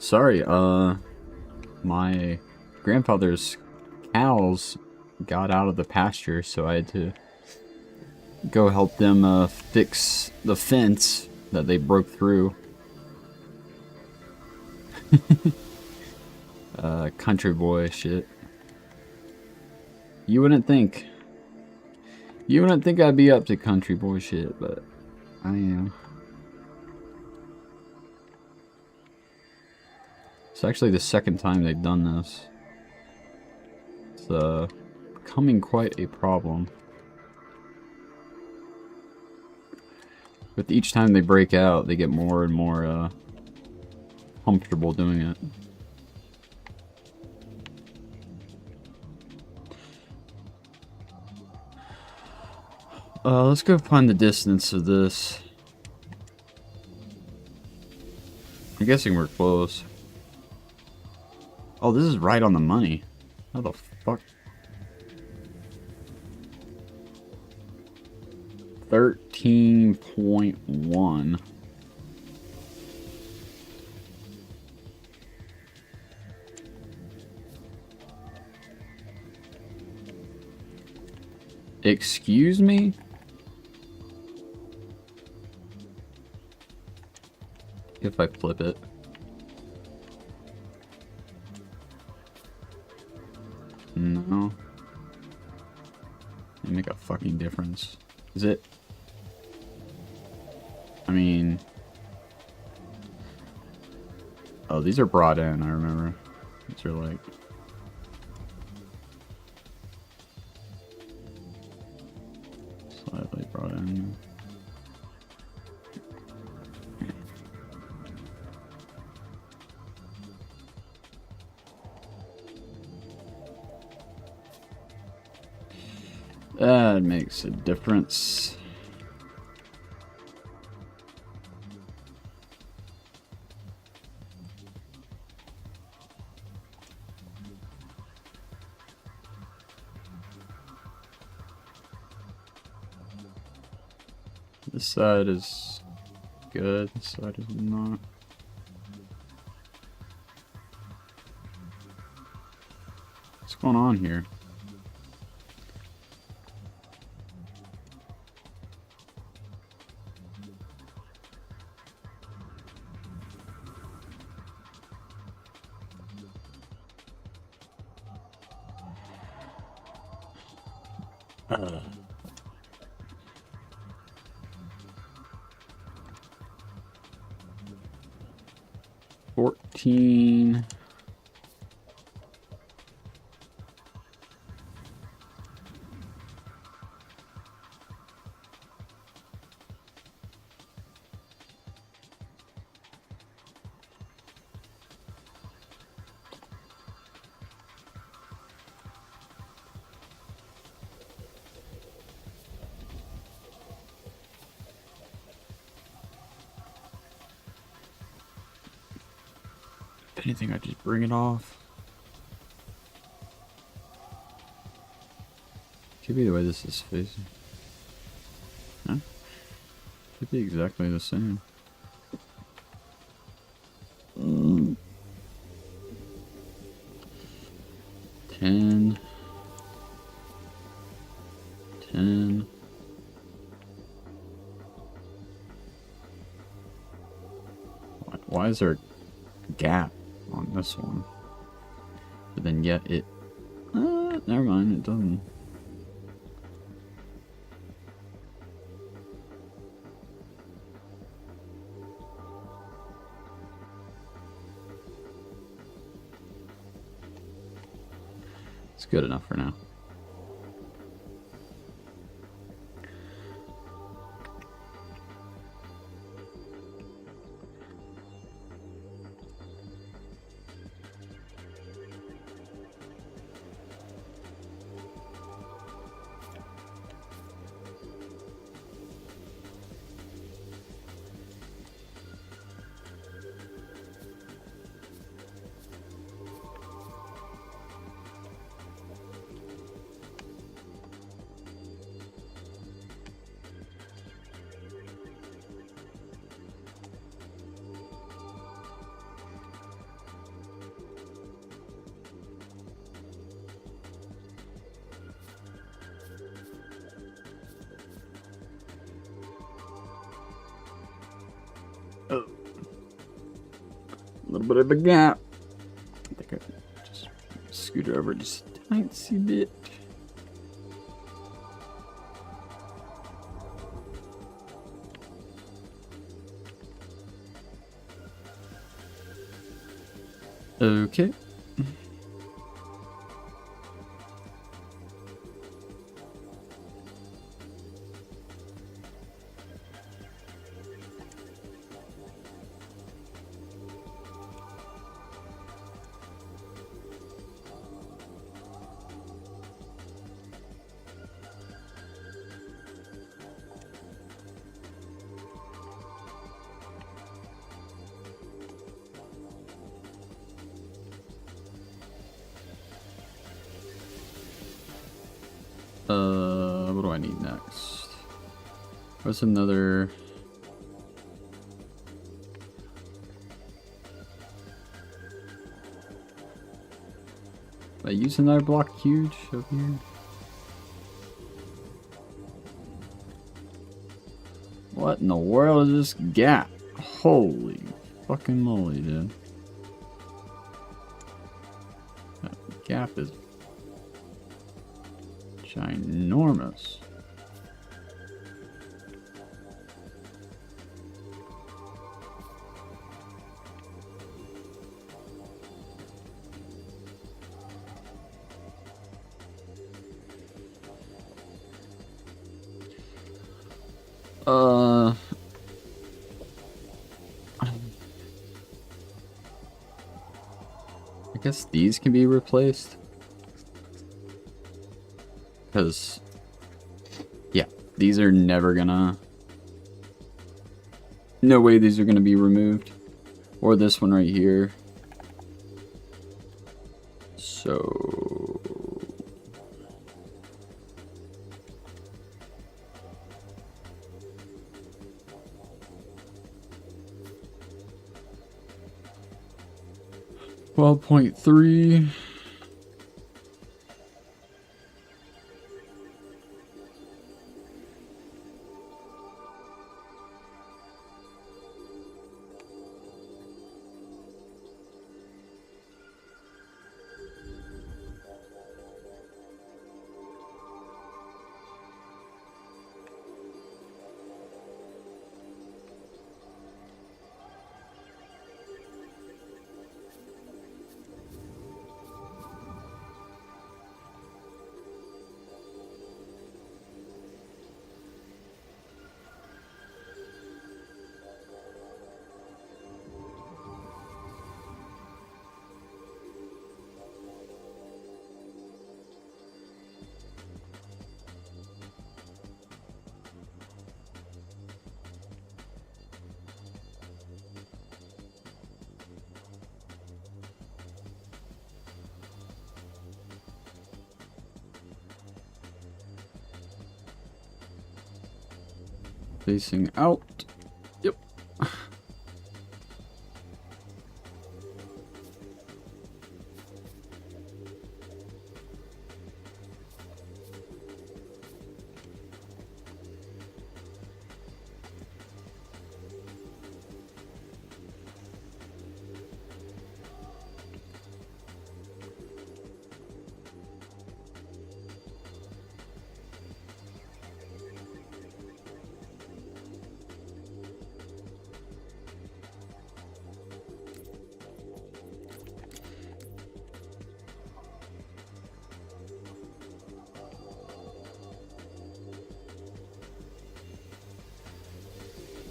sorry, my grandfather's cows got out of the pasture, so I had to go help them fix the fence that they broke through. Country boy shit. You wouldn't think. You wouldn't think I'd be up to country boy shit, but I am. It's actually the second time they've done this. It's becoming quite a problem. With each time they break out, they get more and more comfortable doing it. Let's go find the distance of this. I'm guessing we're close. Oh, this is right on the money. How the fuck? 13.1. Excuse me? If I flip it. No. It'd make a fucking difference. Is it? I mean... Oh, these are brought in, I remember. These are like... slightly brought in. That makes a difference. This side is good, this side is not. What's going on here? Uh. 14. If anything, I just bring it off. Could be the way this is facing. Huh? Could be exactly the same. 10. 10. Why is there a gap on this one? But then yet it... never mind, it doesn't. It's good enough for now. bit of a gap. I think I just scoot over just a tiny bit. Okay. What do I need next? What's another? Did I use another block huge over here? What in the world is this gap? Holy fucking moly, dude. That gap is ginormous. I guess these can be replaced. Because, yeah, these are never gonna... No way these are gonna be removed. Or this one right here. So... $12.3. Facing out. Yep.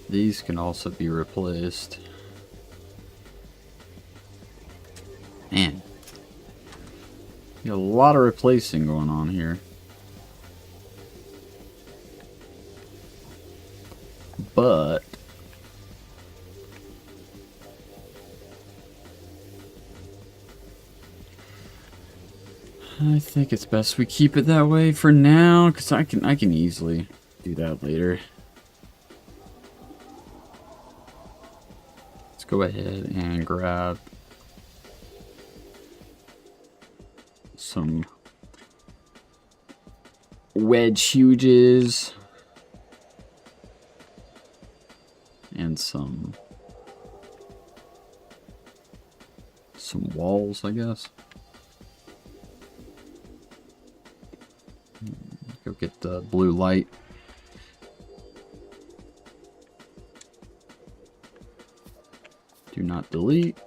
These can also be replaced. Man. Got a lot of replacing going on here. But I think it's best we keep it that way for now, because I can easily do that later. Let's go ahead and grab some wedge huges and some some walls, I guess. Go get the blue light. Do not delete.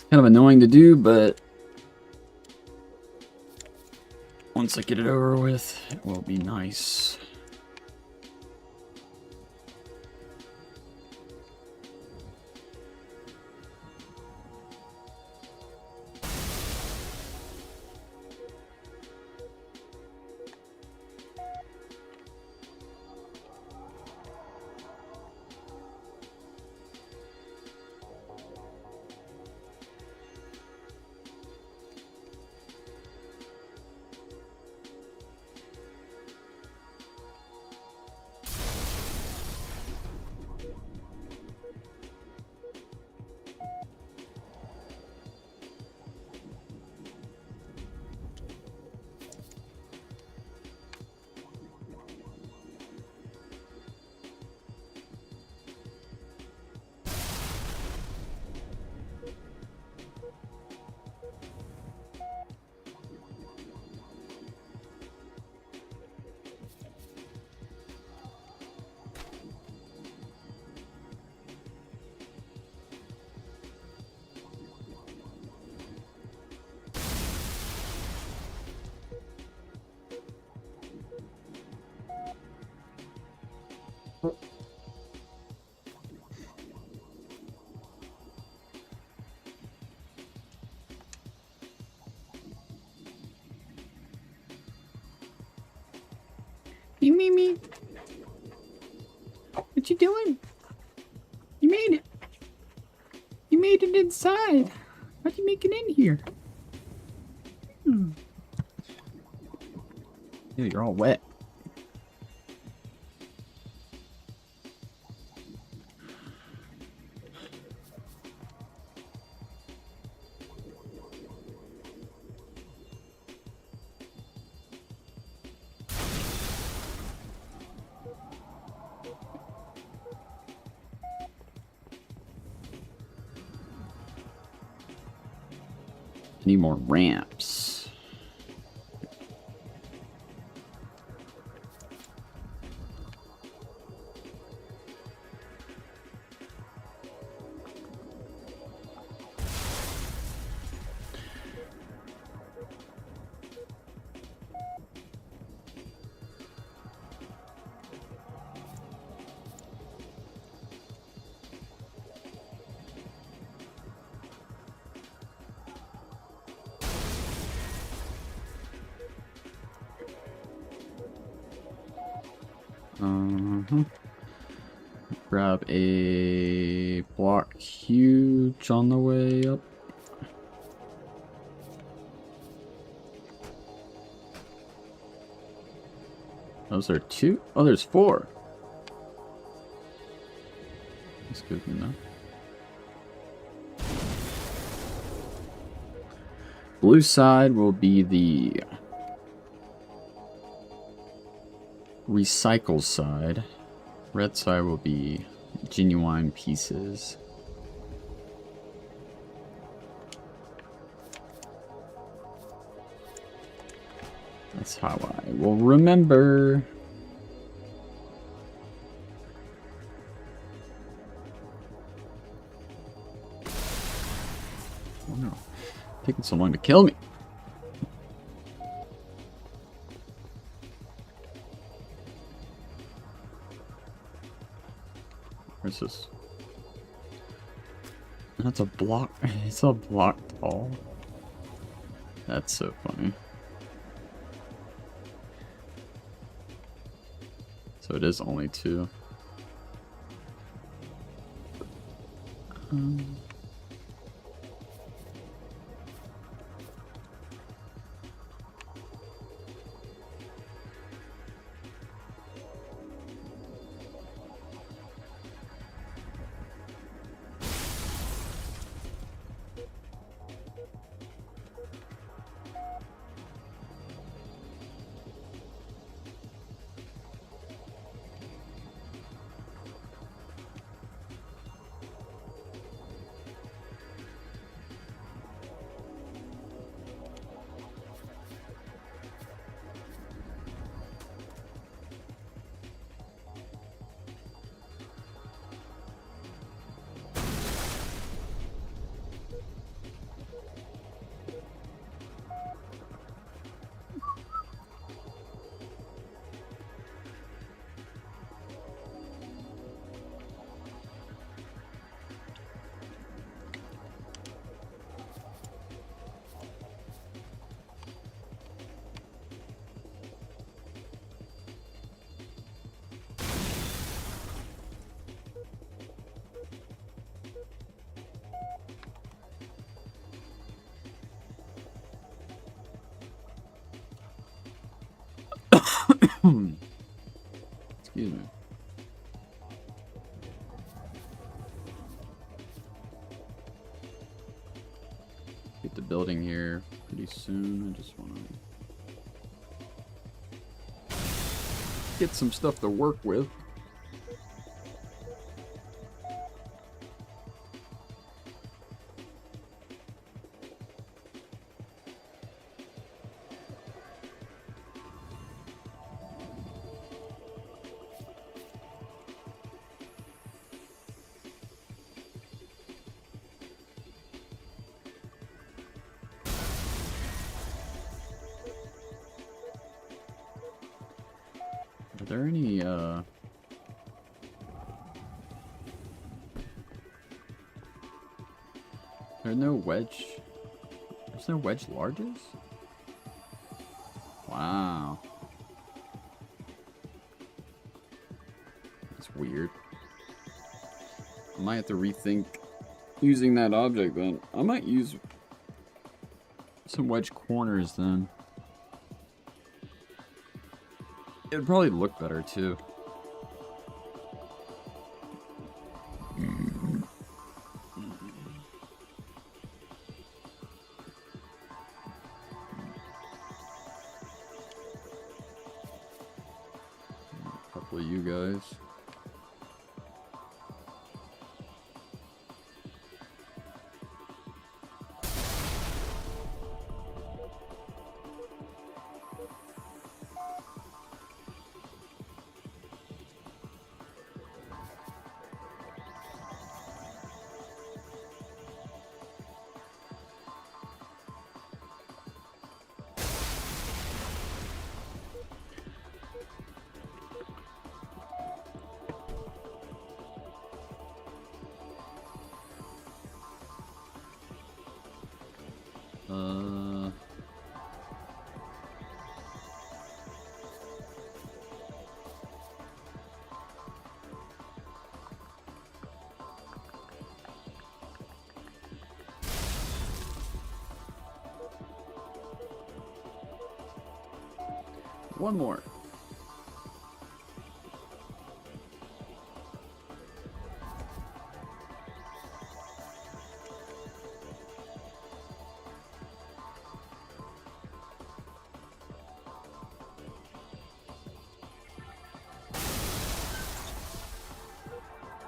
Kind of annoying to do, but once I get it over with, it will be nice. Hey, Mimi. What you doing? You made it. You made it inside. How'd you make it in here? Ew, you're all wet. Need more ramps. Grab a block huge on the way up. Those are 2? Oh, there's 4. That's good enough. Blue side will be the recycle side. Red side will be genuine pieces. That's how I will remember. Taking so long to kill me. Where's this? That's a block. It's a block tall. That's so funny. So it is only 2. Excuse me. Get the building here pretty soon. I just want to get some stuff to work with. Are there any, There are no wedge... There's no wedge larges? Wow. That's weird. I might have to rethink using that object then. I might use some wedge corners then. It would probably look better too. A couple of you guys. One more.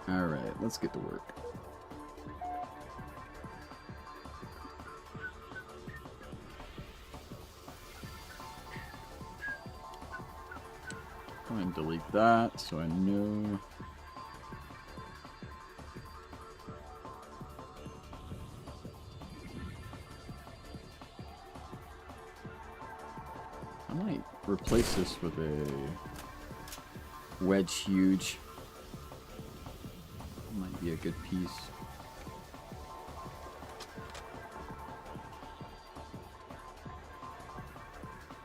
All right, let's get to work. Go ahead and delete that so I know. I might replace this with a wedge huge. Might be a good piece.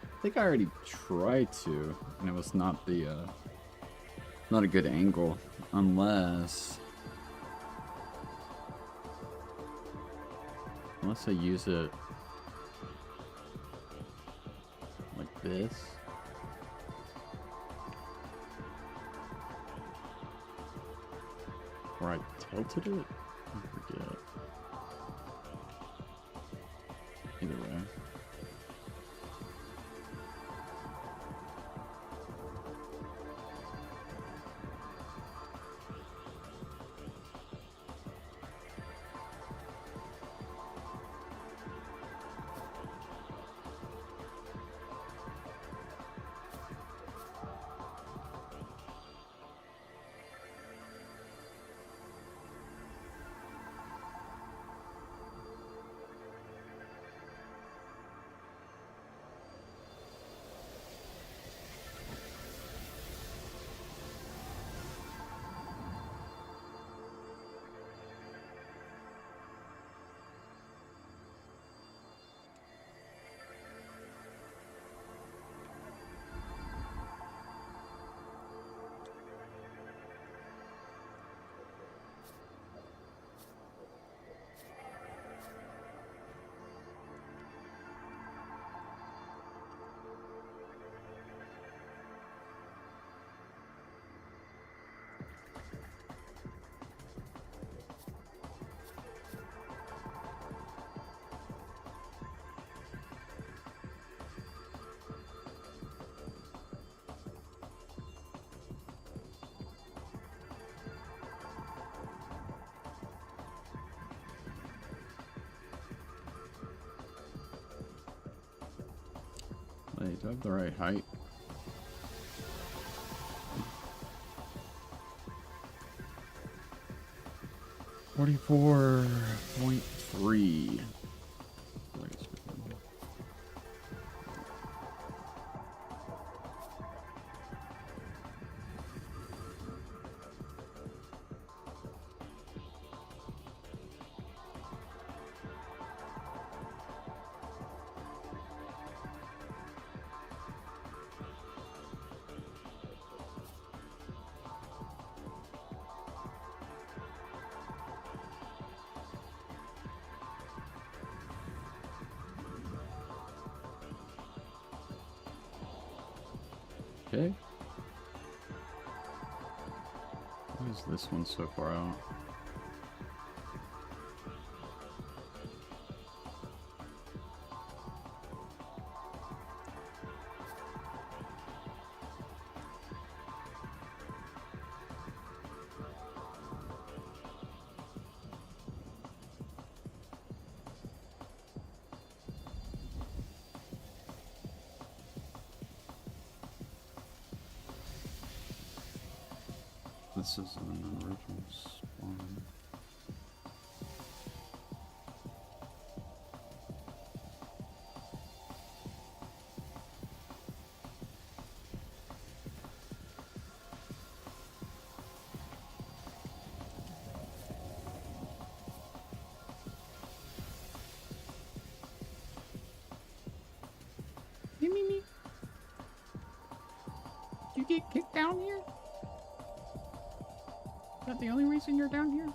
I think I already tried to, and it was not the not a good angle, unless I use it like this. Or I tilted it? I forget. Either way. Wait, do I have the right height? $44.3. Okay. Why is this one so far out? This is an original spawn. Me. Did you get kicked down here? Is that the only reason you're down here?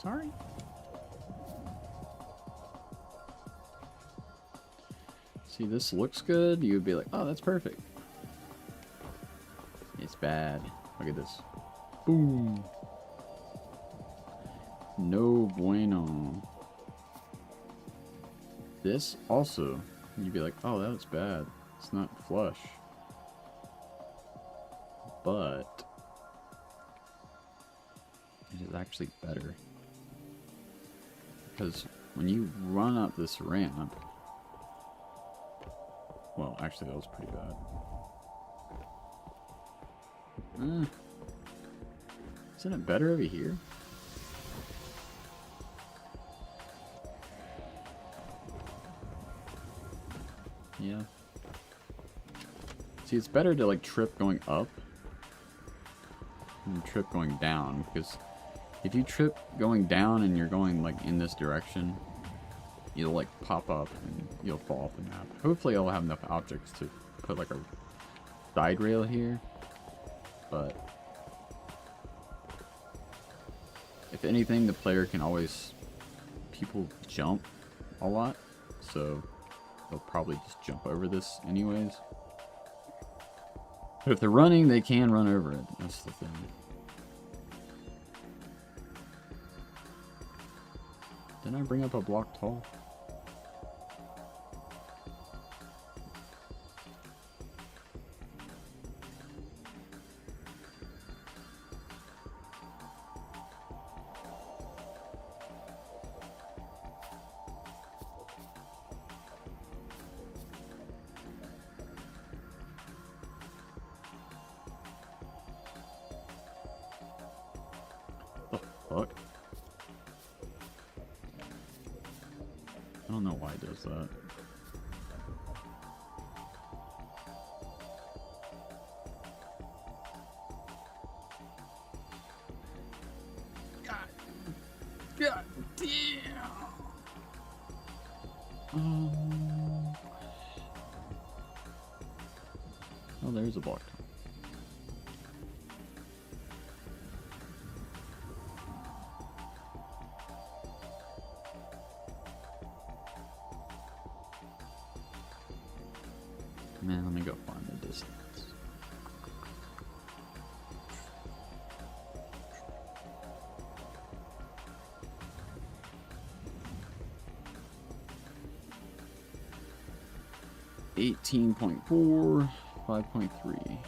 Sorry. See, this looks good. You would be like, oh, that's perfect. It's bad. Look at this. Boom. No bueno. This also, you'd be like, oh, that's bad. It's not flush. But it is actually better. Because when you run up this ramp, well, actually that was pretty bad. Isn't it better over here? Yeah. See, it's better to like trip going up than trip going down, because if you trip going down and you're going like in this direction, you'll like pop up and you'll fall off the map. Hopefully I'll have enough objects to put like a side rail here, but if anything, the player can always, people jump a lot, so they'll probably just jump over this anyways. But if they're running, they can run over it. That's the thing. Didn't I bring up a block tall? Fuck. I don't know why it does that. God damn. Oh, there's a block. Man, let me go find the distance. $18.4, 5.3.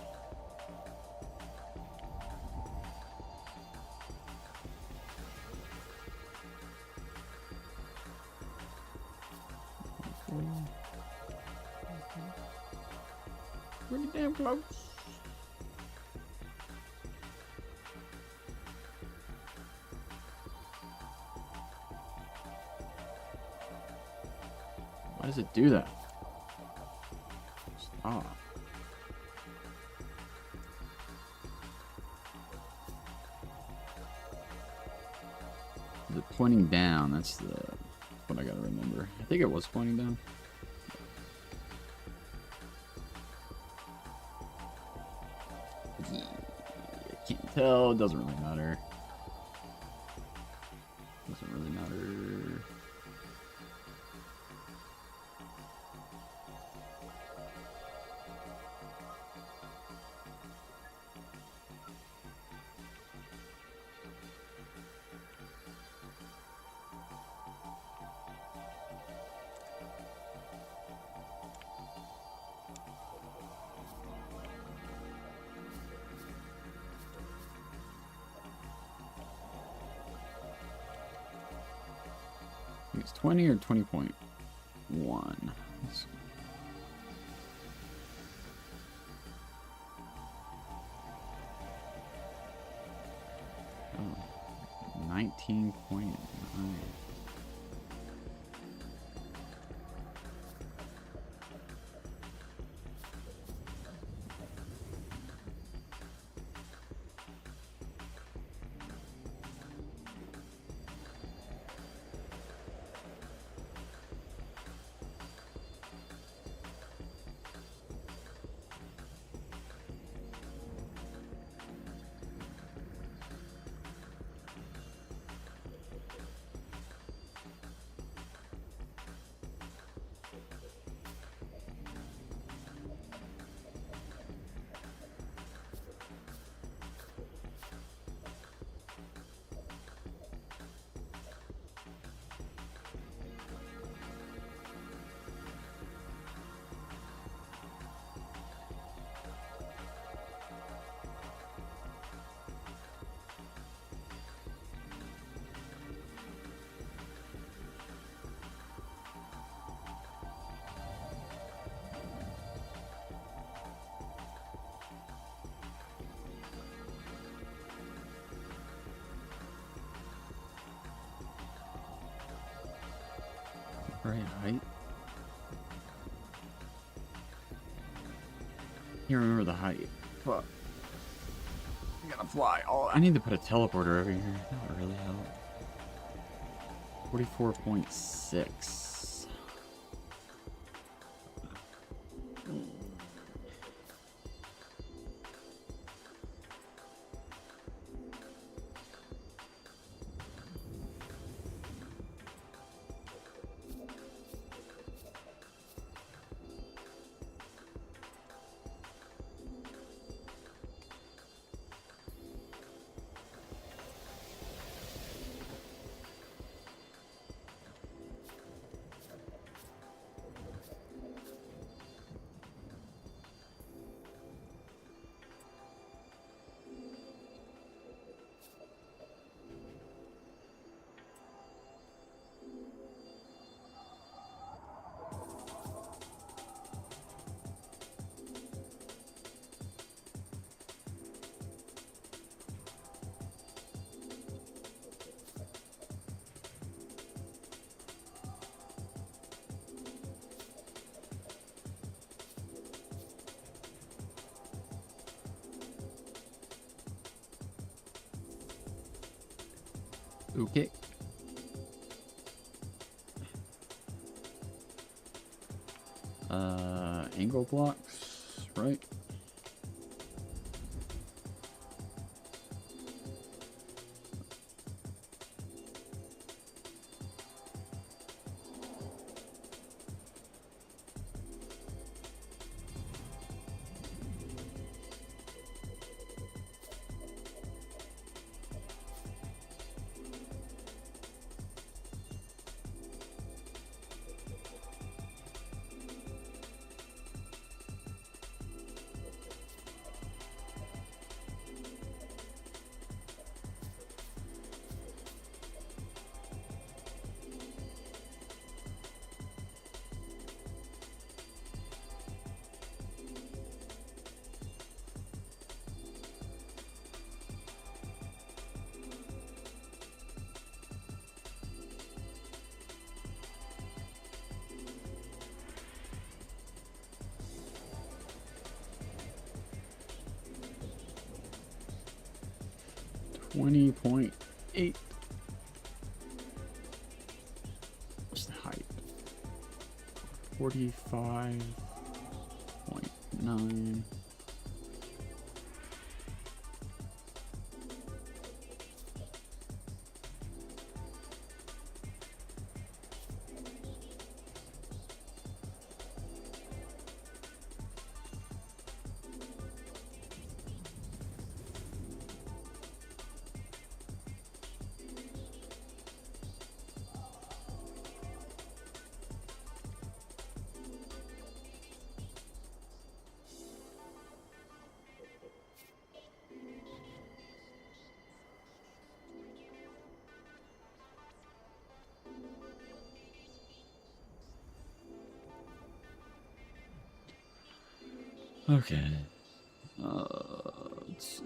Pretty damn close. Why does it do that? Stop. Is it pointing down? That's what I gotta remember. I think it was pointing down. I can't tell. It doesn't really matter. Doesn't really matter. I think it's 20 or 20.1. Oh, 19.9. Right height. Can't remember the height. Fuck. I gotta fly. Oh, I need to put a teleporter over here. That would really help. 44.6. Okay. Angle blocks, right? .8. What's the height? 45.9. Okay. Let's see.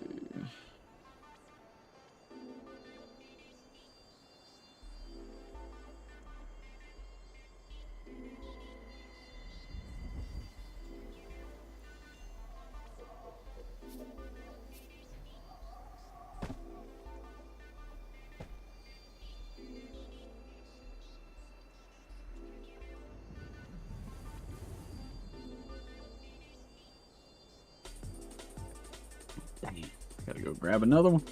Dang. Gotta go grab another one.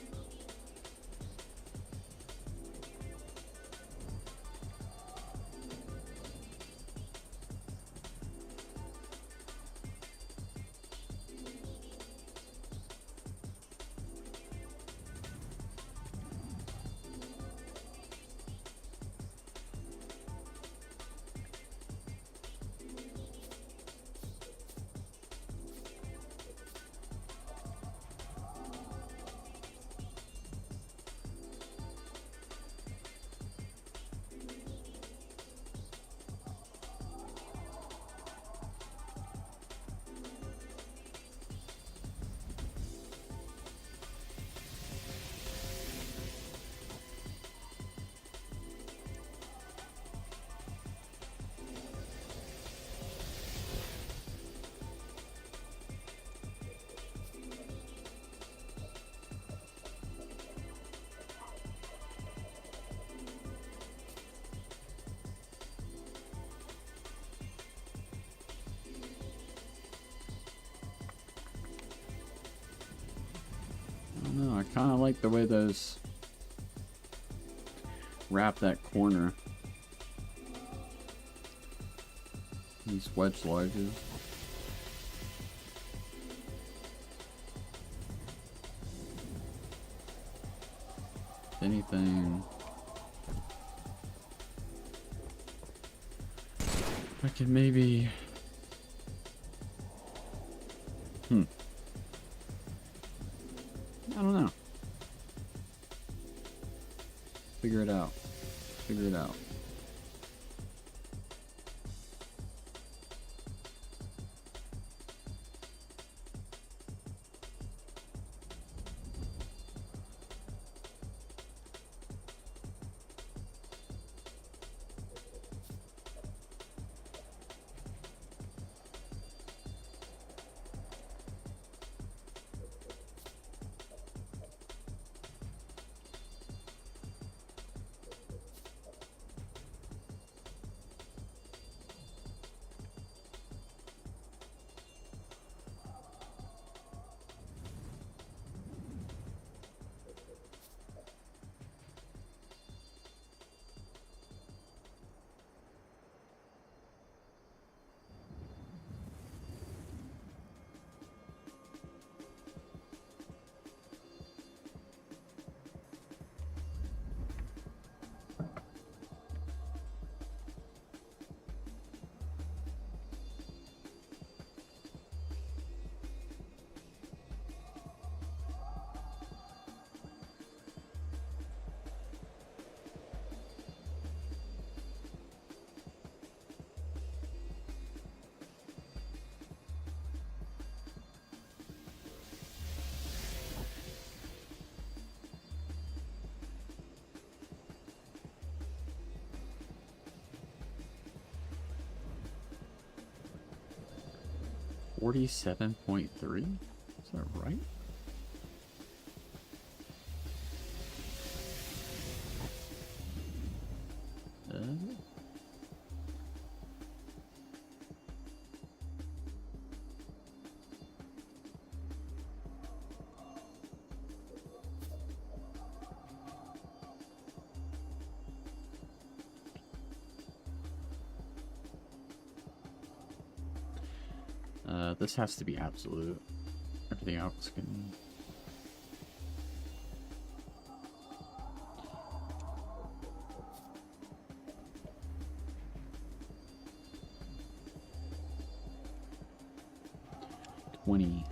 kind of like the way those wrap that corner. These wedge larges. If anything, I could maybe. I don't know. Figure it out. Figure it out. $47.3? Is that right? This has to be absolute. Everything else can... $20.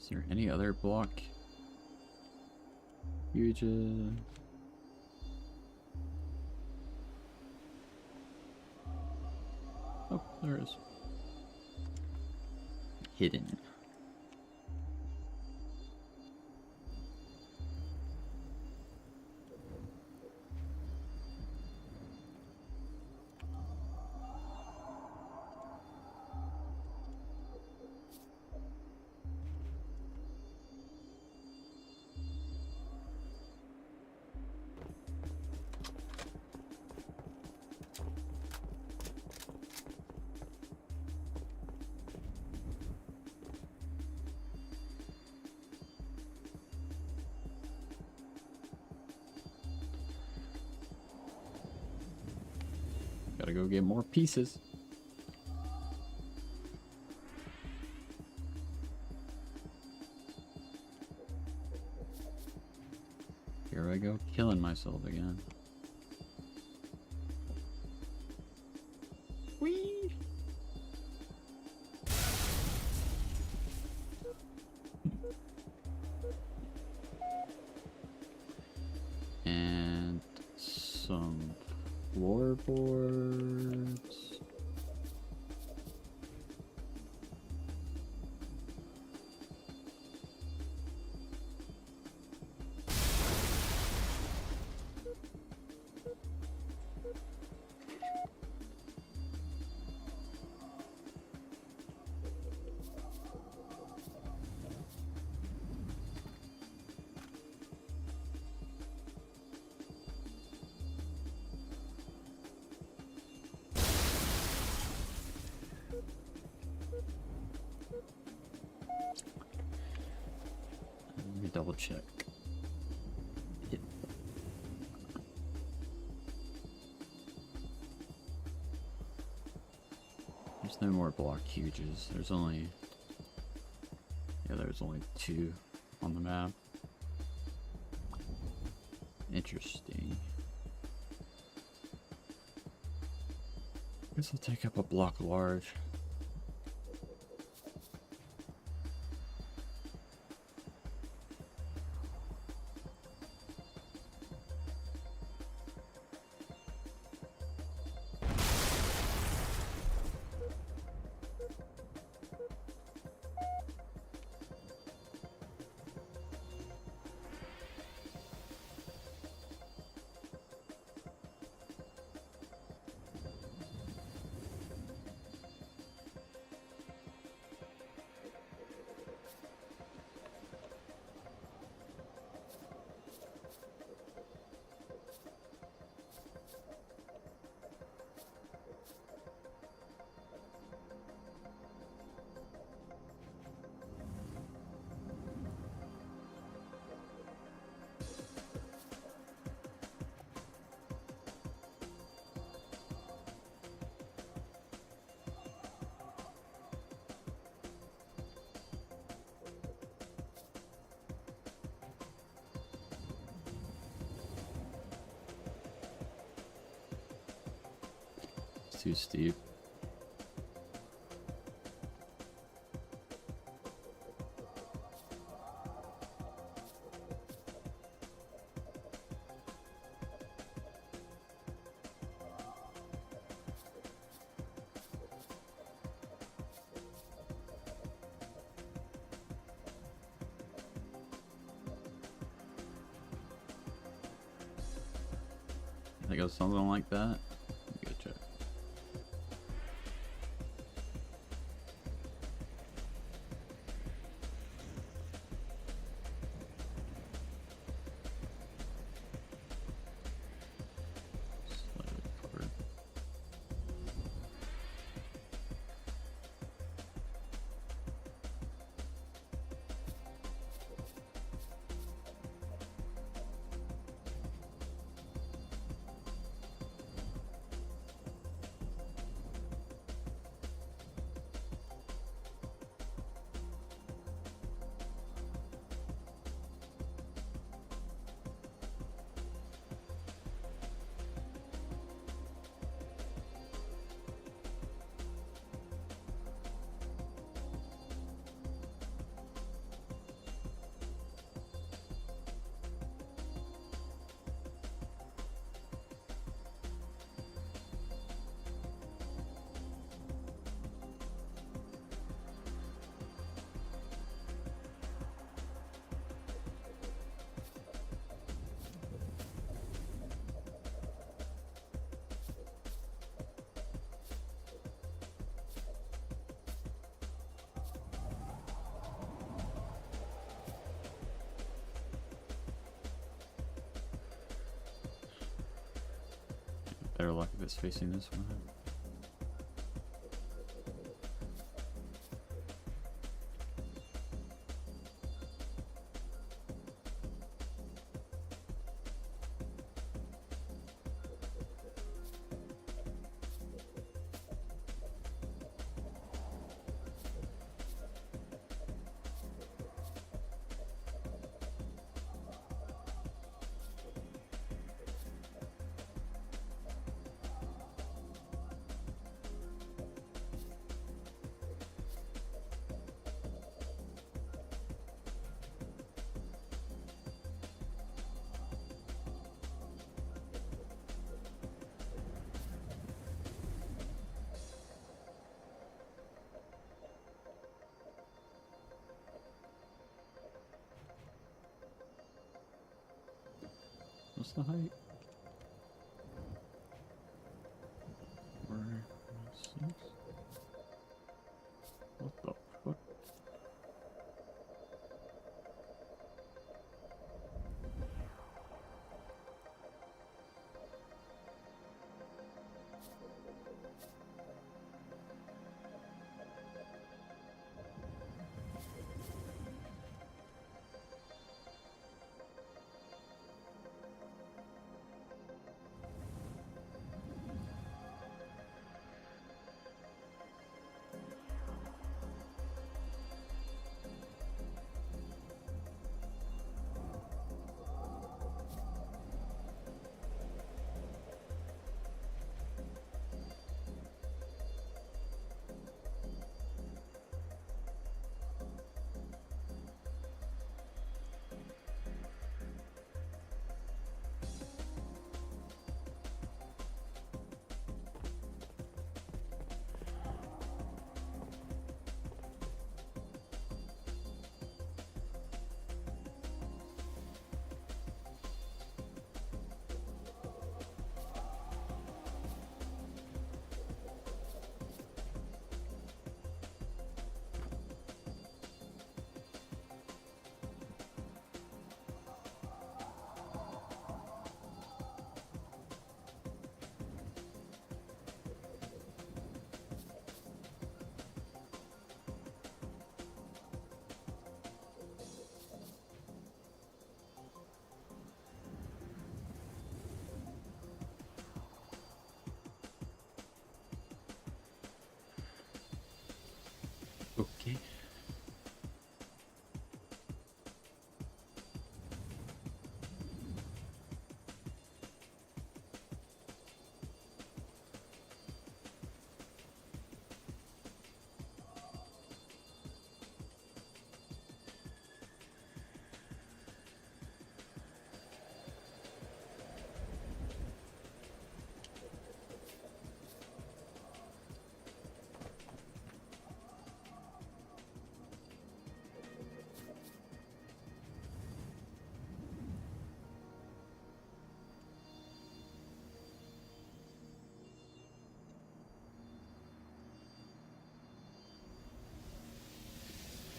Is there any other block? Huge. Oh, there is. Hidden. Gotta go get more pieces. Here I go, killing myself again. Whee! And some floorboards. Let me double check. Yep. There's no more block huges. There's only... Yeah, there's only 2 on the map. Interesting. Guess I'll take up a block large. It's too steep. I think it was something like that. Let me go check. Slightly covered. better luck if it's facing this one. What's the height? 4, 6. What the fuck? Okay.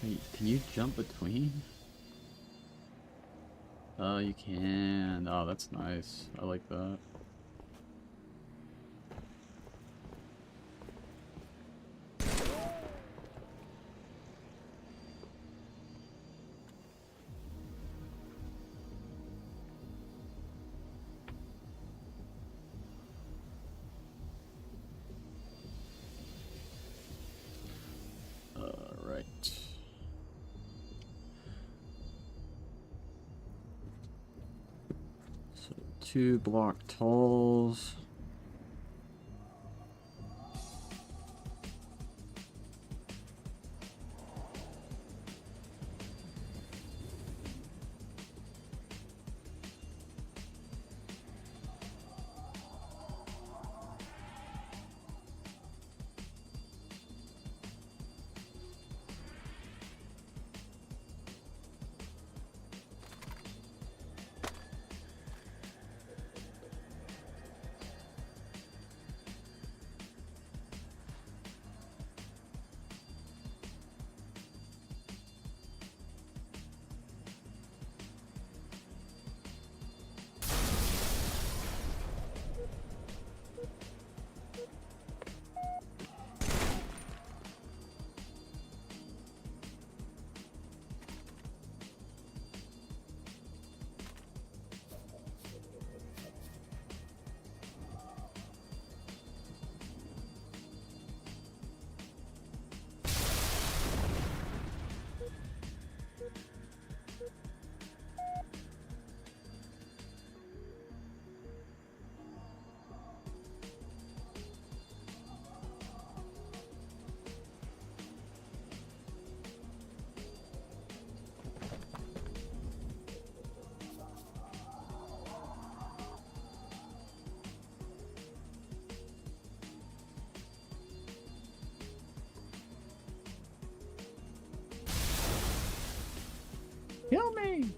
Wait, can you jump between? Oh, you can. Oh, that's nice. I like that. Alright. So 2 block talls. Kill me!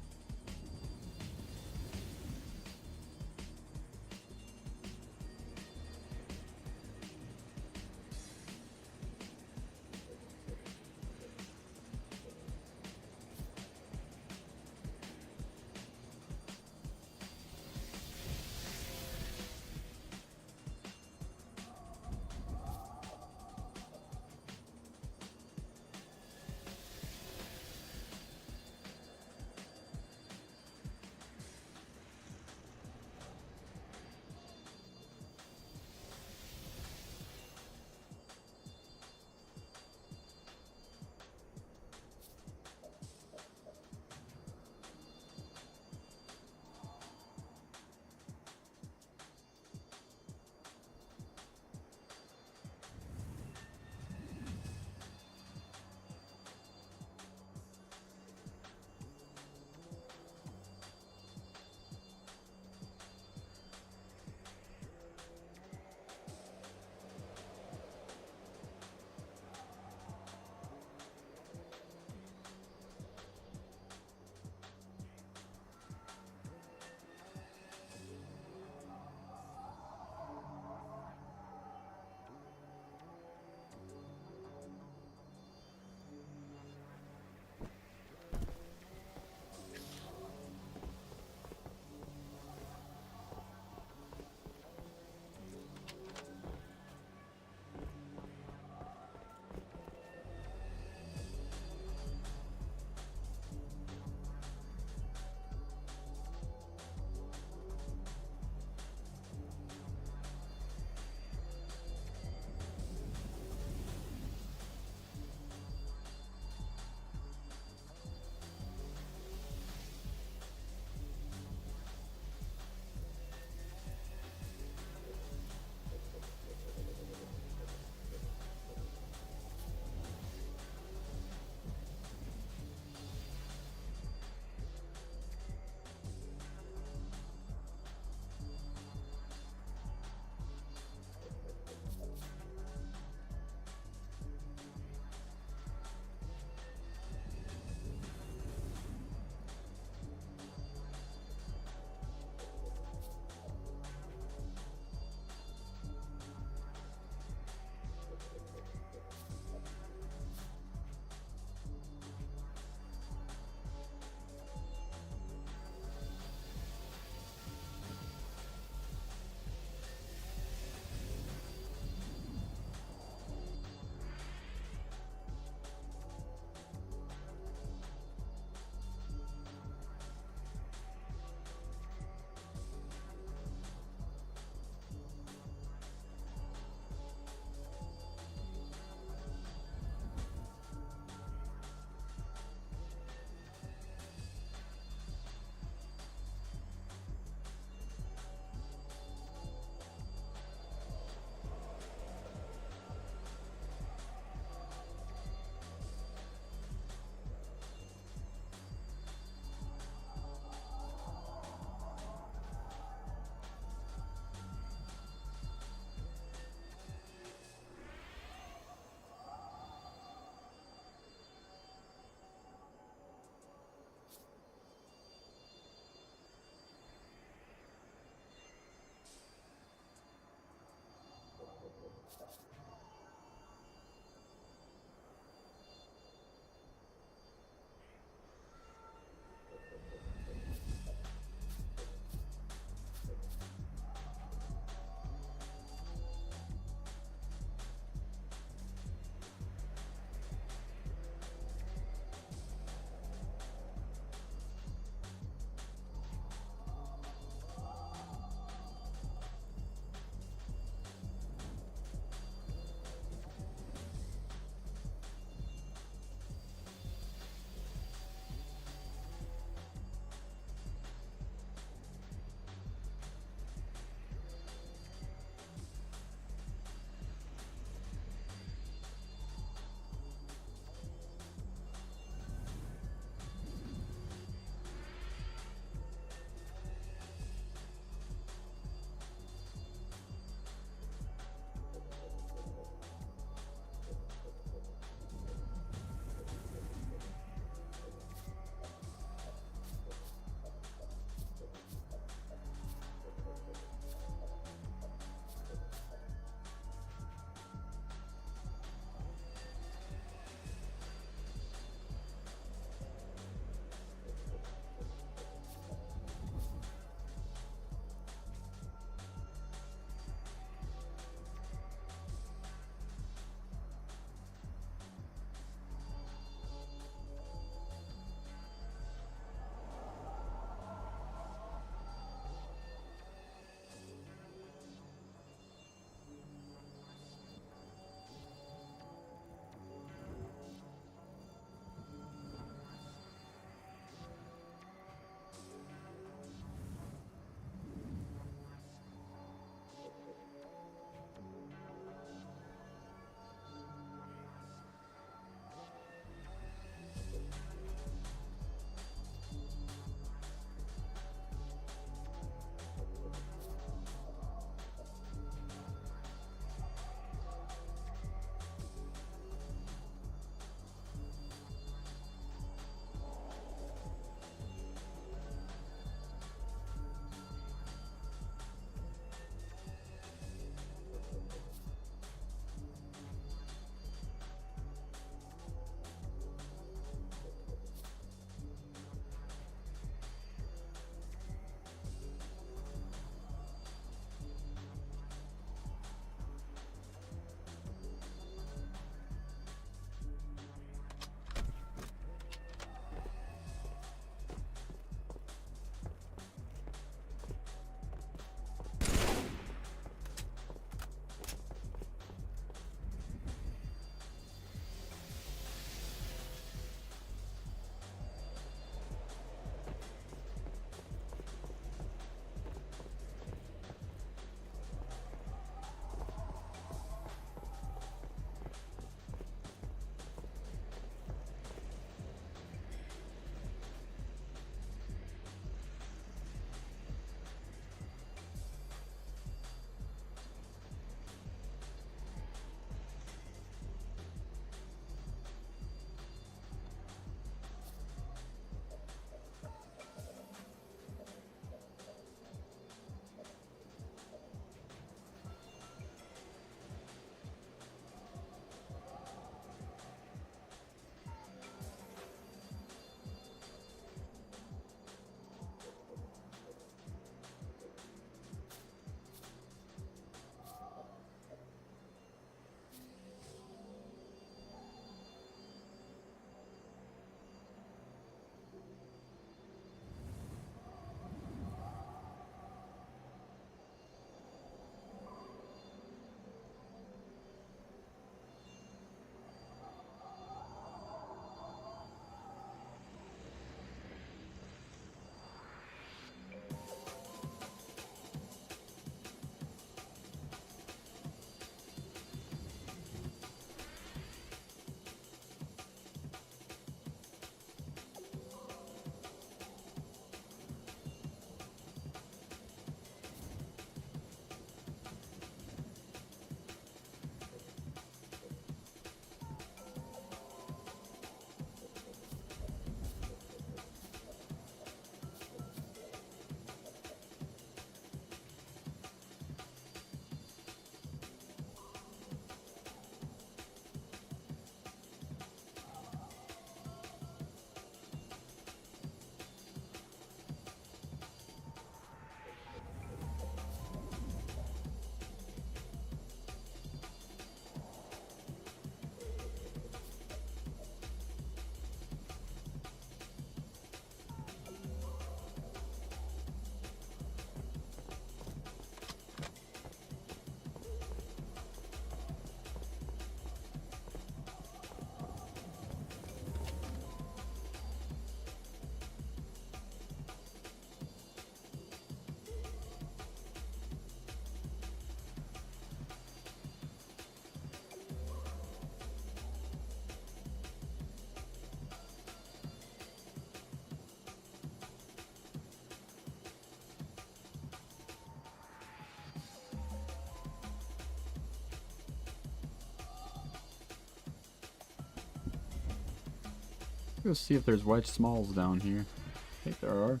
Go see if there's wedge smalls down here. I think there are.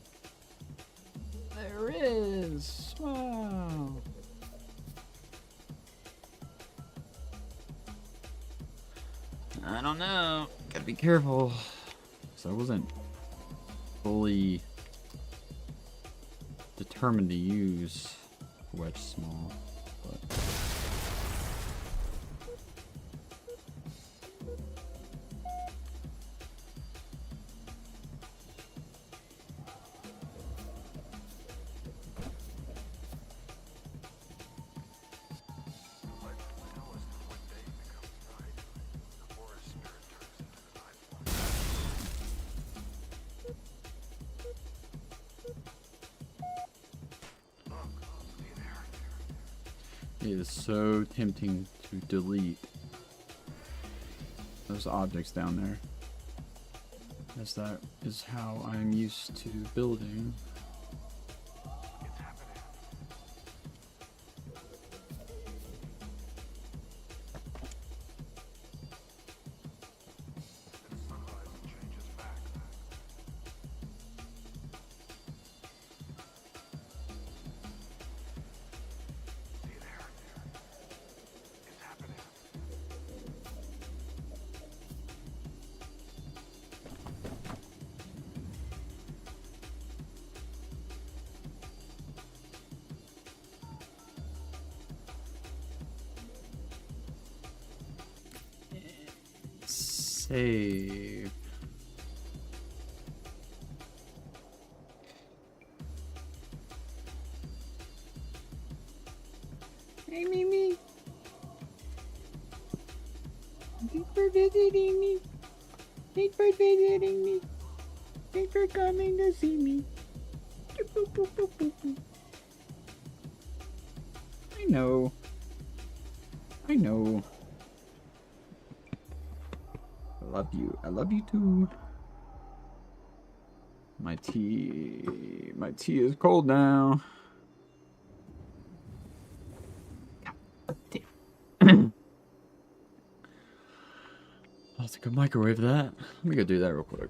There is! Wow! I don't know. Gotta be careful. So I wasn't fully determined to use wedge small, but it is so tempting to delete those objects down there, as that is how I'm used to building. Save. Hey, Mimi. Thanks for visiting me. Thanks for visiting me. Thanks for coming to see me. I know. I know. I love you. I love you too. My tea is cold now. Damn. I'll have to go microwave that. Let me go do that real quick.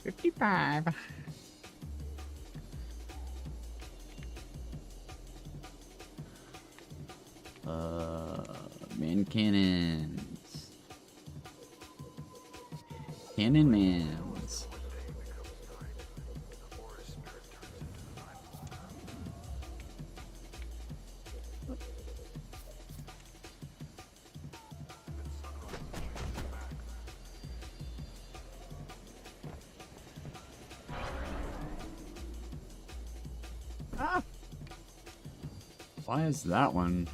$55. Man cannons. Cannon mans. Ah! Why is that one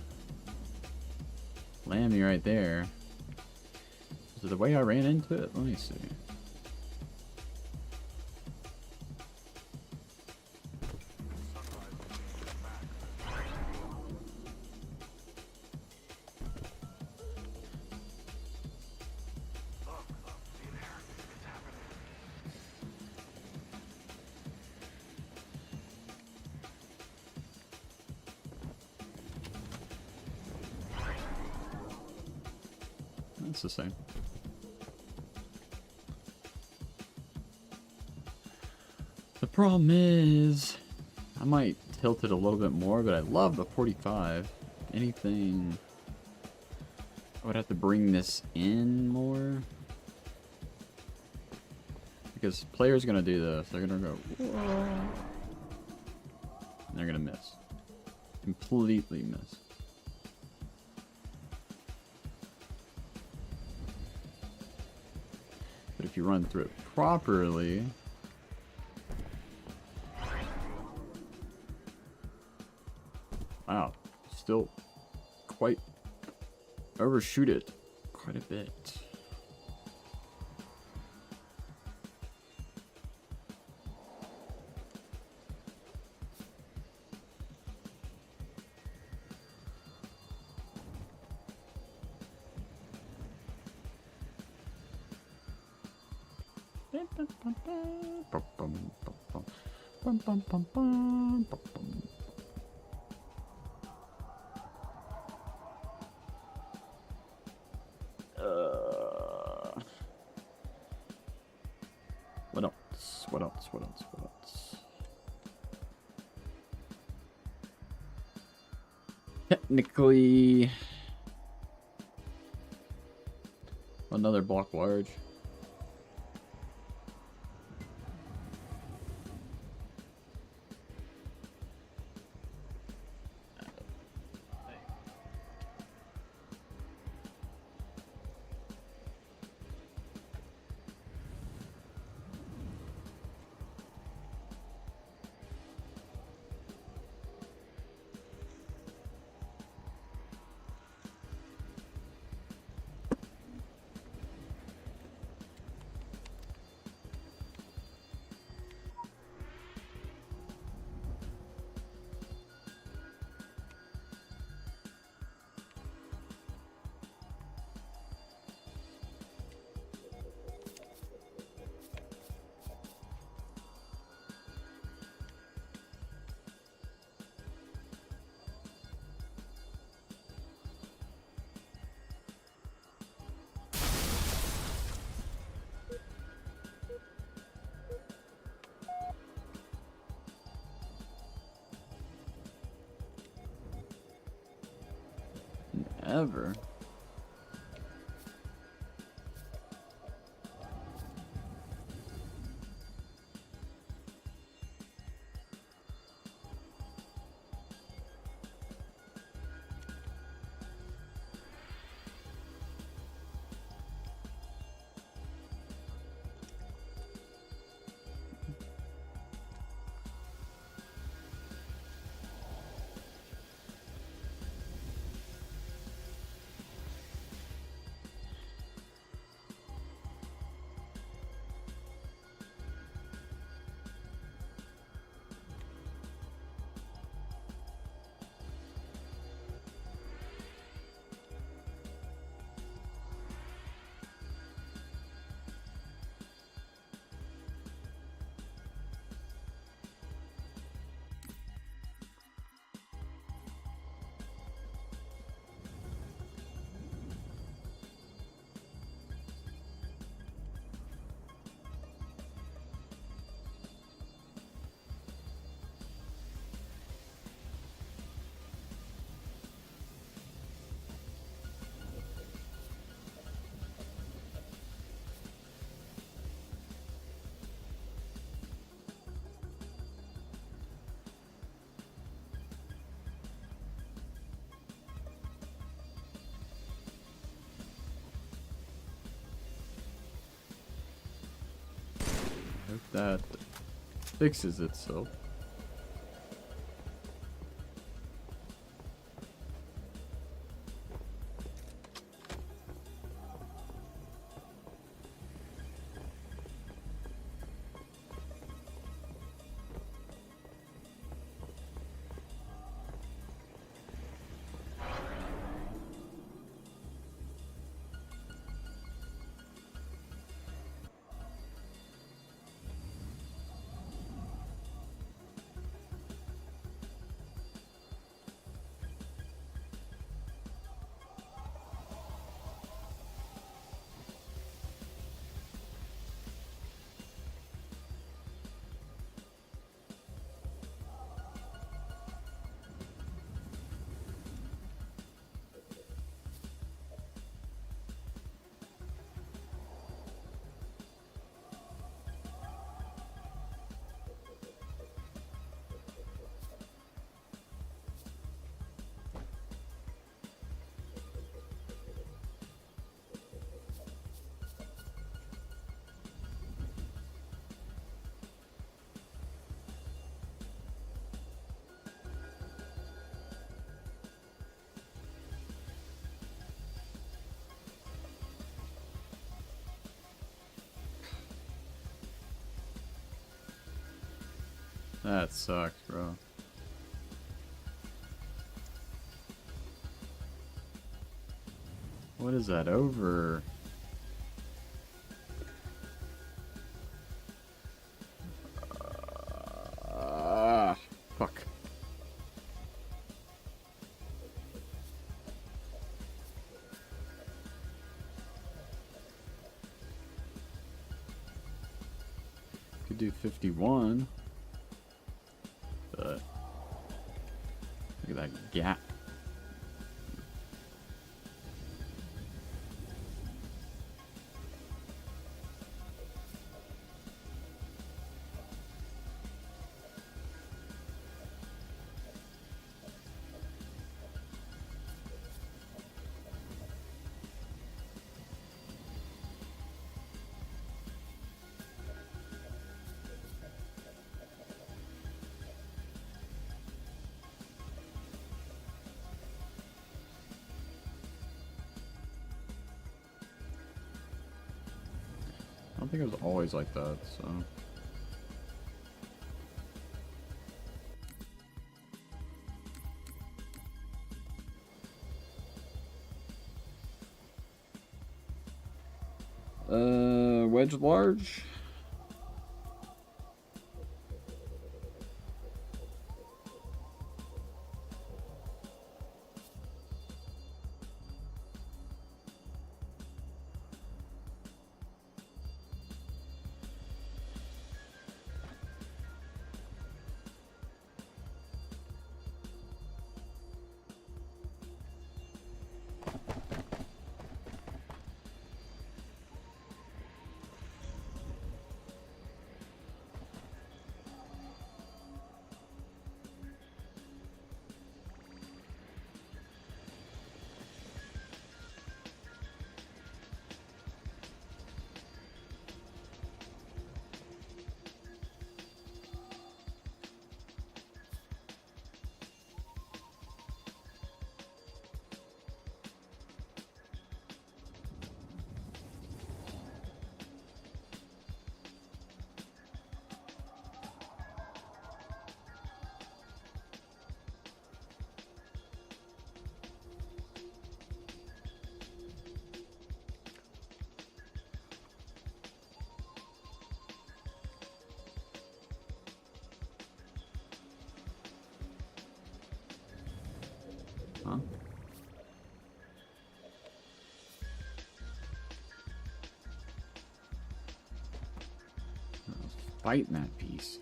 land me right there? Is it the way I ran into it? Let me see. It's the same. The problem is, I might tilt it a little bit more, but I love the 45. Anything, I would have to bring this in more. Because players gonna do this. They're gonna go, whoa. And they're gonna miss. Completely miss. But if you run through it properly, wow, just still quite overshoot it quite a bit. What else? What else? What else? What else? Technically, another block large. Ever. If that fixes itself. That sucks, bro. What is that over? Fuck. Could do 51. But look at that gap. I don't think it was always like that, so. Wedge large. Huh? I was fighting that piece.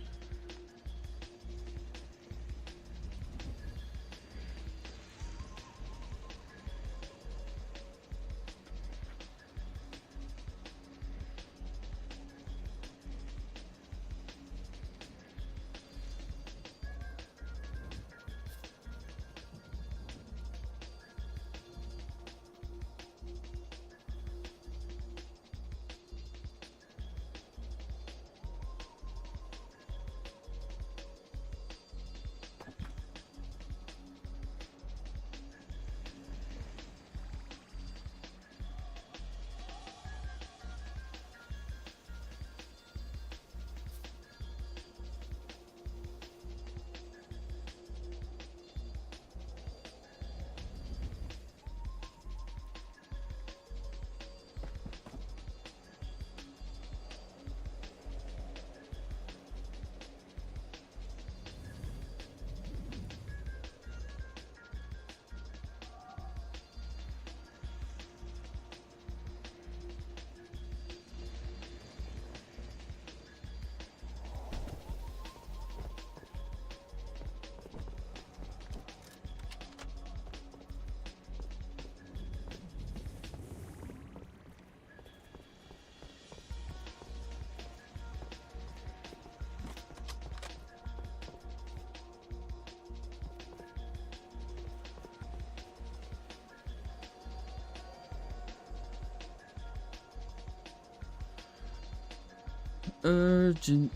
Urgent.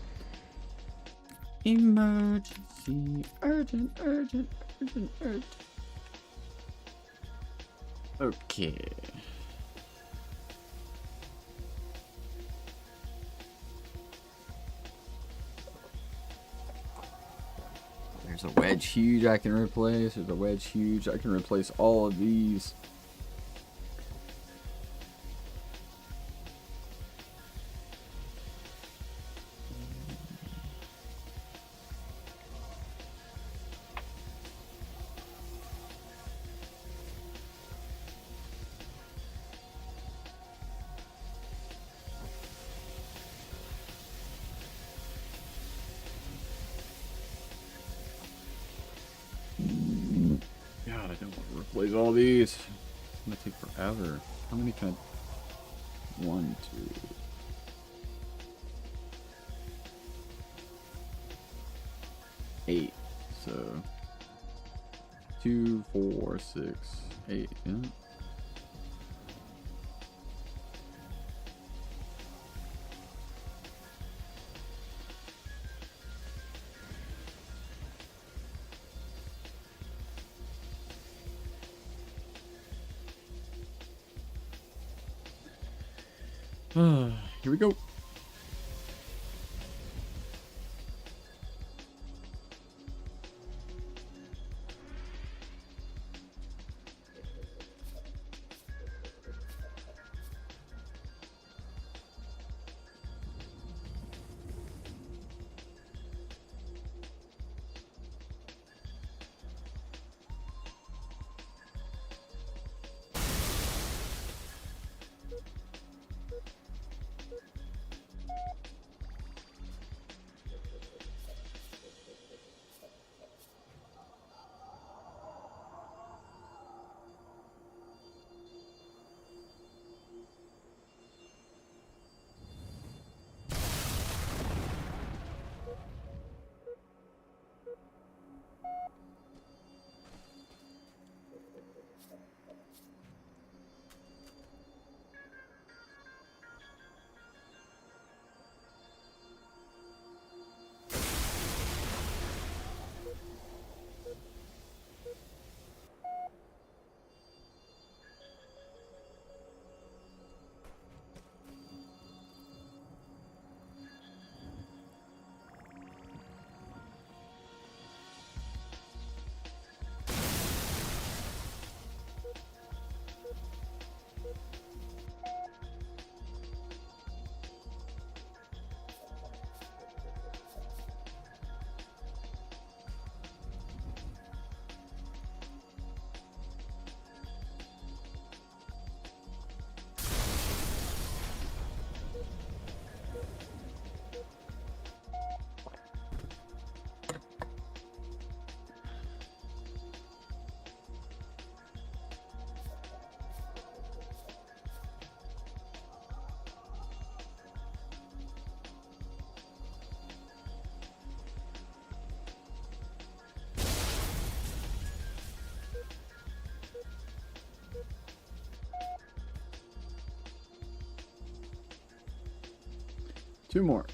Emergency. Urgent, urgent, urgent, urgent. Okay. There's a wedge huge I can replace. There's a wedge huge. I can replace all of these. God, I don't want to replace all these. It's gonna take forever. How many can I... 1, 2... 8. So 2, 4, 6, 8. Yeah. Here we go. Two more.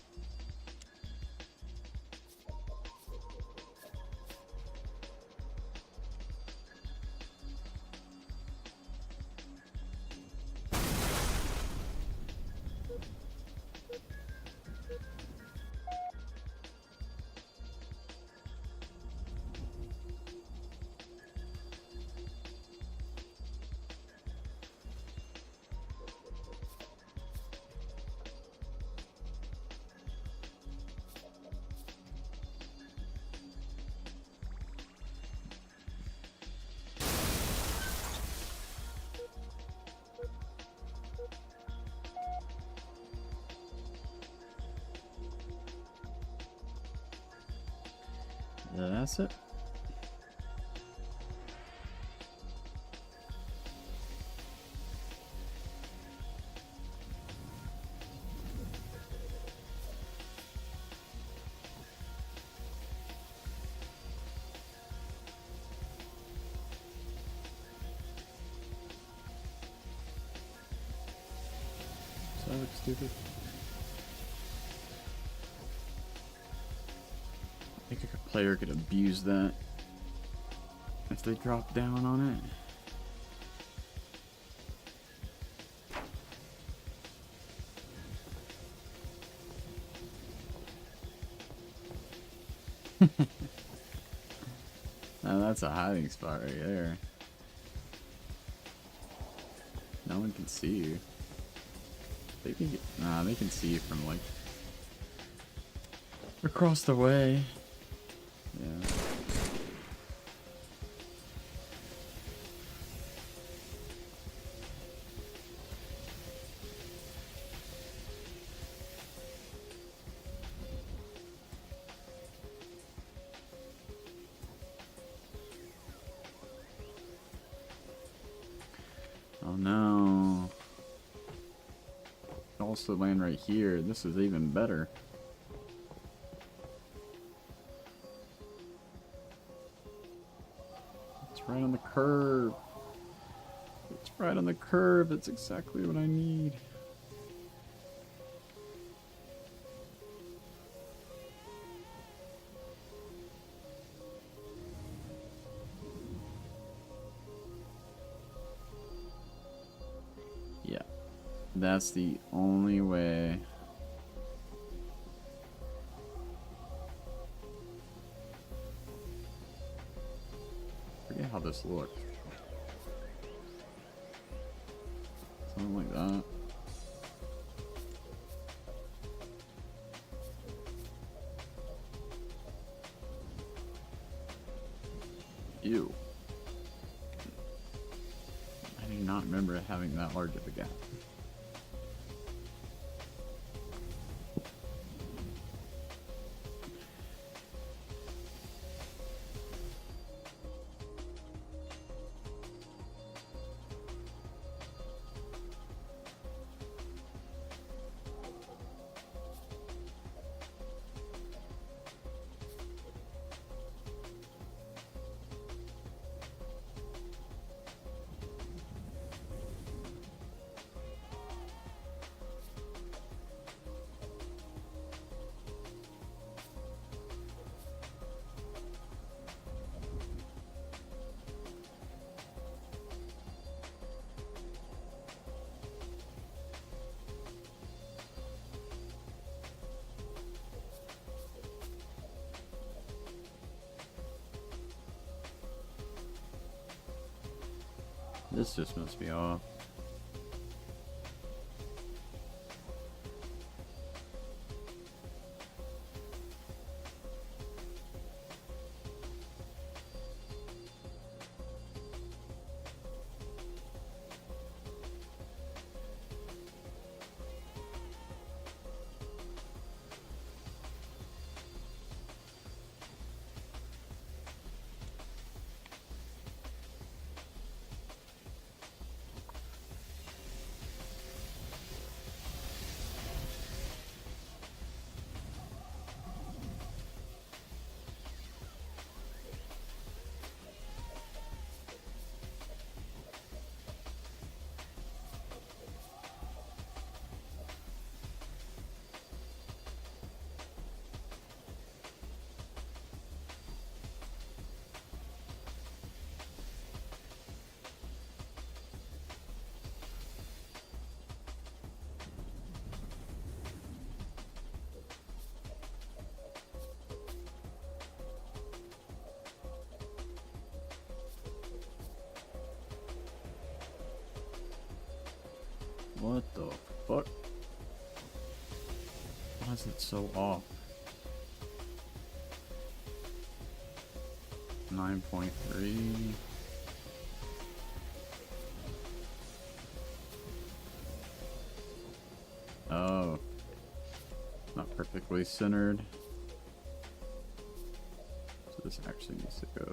That's it. Does that look stupid? I think a player could abuse that if they drop down on it. That's a hiding spot right there. No one can see you. They can get, nah, they can see you from like across the way. Yeah. Oh no. Also land right here. This is even better. It's right on the curve. It's right on the curve. It's exactly what I need. Yeah. That's the only way. Forget how this looks. Something like that. Ew. I do not remember having that large of a gap. This just must be off. What the fuck? Why is it so off? 9.3. Oh. Not perfectly centered. So this actually needs to go.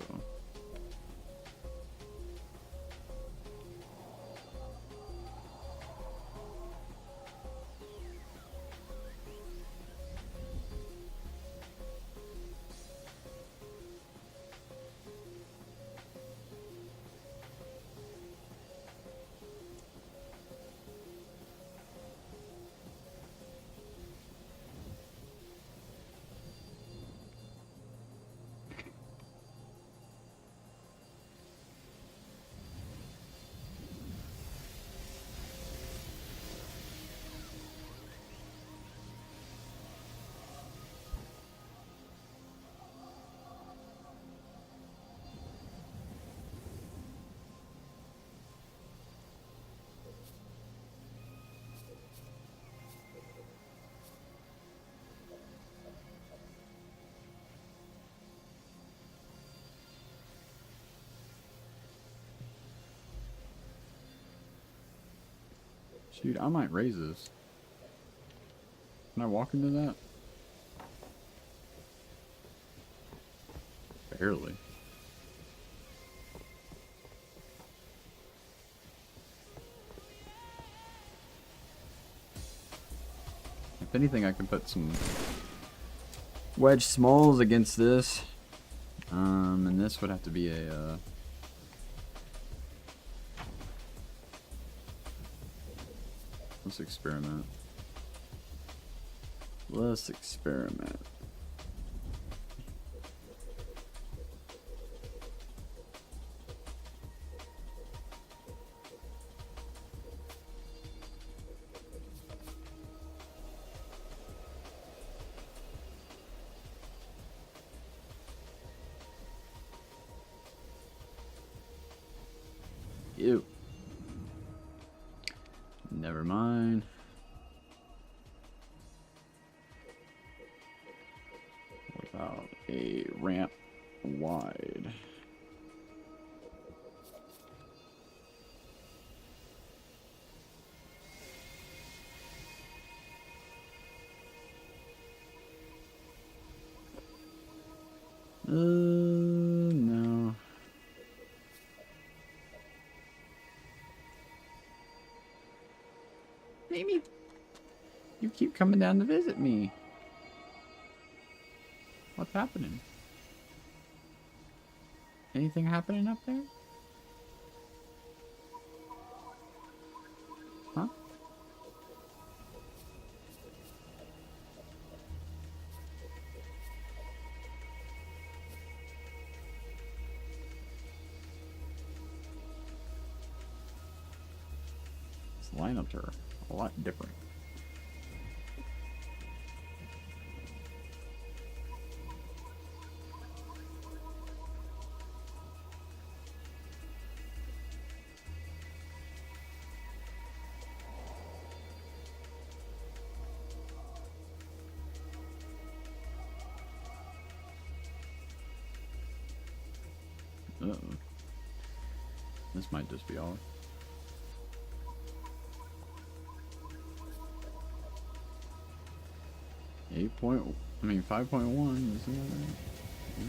Dude, I might raise this. Can I walk into that? Barely. If anything, I can put some wedge smalls against this. And this would have to be a, let's experiment. Let's experiment. Ew. Never mind. Without a ramp wide. No. Amy, you keep coming down to visit me. What's happening? Anything happening up there? Huh? These lineups are a lot different. Uh-oh. This might just be all. I mean 5.1, isn't that right? Yeah.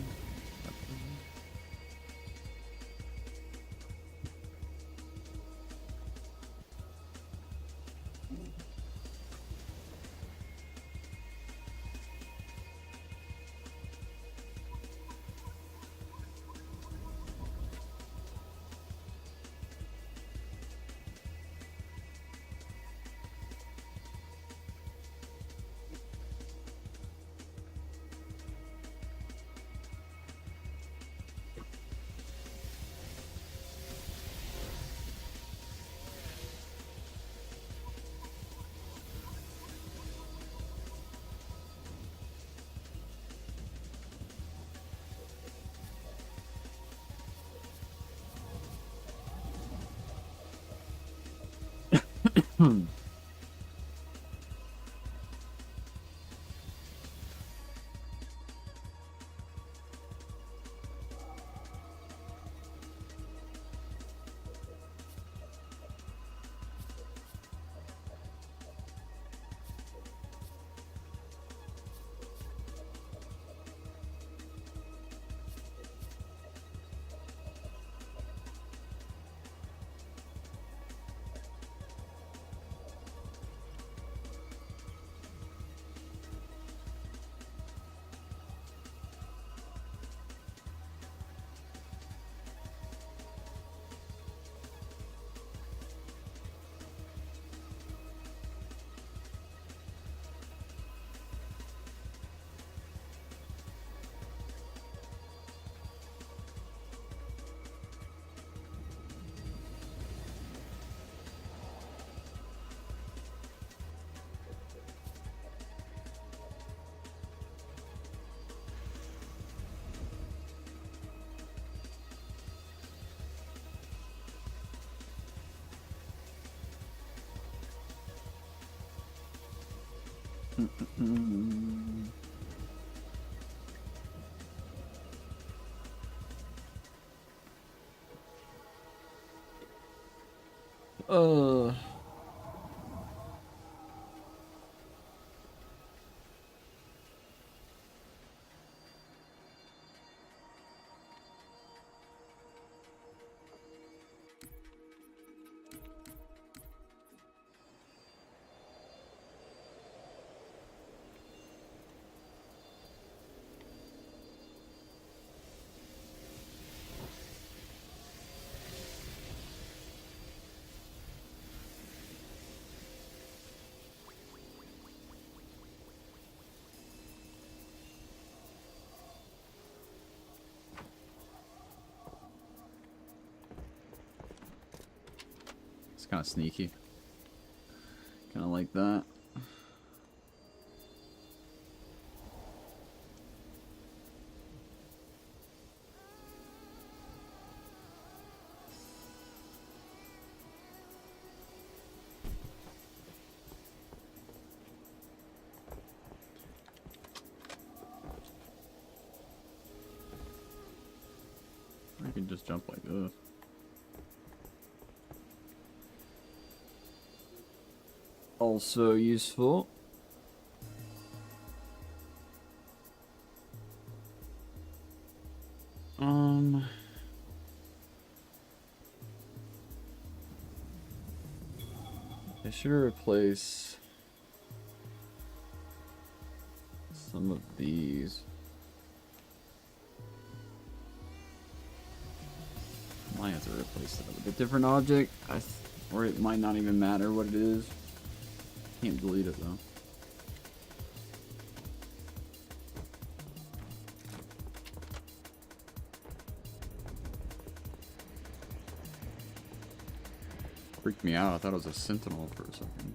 Uh, kind of sneaky. Kind of like that. Or you can just jump like this. Also useful. I should replace some of these. Might have to replace that with a different object, or it might not even matter what it is. Can't delete it though. Freaked me out. I thought it was a sentinel for a second.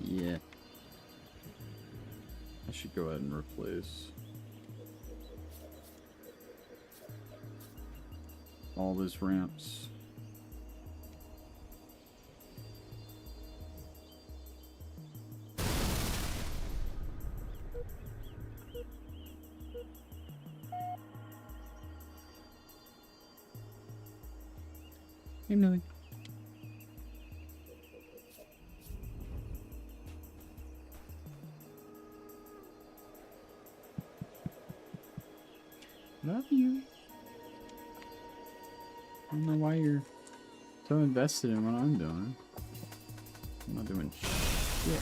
Yeah. I should go ahead and replace all those ramps. Hey, Millie. Love you. I don't know why you're so invested in what I'm doing. I'm not doing shit.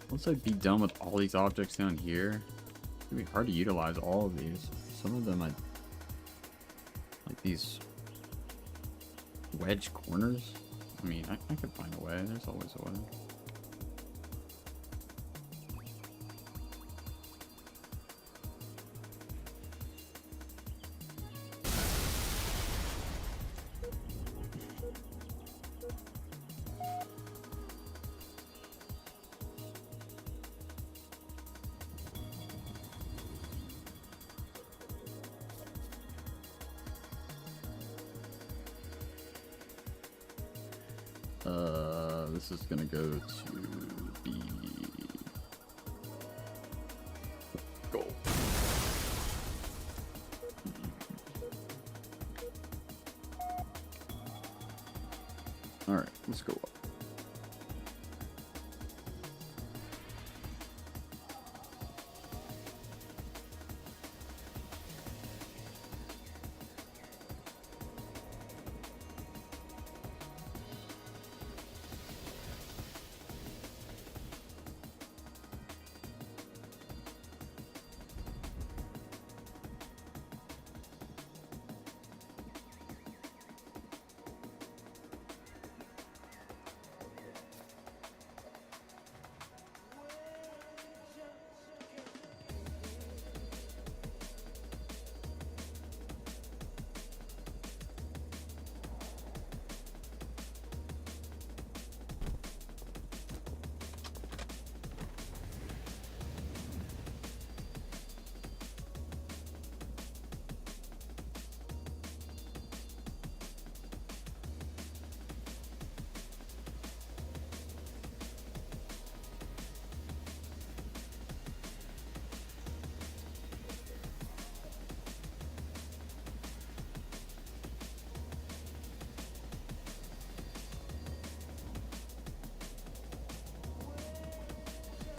Once I be done with all these objects down here, it's gonna be hard to utilize all of these. Some of them like these wedge corners. I mean, I could find a way. There's always a way. This is gonna go to the goal. Alright, let's go up.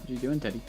What are you doing, Teddy?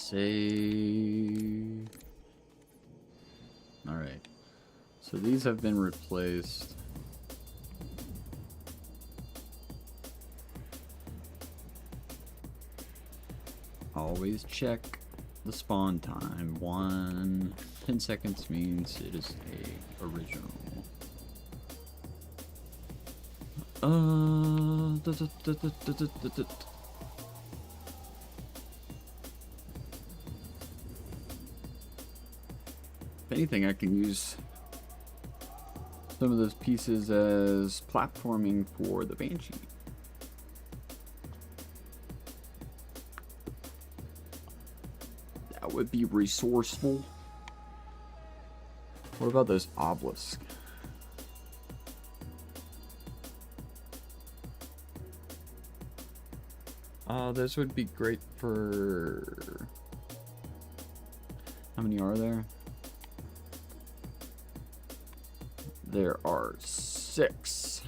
Save. Alright. So these have been replaced. always check the spawn time. 10 seconds means it is a original. If anything, I can use some of those pieces as platforming for the Banshee. That would be resourceful. What about those obelisks? Those would be great for... How many are there? There are 6.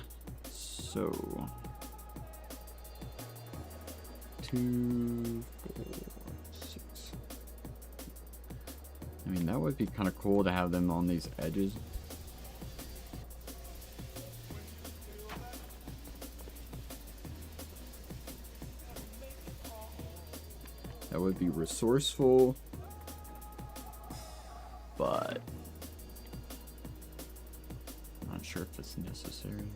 So... 2, 4, 6. I mean, that would be kind of cool to have them on these edges. That would be resourceful, but I'm not sure if it's necessary.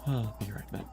I'll be right back.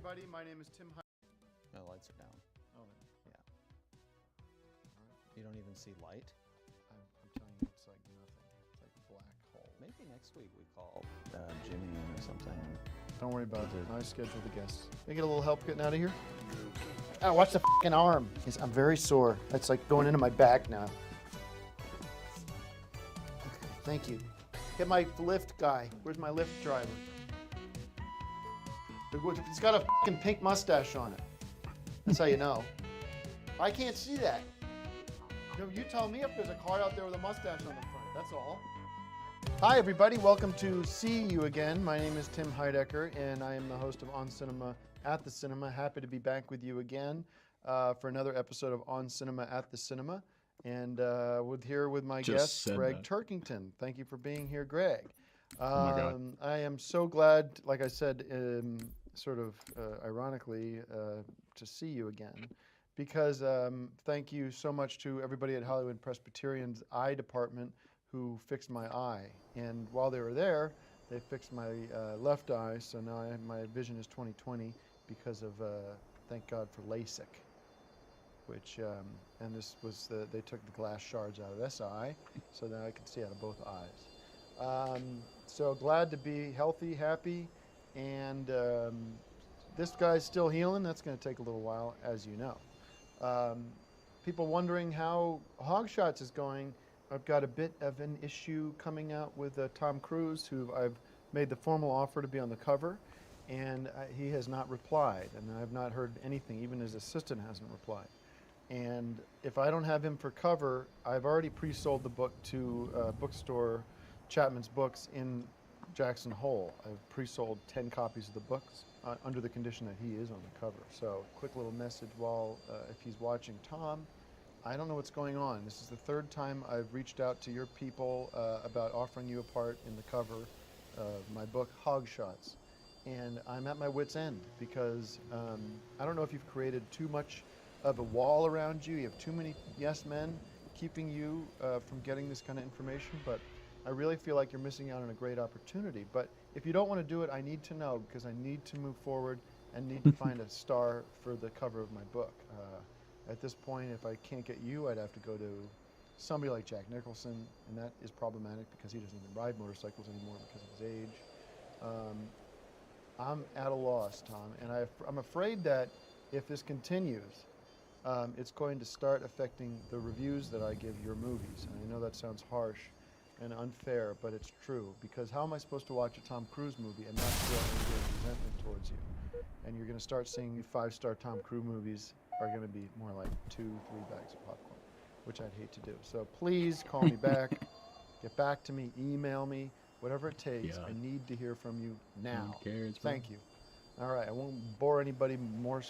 everybody. My name is Tim Hyde. No, the lights are down. Oh, Yeah. You don't even see light? I'm telling you, it's like nothing. It's like a black hole. Maybe next week we call Jimmy in or something. Don't worry about it. I schedule the guests. Can I get a little help getting out of here? Oh, watch the fucking arm. I'm very sore. It's like going into my back now. Okay, thank you. Get my lift guy. Where's my lift driver? It's got a fucking pink mustache on it. That's how you know. I can't see that. No, you tell me if there's a car out there with a mustache on the front. That's all. Hi, everybody. Welcome to See You Again. My name is Tim Heidecker, and I am the host of On Cinema at the Cinema. Happy to be back with you again for another episode of On Cinema at the Cinema. And here with my guest, Greg Turkington. Thank you for being here, Greg. Oh my God. I am so glad, like I said, sort of ironically, to see you again. Because thank you so much to everybody at Hollywood Presbyterian's eye department who fixed my eye. And while they were there, they fixed my left eye, so now my vision is 20/20 because of, thank God for LASIK. Which, and this was, they took the glass shards out of this eye, so now I can see out of both eyes. So glad to be healthy, happy, and this guy's still healing. That's going to take a little while, as you know. People wondering how Hogshots is going. I've got a bit of an issue coming out with Tom Cruise, who I've made the formal offer to be on the cover, and he has not replied, and I've not heard anything. Even his assistant hasn't replied. And if I don't have him for cover, I've already pre-sold the book to bookstore Chapman's Books in Jackson Hole. I've pre-sold 10 copies of the books under the condition that he is on the cover. So quick little message while, if he's watching, Tom, I don't know what's going on. This is the third time I've reached out to your people about offering you a part in the cover of my book, Hogshots. And I'm at my wit's end because I don't know if you've created too much of a wall around you. You have too many yes men keeping you from getting this kind of information, but I really feel like you're missing out on a great opportunity. But if you don't want to do it, I need to know, because I need to move forward and need to find a star for the cover of my book. At this point, if I can't get you, I'd have to go to somebody like Jack Nicholson, and that is problematic because he doesn't even ride motorcycles anymore because of his age. I'm at a loss, Tom, and I'm afraid that if this continues, it's going to start affecting the reviews that I give your movies. And I know that sounds harsh and unfair, but it's true, because how am I supposed to watch a Tom Cruise movie and not feel any resentment towards you? And you're going to start seeing 5-star Tom Cruise movies are going to be more like 2-3 bags of popcorn, which I'd hate to do. So please call me back, get back to me, email me, whatever it takes. Yeah. I need to hear from you now. Thank you. All right, I won't bore anybody more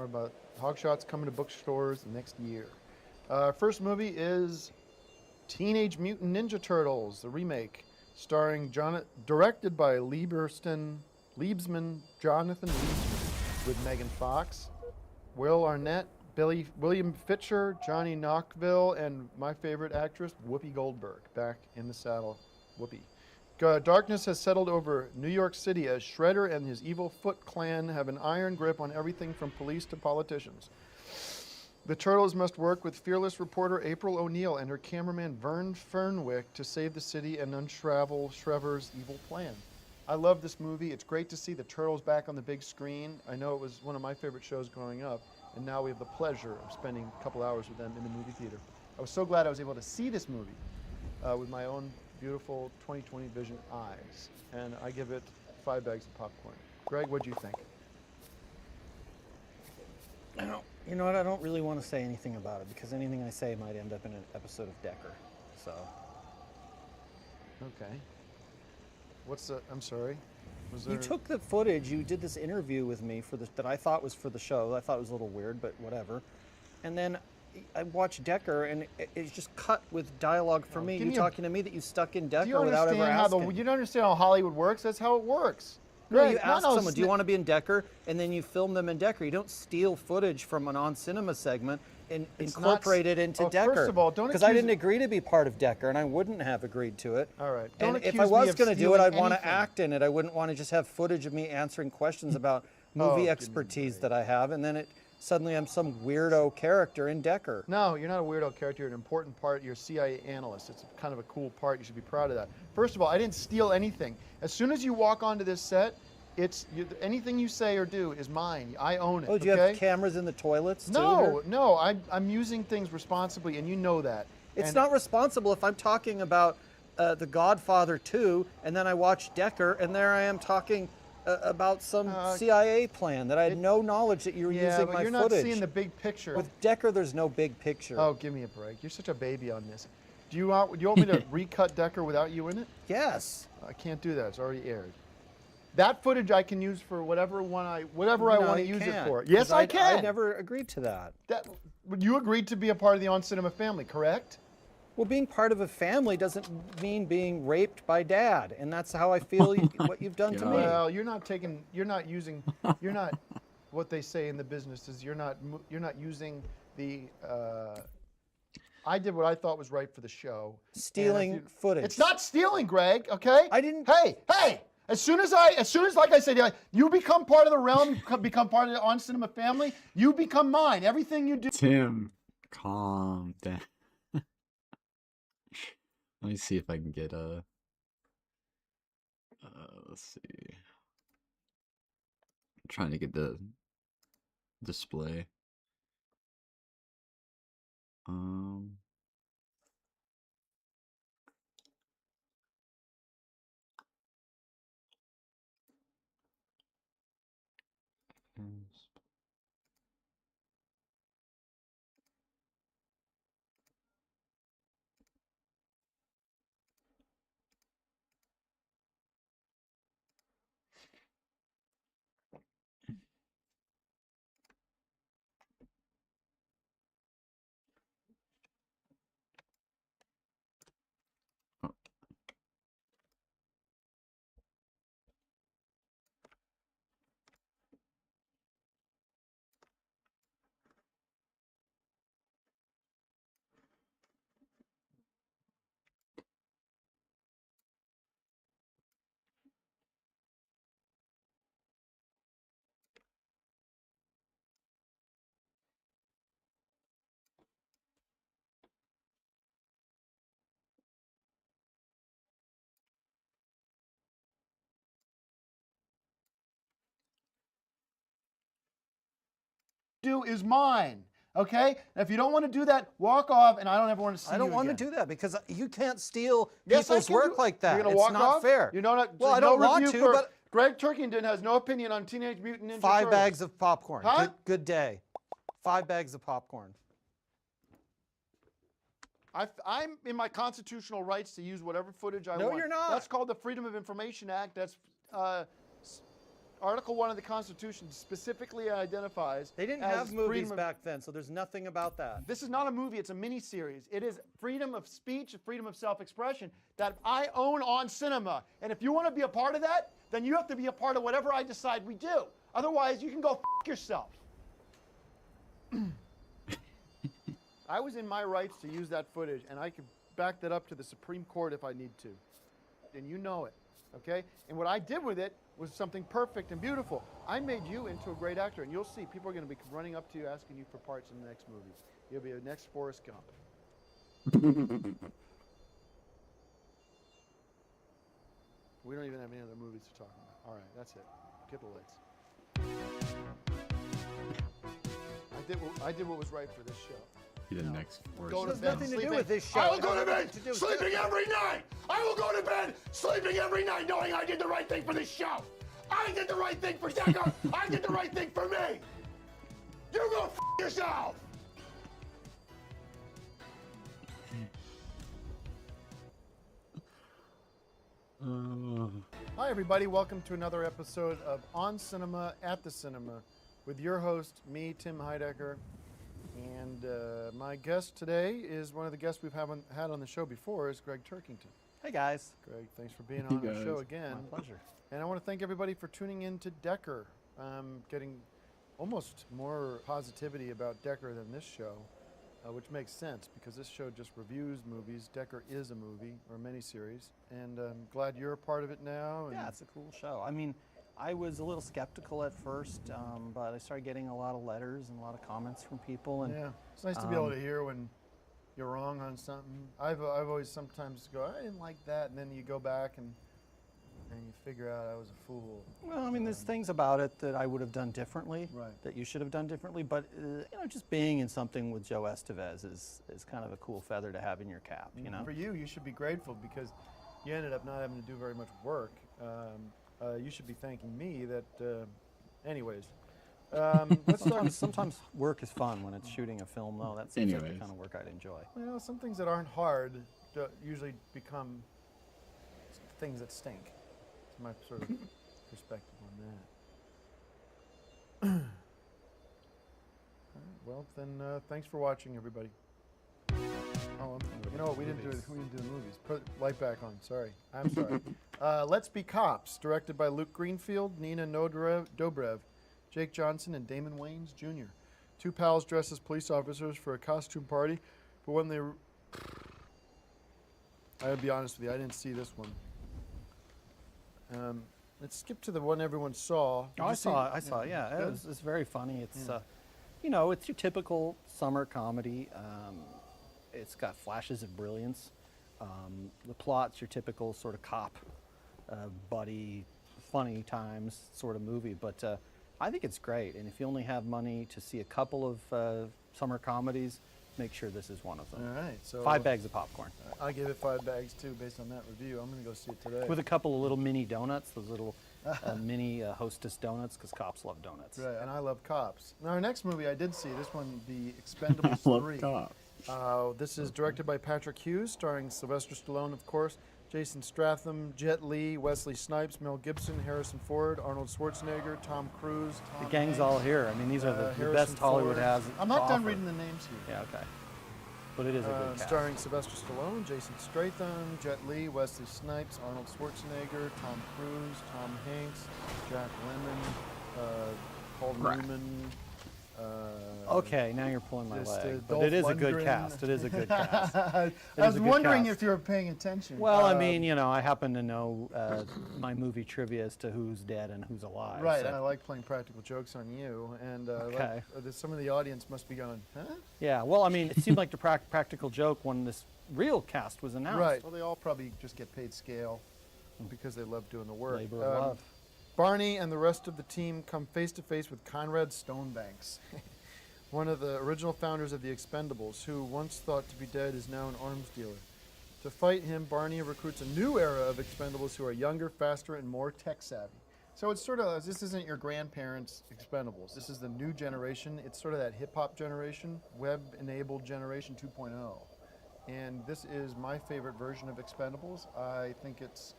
about Hogshots coming to bookstores next year. First movie is Teenage Mutant Ninja Turtles, the remake, starring directed by Jonathan Liebsman, with Megan Fox, Will Arnett, William Fitcher, Johnny Knoxville, and my favorite actress, Whoopi Goldberg, back in the saddle. Whoopi. Darkness has settled over New York City as Shredder and his evil Foot Clan have an iron grip on everything from police to politicians. The Turtles must work with fearless reporter April O'Neil and her cameraman Vern Fernwick to save the city and unravel Shredder's evil plan. I love this movie. It's great to see the Turtles back on the big screen. I know it was one of my favorite shows growing up, and now we have the pleasure of spending a couple hours with them in the movie theater. I was so glad I was able to see this movie with my own beautiful 20/20 vision eyes, and I give it 5 bags of popcorn. Greg, what'd you think? You know what? I don't really want to say anything about it because anything I say might end up in an episode of Decker. So. Okay. I'm sorry. You took the footage. You did this interview with me that I thought was for the show. I thought it was a little weird, but whatever. And then I watched Decker, and it's just cut with dialogue for me. You talking to me that you stuck in Decker without ever asking. You don't understand how Hollywood works? That's how it works. No, you ask someone, do you want to be in Decker? And then you film them in Decker. You don't steal footage from an On Cinema segment and incorporate it into Decker. First of all, don't because I didn't agree to be part of Decker, and I wouldn't have agreed to it. All right. And if I was going to do it, I'd want to act in it. I wouldn't want to just have footage of me answering questions about movie give me a expertise break. that I have, and then suddenly I'm some weirdo character in Decker. No, you're not a weirdo character. You're an important part. You're a CIA analyst. It's kind of a cool part. You should be proud of that. First of all, I didn't steal anything. As soon as you walk onto this set, anything you say or do is mine. I own it. Oh, do you okay? have cameras in the toilets too? No, here? no. I'm using things responsibly, and you know that. It's And- not responsible if I'm talking about The Godfather 2, and then I watch Decker, and there I am talking about some CIA plan that I had no knowledge that you were Yeah, using but my you're not footage. seeing the big picture. With Decker, there's no big picture. Oh, give me a break. You're such a baby on this. Do you want me to recut Decker without you in it? Yes. I can't do that. It's already aired. That footage I can use for whatever I No, want to you use it can't, for. 'cause Yes, I can. I never agreed to that. You agreed to be a part of the On Cinema family, correct? Well, being part of a family doesn't mean being raped by Dad, and that's how I feel what you've done to me. Well, you're not using, what they say in the business is you're not using the. I did what I thought was right for the show. Stealing footage. It's not stealing, Greg. Okay. I didn't- Hey! As soon as, like I said, you become part of the realm, you become part of the On Cinema family. You become mine. Everything you do. Tim, calm down. Let me see if I can get a. Let's see. I'm trying to get the display. Do is mine. Okay. And if you don't want to do that, walk off, and I don't ever want to see you I don't want to again. do that because you can't steal Yes, I people's can work do- like that. You're gonna It's walk not off? fair. You know what? Well, I no don't want review to, for but Greg Turkington has no opinion on Teenage Mutant Ninja 5 Turtles. bags of popcorn. Huh? Good day. 5 bags of popcorn. I'm in my constitutional rights to use whatever footage I No, want. you're not. That's called the Freedom of Information Act. That's Article 1 of the Constitution specifically identifies. They didn't as have movies freedom of- back then, so there's nothing about that. This is not a movie, it's a mini-series. It is freedom of speech, freedom of self-expression that I own on cinema. And if you want to be a part of that, then you have to be a part of whatever I decide we do. Otherwise, you can go f yourself. I was in my rights to use that footage, and I could back that up to the Supreme Court if I need to. And you know it, okay? And what I did with it was something perfect and beautiful. I made you into a great actor, and you'll see people are going to be running up to you asking you for parts in the next movie. You'll be a next Forrest Gump. We don't even have any other movies to talk about. All right, that's it. Get the lights. I did what was right for this show. Be the next Forrest Go to Has bed nothing to do sleeping. with this show. I will It go has to bed nothing to do with sleeping every night. I will go to bed sleeping every night knowing I did the right thing for this show. I did the right thing for Decker. I did the right thing for me. You go f yourself. Hi, everybody. Welcome to another episode of On Cinema at the Cinema with your host, me, Tim Heidecker. And my guest today is one of the guests we've had on the show before, is Greg Turkington. Hey, guys. Greg, thanks for being on the show guys. again. My pleasure. And I want to thank everybody for tuning in to Decker. Getting almost more positivity about Decker than this show, which makes sense because this show just reviews movies. Decker is a movie or a miniseries, and I'm glad you're a part of it now. And Yeah, it's a cool show. I mean, I was a little skeptical at first, but I started getting a lot of letters and a lot of comments from people. And Yeah, it's nice to be able to hear when you're wrong on something. I've always sometimes go, I didn't like that, and then you go back and you figure out I was a fool. well, I mean, there's things about it that I would have done differently, Right. that you should have done differently. But just being in something with Joe Estevez is kind of a cool feather to have in your cap. You know. For you should be grateful because you ended up not having to do very much work. You should be thanking me that. Anyways, let's talk. Sometimes work is fun when it's shooting a film, though. That seems like the Anyways. kind of work I'd enjoy. Well, some things that aren't hard usually become things that stink. It's my sort of perspective on that. All right, well, then, thanks for watching, everybody. Oh, you know what? We didn't do the movies. Put light back on. Sorry, I'm sorry. Let's Be Cops, directed by Luke Greenfield, Nina Dobrev, Jake Johnson, and Damon Wayans Jr. Two pals dress as police officers for a costume party, but when they I'll be honest with you, I didn't see this one. Let's skip to the one everyone saw. Did Oh, you I see saw it? it. Yeah, Good? it's very funny. It's it's your typical summer comedy. It's got flashes of brilliance. The plot's your typical sort of cop, buddy, funny times sort of movie. But I think it's great. And if you only have money to see a couple of summer comedies, make sure this is one of them. All right, so 5 bags of popcorn I give it 5 bags too, based on that review. I'm gonna go see it today. with a couple of little mini donuts, those little mini Hostess donuts, because cops love donuts. Right, and I love cops. Now, our next movie I did see, this one, The Expendables Love 3. cops. This is directed by Patrick Hughes, starring Sylvester Stallone, of course, Jason Statham, Jet Li, Wesley Snipes, Mel Gibson, Harrison Ford, Arnold Schwarzenegger, Tom Cruise, Tom The gang's Hanks, all here. I mean, these are the Harrison best Hollywood Ford. has. I'm to not done offer. reading the names here. Yeah, okay. But it is a good cast. Starring Sylvester Stallone, Jason Statham, Jet Li, Wesley Snipes, Arnold Schwarzenegger, Tom Cruise, Tom Hanks, Jack Lemmon, Paul Right. Newman. Okay, now you're pulling my Just, leg. But Dolph it is a good Lundgren. cast. It is a good cast. I is was a good wondering cast. if you were paying attention. Well, I mean, I happen to know my movie trivia as to who's dead and who's alive. right, so- and I like playing practical jokes on you, and Okay. some of the audience must be going, huh? Yeah, well, I mean, it seemed like the practical joke when this real cast was announced. Right. Well, they all probably just get paid scale because they love doing the work. Labor of love. Barney and the rest of the team come face to face with Conrad Stonebanks, one of the original founders of the Expendables, who once thought to be dead is now an arms dealer. To fight him, Barney recruits a new era of Expendables who are younger, faster, and more tech savvy. So it's sort of, this isn't your grandparents' Expendables. This is the new generation. It's sort of that hip-hop generation, web-enabled generation 2.0. And this is my favorite version of Expendables. I think it's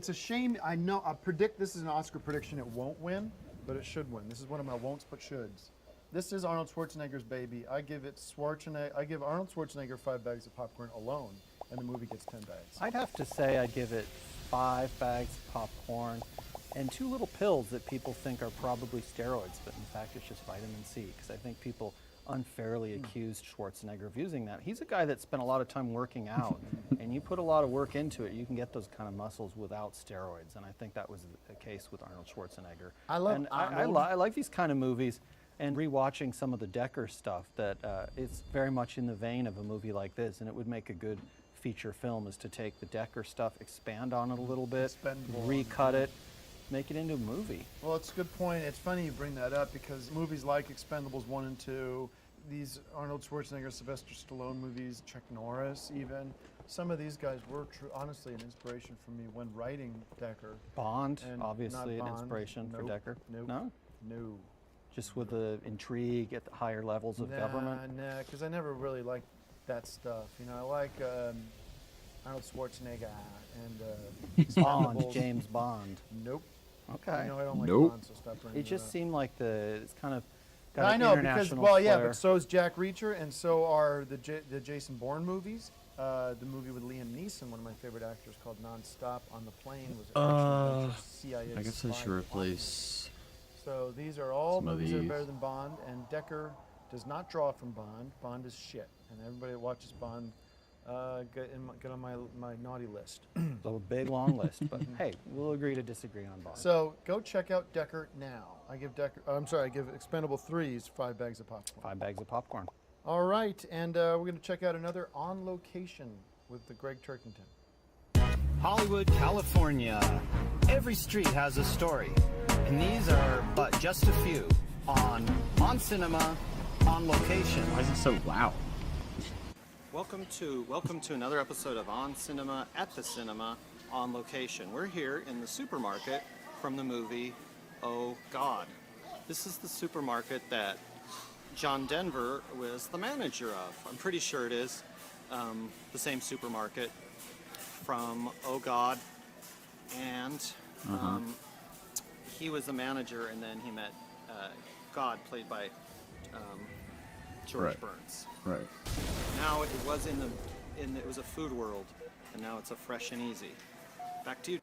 a shame. I predict this is an Oscar prediction. It won't win, but it should win. This is one of my won'ts but shoulds. This is Arnold Schwarzenegger's baby. I give Arnold Schwarzenegger 5 bags of popcorn alone, and the movie gets 10 bags. I'd have to say I'd give it 5 bags of popcorn and 2 little pills that people think are probably steroids, but in fact it's just vitamin C, because I think people unfairly accused Schwarzenegger of using that. He's a guy that spent a lot of time working out, and you put a lot of work into it, you can get those kind of muscles without steroids, and I think that was the case with Arnold Schwarzenegger. I love and Arnold. I like these kind of movies, and rewatching some of the Decker stuff that it's very much in the vein of a movie like this, and it would make a good feature film is to take the Decker stuff, expand on it a little bit, Expendable. recut it, make it into a movie. Well, it's a good point. It's funny you bring that up because movies like Expendables 1 and 2, these Arnold Schwarzenegger, Sylvester Stallone movies, Chuck Norris even, some of these guys were honestly an inspiration for me when writing Decker. Bond, And obviously not an Bond. inspiration for Nope. Decker. Nope. No? No. Just with the intrigue at the higher levels of government? Nah, because I never really liked that stuff. I like Arnold Schwarzenegger and Bond, Expendables. James Bond. Nope. Okay. I don't like Nope. Bond, so stop bringing It just up. seemed like it's kind of got I an know because international yeah, flair. but so is Jack Reacher, and so are the Jason Bourne movies. The movie with Liam Neeson, one of my favorite actors, called Non-Stop on the Plane, was actually a CIA. I guess I spy should replace. So these are all some of movies that are these. better than Bond, and Decker does not draw from Bond. Bond is shit, and everybody that watches Bond Get on my naughty list. So a big long list, but hey, we'll agree to disagree on Bob. So go check out Decker now. I give I give Expendable 3s 5 bags of popcorn. 5 bags of popcorn. All right, and we're going to check out another On Location with the Greg Turkington. Hollywood, California. Every street has a story, and these are but just a few on Cinema, On Location. Why is it so loud? Welcome to another episode of On Cinema at the Cinema On Location. We're here in the supermarket from the movie Oh God. This is the supermarket that John Denver was the manager of. I'm pretty sure it is the same supermarket from Oh God, and he was the manager, and then he met God, played by George Right. Burns. Right. Now it was it was a food world, and now it's a Fresh and Easy. Back to you.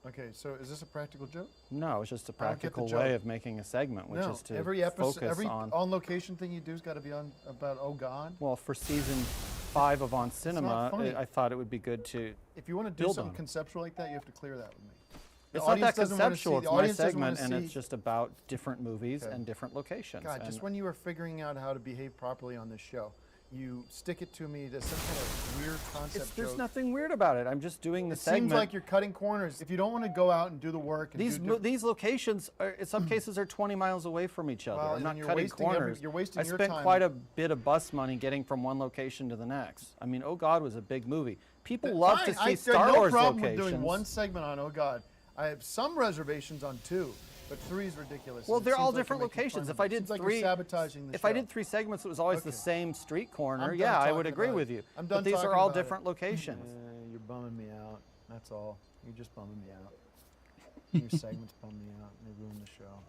Okay, so is this a practical joke? No, it's just a I don't get the practical joke. way of making a segment, which no, is to every episode, focus every on. Location thing you do has got to be on about Oh God. Well, for season 5 of On Cinema, funny. I thought it would be good to. If you want to do Build something on. conceptual like that, you have to clear that with me. The It's not that audience doesn't wanna conceptual. see- It's the my audience doesn't wanna segment, and see- it's just about different movies Okay. and different locations. God, and just when you were figuring out how to behave properly on this show, you stick it to me to some kind of weird concept there's joke. nothing weird about it. I'm just doing the It segment. seems like you're cutting corners. If you don't want to go out and do the work, and These locations, are, in some cases, are 20 miles away from each other. Well, I'm and not you're cutting wasting corners. you're wasting I your spent time. quite a bit of bus money getting from one location to the next. I mean, Oh God was a big movie. People love to see I Star have no Wars problem locations. with doing one segment on Oh God. I have some reservations on 2, but 3 is ridiculous. Well, and it they're seems all like you're different making fun locations. of If it. I did Seems like three, you're sabotaging the if show. I did 3 segments, it was always the Okay. same street corner. I'm done Yeah, I would talking agree about with it. you. I'm done But these talking are all about it. different locations. You're bumming me out. That's all. You're just bumming me out. Your segments bum me out. They ruin the show.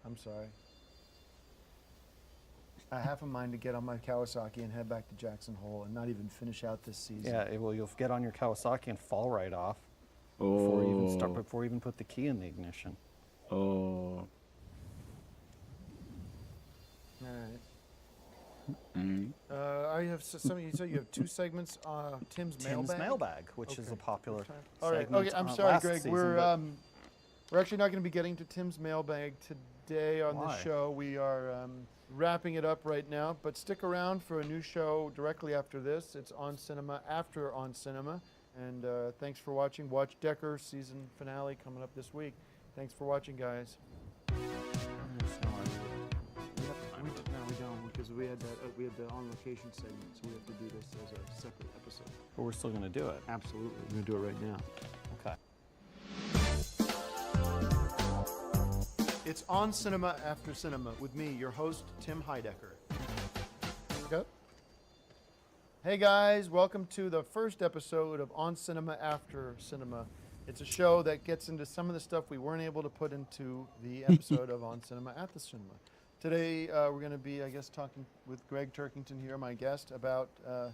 I'm sorry. I have a mind to get on my Kawasaki and head back to Jackson Hole and not even finish out this season. Yeah, well, you'll get on your Kawasaki and fall right off before you even put the key in the ignition. Oh. All right. Mm. I have some. You say you have 2 segments. Tim's mailbag. Which is Okay. a popular All right. segment, Okay. I'm last sorry, Greg. season, We're but- we're actually not going to be getting to Tim's mailbag today on Why? the show. We are wrapping it up right now, but stick around for a new show directly after this. It's On Cinema after On Cinema, and thanks for watching. Watch Decker season finale coming up this week. Thanks for watching, guys. Snoring. No, we don't, because we had the On Location segment, so we have to do this as a separate episode. But we're still going to do it. Absolutely, we're going to do it right now. Okay. It's On Cinema After Cinema with me, your host, Tim Heidecker. Go. Hey guys, welcome to the first episode of On Cinema After Cinema. It's a show that gets into some of the stuff we weren't able to put into the episode of On Cinema at the Cinema. Today, we're going to be, I guess, talking with Greg Turkington here, my guest, about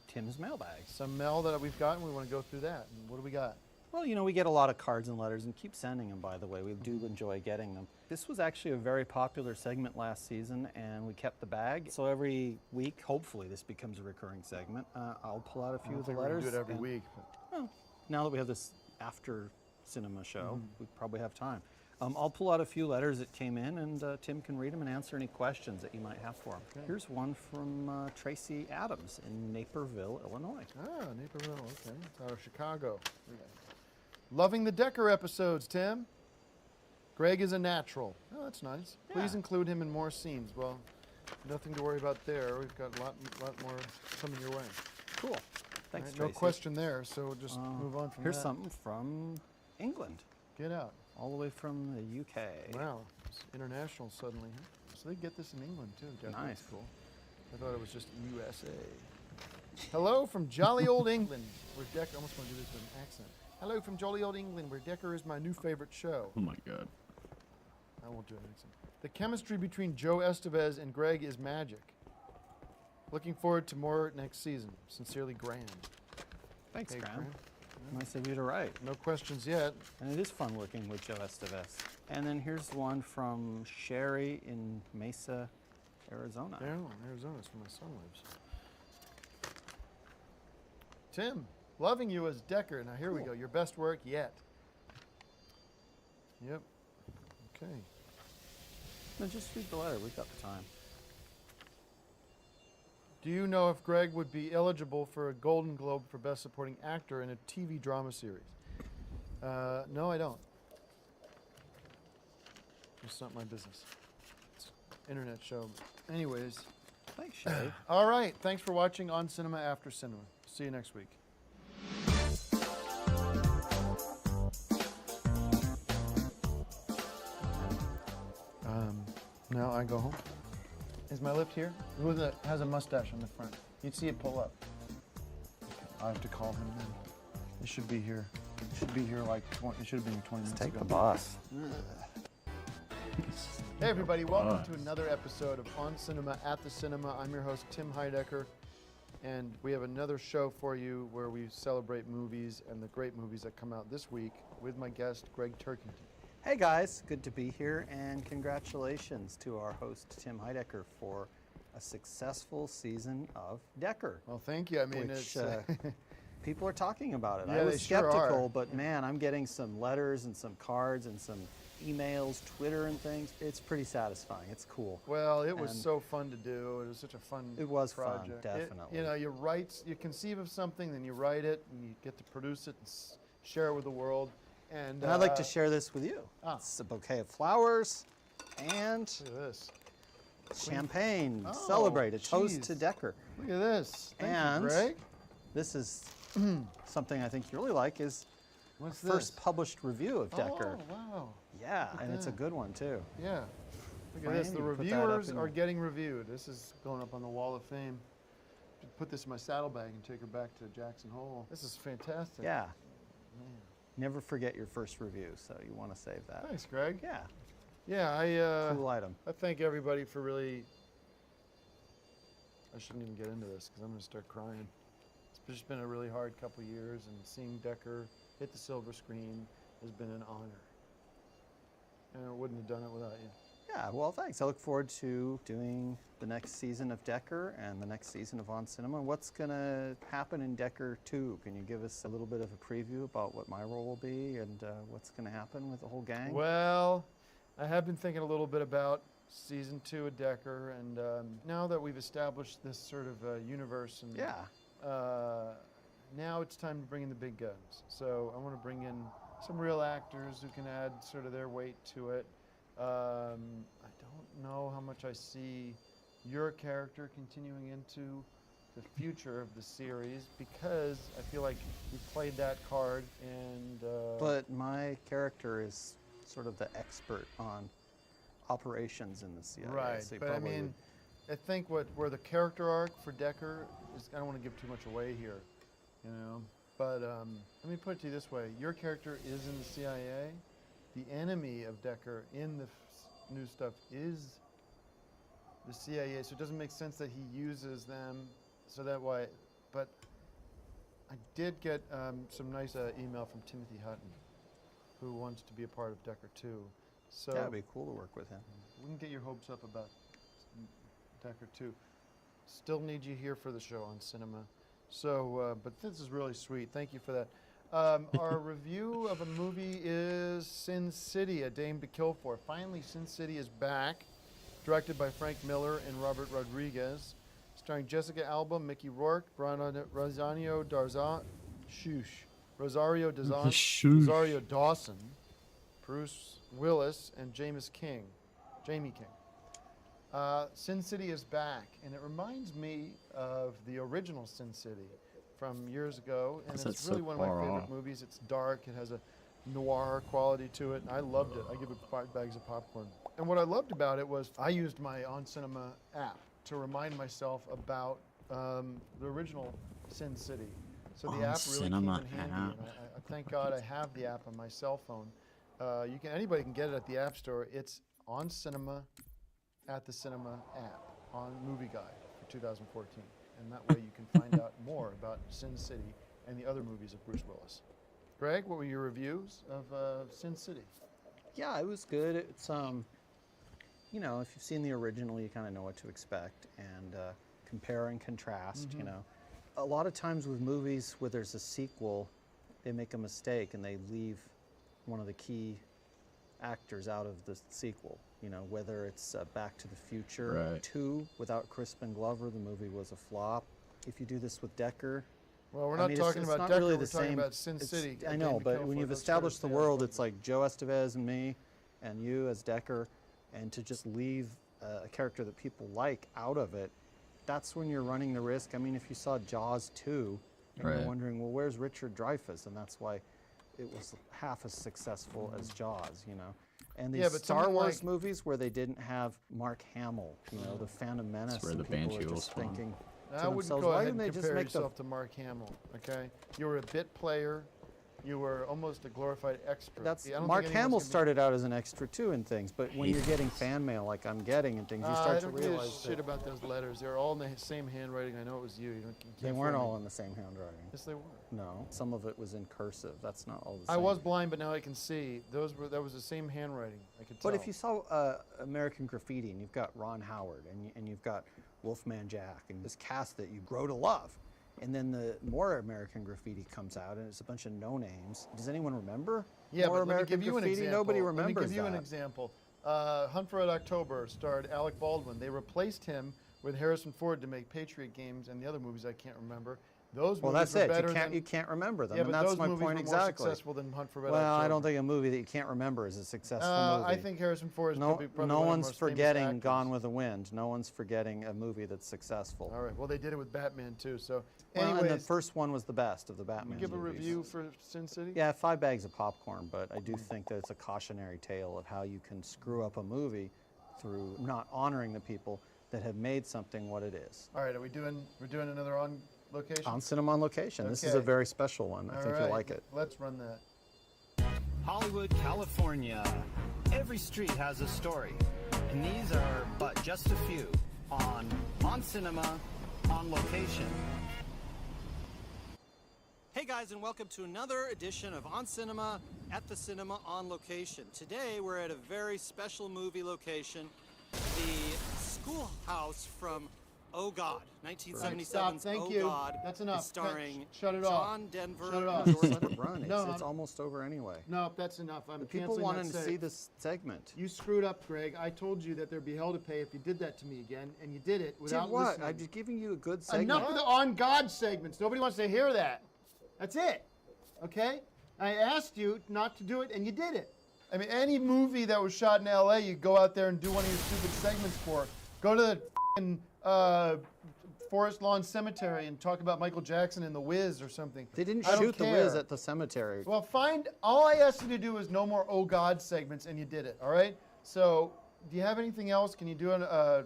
Tim's mailbag. some mail that we've got, and we want to go through that. And what do we got? Well, you know, we get a lot of cards and letters, and keep sending them, by the way. We do enjoy getting them. This was actually a very popular segment last season, and we kept the bag. So every week, hopefully, this becomes a recurring segment. I'll pull out a few of the We're letters. going to do it every and- week. But Well, now that we have this after cinema show, we probably have time. I'll pull out a few letters that came in, and Tim can read them and answer any questions that you might have for him. Okay. Here's one from Tracy Adams in Naperville, Illinois. Naperville, okay. It's out of Chicago. Loving the Decker episodes, Tim. Greg is a natural. Oh, that's nice. Please Yeah. include him in more scenes. Well, nothing to worry about there. We've got a lot more coming your way. Cool. Thanks, Right, no Tracy. question there, so we'll just move on from Here's that. something from England, Get out. all the way from the UK. Wow, it's international suddenly, huh? So they get this in England, too. Jeff. That's Nice. cool. I thought it was just USA. Hello from jolly old England, where Decker, I almost want to do this with an accent. Hello from jolly old England, where Decker is my new favorite show. Oh my god. I won't do an accent. The chemistry between Joe Estevez and Greg is magic. Looking forward to more next season. Sincerely, Graham. Thanks, Hey, Graham. Nice of you to write. No questions yet. And it is fun working with Joe Estevez. And then here's one from Sherry in Mesa, Arizona. Arizona is where my son lives. Tim, loving you as Decker. Now here we go. Your best work yet. Yep. Okay. No, just read the letter. We've got the time. Do you know if Greg would be eligible for a Golden Globe for Best Supporting Actor in a TV drama series? No, I don't. It's not my business. It's an internet show. Anyways, Thanks, Sherry. all right. Thanks for watching On Cinema After Cinema. See you next week. Now I go home. Is my lift here? Who has a mustache on the front? You'd see it pull up. Okay, I have to call him then. It should be here. It should be here like 20. It should have been 20 minutes Take ago. the bus. Hey everybody, welcome to another episode of On Cinema at the Cinema. I'm your host Tim Heidecker, and we have another show for you where we celebrate movies and the great movies that come out this week with my guest Greg Turkington. Hey guys, good to be here, and congratulations to our host Tim Heidecker for a successful season of Decker. Well, thank you. I mean, Which, it's People are talking about it. Yeah, I they was sure skeptical, are. but man, I'm getting some letters and some cards and some emails, Twitter and things. It's pretty satisfying. It's cool. well, it was And- so fun to do. It was such a fun It was fun, project. definitely. You know, you write, you conceive of something, then you write it, and you get to produce it and share it with the world. And And I'd like to share this with you. Ah. It's a bouquet of flowers and Look at this. champagne. Oh, Celebrate. A toast to geez. Decker. Look at this. Thank And you, Greg. This is something I think you really like is What's first this? published review of Decker. Oh, wow. Yeah, and it's a that. good one too. Yeah. Look at this. Fran, The you put that up reviewers in are the- getting reviewed. This is going up on the Wall of Fame. Put this in my saddlebag and take her back to Jackson Hole. This is fantastic. Yeah. Man. Never forget your first review, so you want to save that. Thanks, Greg. Yeah, Yeah, I cool item. I thank everybody for really. I shouldn't even get into this because I'm going to start crying. It's just been a really hard couple years, and seeing Decker hit the silver screen has been an honor. And I wouldn't have done it without you. Yeah, well, thanks. I look forward to doing the next season of Decker and the next season of On Cinema. What's going to happen in Decker 2? Can you give us a little bit of a preview about what my role will be and what's going to happen with the whole gang? Well, I have been thinking a little bit about season 2 of Decker, and now that we've established this sort of universe, and Yeah. now it's time to bring in the big guns. So I want to bring in some real actors who can add sort of their weight to it. I don't know how much I see your character continuing into the future of the series, because I feel like you played that card, and But my character is sort of the expert on operations in the CIA. right. so you But I probably mean, I think where the character arc for Decker is, I don't want to give too much away here, you know. But let me put it to you this way: your character is in the CIA. The enemy of Decker in the new stuff is the CIA, so it doesn't make sense that he uses them. So that why, but I did get some nice email from Timothy Hutton, who wants to be a part of Decker too. So yeah, it'd be cool to work with him. we can get your hopes up about Decker too. Still need you here for the show On Cinema. So, but this is really sweet. Thank you for that. Our review of a movie is Sin City, A Dame to Kill For. Finally, Sin City is back. Directed by Frank Miller and Robert Rodriguez. Starring Jessica Alba, Mickey Rourke, Rosario Dawson, Rosario Dawson, Shoosh. Rosario Dawson, Bruce Willis, and Jamie King. Sin City is back, and it reminds me of the original Sin City from years ago, and That's it's really so one of my far favorite off. movies. It's dark, it has a noir quality to it, and I loved it. I give it 5 bags of popcorn. And what I loved about it was I used my On Cinema app to remind myself about the original Sin City. So the On app really Cinema came in handy, app. and I thank God I have the app on my cell phone. Anybody can get it at the App Store. It's On Cinema at the Cinema app on Movie Guide for 2014. And that way you can find out more about Sin City and the other movies of Bruce Willis. Greg, what were your reviews of Sin City? Yeah, it was good. It's you know, if you've seen the original, you kind of know what to expect, and compare and contrast. You know, a lot of times with movies where there's a sequel, they make a mistake and they leave one of the key actors out of the sequel. You know, whether it's Back to the Future Right. 2 without Crispin Glover, the movie was a flop. If you do this with Decker, Well, we're I not mean, talking it's about not Decker, really we're the talking same. about Sin It's- City. I know, but when you've established the world, it's like Joe Estevez and me, and you as Decker, and to just leave a character that people like out of it, that's when you're running the risk. I mean, if you saw Jaws 2, and Right. you're wondering, well, where's Richard Dreyfuss? And that's why it was half as successful as Jaws, you know. And these Yeah, but Star something Wars like- movies where they didn't have Mark Hamill, you know, the Phantom Menace, where and the people Banshee are will just spawn. thinking to I wouldn't themselves, go why ahead didn't they and just compare make the yourself to Mark Hamill, okay? You were a bit player. You were almost a glorified extra. That's I don't think Mark anyone's Hamill gonna be- started out as an extra too in things, but when you're getting fan mail like I'm getting and things, you I start to don't give a realize shit that about those letters. They're all in the same handwriting. I know it was you. You can't they fool weren't me. all in the same handwriting. Yes, they were. No, some of it was in cursive. That's not all the I same. was blind, but now I can see. That was the same handwriting. I could tell. But if you saw American Graffiti and you've got Ron Howard and you've got Wolfman Jack and this cast that you grow to love, and then the more American Graffiti comes out and it's a bunch of no names. Does anyone remember? yeah, more but let me American give you an Graffiti? example. Nobody remembers Let me give you that. an example. Hunt for Red October starred Alec Baldwin. They replaced him with Harrison Ford to make Patriot Games and the other movies I can't remember. Those Well, movies that's were it. better You than, can't remember them, yeah, and but that's those my movies point were exactly. more successful than Hunt for Red Well, October. I don't think a movie that you can't remember is a successful movie. I think Harrison Ford is No, probably no one of the one's most famous forgetting actors. Gone with the Wind. No one's forgetting a movie that's successful. All right. Well, they did it with Batman too. So, Well, anyways, and the first one was the best of the Batman give a movies. review for Sin City. Yeah, 5 bags of popcorn, but I do think that it's a cautionary tale of how you can screw up a movie through not honoring the people that have made something what it is. All right. We're doing another on location. On Cinema on Location. This is a Okay. very special one. I All think right, you'll like it. Let's run that. Hollywood, California. Every street has a story, and these are but just a few on Cinema, on Location. Hey guys, and welcome to another edition of On Cinema at the Cinema on Location. Today we're at a very special movie location, the Schoolhouse from Oh God, 1977's Stop, thank Oh you. God. That's enough. is starring Shut it off. John Denver Shut it and off. George. Let it run. No, It's I'm- almost over anyway. No, that's enough. I'm The people canceling wanted that to see seg- this segment. You screwed up, Greg. I told you that there'd be hell to pay if you did that to me again, and you did it without Did what? listening. I'm just giving you a good segment. Enough of the on God segments. Nobody wants to hear that. That's it. Okay? I asked you not to do it, and you did it. I mean, any movie that was shot in L.A., you go out there and do one of your stupid segments for. Go to the f***ing, Forest Lawn Cemetery and talk about Michael Jackson and The Wiz or something. They didn't I don't shoot The Wiz care. at the cemetery. Well, all I asked you to do is no more Oh God segments, and you did it, all right? So, do you have anything else? Can you do a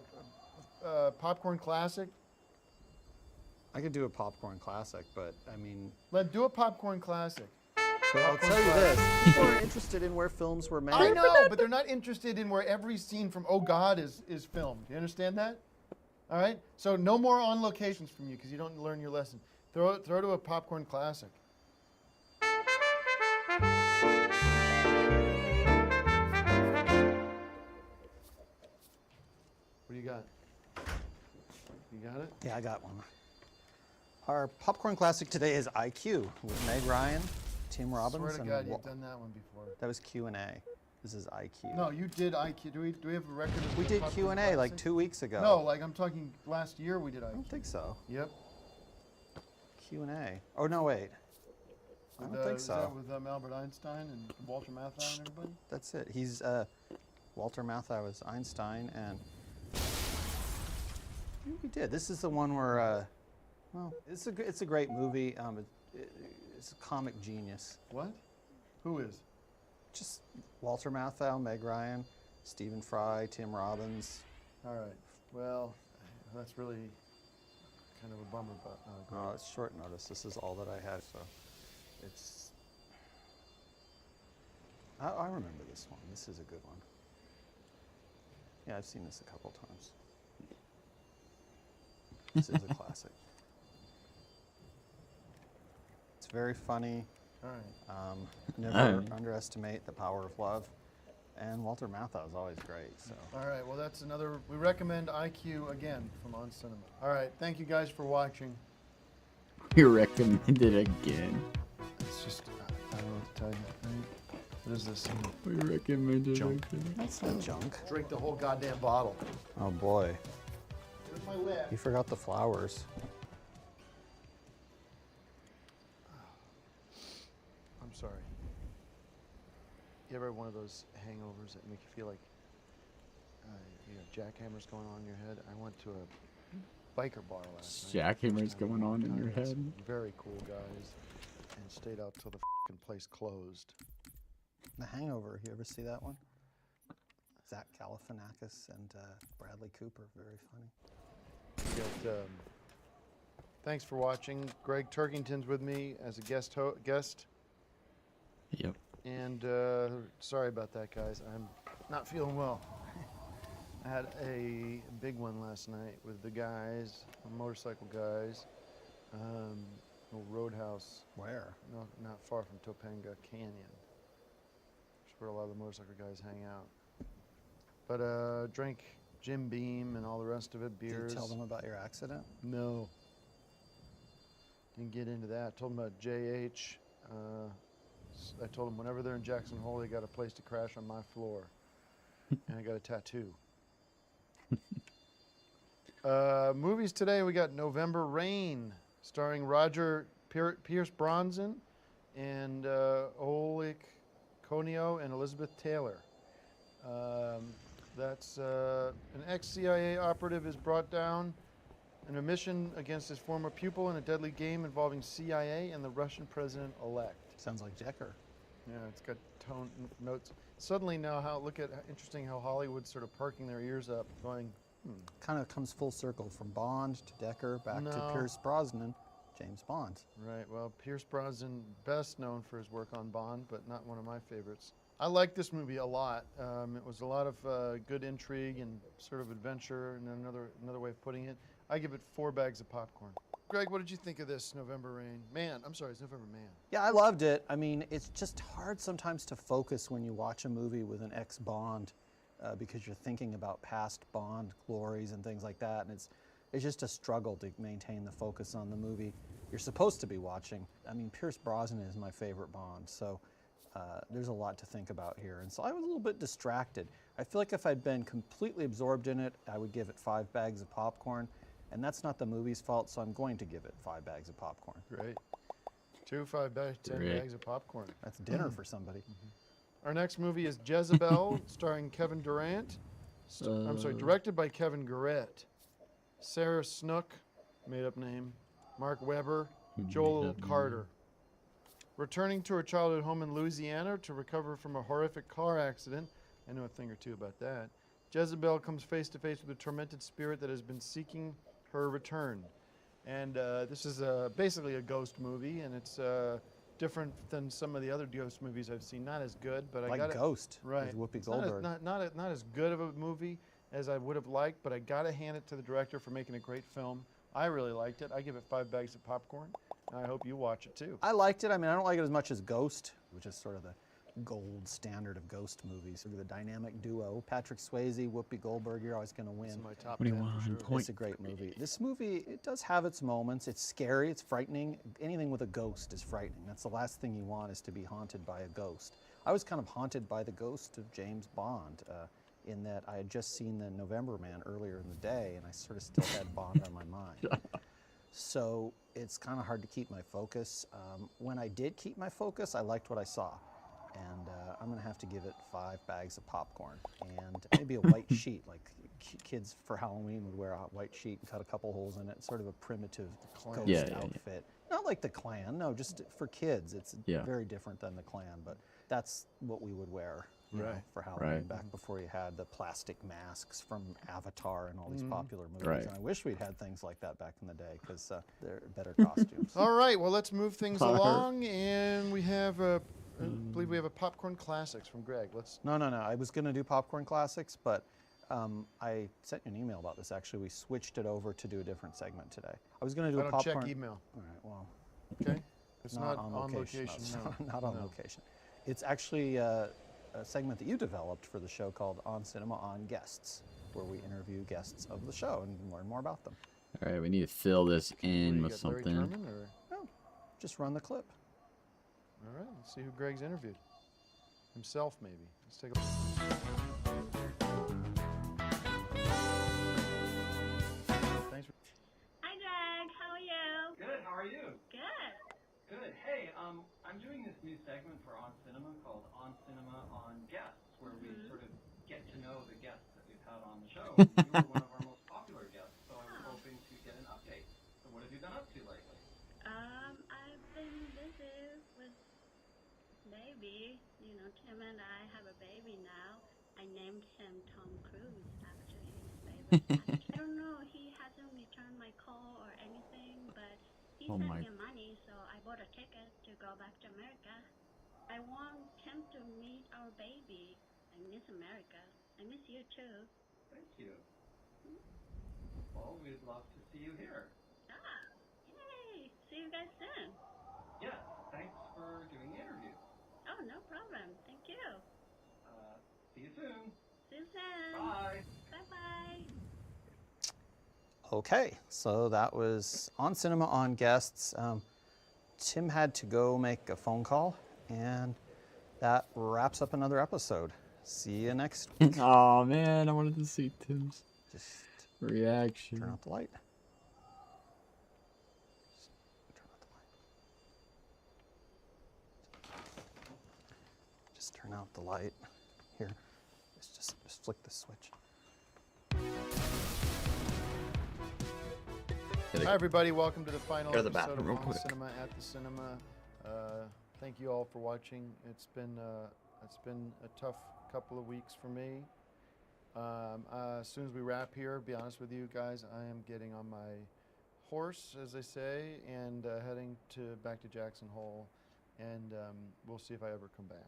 popcorn classic? I could do a popcorn classic, but I mean, Do a popcorn classic. but I'll tell you this: people are interested in where films were made. I know, but they're not interested in where every scene from Oh God is filmed. Do you understand that? All right? So no more on locations from you because you don't learn your lesson. Throw to a popcorn classic. What do you got? You got it? Yeah, I got one. Our popcorn classic today is IQ with Meg Ryan, Tim Robbins, Swear to and God, Wa- you've done that one before. that was Q&A. This is IQ. No, you did IQ. Do we have a record of we the did popcorn Q&A like classic? 2 weeks ago. No, like I'm talking last year we did I IQ. don't think so. Yep. Q&A. Oh no, wait. I don't think Is so. that with Albert Einstein and Walter Matthau and everybody? That's it. He's Walter Matthau is Einstein, and we did. This is the one where, well, it's a great movie. It's a comic genius. What? Who is? Just Walter Matthau, Meg Ryan, Stephen Fry, Tim Robbins. All right. Well, that's really kind of a bummer, but Oh, it's short notice. This is all that I had, so it's. I remember this one. This is a good one. Yeah, I've seen this a couple times. This is a classic. very funny. All right. Never underestimate the power of love. And Walter Matthau is always great. So All right. Well, that's another. We recommend IQ again from On Cinema. All right. Thank you guys for watching. You recommend it again. It's just I don't know what to tell you. Right? What is this? We recommend it Junk. again. that's not junk. Drink the whole goddamn bottle. Oh boy, Here's my lid. you forgot the flowers. I'm sorry. You ever have one of those hangovers that make you feel like you know, jackhammers going on in your head? I went to a biker bar last night. Jackhammers going on in your Had some head. Very cool guys, and stayed out till the place closed. The Hangover. You ever see that one? Zach Galifianakis and Bradley Cooper. Very funny. We got, thanks for watching. Greg Turkington's with me as a guest. Yep. And sorry about that, guys. I'm not feeling well. I had a big one last night with the guys, the motorcycle guys. Little roadhouse, Where? not far from Topanga Canyon. It's where a lot of the motorcycle guys hang out. But drank Jim Beam and all the rest of it, Did you beers. tell them about your accident? No. Didn't get into that. Told them about JH. I told them whenever they're in Jackson Hole, they got a place to crash on my floor. And I got a tattoo. Movies today, we got November Rain, starring Roger Pierce Bronson and Oleg Konio and Elizabeth Taylor. That's an ex-CIA operative is brought down in a mission against his former pupil in a deadly game involving CIA and the Russian president-elect. Sounds like Decker. Yeah, it's got tone notes. Suddenly now, interesting how Hollywood's sort of perking their ears up, going, Kind of comes full circle from Bond to Decker back to No. Pierce Brosnan, James Bond. right, well, Pierce Brosnan, best known for his work on Bond, but not one of my favorites. I like this movie a lot. It was a lot of good intrigue and sort of adventure, and another way of putting it. I give it 4 bags of popcorn. Greg, what did you think of this November Rain? It's November Man. Yeah, I loved it. I mean, it's just hard sometimes to focus when you watch a movie with an ex-Bond because you're thinking about past Bond glories and things like that, and it's just a struggle to maintain the focus on the movie you're supposed to be watching. I mean, Pierce Brosnan is my favorite Bond, so there's a lot to think about here. And so I was a little bit distracted. I feel like if I'd been completely absorbed in it, I would give it 5 bags of popcorn. And that's not the movie's fault, so I'm going to give it 5 bags of popcorn. Great. 2 5 bags, 10 Great. bags of popcorn. That's dinner for somebody. Our next movie is Jezebel, starring Kevin Durant. Directed by Kevin Garrett. Sarah Snook, made up name. Mark Webber, Joel Made-up name. Carter. Returning to her childhood home in Louisiana to recover from a horrific car accident, I know a thing or two about that, Jezebel comes face to face with a tormented spirit that has been seeking her return. And this is basically a ghost movie, and it's different than some of the other ghost movies I've seen. Not as good, but I Like got it. Ghost Right. with Whoopi It's not as- Goldberg. not as good of a movie as I would have liked, but I gotta hand it to the director for making a great film. I really liked it. I give it 5 bags of popcorn, and I hope you watch it too. I liked it. I mean, I don't like it as much as Ghost, which is sort of the gold standard of ghost movies. Sort of the dynamic duo. Patrick Swayze, Whoopi Goldberg, you're always going to It's win. in my top 10 for sure. It's a great movie. This movie, it does have its moments. It's scary, it's frightening. Anything with a ghost is frightening. That's the last thing you want, is to be haunted by a ghost. I was kind of haunted by the ghost of James Bond, in that I had just seen the November Man earlier in the day, and I sort of still had Bond on my mind. So it's kind of hard to keep my focus. When I did keep my focus, I liked what I saw. And I'm going to have to give it 5 bags of popcorn and maybe a white sheet, like kids for Halloween would wear a white sheet and cut a couple holes in it. Sort of a primitive ghost Yeah. outfit. Not like the Klan, no, just for kids. It's Yeah. very different than the Klan, but that's what we would wear you know, Right. for Halloween Right. back before you had the plastic masks from Avatar and all these popular movies. Right. And I wish we'd had things like that back in the day because they're better costumes. All right, well, let's move things Fire. along, and we have I believe we have a popcorn classics from Greg. Let's. No. I was going to do Popcorn Classics, but I sent you an email about this, actually. We switched it over to do a different segment today. I was going to do I a don't popcorn. check email. All right, well, Okay. It's not on location, no. Not on No. location. It's actually a segment that you developed for the show called On Cinema on Guests, where we interview guests of the show and learn more about them. All right, we need to fill this What do in you with got, Larry something. Turman, or? Oh, just run the clip. All right, let's see who Greg's interviewed. Himself, maybe. Let's take a Thanks for Hi, Greg. How are you? Good, how are you? Good. Good. Hey, I'm doing this new segment for On Cinema called On Cinema on Guests, where we sort of get to know the guests that we've had on the show. You were one of our most popular guests, so I was hoping to get an update. So what have you been up to lately? I've been busy with baby. You know, Tim and I have a baby now. I named him Tom Cruise, actually, his favorite actor. I don't know, he hasn't returned my call or anything, but he Oh sent my- me money, so I bought a ticket to go back to America. I want Tim to meet our baby. I miss America. I miss you too. Thank you. Well, we'd love to see you here. Ah, yay! See you guys soon. Yes, thanks for doing the interview. Oh, no problem. Thank you. See you soon. See you soon. Bye. Bye-bye. Okay, so that was On Cinema on Guests. Tim had to go make a phone call, and that wraps up another episode. See you next week. Oh man, I wanted to see Tim's Just reaction. turn out the light. Just turn out the light. Just turn out the light. Here, just flick the switch. Hi, everybody. Welcome to the final Go to the episode bathroom real of On quick. Cinema at the Cinema. Thank you all for watching. It's been a tough couple of weeks for me. As soon as we wrap here, be honest with you guys, I am getting on my horse, as they say, and heading back to Jackson Hole, and we'll see if I ever come back.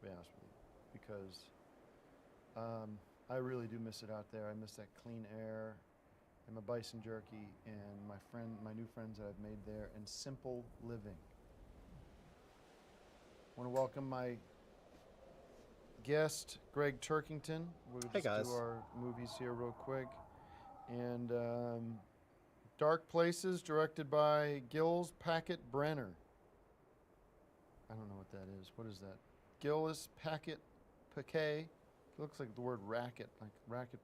To be honest with you, because I really do miss it out there. I miss that clean air and my bison jerky and my new friends that I've made there, and simple living. I want to welcome my guest, Greg Turkington. We'll Hey, just guys. do our movies here real quick. And Dark Places, directed by Gilles Packet Brenner. I don't know what that is. What is that? Gilles Packet Paquet. It looks like the word racket, like racket,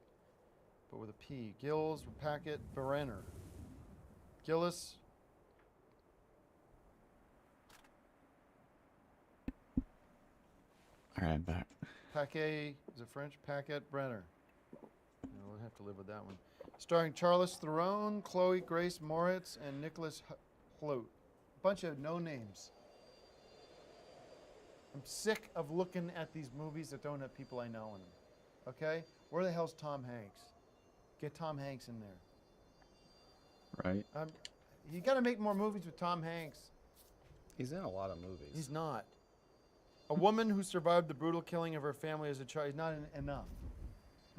but with a P. Gilles Packet Brenner. Gilles. All right, back. Paquet, is it French? Paquette Brenner. No, we'll have to live with that one. Starring Charlize Theron, Chloe Grace Moritz, and Nicholas Hoult. Bunch of no names. I'm sick of looking at these movies that don't have people I know in them. Okay? Where the hell's Tom Hanks? Get Tom Hanks in there. Right. You got to make more movies with Tom Hanks. He's in a lot of movies. He's not. A woman who survived the brutal killing of her family as a child is not enough.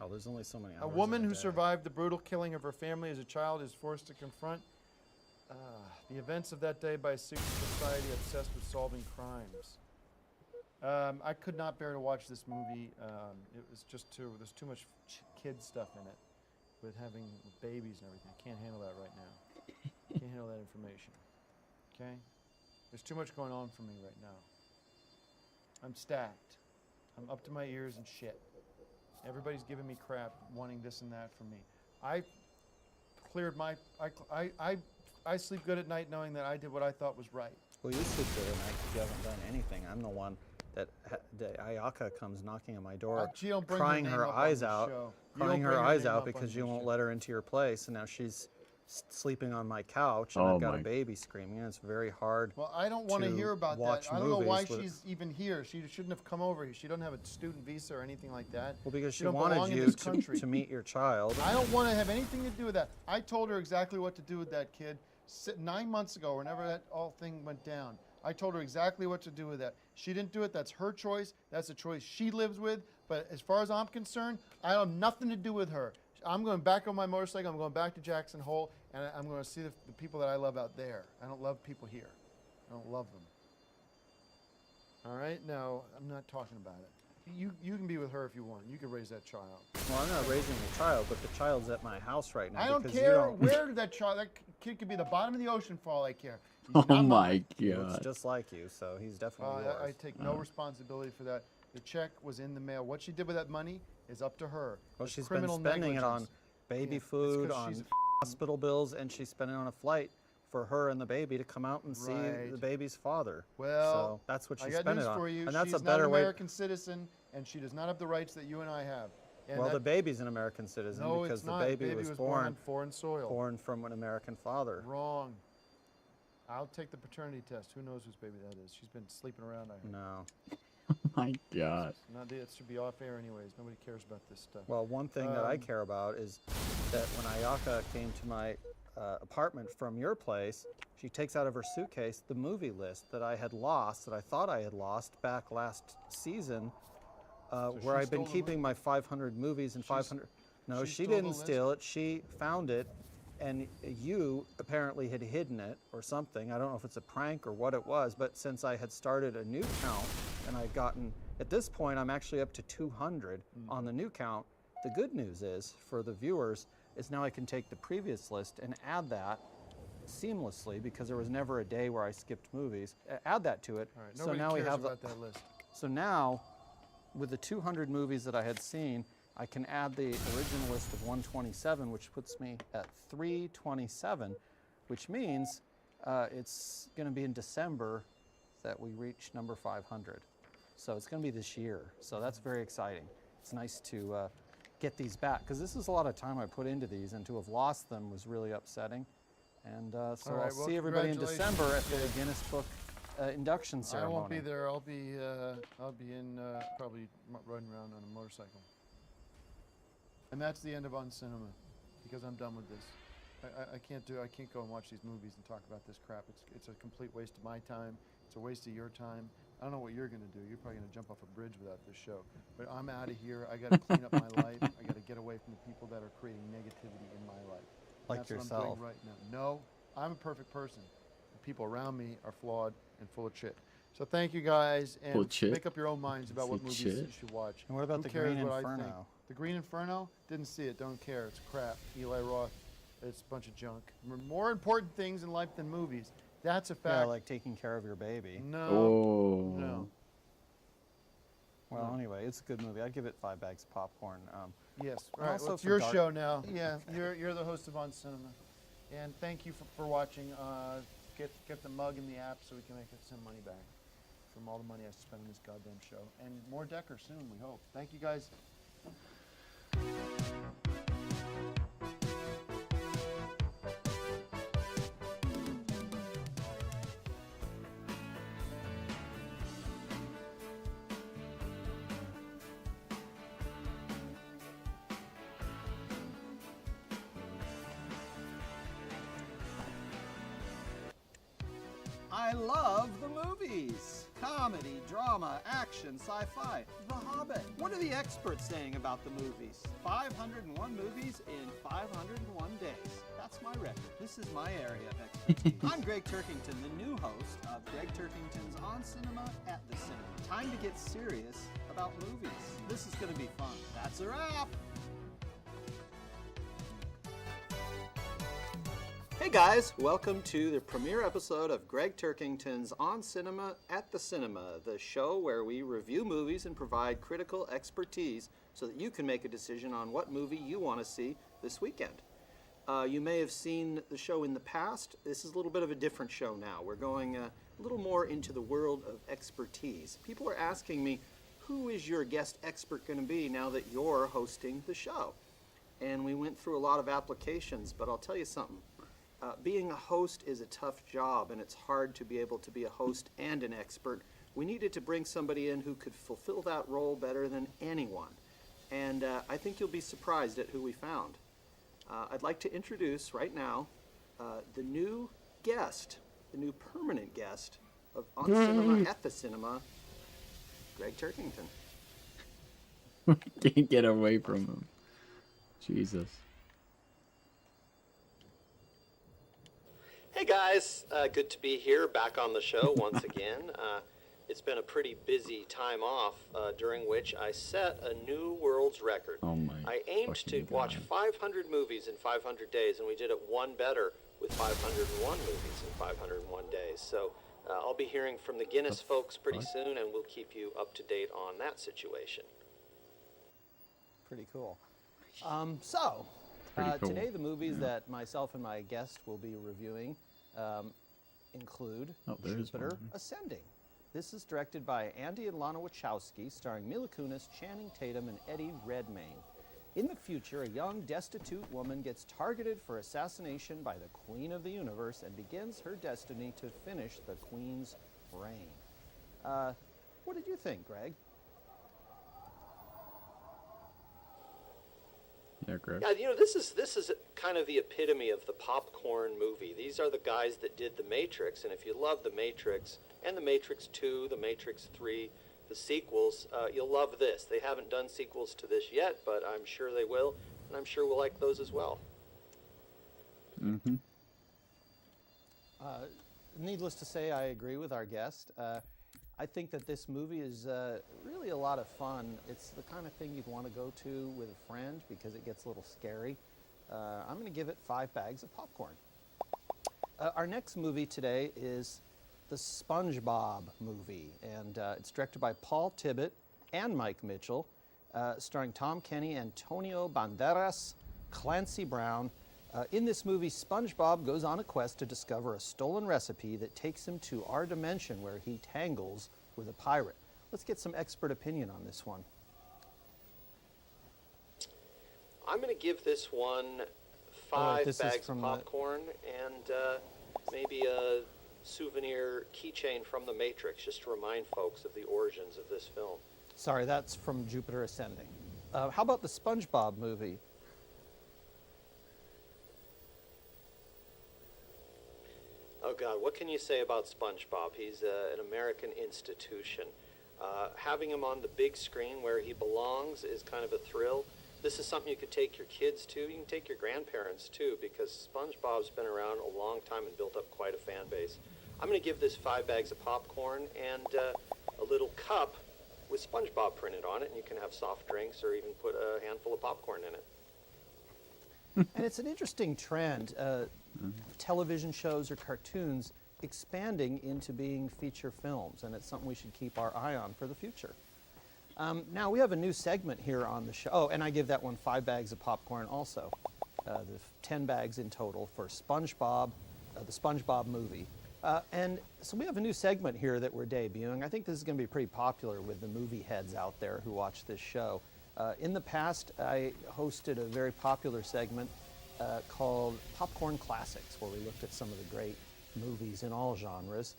Oh, there's only so many hours. A in woman who day. survived the brutal killing of her family as a child is forced to confront the events of that day by a secret society obsessed with solving crimes. I could not bear to watch this movie. It was just there's too much kid stuff in it with having babies and everything. I can't handle that right now. Can't handle that information. Okay? There's too much going on for me right now. I'm stacked. I'm up to my ears in shit. Everybody's giving me crap, wanting this and that from me. I cleared my. I sleep good at night knowing that I did what I thought was right. Well, you sleep good at night because you haven't done anything. I'm the one that Ayaka comes knocking on my door, She don't bring crying name her up on eyes this out, show. You crying don't her bring eyes name out up on because you this won't show. let her into your place, and now she's sleeping on my couch, and Oh I've got a my- baby screaming, and it's very hard. Well, I don't want to to hear about watch that. I don't know why movies with- she's even here. She shouldn't have come over here. She doesn't have a student visa or anything like that. Well, because she don't wanted belong in you this country. to meet your child. I don't want to have anything to do with that. I told her exactly what to do with that kid 9 months ago, whenever that all thing went down. I told her exactly what to do with that. She didn't do it. That's her choice. That's a choice she lives with. But as far as I'm concerned, I have nothing to do with her. I'm going back on my motorcycle. I'm going back to Jackson Hole, and I'm going to see the people that I love out there. I don't love people here. I don't love them. All right? No, I'm not talking about it. You can be with her if you want. You can raise that child. Well, I'm not raising the child, but the child's at my house right now. I don't because you care don't- where that child, that kid could be the bottom of the ocean for all I care. He's Oh not my mine. He looks god. just like you, so he's definitely yours. I take no responsibility for that. The check was in the mail. What she did with that money is up to her. Well, It's she's been criminal spending it on negligence. baby Yeah, it's 'cause food, she's on hospital bills, and she's spending on a flight for her and the baby to come out and see the Right. baby's father. Well, so that's what I she's got spending news it on. for you. And that's She's a not better an way. American citizen, and she does not have the rights that you and I have. And Well, the that- baby's an American citizen no, because it's the not. baby was born on born foreign soil. born from an American father. Wrong. I'll take the paternity test. Who knows whose baby that is? She's been sleeping around. I heard. No. My god. Not, it should be off air anyways. Nobody cares about this stuff. Well, one thing that I Um, care about is that when Ayaka came to my apartment from your place, she takes out of her suitcase the movie list that I had lost, that I thought I had lost back last season, where she I've been stole the keeping my 500 movies and 500. No, she she stole the didn't list? steal it. She found it, and you apparently had hidden it or something. I don't know if it's a prank or what it was, but since I had started a new count and I'd gotten, at this point, I'm actually up to 200 on the new count. The good news is, for the viewers, is now I can take the previous list and add that seamlessly because there was never a day where I skipped movies. Add that to it. All right. So Nobody now we cares have about that list. so now, with the 200 movies that I had seen, I can add the original list of 127, which puts me at 327, which means it's going to be in December that we reach number 500. So it's going to be this year. So that's very exciting. It's nice to get these back because this is a lot of time I put into these, and to have lost them was really upsetting. And so All right, I'll well, see everybody in congratulations. December at the Guinness Book induction I ceremony. won't be there. I'll be in probably riding around on a motorcycle. And that's the end of On Cinema, because I'm done with this. I can't go and watch these movies and talk about this crap. It's a complete waste of my time. It's a waste of your time. I don't know what you're gonna do. You're probably gonna jump off a bridge without this show. But I'm out of here. I gotta clean up my life. I gotta get away from the people that are creating negativity in my life. And Like that's what I'm yourself. doing right now. No, I'm a perfect person. The people around me are flawed and full of shit. So thank you guys, Full and of shit? make up your own minds about what Say movies shit? you should watch. And what about Who the cares Green what I think? Inferno? The Green Inferno? Didn't see it. Don't care. It's crap. Eli Roth. It's a bunch of junk. More important things in life than movies. That's a fact. Yeah, like taking care of your baby. no. Oh. No. Well, anyway, it's a good movie. I'd give it 5 bags of popcorn. Yes. And All right. also Well, it's for your dark- show now. Yeah. You're the host of On Cinema, and thank you for watching. Get the mug in the app so we can make some money back from all the money I spent on this goddamn show, and more Decker soon. We hope. Thank you guys. I love the movies. Comedy, drama, action, sci-fi, The Hobbit. What are the experts saying about the movies? 501 movies in 501 days. That's my record. This is my area of expertise. I'm Greg Turkington, the new host of Greg Turkington's On Cinema at the Cinema. Time to get serious about movies. This is going to be fun. That's a wrap. Hey guys, welcome to the premiere episode of Greg Turkington's On Cinema at the Cinema, the show where we review movies and provide critical expertise so that you can make a decision on what movie you want to see this weekend. You may have seen the show in the past. This is a little bit of a different show now. We're going a little more into the world of expertise. People are asking me, who is your guest expert going to be now that you're hosting the show? And we went through a lot of applications, but I'll tell you something. Being a host is a tough job, and it's hard to be able to be a host and an expert. We needed to bring somebody in who could fulfill that role better than anyone. And I think you'll be surprised at who we found. I'd like to introduce right now the new guest, the new permanent guest of On Cinema at the Cinema, Greg Turkington. Can't get away from him. Jesus. Hey guys, good to be here, back on the show once again. It's been a pretty busy time off, during which I set a new world's record. Oh my I aimed to fucking watch God. 500 movies in 500 days, and we did it one better with 501 movies in 501 days. So I'll be hearing from the Guinness folks pretty fuck? soon, and we'll keep you up to date on that situation. Pretty cool. Pretty cool. Today the movies that myself and my guest will be reviewing include Oh, there's Jupiter one. Ascending. This is directed by Andy and Lana Wachowski, starring Mila Kunis, Channing Tatum, and Eddie Redmayne. In the future, a young, destitute woman gets targeted for assassination by the Queen of the Universe and begins her destiny to finish the Queen's reign. What did you think, Greg? Yeah, Greg. Yeah, you know, this is kind of the epitome of the popcorn movie. These are the guys that did The Matrix, and if you love The Matrix and The Matrix 2, The Matrix 3, the sequels, you'll love this. They haven't done sequels to this yet, but I'm sure they will, and I'm sure we'll like those as well. Mm-hmm. Needless to say, I agree with our guest. I think that this movie is really a lot of fun. It's the kind of thing you'd want to go to with a friend because it gets a little scary. I'm going to give it 5 bags of popcorn. Our next movie today is the SpongeBob movie, and it's directed by Paul Tibbitt and Mike Mitchell, starring Tom Kenny, Antonio Banderas, Clancy Brown. In this movie, SpongeBob goes on a quest to discover a stolen recipe that takes him to our dimension where he tangles with a pirate. Let's get some expert opinion on this one. I'm going to give this one All right, 5 this is bags of from popcorn and maybe a souvenir keychain from The Matrix, just to remind folks of the origins of this film. Sorry, that's from Jupiter Ascending. How about the SpongeBob movie? Oh God, what can you say about SpongeBob? He's an American institution. Having him on the big screen where he belongs is kind of a thrill. This is something you could take your kids to. You can take your grandparents too, because SpongeBob's been around a long time and built up quite a fan base. I'm going to give this 5 bags of popcorn and a little cup with SpongeBob printed on it, and you can have soft drinks or even put a handful of popcorn in it. And it's an interesting trend, television shows or cartoons expanding into being feature films, and it's something we should keep our eye on for the future. Now we have a new segment here on the show. Oh, and I give that one 5 bags of popcorn also. There's 10 bags in total for SpongeBob, the SpongeBob movie. And so we have a new segment here that we're debuting. I think this is going to be pretty popular with the movie heads out there who watch this show. In the past, I hosted a very popular segment called Popcorn Classics, where we looked at some of the great movies in all genres.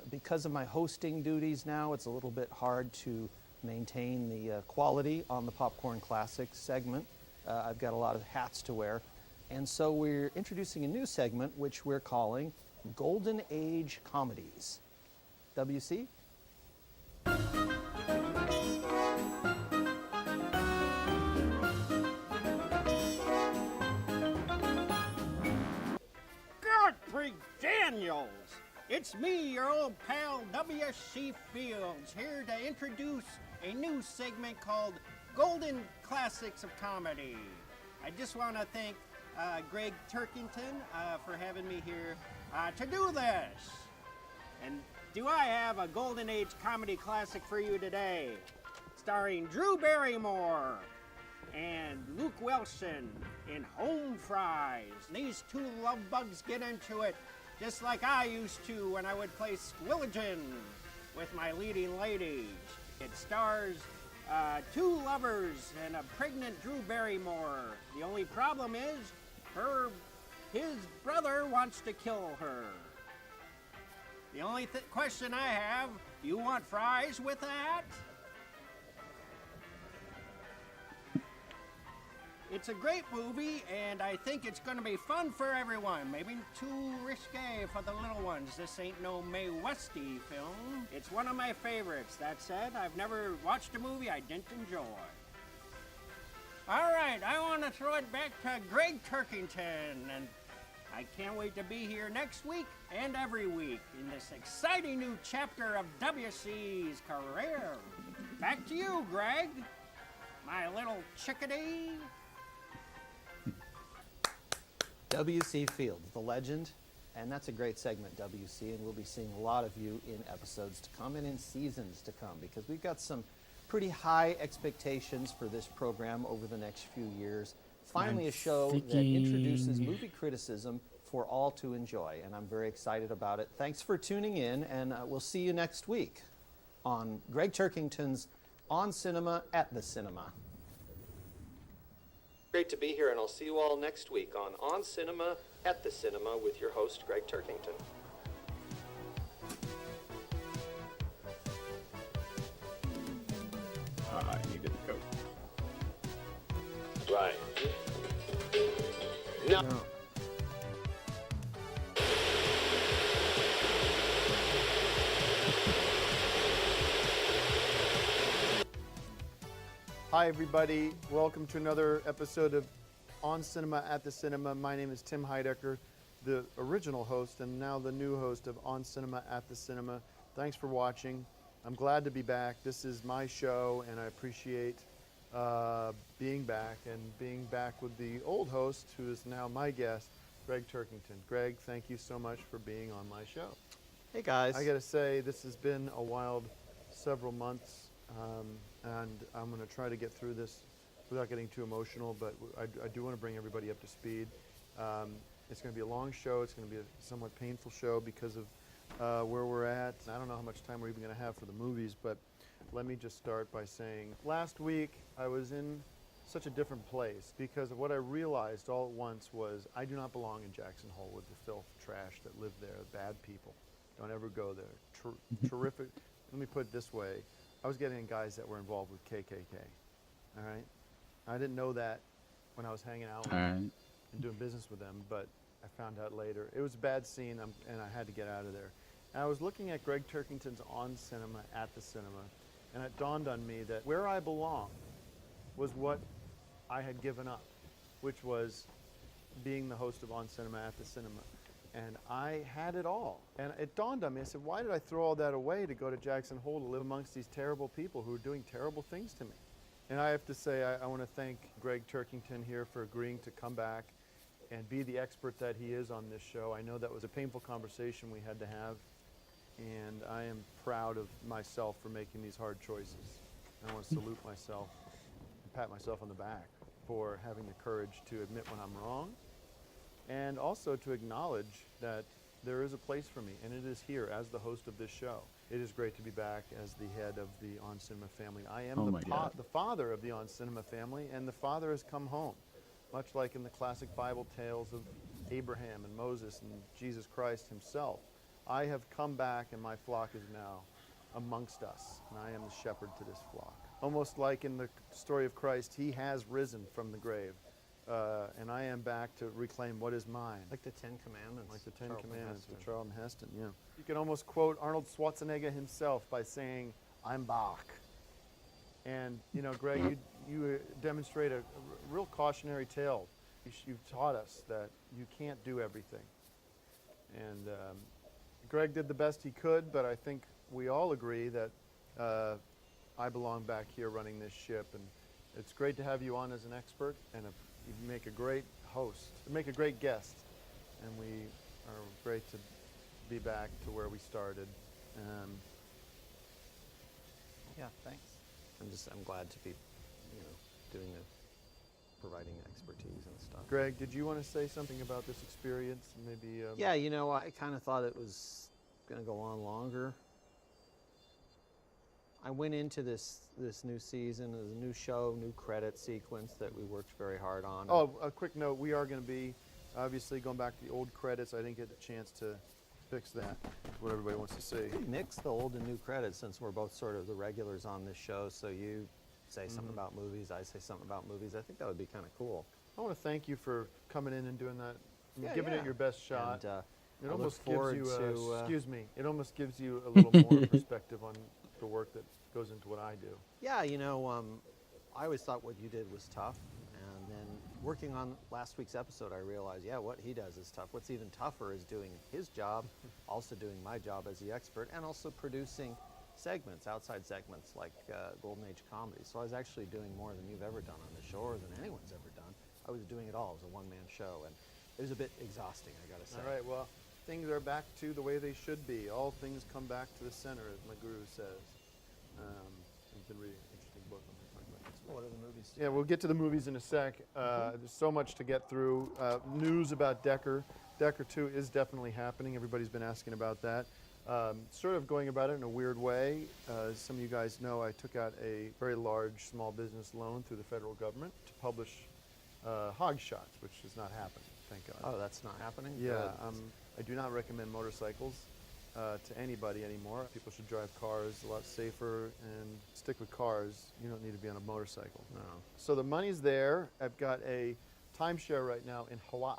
Because of my hosting duties now, it's a little bit hard to maintain the quality on the Popcorn Classics segment. I've got a lot of hats to wear. And so we're introducing a new segment, which we're calling Golden Age Comedies. WC? Godfrey Daniels! It's me, your old pal W.C. Fields, here to introduce a new segment called Golden Classics of Comedy. I just want to thank Greg Turkington for having me here to do this. And do I have a Golden Age comedy classic for you today? Starring Drew Barrymore and Luke Wilson in Home Fries. These two love bugs get into it just like I used to when I would play Squilligan with my leading ladies. It stars 2 lovers and a pregnant Drew Barrymore. The only problem is his brother wants to kill her. The only question I have, do you want fries with that? It's a great movie, and I think it's going to be fun for everyone. Maybe too risque for the little ones. This ain't no Mae Westy film. It's one of my favorites. That said, I've never watched a movie I didn't enjoy. All right, I want to throw it back to Greg Turkington and I can't wait to be here next week and every week in this exciting new chapter of WC's career. Back to you, Greg, my little chickadee. W.C. Fields, the legend, and that's a great segment, W.C., and we'll be seeing a lot of you in episodes to come and in seasons to come, because we've got some pretty high expectations for this program over the next few years. Finally, a show that introduces movie criticism for all to enjoy, and I'm very excited about it. Thanks for tuning in, and we'll see you next week on Greg Turkington's On Cinema at the Cinema. Great to be here, and I'll see you all next week on Cinema at the Cinema with your host, Greg Turkington. I needed to go. Right. No. Hi, everybody. Welcome to another episode of On Cinema at the Cinema. My name is Tim Heidecker, the original host and now the new host of On Cinema at the Cinema. Thanks for watching. I'm glad to be back. This is my show, and I appreciate being back with the old host, who is now my guest, Greg Turkington. Greg, thank you so much for being on my show. Hey, guys. I got to say, this has been a wild several months. And I'm going to try to get through this without getting too emotional, but I do want to bring everybody up to speed. It's going to be a long show. It's going to be a somewhat painful show because of where we're at. I don't know how much time we're even going to have for the movies, but let me just start by saying last week I was in such a different place because of what I realized all at once was I do not belong in Jackson Hole with the filth trash that live there, bad people. Don't ever go there. Terrific. Let me put it this way. I was getting guys that were involved with KKK, all right? I didn't know that when I was hanging out with them and doing business with them, but I found out later. It was a bad scene, and I had to get out of there. And I was looking at Greg Turkington's On Cinema at the Cinema, and it dawned on me that where I belong was what I had given up, which was being the host of On Cinema at the Cinema. And I had it all. And it dawned on me, I said, why did I throw all that away to go to Jackson Hole to live amongst these terrible people who are doing terrible things to me? And I have to say, I want to thank Greg Turkington here for agreeing to come back and be the expert that he is on this show. I know that was a painful conversation we had to have, and I am proud of myself for making these hard choices. I want to salute myself and pat myself on the back for having the courage to admit when I'm wrong, and also to acknowledge that there is a place for me, and it is here as the host of this show. It is great to be back as the head of the On Cinema family. I am the father of the On Cinema family, and the father has come home, much like in the classic Bible tales of Abraham and Moses and Jesus Christ himself. I have come back, and my flock is now amongst us, and I am the shepherd to this flock. Almost like in the story of Christ, he has risen from the grave. And I am back to reclaim what is mine. Like the Ten Commandments. Like the Ten Commandments with Charlton Heston, yeah. You can almost quote Arnold Schwarzenegger himself by saying, I'm back. And, you know, Greg, you demonstrate a real cautionary tale. You've taught us that you can't do everything. And Greg did the best he could, but I think we all agree that I belong back here running this ship. And it's great to have you on as an expert, and you make a great host, you make a great guest, and we are great to be back to where we started. Yeah, thanks. I'm glad to be, providing expertise and stuff. Greg, did you want to say something about this experience? Maybe. Yeah, I kind of thought it was going to go on longer. I went into this new season as a new show, new credit sequence that we worked very hard on. Oh, a quick note, we are going to be obviously going back to the old credits. I didn't get the chance to fix that. That's what everybody wants to see. Mix the old and new credits since we're both sort of the regulars on this show. So you say something about movies, I say something about movies. I think that would be kind of cool. I want to thank you for coming in and doing that. Giving it your best shot. And, it I almost look gives you forward to, excuse me. It almost gives you a little more perspective on the work that goes into what I do. Yeah, I always thought what you did was tough, and then working on last week's episode, I realized, yeah, what he does is tough. What's even tougher is doing his job, also doing my job as the expert, and also producing segments, outside segments like Golden Age comedy. So I was actually doing more than you've ever done on the show, or than anyone's ever done. I was doing it all. It was a one-man show, and it was a bit exhausting, I gotta say. All right, well, things are back to the way they should be. All things come back to the center, as my guru says. I've been reading an interesting book. I'm going to talk about next week. What are the movies? Yeah, we'll get to the movies in a sec. There's so much to get through. News about Decker. Decker 2 is definitely happening. Everybody's been asking about that. Sort of going about it in a weird way. As some of you guys know, I took out a very large small business loan through the federal government to publish Hog Shots, which is not happening, thank God. Oh, that's not happening? Yeah, Good. I do not recommend motorcycles to anybody anymore. People should drive cars a lot safer and stick with cars. You don't need to be on a motorcycle. No. So the money's there. I've got a timeshare right now in Hawaii,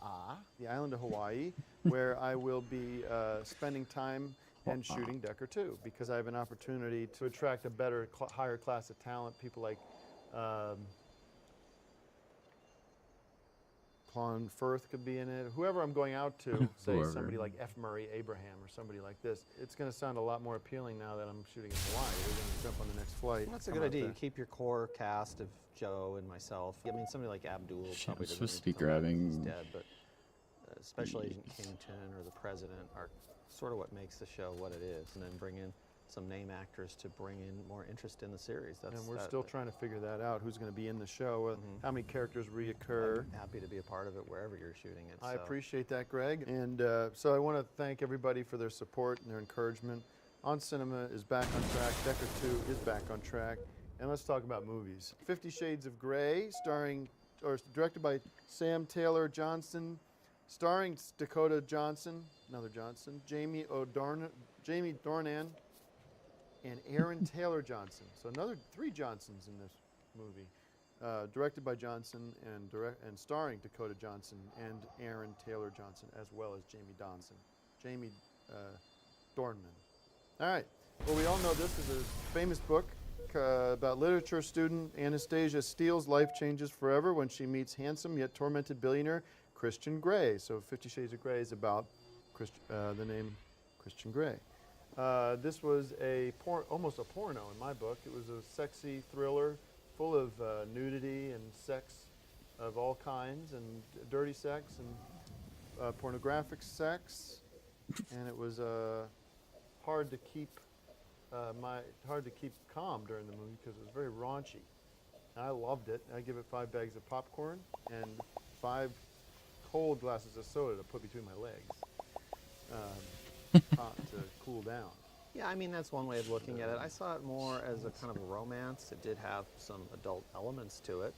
the island of Hawaii, where I will be spending time and shooting Decker 2 because I have an opportunity to attract a better, higher class of talent. People like Colin Firth could be in it. Whoever I'm going out to, say Whoever. somebody like F. Murray Abraham or somebody like this, it's going to sound a lot more appealing now that I'm shooting in Hawaii. We're going to jump on the next flight. That's a come good out idea. there. You keep your core cast of Joe and myself. I mean, somebody like Abdul Shit, probably I'm doesn't supposed to need be come back 'cause grabbing he's dead, but Special Agent Kington or the President are sort of what makes the show what it is, and then bring in some name actors to bring in more interest in the series. And we're still trying to figure that out, who's going to be in the show, how many characters reoccur. I'm happy to be a part of it wherever you're shooting it. I so. appreciate that, Greg. And so I want to thank everybody for their support and their encouragement. On Cinema is back on track. Decker 2 is back on track. And let's talk about movies. 50 Shades of Grey, directed by Sam Taylor Johnson, starring Dakota Johnson, another Johnson, Jamie Dornan, and Aaron Taylor Johnson. So another 3 Johnsons in this movie. Directed by Johnson and starring Dakota Johnson and Aaron Taylor Johnson, as well as Jamie Dornan. All right. Well, we all know this is a famous book about literature student Anastasia Steele's life changes forever when she meets handsome yet tormented billionaire Christian Grey. So 50 Shades of Grey is about the name Christian Grey. This was almost a porno in my book. It was a sexy thriller full of nudity and sex of all kinds, and dirty sex and pornographic sex, and it was hard to keep calm during the movie because it was very raunchy. And I loved it. I give it 5 bags of popcorn and 5 cold glasses of soda to put between my legs to cool down. Yeah, I mean, that's one way of looking at it. I saw it more as a kind of a romance. It did have some adult elements to it,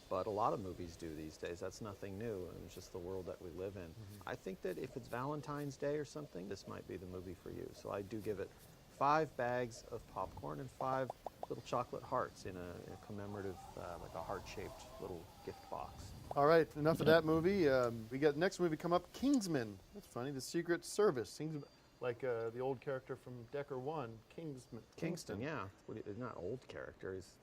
but a lot of movies do these days. That's nothing new. It's just the world that we live in. I think that if it's Valentine's Day or something, this might be the movie for you. So I do give it 5 bags of popcorn and 5 little chocolate hearts in a commemorative, like a heart-shaped little gift box. All right, enough of that movie. We got next movie come up, Kingsman. That's funny, The Secret Service. Seems like the old character from Decker 1, Kingston, yeah. He's not old character, he's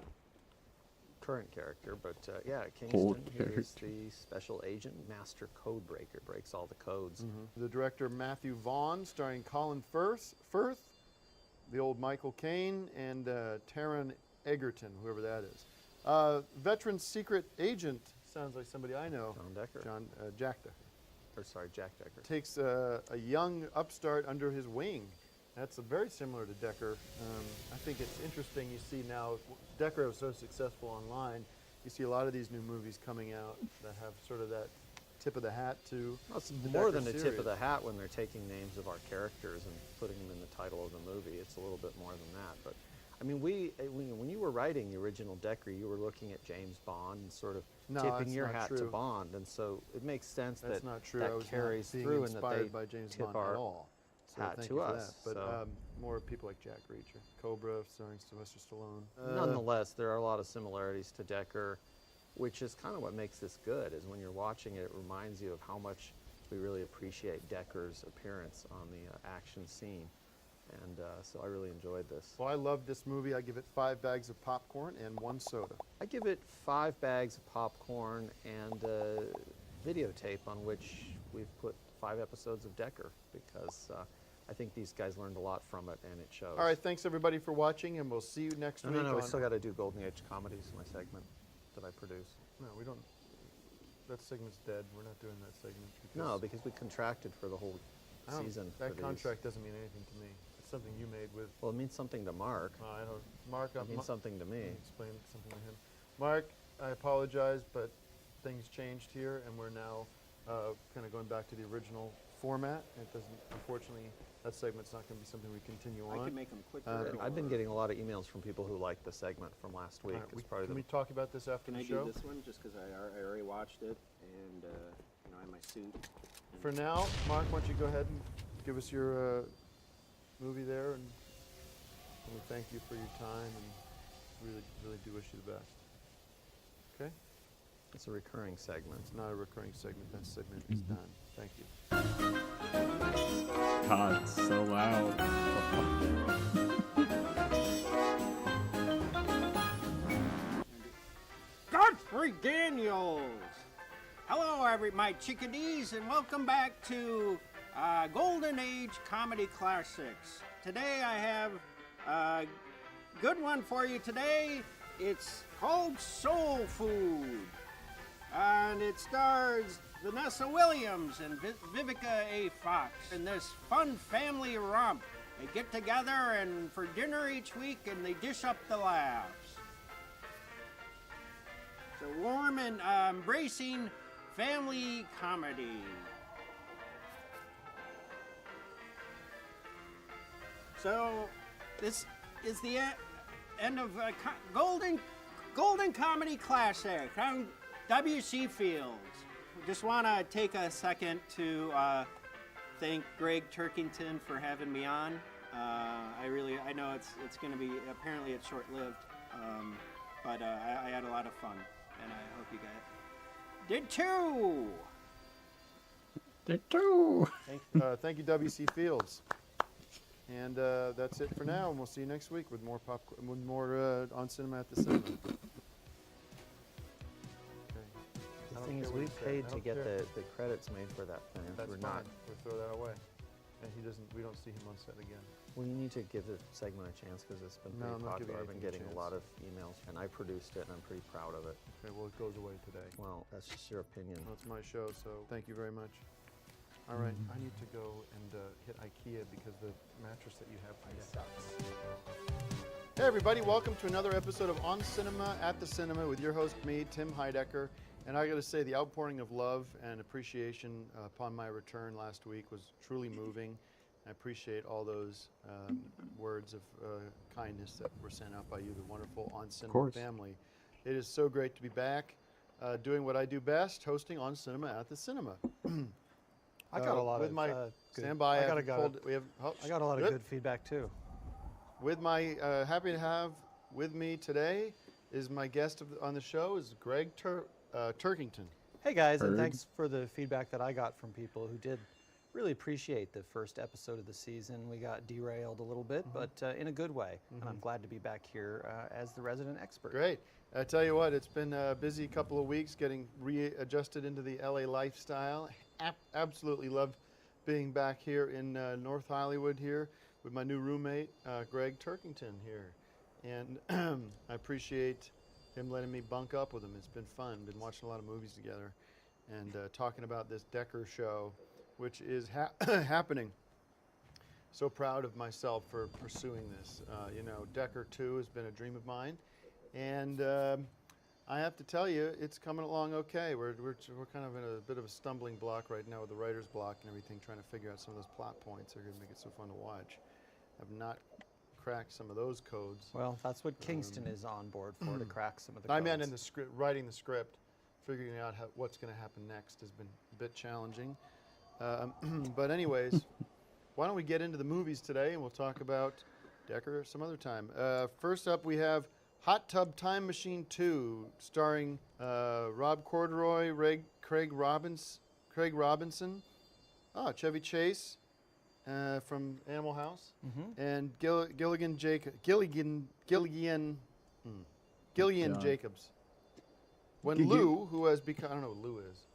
current character, but yeah, Kingston, he is the special agent, master code breaker, breaks all the codes. The director, Matthew Vaughn, starring Colin Firth, the old Michael Caine, and Taron Egerton, whoever that is. Veteran secret agent, sounds like somebody I know. John Decker. Jack Decker. Jack Decker. Takes a young upstart under his wing. That's very similar to Decker. I think it's interesting. You see now, Decker was so successful online. You see a lot of these new movies coming out that have sort of that tip of the hat to. Well, it's the more Decker than a tip series. of the hat when they're taking names of our characters and putting them in the title of the movie. It's a little bit more than that. But I mean, when you were writing the original Decker, you were looking at James Bond and sort of No, tipping that's your not hat to true. Bond, and so it makes sense That's that not true. that I was carries not being through and that inspired they by James tip Bond our at all. So hat thank to you for us. that. But so. More people like Jack Reacher, Cobra, starring Sylvester Stallone. Nonetheless, there are a lot of similarities to Decker, which is kind of what makes this good, is when you're watching it, it reminds you of how much we really appreciate Decker's appearance on the action scene. And so I really enjoyed this. Well, I love this movie. I give it 5 bags of popcorn and 1 soda. I give it 5 bags of popcorn and a videotape on which we've put 5 episodes of Decker, because I think these guys learned a lot from it, and it shows. All right, thanks everybody for watching, and we'll see you next week. No, we on- still got to do Golden Age Comedies, my segment that I produce. No, we don't. That segment's dead. We're not doing that segment. No, because we contracted for the whole I don't- season. That for these. contract doesn't mean anything to me. It's something you made with. Well, it means something to Mark. I don't. Mark, It means something to me. Explain something to him. Mark, I apologize, but things changed here, and we're now kind of going back to the original format. It doesn't. Unfortunately, that segment's not going to be something we continue on. I can make them quicker. I've been getting a lot of emails from people who like the segment from last week. All right, It's probably can the we talk about this after Can the I show? do this one just because I already watched it and I have my suit. For now, Mark, why don't you go ahead and give us your movie there, and we thank you for your time, and really do wish you the best. Okay? It's a recurring segment. It's not a recurring segment. That segment is done. Thank you. God, it's so loud. Godfrey Daniels! Hello, my chickadees, and welcome back to Golden Age Comedy Classics. Today I have a good one for you today. It's called Soul Food, and it stars Vanessa Williams and Vivica A. Fox in this fun family romp. They get together and for dinner each week, and they dish up the laughs. It's a warm and embracing family comedy. So, this is the end of Golden Comedy Classic. I'm W.C. Fields. Just want to take a second to thank Greg Turkington for having me on. I know it's going to be, apparently it's short-lived, but I had a lot of fun, and I hope you guys did too. Thank you, W.C. Fields. And that's it for now, and we'll see you next week with more on Cinema at the Cinema. The thing is, we paid to get the credits made for that thing. That's We're fine. not. We'll throw that away. And we don't see him on set again. Well, you need to give the segment a chance because it's been No, pretty I'm not giving popular. I've been anything a getting a lot of emails, and I produced it, and I'm pretty proud of it. Okay, well, it goes away today. Well, that's just your opinion. Well, it's my show, so thank you very much. All right, I need to go and hit IKEA because the mattress that you have for me sucks. Hey everybody, welcome to another episode of On Cinema at the Cinema with your host, me, Tim Heidecker. And I gotta say, the outpouring of love and appreciation upon my return last week was truly moving. I appreciate all those words of kindness that were sent out by you, the wonderful On Cinema family. It is so great to be back doing what I do best, hosting On Cinema at the Cinema. I got a lot with of my good- stand by. I got a lot of good. good feedback too. With my happy to have with me today is my guest on the show is Greg Turkington. Hey guys, and Heard. thanks for the feedback that I got from people who did really appreciate the first episode of the season. We got derailed a little bit, but in a good way. And I'm glad to be back here as the resident expert. Great. I tell you what, it's been a busy couple of weeks getting readjusted into the LA lifestyle. Absolutely love being back here in North Hollywood here with my new roommate, Greg Turkington here. And I appreciate him letting me bunk up with him. It's been fun. Been watching a lot of movies together and talking about this Decker show, which is happening. So proud of myself for pursuing this. You know, Decker 2 has been a dream of mine. And I have to tell you, it's coming along okay. We're kind of in a bit of a stumbling block right now with the writer's block and everything, trying to figure out some of those plot points that are going to make it so fun to watch. I've not cracked some of those codes. Well, that's what Kingston is on board for, to crack some of the codes. I meant in the script, writing the script, figuring out what's going to happen next has been a bit challenging. But anyways, why don't we get into the movies today, and we'll talk about Decker some other time. First up, we have Hot Tub Time Machine 2, starring Rob Corduroy, Craig Robinson, Chevy Chase, from Animal House, Mm-hmm. and Gillian God. Jacobs. When Gillian- Lou, who has become, I don't know what Lou is.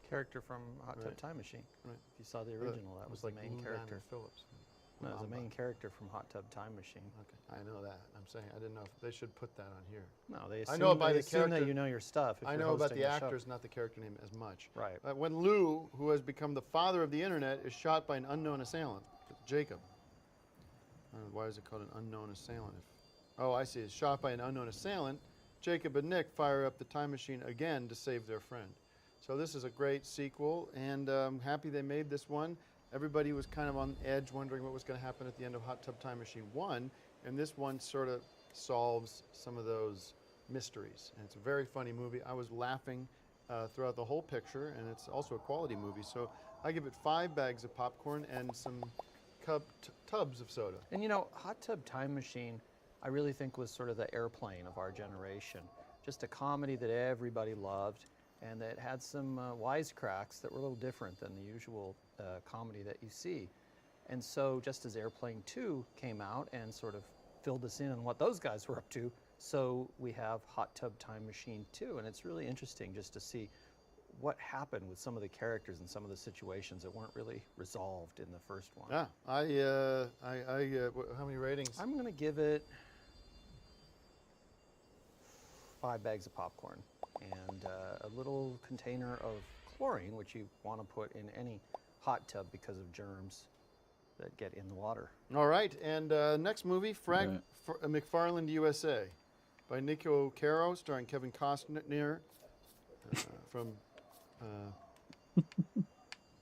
Character from Hot Tub Right. Time Machine. Right. If you saw the original, that was the main Lou character. Diamond Phillips. No, it was the Mamba. main character from Hot Tub Time Machine. Okay, I know that. I'm saying I didn't know if they should put that on here. No, they I assume, know it by they the assume that character- you know your stuff. If I you're know about hosting the a show. actors, not the character name as much. Right. When Lou, who has become the father of the internet, is shot by an unknown assailant, Jacob. I don't know, why is it called an unknown assailant? Oh, I see. Is shot by an unknown assailant. Jacob and Nick fire up the time machine again to save their friend. So this is a great sequel, and I'm happy they made this one. Everybody was kind of on edge, wondering what was going to happen at the end of Hot Tub Time Machine 1, and this one sort of solves some of those mysteries. And it's a very funny movie. I was laughing throughout the whole picture, and it's also a quality movie. So I give it 5 bags of popcorn and some tubs of soda. And you know, Hot Tub Time Machine, I really think was sort of the Airplane of our generation. Just a comedy that everybody loved, and that had some wisecracks that were a little different than the usual comedy that you see. And so just as Airplane 2 came out and sort of filled us in on what those guys were up to, so we have Hot Tub Time Machine 2, and it's really interesting just to see what happened with some of the characters and some of the situations that weren't really resolved in the first one. Yeah, how many ratings? I'm going to give it 5 bags of popcorn and a little container of chlorine, which you want to put in any hot tub because of germs that get in the water. All right, and next movie, McFarland USA, by Nico Caro, starring Kevin Costner, from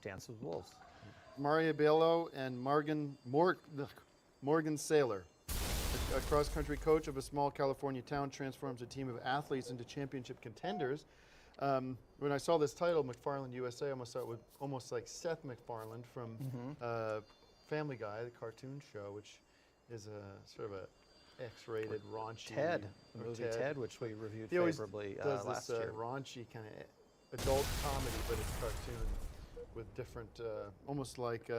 Dance with Wolves. Maria Bello and Morgan Saylor. A cross-country coach of a small California town transforms a team of athletes into championship contenders. When I saw this title, McFarland USA, I almost thought it was almost like Seth MacFarlane from Family Guy, the cartoon show, which is a sort of a X-rated, raunchy. Ted, the or movie Ted, which we reviewed He always favorably does last this year. raunchy kind of adult comedy, but it's cartoon with different, almost like.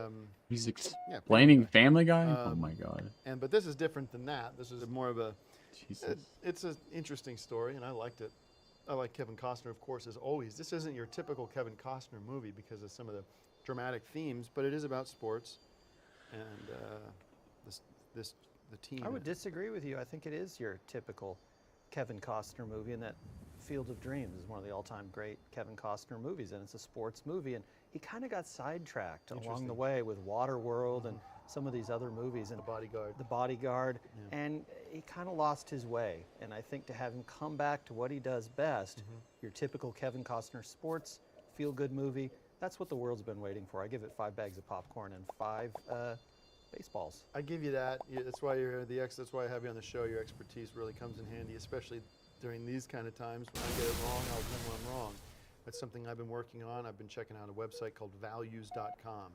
He's yeah, explaining Family Guy? Oh my god. But this is different than that. This is more of a. Jesus. It's an interesting story, and I liked it. I like Kevin Costner, of course, as always. This isn't your typical Kevin Costner movie because of some of the dramatic themes, but it is about sports, and the team. I would disagree with you. I think it is your typical Kevin Costner movie, and that Field of Dreams is one of the all-time great Kevin Costner movies, and it's a sports movie. And he kind of got sidetracked along the way with Waterworld and some of these other movies. And The Bodyguard. The Bodyguard, and he kind of lost his way. And I think to have him come back to what he does best, your typical Kevin Costner sports feel-good movie, that's what the world's been waiting for. I give it 5 bags of popcorn and 5 baseballs. I give you that. That's why you're That's why I have you on the show. Your expertise really comes in handy, especially during these kind of times. When I get it wrong, I'll admit when I'm wrong. That's something I've been working on. I've been checking out a website called values.com,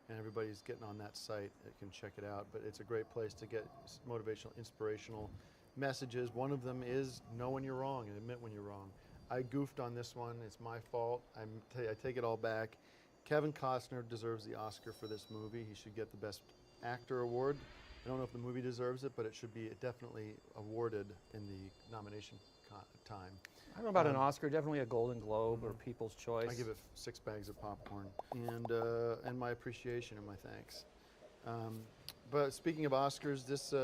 and everybody's getting on that site. You can check it out, but it's a great place to get motivational, inspirational messages. One of them is know when you're wrong and admit when you're wrong. I goofed on this one. It's my fault. I take it all back. Kevin Costner deserves the Oscar for this movie. He should get the Best Actor award. I don't know if the movie deserves it, but it should be definitely awarded in the nomination time. I don't know about an Oscar, definitely a Golden Globe or People's Choice. I give it 6 bags of popcorn and my appreciation and my thanks. But speaking of Oscars, this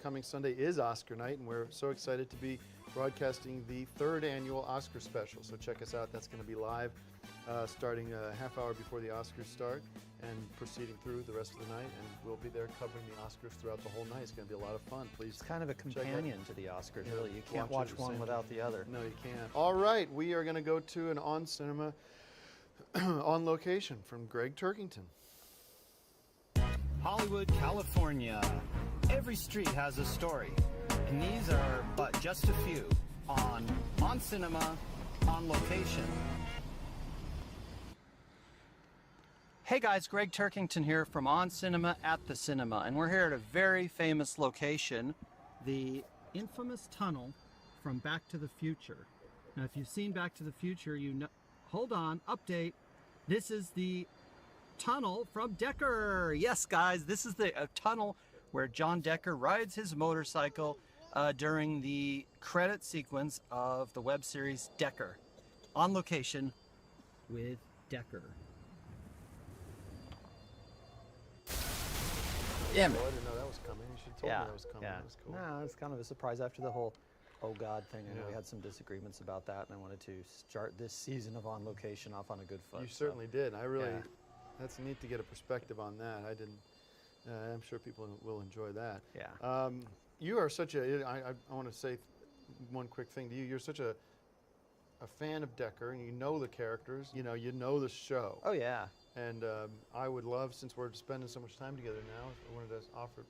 coming Sunday is Oscar night, and we're so excited to be broadcasting the 3rd annual Oscar special. So check us out. That's going to be live starting a half hour before the Oscars start and proceeding through the rest of the night. And we'll be there covering the Oscars throughout the whole night. It's going to be a lot of fun. Please. It's kind of a companion to the Oscars, really. You can't watch it watch at the one same without the other. No, you can't. All right, we are going to go to an On Cinema on location from Greg Turkington. Hollywood, California. Every street has a story, and these are but just a few on Cinema, on location. Hey guys, Greg Turkington here from On Cinema at the Cinema, and we're here at a very famous location, the infamous tunnel from Back to the Future. Now, if you've seen Back to the Future, you know. Hold on, update. This is the tunnel from Decker. Yes, guys, this is the tunnel where John Decker rides his motorcycle during the credit sequence of the web series Decker. On location with Decker. Yeah, Oh, I didn't know that was coming. You should have told me that was coming. Yeah. That was cool. No, it's kind of a surprise after the whole oh God thing. I know we Yeah. had some disagreements about that, and I wanted to start this season of On Location off on a good foot. You so- certainly did. I really, Yeah. that's neat to get a perspective on that. I didn't, I'm sure people will enjoy that. Yeah. You are such a, I want to say one quick thing to you. You're such a fan of Decker, and you know the characters, you know the show. Oh yeah. And I would love, since we're spending so much time together now, if I wanted to offer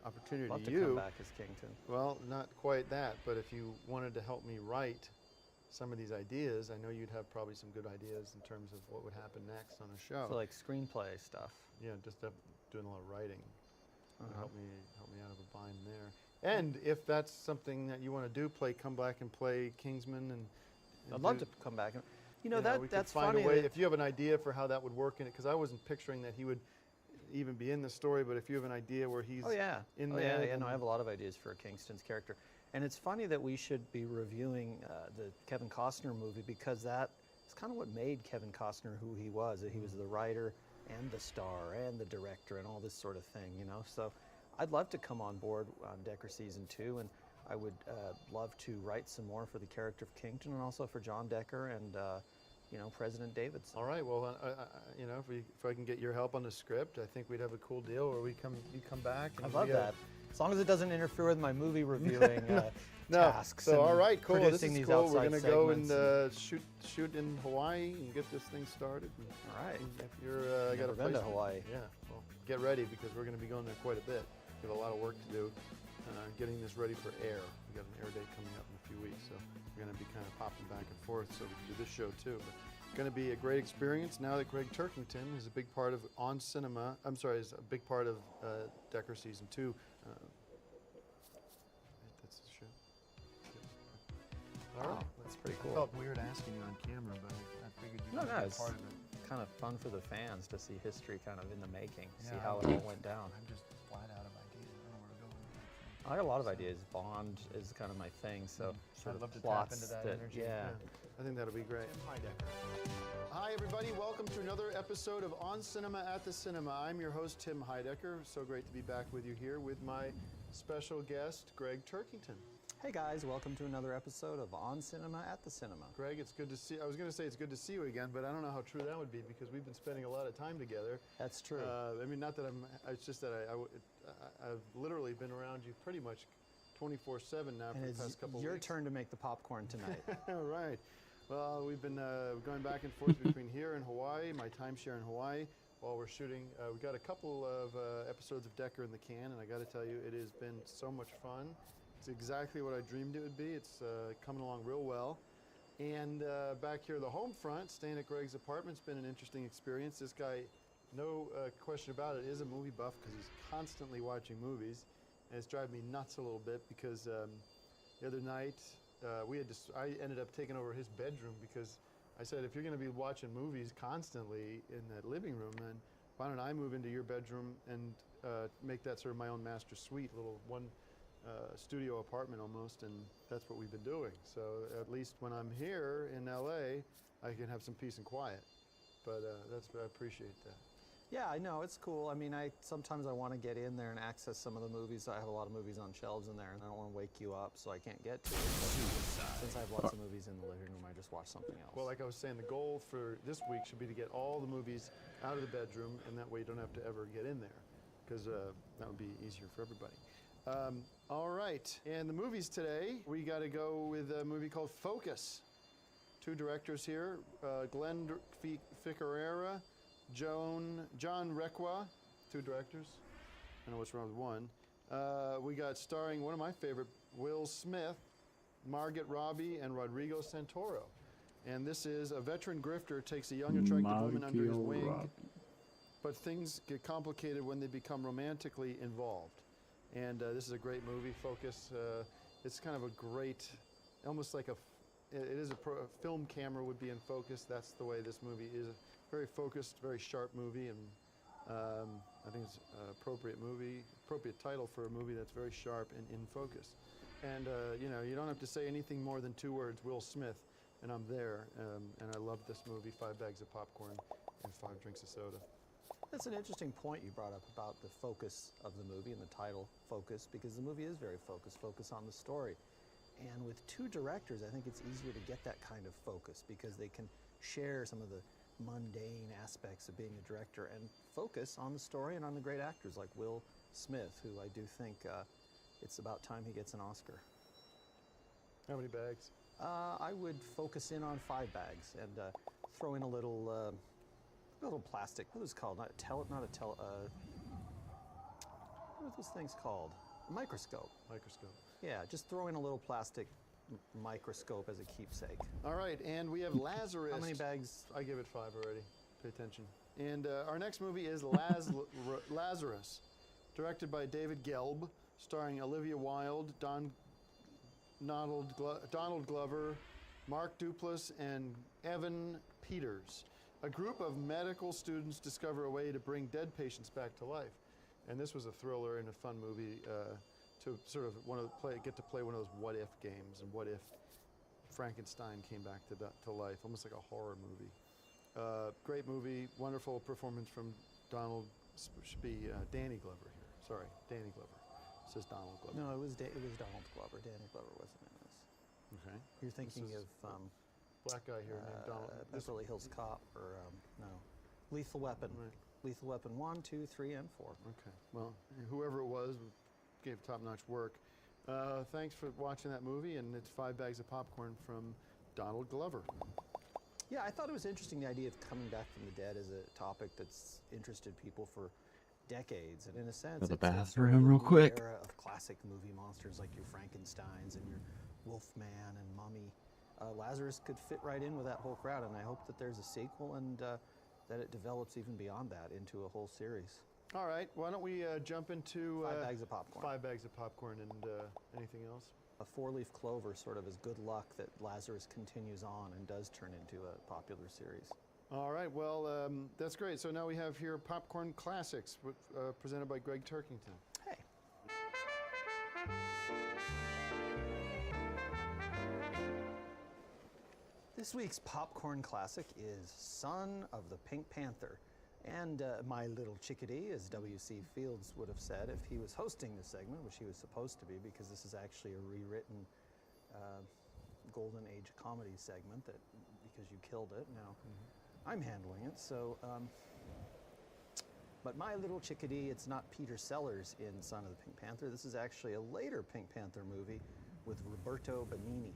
opportunity Love to to you. come back as Kington. Well, not quite that, but if you wanted to help me write some of these ideas, I know you'd have probably some good ideas in terms of what would happen next on the show. So like screenplay stuff. Yeah, just doing a lot of writing. Uh-huh. Help me out of a bind there. And if that's something that you want to do, come back and play Kingsman, and I'd love do- to come back. we That's could find funny. a way. that- If you have an idea for how that would work in it, because I wasn't picturing that he would even be in the story, but if you have an idea where he's Oh yeah. in oh, there, Yeah, then- no, I have a lot of ideas for Kingston's character. And it's funny that we should be reviewing the Kevin Costner movie, because that is kind of what made Kevin Costner who he was. That he was the writer and the star and the director and all this sort of thing, So I'd love to come on board on Decker season 2, and I would love to write some more for the character of Kington, and also for John Decker and President Davidson. All right. Well, if I can get your help on the script, I think we'd have a cool deal where you come back. And I love we, that. As long as it doesn't interfere with my movie reviewing No. tasks. So and all right, cool. This producing is these cool. We're outside gonna go and segments shoot in Hawaii and get this thing started. All right. And if you're got a Never been place to Hawaii. Yeah. Well, get ready, because we're going to be going there quite a bit. We have a lot of work to do, getting this ready for air. We got an air date coming up in a few weeks, so we're going to be kind of popping back and forth. So we can do this show too. But it's going to be a great experience now that Greg Turkington is a big part of On Cinema. I'm sorry, is a big part of Decker season 2. That's the show. All right. That's pretty I cool. felt weird asking you on camera, but I figured you No, could no, be it's part of it. kind of fun for the fans to see history kind of in the making, see Yeah, how it all went down. I'm just flat out of ideas. I don't know where to go with that. I got a lot of ideas. Bond is kind of my thing, so sort I'd of love to tap plots into that energy. Yeah. I think that'll be great. Hi, everybody. Welcome to another episode of On Cinema at the Cinema. I'm your host, Tim Heidecker. So great to be back with you here with my special guest, Greg Turkington. Hey guys, welcome to another episode of On Cinema at the Cinema. Greg, it's good to see. I was going to say it's good to see you again, but I don't know how true that would be, because we've been spending a lot of time together. That's true. I mean, not that it's just that I've literally been around you pretty much 24/7 now for and the it's past couple your weeks. turn to make the popcorn tonight. All right. Well, we've been going back and forth between here and Hawaii, my timeshare in Hawaii, while we're shooting. We've got a couple of episodes of Decker in the can, and I got to tell you, it has been so much fun. It's exactly what I dreamed it would be. It's coming along real well. And back here, the home front, staying at Greg's apartment's been an interesting experience. This guy, no question about it, is a movie buff, because he's constantly watching movies. And it's driving me nuts a little bit, because the other night, I ended up taking over his bedroom, because I said, if you're going to be watching movies constantly in that living room, then why don't I move into your bedroom and make that sort of my own master suite, little one studio apartment almost, and that's what we've been doing. So at least when I'm here in LA, I can have some peace and quiet. But I appreciate that. Yeah, I know, it's cool. I mean, sometimes I want to get in there and access some of the movies. I have a lot of movies on shelves in there, and I don't want to wake you up, so I can't get to it. But since I have lots of movies in the living room, I just watch something else. Well, like I was saying, the goal for this week should be to get all the movies out of the bedroom, and that way you don't have to ever get in there, because that would be easier for everybody. All right, and the movies today, we got to go with a movie called Focus. Two directors here, Glenn Ficarera, John Requa, two directors. I know what's wrong with one. We got starring one of my favorite, Will Smith, Margot Robbie, and Rodrigo Santoro. And this is a veteran grifter takes a young attractive woman under his wing, but things get complicated when they become romantically involved. And this is a great movie, Focus. It's kind of a great, almost like it is a film camera would be in focus. That's the way this movie is. very focused, very sharp movie, and I think it's an appropriate title for a movie that's very sharp and in focus. And you know, you don't have to say anything more than 2 words, Will Smith, and I'm there. And I love this movie, 5 bags of popcorn and 5 drinks of soda. That's an interesting point you brought up about the focus of the movie and the title, Focus, because the movie is very focus on the story. And with 2 directors, I think it's easier to get that kind of focus because they can share some of the mundane aspects of being a director and focus on the story and on the great actors like Will Smith, who I do think it's about time he gets an Oscar. How many bags? I would focus in on 5 bags and throw in a little plastic. What is it called? What are those things called? A microscope. Microscope. Yeah, just throw in a little plastic microscope as a keepsake. All right, and we have Lazarus. How many bags? I give it 5 already. Pay attention. And our next movie is Lazarus, directed by David Gelb, starring Olivia Wilde, Donald Glover, Mark Duplass, and Evan Peters. A group of medical students discover a way to bring dead patients back to life. And this was a thriller and a fun movie to sort of get to play one of those what-if games, and what if Frankenstein came back to life, almost like a horror movie. Great movie, wonderful performance from Danny Glover here. Sorry, Danny Glover. It says Donald Glover. No, it was Donald Glover. Danny Glover wasn't in this. Okay. You're thinking of black guy here named Donald. Beverly Hills Cop, or no, Lethal Weapon. Right. Lethal Weapon 1, 2, 3, and 4. Okay. Well, whoever it was gave top-notch work. Thanks for watching that movie, and it's 5 bags of popcorn from Donald Glover. Yeah, I thought it was interesting, the idea of coming back from the dead as a topic that's interested people for decades, and in a sense, Go to the it's a bathroom real quick. era of classic movie monsters like your Frankensteins and your Wolfman and Mummy. Lazarus could fit right in with that whole crowd, and I hope that there's a sequel and that it develops even beyond that into a whole series. All right, why don't we jump into 5 bags of popcorn. 5 bags of popcorn, and anything else? A 4-leaf clover sort of is good luck that Lazarus continues on and does turn into a popular series. All right, well, that's great. So now we have here Popcorn Classics, presented by Greg Turkington. Hey. This week's Popcorn Classic is Son of the Pink Panther. And My Little Chickadee, as W.C. Fields would have said if he was hosting this segment, which he was supposed to be, because this is actually a rewritten Golden Age comedy segment because you killed it. Now I'm handling it. So, but My Little Chickadee, it's not Peter Sellers in Son of the Pink Panther. This is actually a later Pink Panther movie with Roberto Benigni.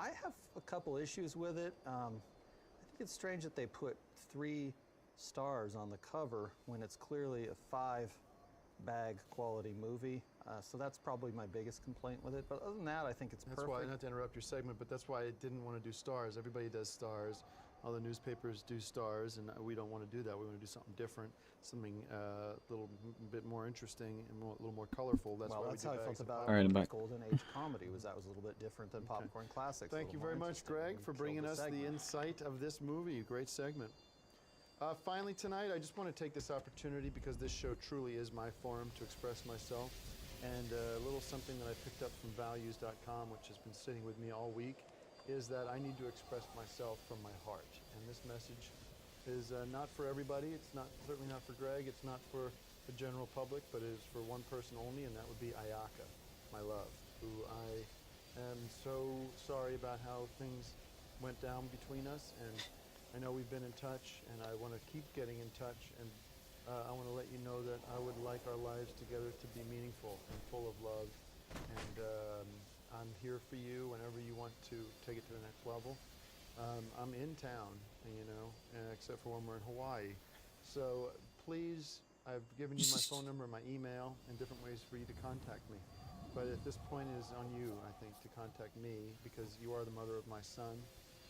I have a couple issues with it. I think it's strange that they put 3 stars on the cover when it's clearly a 5-bag quality movie. So that's probably my biggest complaint with it. But other than that, I think it's perfect. That's why, not to interrupt your segment, but that's why I didn't want to do stars. Everybody does stars. All the newspapers do stars, and we don't want to do that. We want to do something different, something a little bit more interesting and a little more colorful. That's why that's we how do I felt bags of about popcorn. All right, I'm back. Golden Age comedy. That was a little bit different than Popcorn Classics. Thank you very much, Greg, for bringing us the insight of this movie. Great segment. Finally tonight, I just want to take this opportunity, because this show truly is my forum to express myself, and a little something that I picked up from values.com, which has been sitting with me all week, is that I need to express myself from my heart. And this message is not for everybody. It's certainly not for Greg. It's not for the general public, but it is for one person only, and that would be Ayaka, my love, who I am so sorry about how things went down between us. And I know we've been in touch, and I want to keep getting in touch, and I want to let you know that I would like our lives together to be meaningful and full of love, and I'm here for you whenever you want to take it to the next level. I'm in town, except for when we're in Hawaii. So please, I've given you my phone number, my email, and different ways for you to contact me. But at this point it is on you, I think, to contact me, because you are the mother of my son,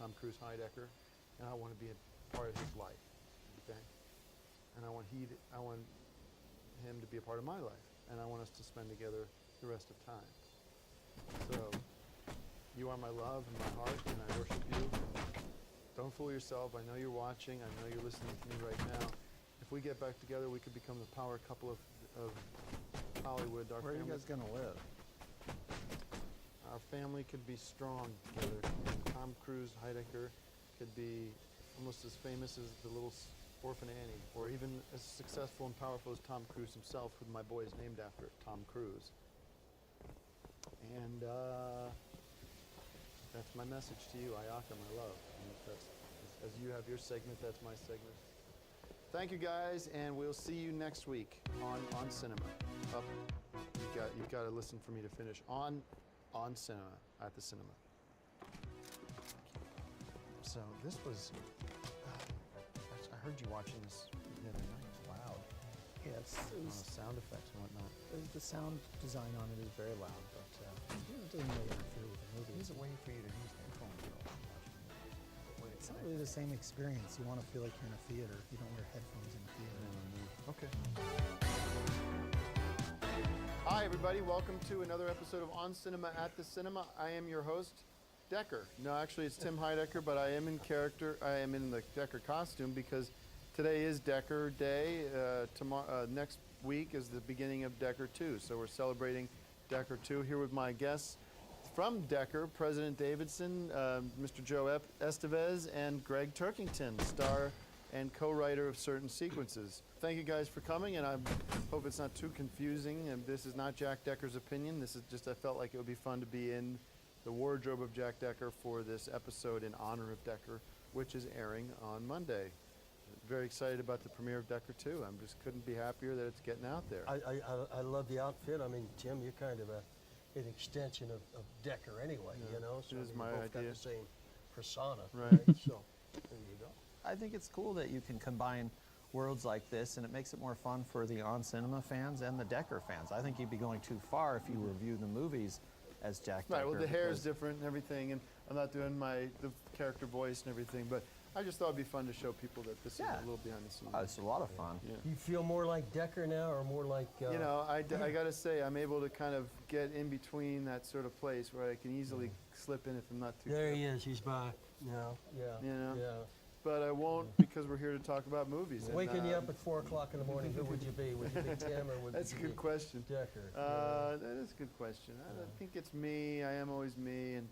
Tom Cruise Heidecker, and I want to be a part of his life, okay? And I want him to be a part of my life, and I want us to spend together the rest of time. So, you are my love and my heart, and I worship you. don't fool yourself. I know you're watching. I know you're listening to me right now. If we get back together, we could become the power couple of Hollywood. Where are you guys gonna live? Our family could be strong together. And Tom Cruise, Heidecker, could be almost as famous as the little orphan Annie, or even as successful and powerful as Tom Cruise himself, who my boy is named after, Tom Cruise. And that's my message to you, Ayaka, my love. And that's, as you have your segment, that's my segment. Thank you guys, and we'll see you next week on Cinema. Up, you've got to listen for me to finish. On Cinema, at the cinema. So this was, I heard you watching this the other night. Wow. Yes, A lot of sound effects and whatnot. the sound design on it is very loud, but it doesn't really interfere with the movie. There's a way for you to use headphones. It's not really the same experience. You want to feel like you're in a theater. You don't wear headphones in a theater. Okay. Hi, everybody. Welcome to another episode of On Cinema at the Cinema. I am your host, Decker. No, actually, it's Tim Heidecker, but I am in character. I am in the Decker costume because today is Decker Day. Tomorrow, next week is the beginning of Decker 2. So we're celebrating Decker 2 here with my guests from Decker, President Davidson, Mr. Joe Estevez, and Greg Turkington, star and co-writer of certain sequences. Thank you guys for coming, and I hope it's not too confusing. And this is not Jack Decker's opinion. This is just, I felt like it would be fun to be in the wardrobe of Jack Decker for this episode in honor of Decker, which is airing on Monday. Very excited about the premiere of Decker 2. I just couldn't be happier that it's getting out there. I love the outfit. I mean, Tim, you're kind of an extension of Decker anyway, you know? So it is I mean, my you both idea. got the same persona. Right. So, there you go. I think it's cool that you can combine worlds like this, and it makes it more fun for the On Cinema fans and the Decker fans. I think you'd be going too far if you review the movies as Jack Decker. Right, well, the hair is because- different and everything, and I'm not doing the character voice and everything, but I just thought it'd be fun to show people that this Yeah. is a little behind the scenes. Oh, it's a lot of fun. Yeah. You feel more like Decker now or more like... You know, I gotta say, I'm able to kind of get in between that sort of place where I can easily slip in if I'm not too There he careful. is. He's back. No, yeah. You know? Yeah. But I won't because we're here to talk about movies. and, Waking you up at 4 o'clock in the morning, who would you be? Would you be Tim or would That's a you good be question. Decker? That is a good question. I think it's me. I am always me, and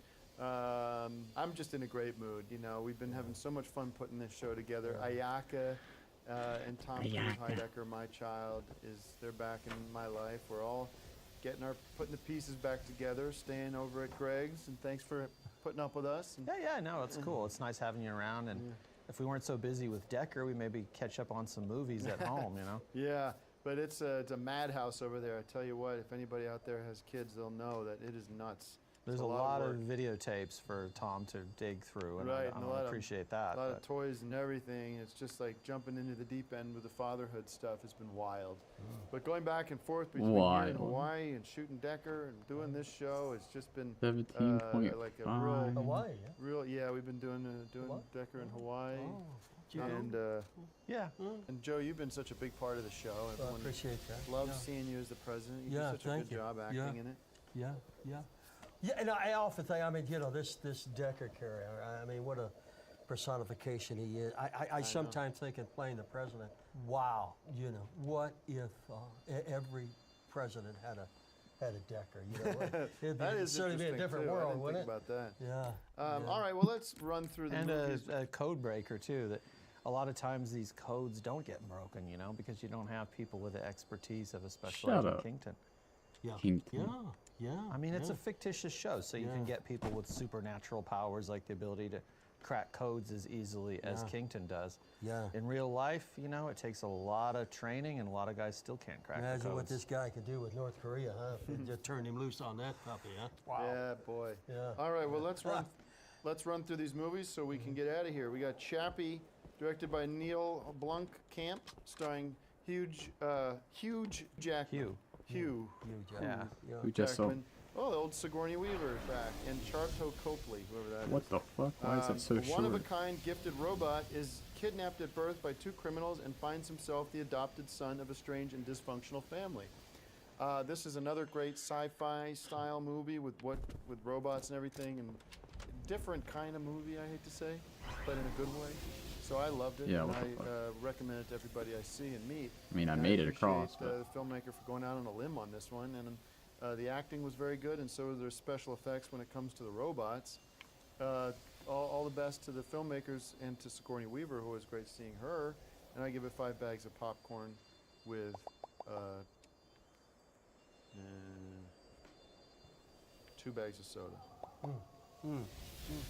I'm just in a great mood. You know, we've been having so much fun putting this show together. Ayaka and Tom Cruise Heidecker, my child, they're back in my life. We're all putting the pieces back together, staying over at Greg's, and thanks for putting up with us. And Yeah, no, it's cool. It's nice having you around, and if we weren't so busy with Decker, we maybe catch up on some movies at home, you know? yeah, but it's a madhouse over there. I tell you what, if anybody out there has kids, they'll know that it is nuts. There's It's a lot of work. videotapes for Tom to dig through, and Right, I and a lot of- appreciate that. A lot but- of toys and everything. It's just like jumping into the deep end with the fatherhood stuff has been wild. But going back and forth between here Wild. and Hawaii and shooting Decker and doing this show, it's just been 17.5. like a real, Hawaii, yeah? we've been doing Hawaii? Decker in Hawaii. Oh, And yeah. and Joe, you've been such a big part of the show. I Everyone appreciate that. loves Yeah. seeing you as the president. You Yeah, do such a thank good you. job Yeah. acting in it. Yeah, yeah. Yeah, and I often think, I mean, you know, this Decker character, I mean, what a personification he is. I sometimes think in playing the president, wow, you know, what if every president had a Decker, you know? It'd That is certainly be a interesting, different too. I world, didn't wouldn't think it? about that. Yeah. All right, well, let's run through the And movies. a code breaker too, that a lot of times these codes don't get broken, you know, because you don't have people with the expertise of a special Shut agent up. Kington. Yeah. Kington. Yeah. I mean, it's yeah. a fictitious show, so you Yeah. can get people with supernatural powers, like the ability to crack codes as easily as Yeah. Kington does. Yeah. In real life, you know, it takes a lot of training, and a lot of guys still can't crack the Imagine codes. what this guy could do with North Korea, huh? If they just turned him loose on that puppy, huh? Yeah, boy. Yeah. All right, well, let's run through these movies so we can get out of here. We got Chappie, directed by Neil Blomkamp, starring Hugh Jackman. Hugh Yeah. Who just saw? Jackman. Oh, the old Sigourney Weaver is back, and Charto Copley, whoever that is. What the fuck? Why is that so A short? one-of-a-kind gifted robot is kidnapped at birth by two criminals and finds himself the adopted son of a strange and dysfunctional family. This is another great sci-fi style movie with robots and everything, and different kind of movie, I hate to say. but in a good way. So I loved it, Yeah, and what the I fuck? recommend it to everybody I see and meet. I mean, I And made it appreciate, across, but- the filmmaker for going out on a limb on this one, and the acting was very good, and so were their special effects when it comes to the robots. All the best to the filmmakers and to Sigourney Weaver, who was great seeing her. And I give it 5 bags of popcorn with 2 bags of soda.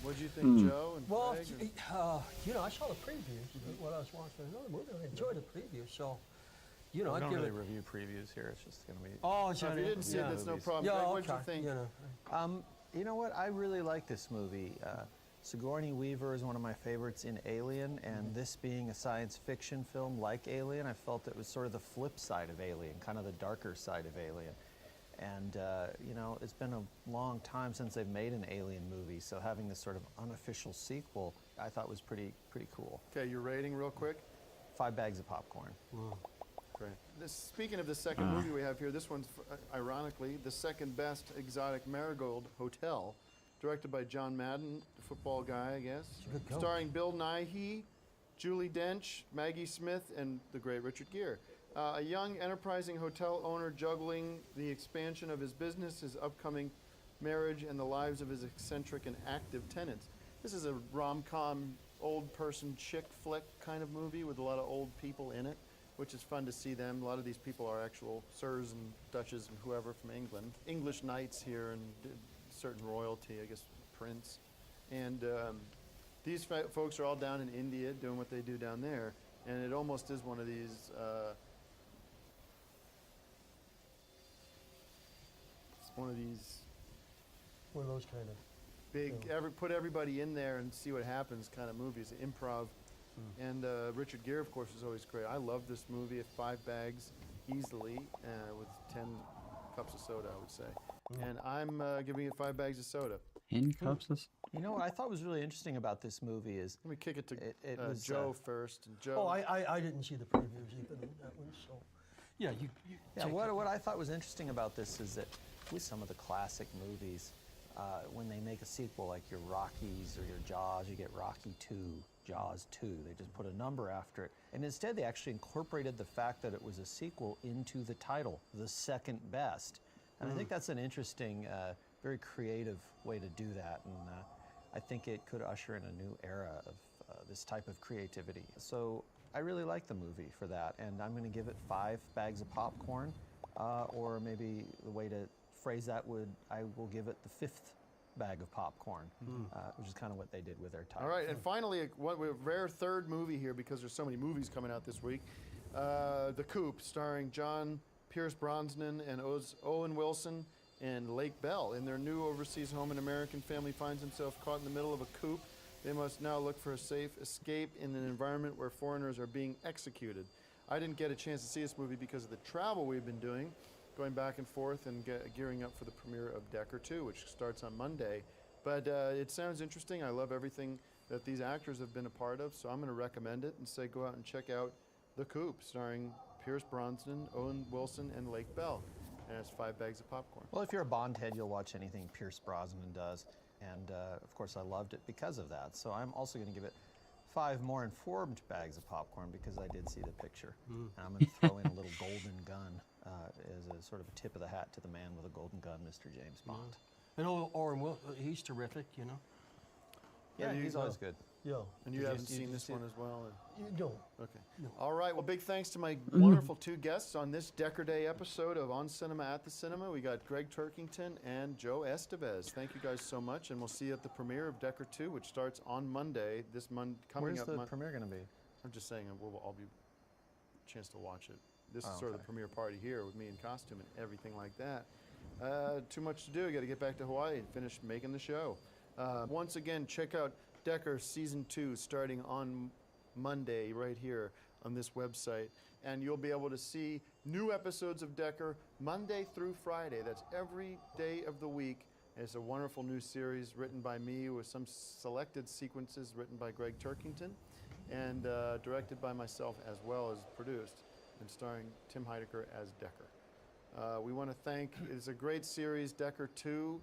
What did you think, Joe and Well, Craig? and- I saw the previews when I was watching another movie. I enjoyed the preview, so, We I'd don't give really it. review previews here. It's just going to be. Oh, So if you didn't see it, that's no problem. Yeah, Craig, what did you okay, think? You know what? I really like this movie. Sigourney Weaver is one of my favorites in Alien, and this being a science fiction film like Alien, I felt it was sort of the flip side of Alien, kind of the darker side of Alien. And, it's been a long time since they've made an Alien movie, so having this sort of unofficial sequel, I thought was pretty cool. Okay, your rating real quick. 5 bags of popcorn. Great. Speaking of the second movie we have here, this one's, ironically, the second best exotic Marigold Hotel, directed by John Madden, the football guy, I guess. good go. Starring Bill Nighy, Judi Dench, Maggie Smith, and the great Richard Gere. A young, enterprising hotel owner juggling the expansion of his business, his upcoming marriage, and the lives of his eccentric and active tenants. This is a rom-com, old-person chick flick kind of movie with a lot of old people in it, which is fun to see them. A lot of these people are actual sirs and duchesses and whoever from England. English knights here and certain royalty, I guess, prince. And these folks are all down in India doing what they do down there. And it almost is one of these, One of those kind of. big, put everybody in there and see what happens kind of movies, improv. And Richard Gere, of course, is always great. I love this movie at 5 bags easily with 10 cups of soda, I would say. And I'm giving it 5 bags of soda. 10 cups of You know what I thought was really interesting about this movie is Let me kick it to it was, Joe first. And Joe, Oh, I didn't see the previews even on that one, so. Yeah, you Yeah, take what I thought was interesting about this is that with some of the classic movies, when they make a sequel like your Rockies or your Jaws, you get Rocky 2, Jaws 2. They just put a number after it. And instead, they actually incorporated the fact that it was a sequel into the title, The Second Best. And I think that's an interesting, very creative way to do that. And I think it could usher in a new era of this type of creativity. So I really like the movie for that. And I'm going to give it 5 bags of popcorn. Or maybe the way to phrase that I will give it the 5th bag of popcorn, which is kind of what they did with their title. All right, and finally, a rare third movie here because there's so many movies coming out this week. The Coop, starring John Pierce Brosnan and Owen Wilson and Lake Bell. In their new overseas home, an American family finds himself caught in the middle of a coup. They must now look for a safe escape in an environment where foreigners are being executed. I didn't get a chance to see this movie because of the travel we've been doing, going back and forth and gearing up for the premiere of Decker 2, which starts on Monday. But it sounds interesting. I love everything that these actors have been a part of, so I'm going to recommend it and say go out and check out The Coop, starring Pierce Brosnan, Owen Wilson, and Lake Bell. And it's 5 bags of popcorn. Well, if you're a Bond head, you'll watch anything Pierce Brosnan does. And of course, I loved it because of that. So I'm also going to give it 5 more informed bags of popcorn because I did see the picture. And I'm going to throw in a little golden gun as a sort of a tip of the hat to the man with a golden gun, Mr. James Bond. And Owen Wilson, he's terrific, you know. Yeah, he's always good. Yeah. And you haven't seen this one as well? You don't. Okay. All right. Well, big thanks to my wonderful 2 guests on this Decker Day episode of On Cinema at the Cinema. We got Greg Turkington and Joe Estevez. Thank you guys so much, and we'll see you at the premiere of Decker 2, which starts on Monday. Where's the premiere going to be? I'm just saying we'll all be a chance to watch it. This is sort of the premiere party here with me in costume and everything like that. Too much to do. Got to get back to Hawaii and finish making the show. Once again, check out Decker Season 2 starting on Monday right here on this website. And you'll be able to see new episodes of Decker Monday through Friday. That's every day of the week. And it's a wonderful new series written by me with some selected sequences written by Greg Turkington and directed by myself as well as produced and starring Tim Heidecker as Decker. We want to thank, it's a great series, Decker 2,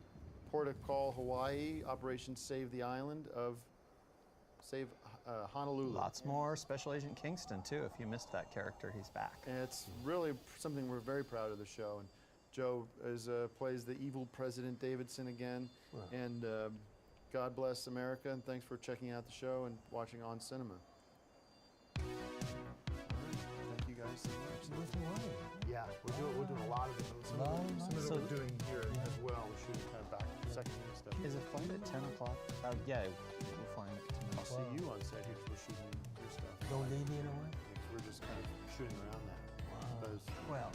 Port of Call, Hawaii, Operation Save the Island of save Honolulu. Lots more Special Agent Kingston too. If you missed that character, he's back. And it's really something we're very proud of the show. And Joe plays the evil President Davidson again. Wow. And God bless America, and thanks for checking out the show and watching On Cinema. All right. Thank you guys so much. Yeah, we're doing a lot of it. Some of it we're doing here as well. We're shooting kind of back second and stuff. Is it flight at 10 o'clock? Yeah, we're flying at 10 I'll see you on set here for shooting your stuff. Don't need me in a way? We're just kind of shooting around that. Because Well,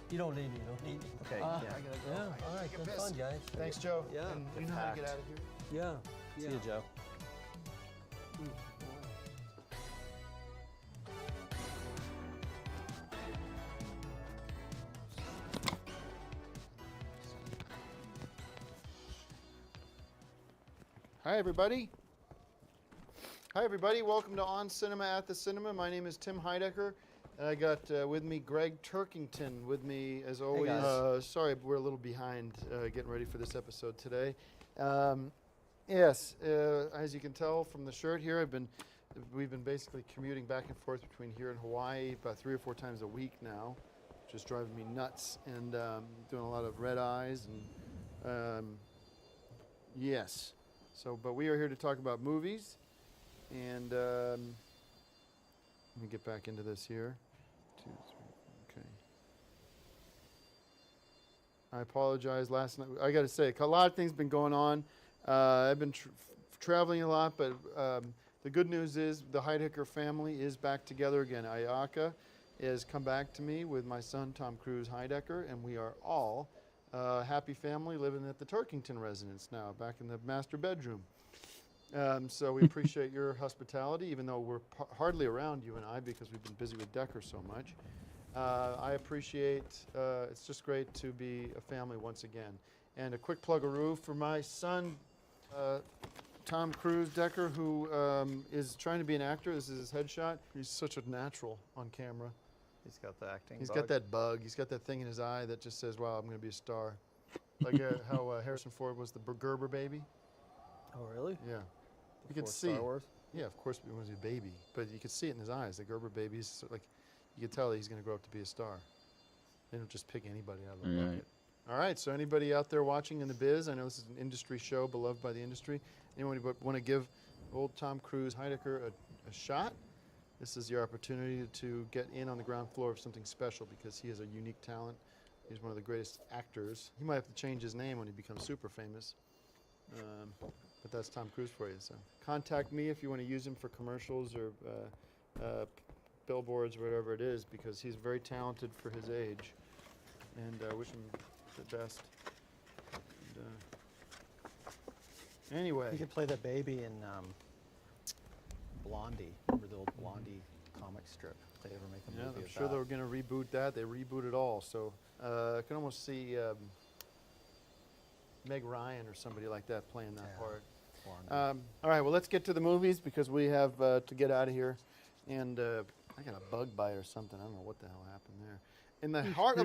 you don't need me. You don't need me. Okay, I yeah. gotta go. Yeah, all right, good fun, guys. Thanks, Joe. Yeah. And you know how to get out of here? Yeah. See you, Joe. Hi, everybody. Hi, everybody. Welcome to On Cinema at the Cinema. My name is Tim Heidecker, and I got with me Greg Turkington with me as always. Sorry, we're a little behind getting ready for this episode today. Yes, as you can tell from the shirt here, we've been basically commuting back and forth between here and Hawaii about 3 or 4 times a week now, just driving me nuts, and doing a lot of red eyes and yes. So, but we are here to talk about movies, and let me get back into this here. 2, 3, okay. I apologize. Last night, I got to say, a lot of things been going on. I've been traveling a lot, but the good news is the Heidecker family is back together again. Ayaka has come back to me with my son Tom Cruise Heidecker, and we are all happy family living at the Turkington residence now, back in the master bedroom. So we appreciate your hospitality, even though we're hardly around, you and I, because we've been busy with Decker so much. I appreciate, it's just great to be a family once again. And a quick plug-a-roo for my son, Tom Cruise Decker, who is trying to be an actor. This is his headshot. He's such a natural on camera. He's got the acting He's bug. got that bug. He's got that thing in his eye that just says, wow, I'm going to be a star. Like how Harrison Ford was the Gerber baby. Oh, really? Yeah. You could Before see. Star Wars? Yeah, of course, he was a baby. But you could see it in his eyes. The Gerber baby's like, you could tell that he's going to grow up to be a star. They don't just pick anybody out of the Right. bucket. All right, so anybody out there watching in the biz, I know this is an industry show, beloved by the industry. Anyone want to give old Tom Cruise Heidecker a shot? This is your opportunity to get in on the ground floor of something special, because he is a unique talent. He's one of the greatest actors. He might have to change his name when he becomes super famous. But that's Tom Cruise for you. So contact me if you want to use him for commercials or billboards or whatever it is, because he's very talented for his age. And I wish him the best. And, anyway. He could play the baby in Blondie. Remember the old Blondie comic strip? Did they ever make a Yeah, movie I'm of sure that? they were going to reboot that. They rebooted all. So I can almost see Meg Ryan or somebody like that playing that part. All right, well, let's get to the movies, because we have to get out of here. And I got a bug bite or something. I don't know what the hell happened there. In the heart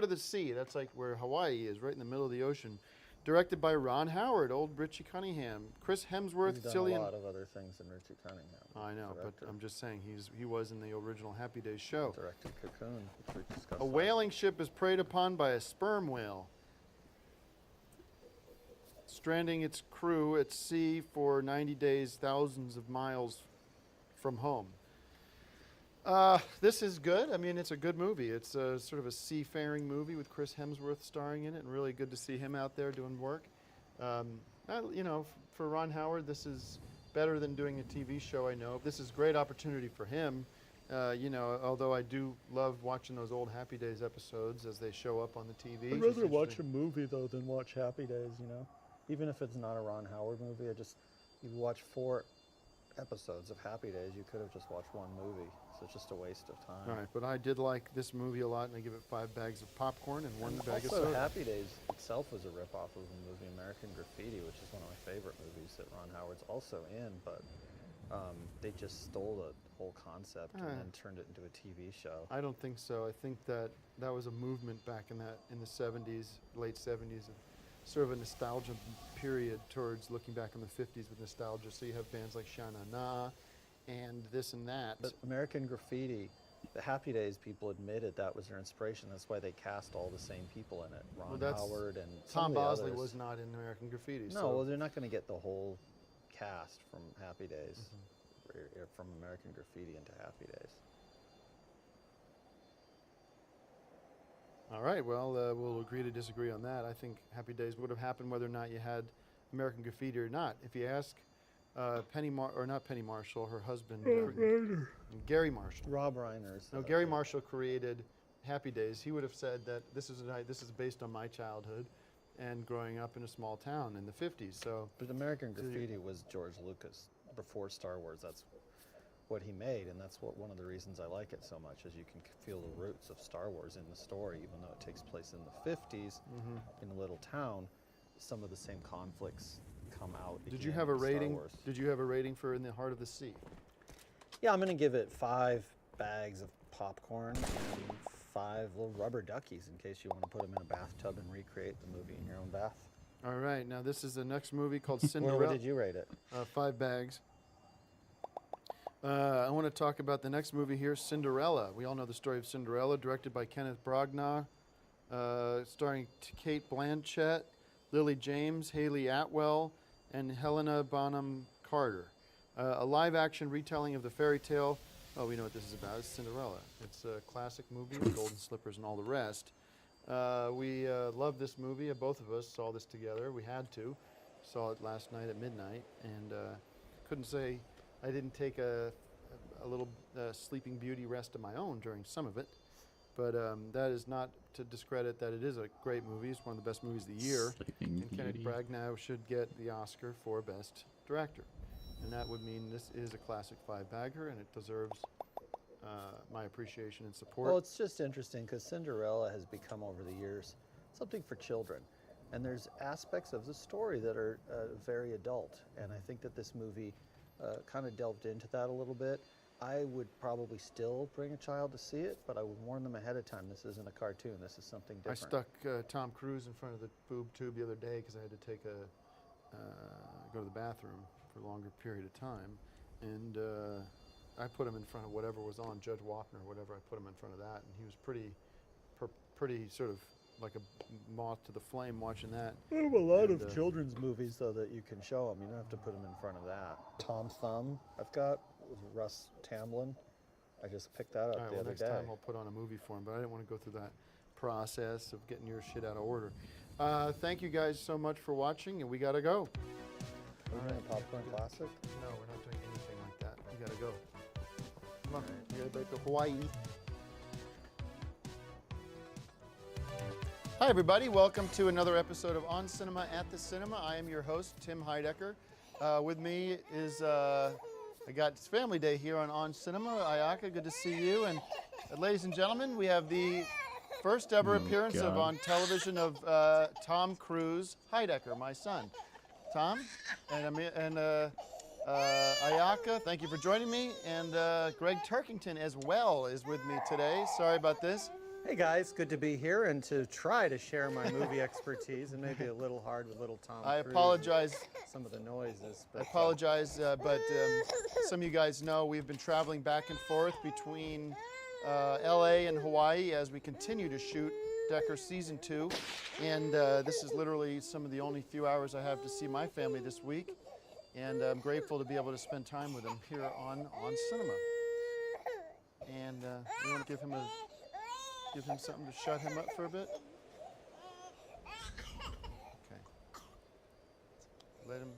of the sea, that's like where Hawaii is, right in the middle of the ocean. Directed by Ron Howard, old Richie Cunningham, Chris Hemsworth, He's done Cillian. a lot of other things than Richie Cunningham. I know, director. but I'm just saying he was in the original Happy Days show. Directed Cocoon, which we discussed. A whaling ship is preyed upon by a sperm whale, stranding its crew at sea for 90 days, thousands of miles from home. This is good. I mean, it's a good movie. It's a, sort of a seafaring movie with Chris Hemsworth starring in it, and really good to see him out there doing work. You know, for Ron Howard, this is better than doing a TV show, I know. This is a great opportunity for him. You know, although I do love watching those old Happy Days episodes as they show up on the TV. I'd rather watch a movie, though, than watch Happy Days, you know? Even if it's not a Ron Howard movie, you watch 4 episodes of Happy Days, you could have just watched one movie. So it's just a waste of time. All right, but I did like this movie a lot, and I give it 5 bags of popcorn and 1 bag of Also, soda. Happy Days itself was a ripoff of the movie American Graffiti, which is one of my favorite movies that Ron Howard's also in, but they just stole the whole concept and then turned it into a TV show. I don't think so. I think that was a movement back in the 70s, late 70s, of sort of a nostalgia period towards looking back on the 50s with nostalgia. So you have bands like Sha Na Na and this and that. But American Graffiti, the Happy Days people admitted that was their inspiration. That's why they cast all the same people in it. Ron Howard and some Tom of the Bosley others. was not in American Graffiti. No, so well, they're not going to get the whole cast from Happy Days, or from American Graffiti into Happy Days. All right, well, we'll agree to disagree on that. I think Happy Days would have happened whether or not you had American Graffiti or not. If you ask not Penny Marshall, her husband, Gary Marshall. Rob Reiner. No, Gary Marshall created Happy Days. He would have said that this is based on my childhood and growing up in a small town in the 50s. So, but American Graffiti was George Lucas before Star Wars. That's what he made, and that's one of the reasons I like it so much, is you can feel the roots of Star Wars in the story, even though it takes place in the 50s in a little town. Some of the same conflicts come out. Did you have a rating? Did you have a rating for In the Heart of the Sea? Yeah, I'm going to give it 5 bags of popcorn and 5 little rubber duckies in case you want to put them in a bathtub and recreate the movie in your own bath. All right, now this is the next movie called Cinderella. What did you rate it? 5 bags. I want to talk about the next movie here, Cinderella. We all know the story of Cinderella, directed by Kenneth Branagh, starring Kate Blanchett, Lily James, Haley Atwell, and Helena Bonham Carter. A live-action retelling of the fairy tale. Oh, we know what this is about. It's Cinderella. It's a classic movie with golden slippers and all the rest. We love this movie. Both of us saw this together. We had to. Saw it last night at midnight, and couldn't say I didn't take a little Sleeping Beauty rest of my own during some of it. But that is not to discredit that it is a great movie. It's one of the best movies of the year. And Kenneth Branagh should get the Oscar for Best Director. And that would mean this is a classic 5-bagger, and it deserves my appreciation and support. Well, it's just interesting because Cinderella has become over the years something for children. And there's aspects of the story that are very adult. And I think that this movie kind of delved into that a little bit. I would probably still bring a child to see it, but I would warn them ahead of time. This isn't a cartoon. This is something different. I stuck Tom Cruise in front of the boob tube the other day because I had to go to the bathroom for a longer period of time. And I put him in front of whatever was on, Judge Wapner or whatever. I put him in front of that, and he was pretty sort of like a moth to the flame watching that. I have a lot of children's movies, though, that you can show them. You don't have to put them in front of that. Tom Thumb, I've got with Russ Tamblyn. I just picked that up the other next day. time I'll put on a movie for him, but I didn't want to go through that process of getting your shit out of order. Thank you guys so much for watching, and we gotta go. Are we doing a popcorn classic? No, we're not doing anything like that. We gotta go. Come on, we gotta go to Hawaii. Hi everybody, welcome to another episode of On Cinema at the Cinema. I am your host, Tim Heidecker. With me is, I got it's Family Day here on Cinema. Ayaka, good to see you. And ladies and gentlemen, we have the first ever appearance on television of Tom Cruise Heidecker, my son. Tom and Ayaka, thank you for joining me. And Greg Turkington as well is with me today. Sorry about this. Hey guys, good to be here and to try to share my movie expertise, and maybe a little hard with little Tom I Cruise apologize. Some of the noises. I apologize, but some of you guys know we've been traveling back and forth between LA and Hawaii as we continue to shoot Decker Season 2. And this is literally some of the only few hours I have to see my family this week. And I'm grateful to be able to spend time with them here on Cinema. And we want to give him something to shut him up for a bit. Okay. Let him.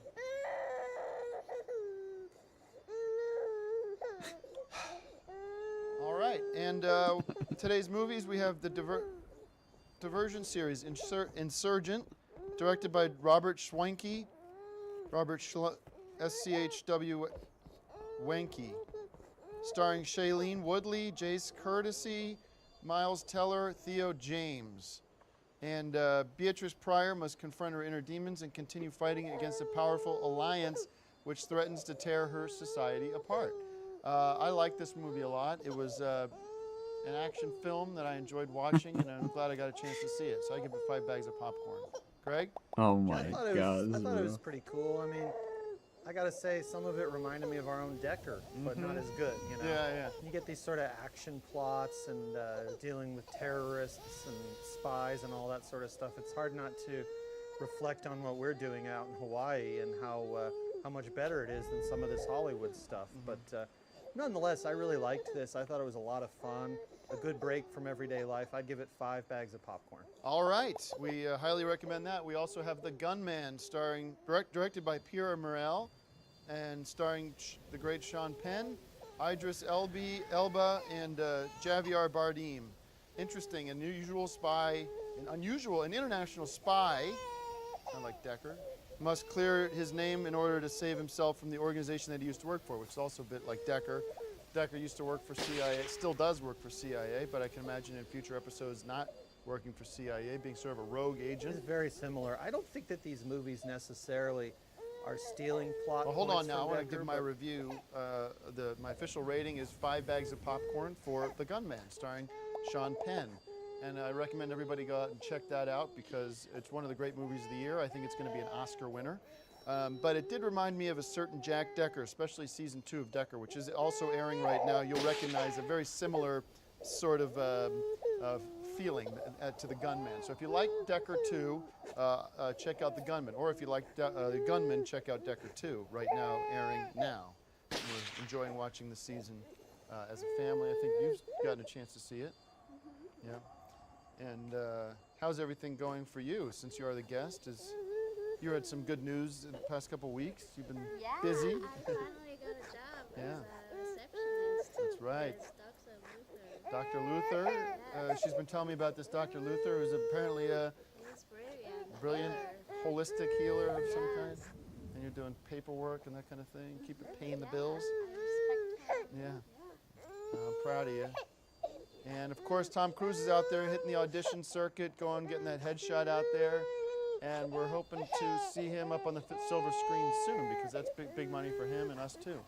All right, and today's movies, we have the Diversion series, Insurgent, directed by Robert Schwenke, S-C-H-W Wenke, starring Shailene Woodley, Jace Courtesy, Miles Teller, Theo James. And Beatrice Pryor must confront her inner demons and continue fighting against a powerful alliance which threatens to tear her society apart. I like this movie a lot. It was an action film that I enjoyed watching, and I'm glad I got a chance to see it. So I give it 5 bags of popcorn. Greg? Oh my I thought it was god. pretty cool. I mean, I gotta say, some of it reminded me of our own Decker, but not as good, you know? Yeah. You get these sort of action plots and dealing with terrorists and spies and all that sort of stuff. It's hard not to reflect on what we're doing out in Hawaii and how much better it is than some of this Hollywood stuff. But nonetheless, I really liked this. I thought it was a lot of fun, a good break from everyday life. I'd give it 5 bags of popcorn. All right, we highly recommend that. We also have The Gunman, directed by Pierre Morel, and starring the great Sean Penn, Idris Elba, and Javier Bardem. Interesting, an international spy, kind of like Decker, must clear his name in order to save himself from the organization that he used to work for, which is also a bit like Decker. Decker used to work for CIA, still does work for CIA, but I can imagine in future episodes not working for CIA, being sort of a rogue agent. It's very similar. I don't think that these movies necessarily are stealing plot Well, hold points on now. I from want to Decker, give my but- review. My official rating is 5 bags of popcorn for The Gunman, starring Sean Penn. And I recommend everybody go out and check that out because it's one of the great movies of the year. I think it's going to be an Oscar winner. But it did remind me of a certain Jack Decker, especially season 2 of Decker, which is also airing right now. You'll recognize a very similar sort of feeling to The Gunman. So if you like Decker 2, check out The Gunman. Or if you like The Gunman, check out Decker 2, right now, airing now. We're enjoying watching the season as a family. I think you've gotten a chance to see it. Yeah. And how's everything going for you since you are the guest? You had some good news in the past couple weeks. You've been busy. I finally got a job Yeah. as a receptionist. That's right. With Dr. Luther. She's been telling me about this Dr. Luther, who's apparently a He's brilliant. brilliant holistic healer of some kind. And you're doing paperwork and that kind of thing, paying the bills. Yeah. I'm proud of you. And of course, Tom Cruise is out there hitting the audition circuit, getting that headshot out there. And we're hoping to see him up on the silver screen soon because that's big money for him and us too.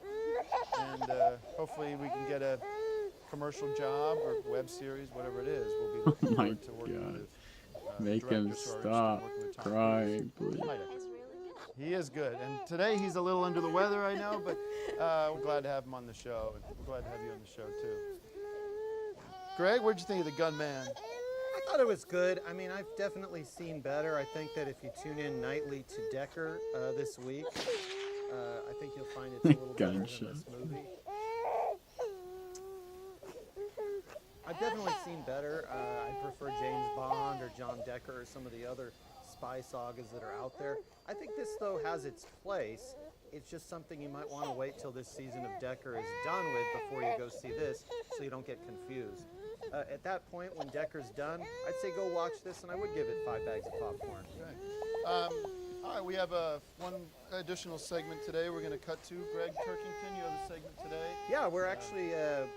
And hopefully we can get a commercial job or web series, whatever it is. We'll be looking my forward to working God. with Make him directors who are interested in stop working with Tom crying, Cruise. please. Might have. He is good. And today he's a little under the weather, I know, but we're glad to have him on the show. And we're glad to have you on the show too. Greg, what'd you think of The Gunman? I thought it was good. I mean, I've definitely seen better. I think that if you tune in nightly to Decker this week, I think you'll find it's a little better than this movie. I've definitely seen better. I prefer James Bond or John Decker or some of the other spy sagas that are out there. I think this, though, has its place. It's just something you might want to wait till this season of Decker is done with before you go see this so you don't get confused. At that point, when Decker's done, I'd say go watch this, and I would give it 5 bags of popcorn. All right, we have one additional segment today we're going to cut to. Greg Turkington, you have a segment today? Yeah, we're actually,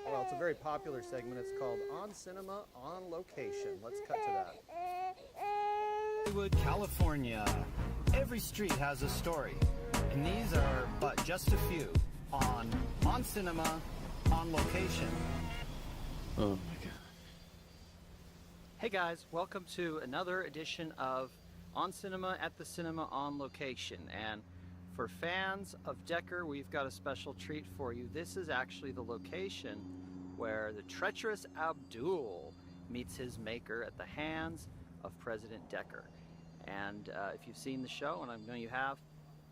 well, it's a very popular segment. It's called On Cinema, On Location. Let's cut to that. Hollywood, California. Every street has a story, and these are but just a few on Cinema, On Location. Oh my god. Hey guys, welcome to another edition of On Cinema at the Cinema On Location. And for fans of Decker, we've got a special treat for you. This is actually the location where the treacherous Abdul meets his maker at the hands of President Decker. And if you've seen the show, and I know you have,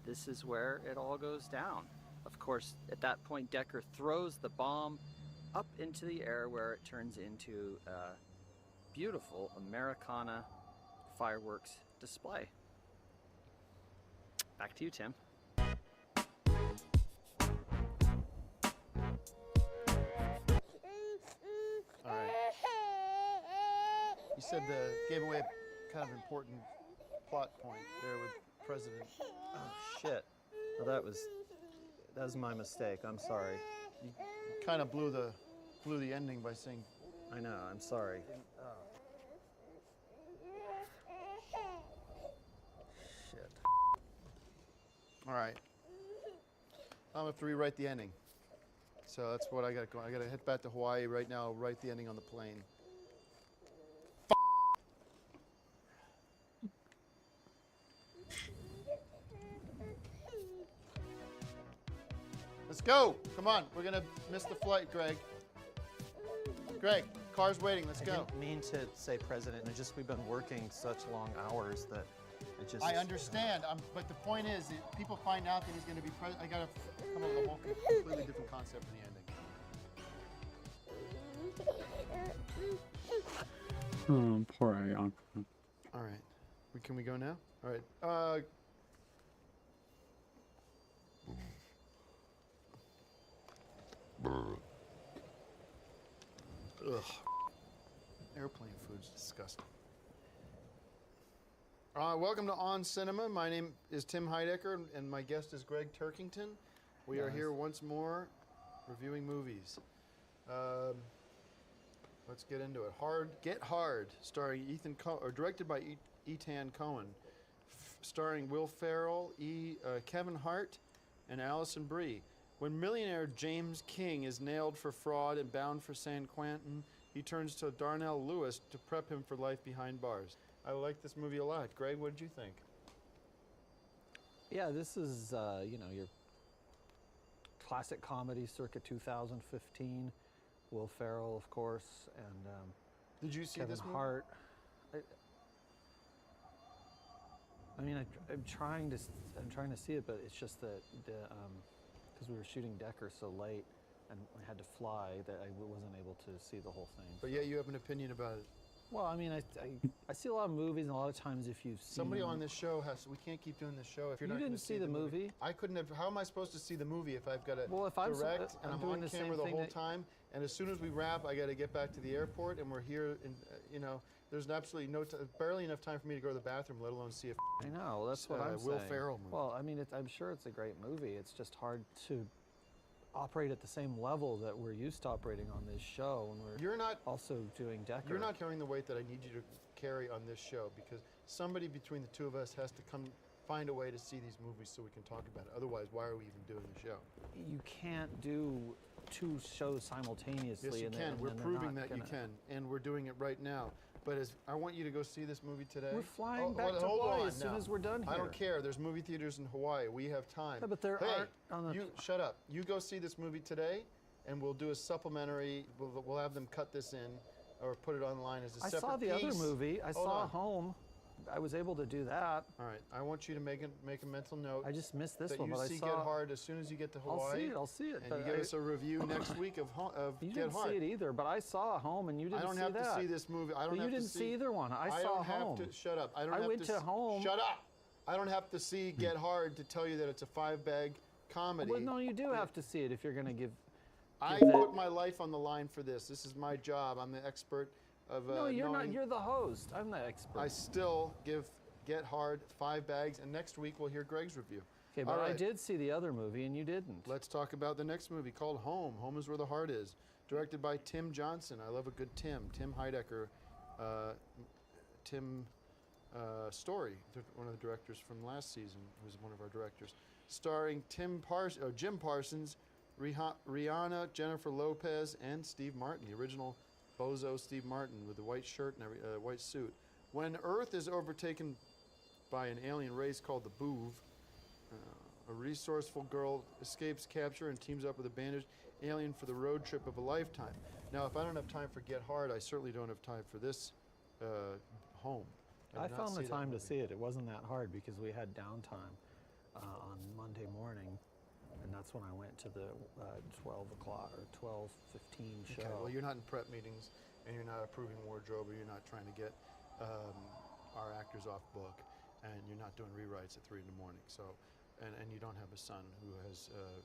this is where it all goes down. Of course, at that point, Decker throws the bomb up into the air where it turns into a beautiful Americana fireworks display. Back to you, Tim. All right. You said gave away a kind of important plot point there with President. Oh, shit. Well, that was my mistake. I'm sorry. You kind of blew the ending by saying. I know, I'm sorry. Shit. All right. I'm going to have to rewrite the ending. So that's what I got going. I got to head back to Hawaii right now, write the ending on the plane. Let's go. Come on. We're going to miss the flight, Greg. Greg, car's waiting. Let's I go. didn't mean to say president. It's just we've been working such long hours that it just. I understand, but the point is, that people find out that he's going to be president. I got to come up with a whole completely different concept for the ending. Oh, poor Ariana. All right. Can we go now? All right. Ugh. Airplane food's disgusting. Welcome to On Cinema. My name is Tim Heidecker, and my guest is Greg Turkington. We are here once more, reviewing movies. Let's get into it. Get Hard, starring directed by Ethan Coen, starring Will Ferrell, Kevin Hart, and Alison Brie. When millionaire James King is nailed for fraud and bound for San Quentin, he turns to Darnell Lewis to prep him for life behind bars. I like this movie a lot. Greg, what did you think? Yeah, this is your classic comedy circa 2015. Will Ferrell, of course, and did you see Kevin this movie? Hart. I'm trying to see it, but it's just that because we were shooting Decker so late and I had to fly, that I wasn't able to see the whole thing. But yeah, you have an opinion about it. Well, I mean, I see a lot of movies, and a lot of times if you've seen Somebody them, on this show we can't keep doing this show if you're You not gonna didn't see the movie? I couldn't have, how am I supposed to see the movie if I've got to Well, if I'm direct and I'm doing on the same camera the thing whole that- time, and as soon as we wrap, I got to get back to the airport, and we're here, and there's absolutely barely enough time for me to go to the bathroom, let alone see a I know, that's what I'm Will saying. Ferrell movie. Well, I mean, I'm sure it's a great movie. It's just hard to operate at the same level that we're used to operating on this show when we're also doing Decker. You're not carrying the weight that I need you to carry on this show, because somebody between the two of us has to find a way to see these movies so we can talk about it. Otherwise, why are we even doing the show? You can't do two shows simultaneously. Yes, you and can. and We're they're proving not that you gonna- can, and we're doing it right now. But I want you to go see this movie today. We're flying back hold to Hawaii on as soon now. as we're done I don't here. care. There's movie theaters in Hawaii. We have time. Yeah, but there hey, aren't on the- you shut up. You go see this movie today, and we'll do a supplementary. We'll have them cut this in, or put it online as a I separate saw the other piece. movie. I Hold saw on. Home. I was able to do that. All right. I want you to make a mental note. I just missed this that one, you but I see saw. Get Hard as soon as you get to Hawaii. I'll see it. And but you give us a review next week of You Get didn't Hard. see it either, but I saw Home, and you didn't I don't see have that. to see this movie. I don't But have you to didn't see either one. I saw don't Home. have to. Shut up. I don't I have went to Home. Shut up. I don't have to see Get Hard to tell you that it's a 5-bag comedy. Well, no, you do have to see it if you're going to give. I that- put my life on the line for this. This is my job. I'm the expert of No, you're not. knowing- You're the host. I'm the expert. I still give Get Hard 5 bags, and next week we'll hear Greg's review. Okay, but All I right. did see the other movie, and you didn't. Let's talk about the next movie called Home. Home is where the heart is. Directed by Tim Johnson. I love a good Tim. Tim Heidecker. Tim Story, one of the directors from last season, who's one of our directors. Starring Jim Parsons, Rihanna, Jennifer Lopez, and Steve Martin, the original bozo Steve Martin with the white shirt and white suit. When Earth is overtaken by an alien race called the Boov, a resourceful girl escapes capture and teams up with a bandaged alien for the road trip of a lifetime. Now, if I don't have time for Get Hard, I certainly don't have time for this Home. I did not found see the that time to movie. see it. It wasn't that hard because we had downtime on Monday morning, and that's when I went to the 12 o'clock or 12:15 show. Okay, well, you're not in prep meetings, and you're not approving wardrobe, or you're not trying to get our actors off book, and you're not doing rewrites at 3 in the morning. So, and you don't have a son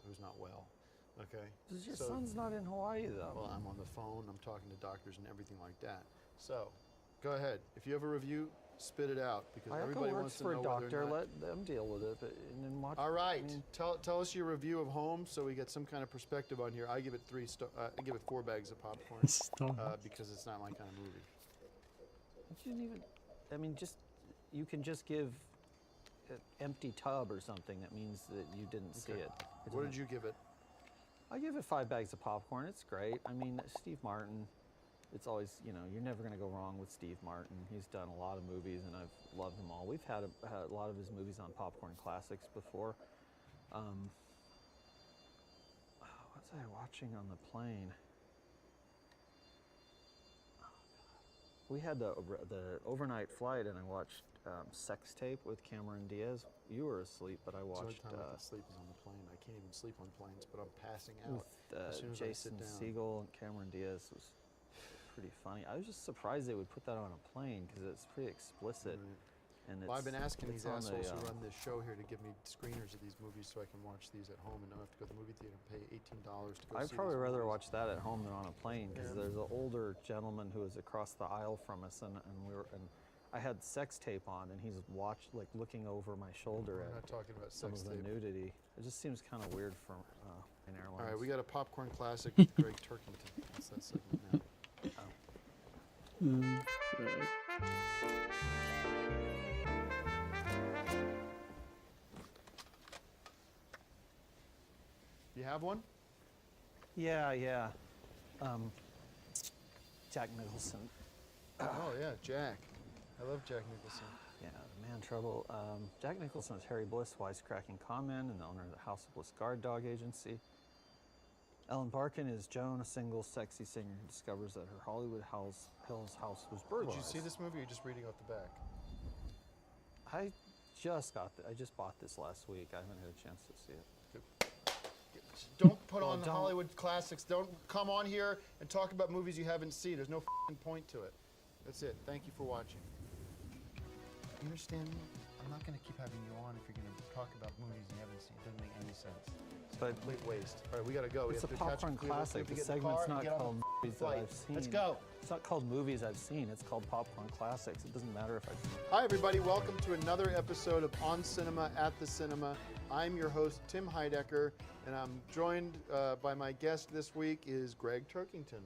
who's not well. Okay. Your son's not in Hawaii though. Well, I'm on the phone. I'm talking to doctors and everything like that. So, go ahead. If you have a review, spit it out, because everybody works wants to for know a doctor. whether or not. Let them deal with it, and then watch. All right. I mean, Tell us your review of Home, so we get some kind of perspective on here. I give it I give it 4 bags of popcorn because it's not my kind of movie. you didn't even. I mean, you can just give an empty tub or something. That means that you didn't see Okay. it. What did you give it? I give it 5 bags of popcorn. It's great. I mean, Steve Martin, it's always, you know, you're never going to go wrong with Steve Martin. He's done a lot of movies, and I've loved them all. We've had a lot of his movies on Popcorn Classics before. What was I watching on the plane? We had the overnight flight, and I watched Sex Tape with Cameron Diaz. You were asleep, but I The only watched time I can sleep is on the plane. I can't even sleep on planes, but I'm passing out with as soon as I Jason sit down. Segel and Cameron Diaz. Was pretty funny. I was just surprised they would put that on a plane because it's pretty explicit. And it's, Well, I've been asking it's these on assholes the, who run this show here to give me screeners of these movies so I can watch these at home and not have to go to the movie theater and pay $18 to go I'd see probably these rather movies. watch that at home than on a plane because Yeah. there's an older gentleman who was across the aisle from us, and I had Sex Tape on, and he's looking over my shoulder We're at not talking about some Sex of the Tape. nudity. It just seems kind of weird for an airline. All right, we got a popcorn classic with Greg Turkington. That's that segment now. You have one? Yeah. Jack Nicholson. Oh yeah, Jack. I love Jack Nicholson. Yeah, the Man Trouble. Jack Nicholson is Harry Bliss, wisecracking conman and the owner of the House of Bliss Guard Dog Agency. Ellen Barkin is Joan, a single, sexy singer who discovers that her Hollywood Hills house was burglarized. Did you see this movie or are you just reading off the back? I just bought this last week. I haven't had a chance to see it. Don't put Well, on the don't- Hollywood classics. Don't come on here and talk about movies you haven't seen. There's no f***ing point to it. That's it. Thank you for watching. You understand me? I'm not going to keep having you on if you're going to talk about movies you haven't seen. It doesn't make any sense. But Complete waste. All right, we got to go. We it's a have to catch- popcorn we have to classic. The get in segment's car and not get on called the movies that flight. I've seen. Let's go. It's not called movies I've seen. It's called popcorn classics. It doesn't matter if I've seen it. Hi, everybody. Welcome to another episode of On Cinema at the Cinema. I'm your host, Tim Heidecker, and I'm joined by my guest this week is Greg Turkington.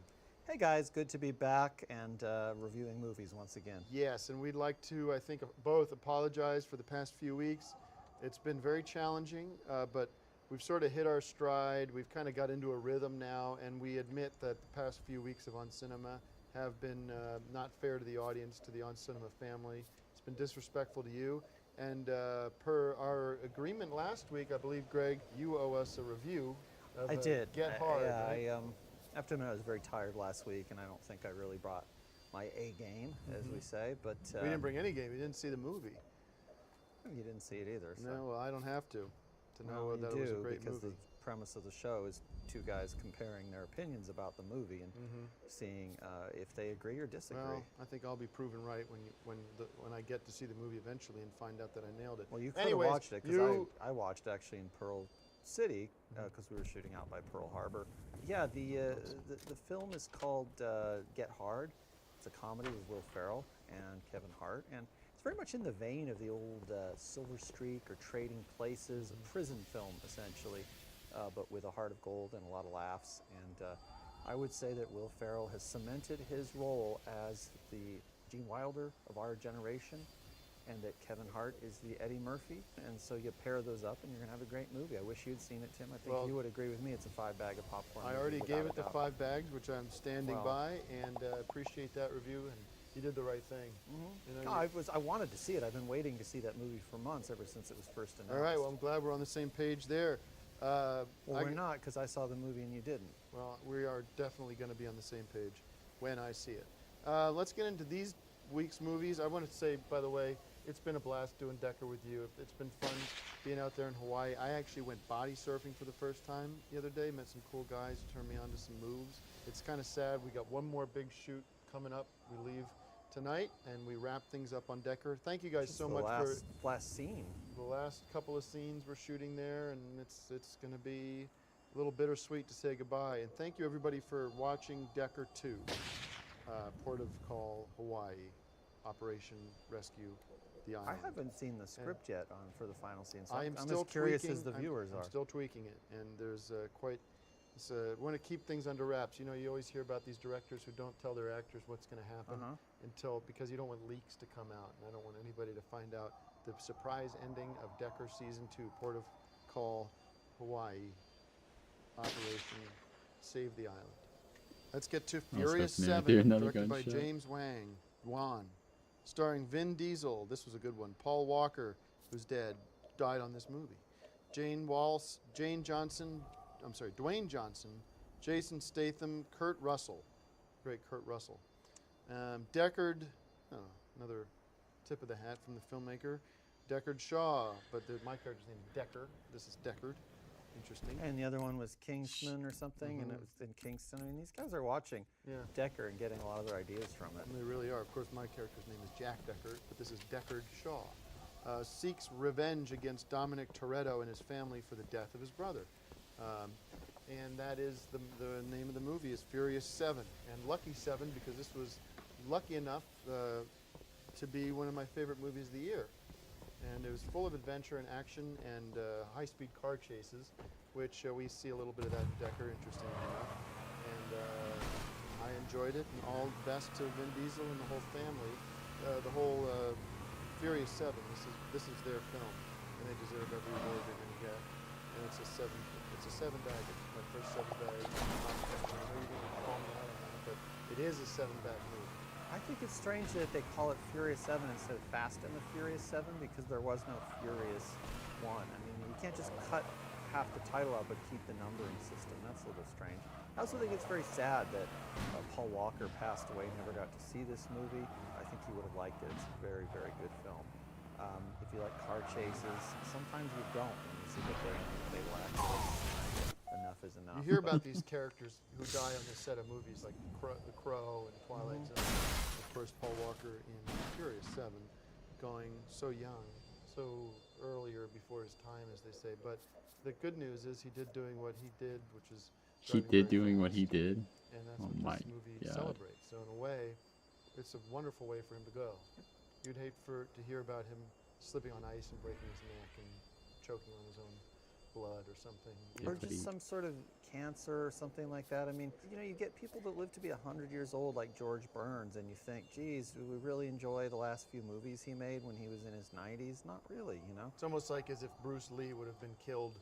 Hey guys, good to be back and reviewing movies once again. Yes, and we'd like to, I think, both apologize for the past few weeks. It's been very challenging, but we've sort of hit our stride. We've kind of got into a rhythm now, and we admit that the past few weeks of On Cinema have been not fair to the audience, to the On Cinema family. It's been disrespectful to you. And per our agreement last week, I believe, Greg, you owe us a review of I did. Get Hard. Yeah, right? I have to admit I was very tired last week, and I don't think I really brought my A game, as we say. But We didn't bring any game. We didn't see the movie. You didn't see it either. So. No, well, I don't have to know Well, that you it was a do, great because movie. the premise of the show is two guys comparing their opinions about the movie and seeing if they agree or disagree. Well, I think I'll be proven right when I get to see the movie eventually and find out that I nailed it. Well, you could have Anyways, watched it because I watched actually in Pearl City because we were shooting out by Pearl Harbor. Yeah, the film is called Get Hard. It's a comedy with Will Ferrell and Kevin Hart, and it's very much in the vein of the old Silver Streak or Trading Places, a prison film essentially, but with a heart of gold and a lot of laughs. And I would say that Will Ferrell has cemented his role as the Gene Wilder of our generation, and that Kevin Hart is the Eddie Murphy. And so you pair those up and you're gonna have a great movie. I wish you'd seen it, Tim. I think Well, you would agree with me. It's a 5-bag of popcorn. I movie already without gave a it the doubt. 5 bags, which I'm standing Well- by, and appreciate that review. And you did the right thing. You know, No, I wanted to see it. I've been waiting to see that movie for months, ever since it was first announced. all right. Well, I'm glad we're on the same page there. Well, we're not, because I saw the movie and you didn't. Well, we are definitely going to be on the same page when I see it. Let's get into these week's movies. I want to say, by the way, it's been a blast doing Decker with you. It's been fun being out there in Hawaii. I actually went body surfing for the first time the other day, met some cool guys who turned me on to some moves. It's kind of sad. We got one more big shoot coming up. We leave tonight and we wrap things up on Decker. Thank you guys Just so the much last scene. for the last couple of scenes we're shooting there, and it's going to be a little bittersweet to say goodbye. And thank you everybody for watching Decker 2, Port of Call, Hawaii, Operation Rescue the I Island. haven't seen the script yet for the final scene, so I am I'm still as curious tweaking, as the viewers I'm are. still tweaking it, and there's want to keep things under wraps. You know, you always hear about these directors who don't tell their actors what's going to happen because you don't want leaks to come out, and I don't want anybody to find out the surprise ending of Decker Season 2, Port of Call, Hawaii. Operation Save the Island. Let's get to Oh, Furious so maybe 7, do another directed by gunshot. James Wan, starring Vin Diesel. This was a good one. Paul Walker, who's dead, died on this movie. Dwayne Johnson, Jason Statham, Kurt Russell, great Kurt Russell. Deckard, another tip of the hat from the filmmaker, Deckard Shaw, but my character's name is Decker. This is Deckard. Interesting. And the other one was Kingsman or something, and it was in Kingston. I mean, these guys are watching Decker and getting a lot of their ideas from it. And they really are. Of course, my character's name is Jack Deckard, but this is Deckard Shaw. Seeks revenge against Dominic Toretto and his family for the death of his brother. And that is the name of the movie is Furious 7. And Lucky 7 because this was lucky enough to be one of my favorite movies of the year. And it was full of adventure and action and high-speed car chases, which we see a little bit of that in Decker, interestingly enough. And I enjoyed it, and all the best to Vin Diesel and the whole family. The whole Furious 7, this is their film, and they deserve every award they're going to get. And it's a 7-bag. It's my first 7-bag. I know you're going to call me out on that, but it is a 7-bag movie. I think it's strange that they call it Furious 7 instead of Fast and the Furious 7 because there was no Furious 1. I mean, you can't just cut half the title out but keep the numbering system. That's a little strange. I also think it's very sad that Paul Walker passed away, never got to see this movie. I think he would have liked it. It's a very, very good film. If you like car chases, sometimes you don't when you see that they're in fatal accidents. Enough is enough. You hear about these characters who die on the set of movies like The Crow and Twilight Zone. Of course, Paul Walker in Furious 7, going so young, so earlier before his time, as they say. But the good news is he did doing what he did, which is He driving did very doing what fast. he did. And that's Oh what my this movie God. celebrates. So in a way, it's a wonderful way for him to go. You'd hate to hear about him slipping on ice and breaking his neck and choking on his own blood or something. Or just some sort of cancer or something like that. I mean, you get people that live to be 100 years old like George Burns, and you think, geez, do we really enjoy the last few movies he made when he was in his 90s? Not really, It's almost like as if Bruce Lee would have been killed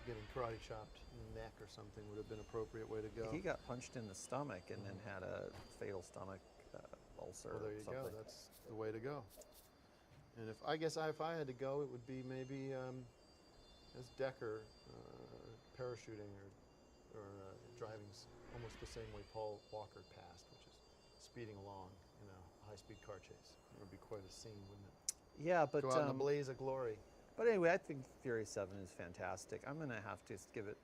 getting karate chopped in the neck or something would have been an appropriate way to go. He got punched in the stomach and then had a fatal stomach ulcer Well, there or you something. go. That's the way to go. And if I had to go, it would be maybe as Decker parachuting or driving almost the same way Paul Walker passed, which is speeding along in a high-speed car chase. It would be quite a scene, wouldn't it? Yeah, but Go out in a blaze of glory. But anyway, I think Furious 7 is fantastic. I'm going to have to give it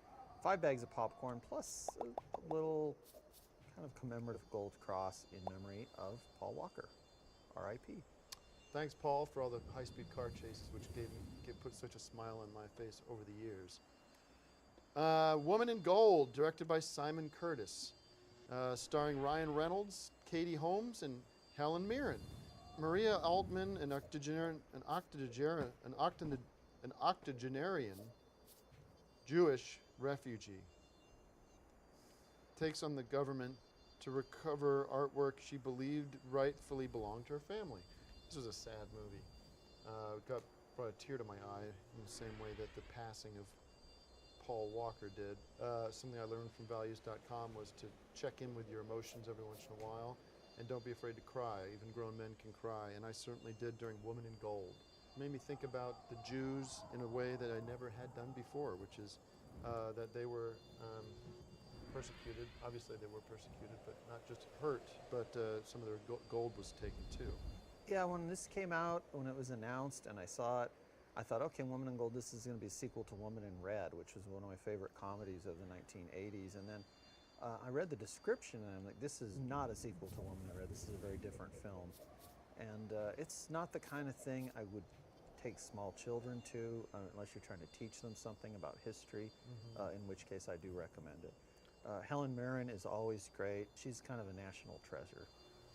5 bags of popcorn plus a little kind of commemorative gold cross in memory of Paul Walker. R.I.P. Thanks, Paul, for all the high-speed car chases, which put such a smile on my face over the years. Woman in Gold, directed by Simon Curtis, starring Ryan Reynolds, Katie Holmes, and Helen Mirren. Maria Altman, an octogenarian Jewish refugee, takes on the government to recover artwork she believed rightfully belonged to her family. This was a sad movie. Brought a tear to my eye in the same way that the passing of Paul Walker did. Something I learned from values.com was to check in with your emotions every once in a while, and don't be afraid to cry. Even grown men can cry, and I certainly did during Woman in Gold. It made me think about the Jews in a way that I never had done before, which is that they were persecuted. Obviously they were persecuted, but not just hurt, but some of their gold was taken too. Yeah, when this came out, when it was announced and I saw it, I thought, okay, Woman in Gold, this is going to be a sequel to Woman in Red, which was one of my favorite comedies of the 1980s. And then I read the description and I'm like, this is not a sequel to Woman in Red. This is a very different film. And it's not the kind of thing I would take small children to unless you're trying to teach them something about history, in which case I do recommend it. Helen Mirren is always great. She's kind of a national treasure.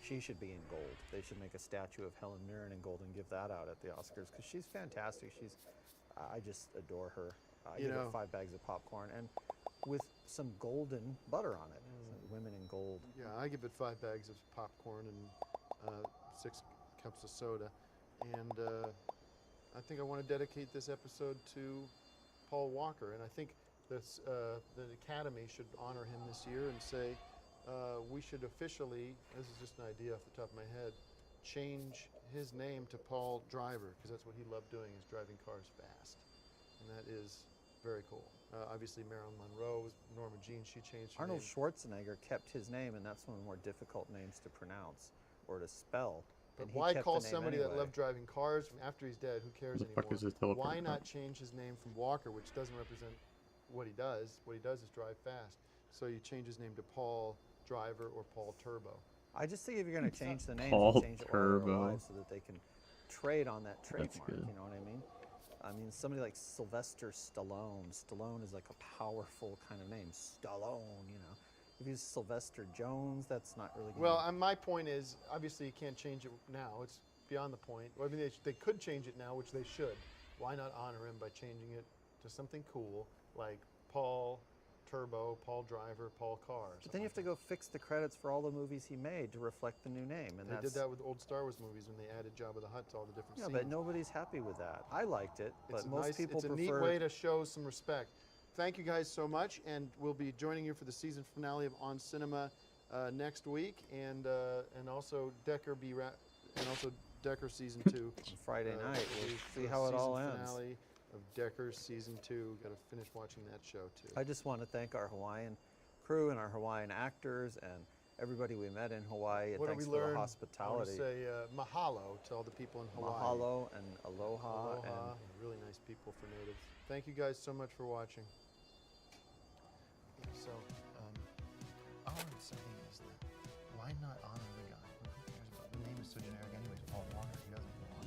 She should be in gold. They should make a statue of Helen Mirren in gold and give that out at the Oscars because she's fantastic. I just adore her. I give it 5 bags of popcorn and with some golden butter on it. So women in gold. Yeah, I give it 5 bags of popcorn and 6 cups of soda. And I think I want to dedicate this episode to Paul Walker. And I think the Academy should honor him this year and say we should officially, this is just an idea off the top of my head, change his name to Paul Driver, because that's what he loved doing, is driving cars fast. And that is very cool. Obviously Marilyn Monroe, Norma Jean, she changed her Arnold name. Schwarzenegger kept his name, and that's one of the more difficult names to pronounce or to spell. But and he why kept call the name somebody that anyway. loved driving cars after he's dead? Who cares The anymore? fuck is this teleport Why not from? change his name from Walker, which doesn't represent what he does? What he does is drive fast. So you change his name to Paul Driver or Paul Turbo. I just think if you're going to change the names, Paul you change it while they're Turbo. alive so that they can trade on that trademark. good. You know what I mean? I mean, somebody like Sylvester Stallone. Stallone is like a powerful kind of name. Stallone, you know. If he's Sylvester Jones, that's not really gonna Well, my point is, obviously you can't change it now. It's beyond the point. Well, I mean, they could change it now, which they should. Why not honor him by changing it to something cool like Paul Turbo, Paul Driver, Paul Car? But then you have to go fix the credits for all the movies he made to reflect the new name, and They that's did that with old Star Wars movies when they added Jabba the Hutt to all the different yeah. scenes. But nobody's happy with that. I liked it, but most people it's a prefer. neat way to show some respect. Thank you guys so much, and we'll be joining you for the season finale of On Cinema next week, and also Decker and also Decker season 2 on Friday night. We'll the see how it all season ends. Finale of Decker's season 2. Got to finish watching that show too. I just want to thank our Hawaiian crew and our Hawaiian actors and everybody we met in Hawaii. And What did thanks we for learn? the I want hospitality. to say mahalo to all the people in Hawaii. Mahalo and aloha. Aloha, And really nice people for natives. Thank you guys so much for watching. So, all I'm saying is that why not honor the guy? Who cares about the name? Is so generic anyway. It's Paul Walker. He doesn't belong.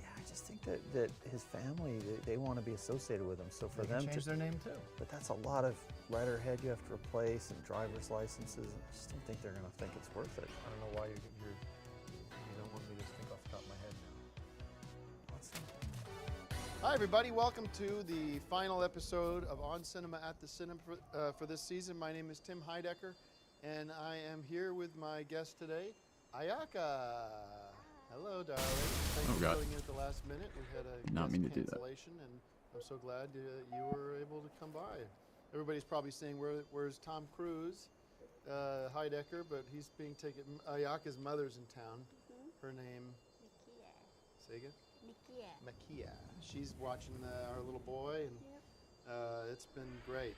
yeah, I just think that his family, they want to be associated with him. So for They them can change to, their name too. but that's a lot of letterhead you have to replace and driver's licenses. I just don't think they're going to think it's worth it. I don't know why you don't want me to think off the top of my head now. Hi everybody, welcome to the final episode of On Cinema at the Cinema for this season. My name is Tim Heidecker, and I am here with my guest today, Ayaka. Hello, darling. Thank you for God. filling in at the last minute. We had a Not guest mean to do that. cancellation, and I'm so glad you were able to come by. Everybody's probably saying, where's Tom Cruise? Heidecker, but he's being taken. Ayaka's mother's in town. Her name, say again? Makia. She's watching our little boy, and it's been great.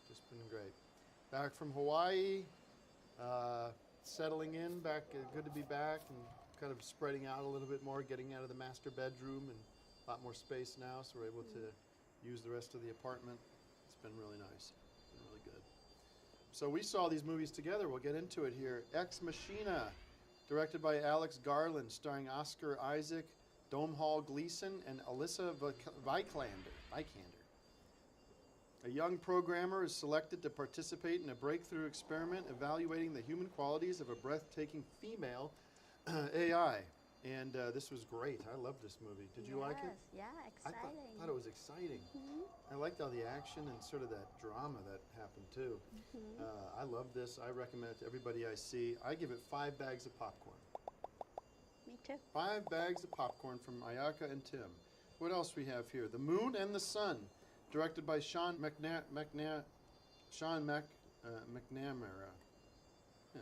Just been great. Back from Hawaii, settling in, back. Good to be back, and kind of spreading out a little bit more, getting out of the master bedroom, and a lot more space now, so we're able to use the rest of the apartment. It's been really nice. It's been really good. So we saw these movies together. We'll get into it here. Ex Machina, directed by Alex Garland, starring Oscar Isaac, Domhnall Gleeson, and Alyssa Vikander. A young programmer is selected to participate in a breakthrough experiment evaluating the human qualities of a breathtaking female AI. And this was great. I loved this movie. Did you like it? Yeah, I exciting. thought it was exciting. I liked all the action and sort of that drama that happened too. I love this. I recommend it to everybody I see. I give it 5 bags of popcorn. Me too. 5 bags of popcorn from Ayaka and Tim. What else we have here? The Moon and the Sun, directed by Sean McNamara. Yeah.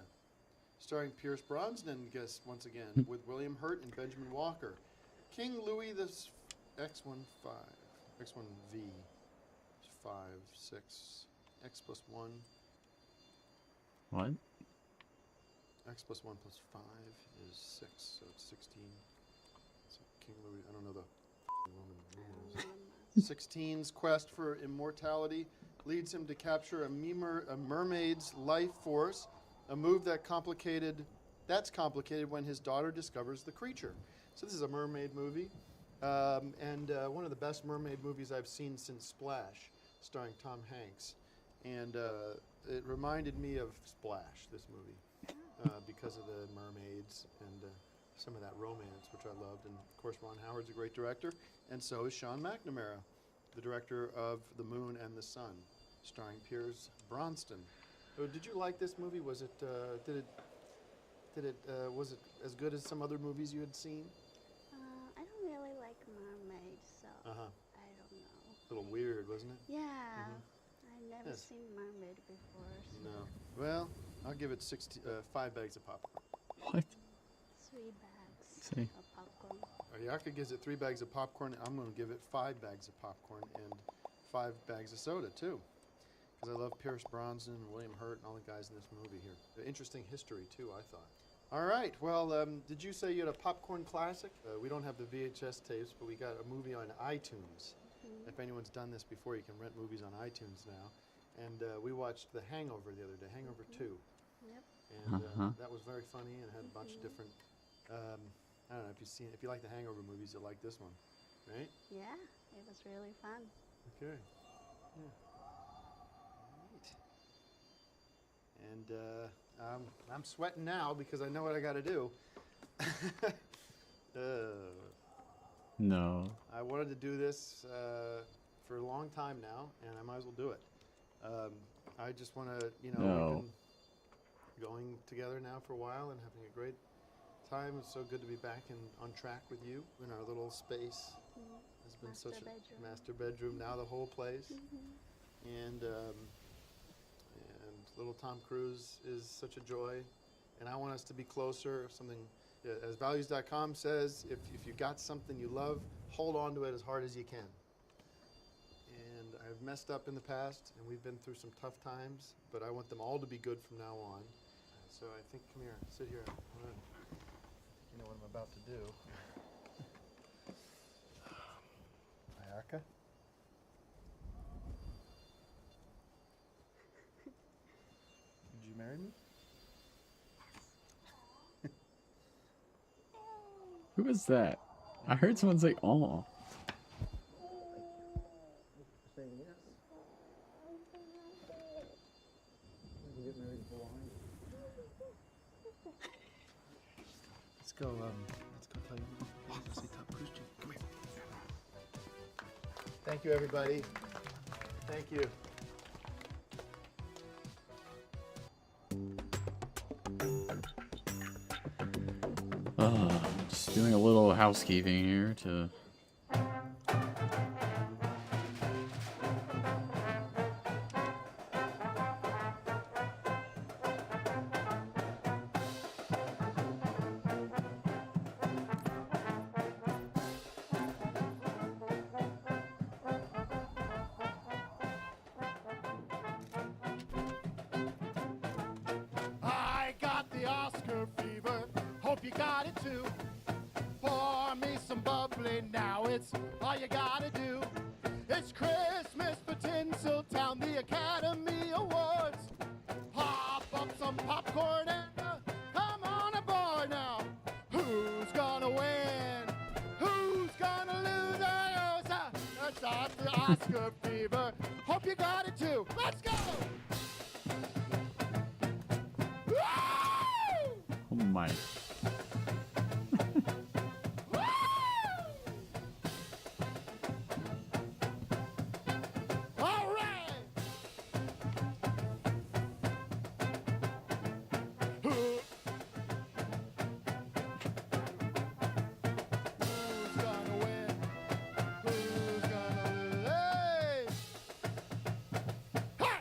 Starring Pierce Brosnan, guest once again, with William Hurt and Benjamin Walker. King Louis the X15, X1V, 5, 6, X plus 1. What? X plus 1 plus 5 is 6, so it's 16. So King Louis, I don't know the Roman numerals. 16's quest for immortality leads him to capture a mermaid's life force, a move that's complicated when his daughter discovers the creature. So this is a mermaid movie, and one of the best mermaid movies I've seen since Splash, starring Tom Hanks. And it reminded me of Splash, this movie. Because of the mermaids and some of that romance, which I loved. And of course, Ron Howard's a great director, and so is Sean McNamara, the director of The Moon and the Sun, starring Pierce Brosnan. Did you like this movie? Was it was it as good as some other movies you had seen? I don't really like mermaids, so Uh-huh. I don't know. A little weird, wasn't it? Yeah. never Yes. seen mermaid before. So No. Well, I'll give it 5 bags of popcorn. What? 3 bags See. of popcorn. Ayaka gives it 3 bags of popcorn. I'm going to give it 5 bags of popcorn and 5 bags of soda, too. Because I love Pierce Bronson and William Hurt and all the guys in this movie here. Interesting history, too, I thought. All right. Well, did you say you had a popcorn classic? We don't have the VHS tapes, but we got a movie on iTunes. If anyone's done this before, you can rent movies on iTunes now. And we watched The Hangover the other day, Hangover 2. Yep. And that was very funny and had a bunch of different, I don't know, if you like the Hangover movies, you'll like this one, right? Yeah, it was really fun. Okay. Yeah. Right. And I'm sweating now because I know what I got to do. No. I wanted to do this for a long time now, and I might as well do it. I just want to, we've been going together now for a while and having a great time. It's so good to be back and on track with you in our little space. It's been Master such a bedroom. master bedroom, now the whole place. And little Tom Cruise is such a joy. And I want us to be closer. Something, as values.com says, if you got something you love, hold on to it as hard as you can. And I've messed up in the past, and we've been through some tough times, but I want them all to be good from now on. So I think, come here, sit here. You know what I'm about to do. Ayaka? Would you marry me? Who was that? I heard someone say, "Oh." Saying yes. We get married blind. Let's go play. Let's see Tom Cruise. Come here. Thank you, everybody. Thank you. Just doing a little housekeeping here to. I got the Oscar fever. Hope you got it too. Pour me some bubbly now. It's all you gotta do. It's Christmas for Tinseltown, the Academy Awards. Pop up some popcorn and come on aboard now. Who's gonna win? Who's gonna lose? That's the Oscar fever. Hope you got it too. Let's go! Oh my. All right. Who's gonna win? Who's gonna lose? Hey!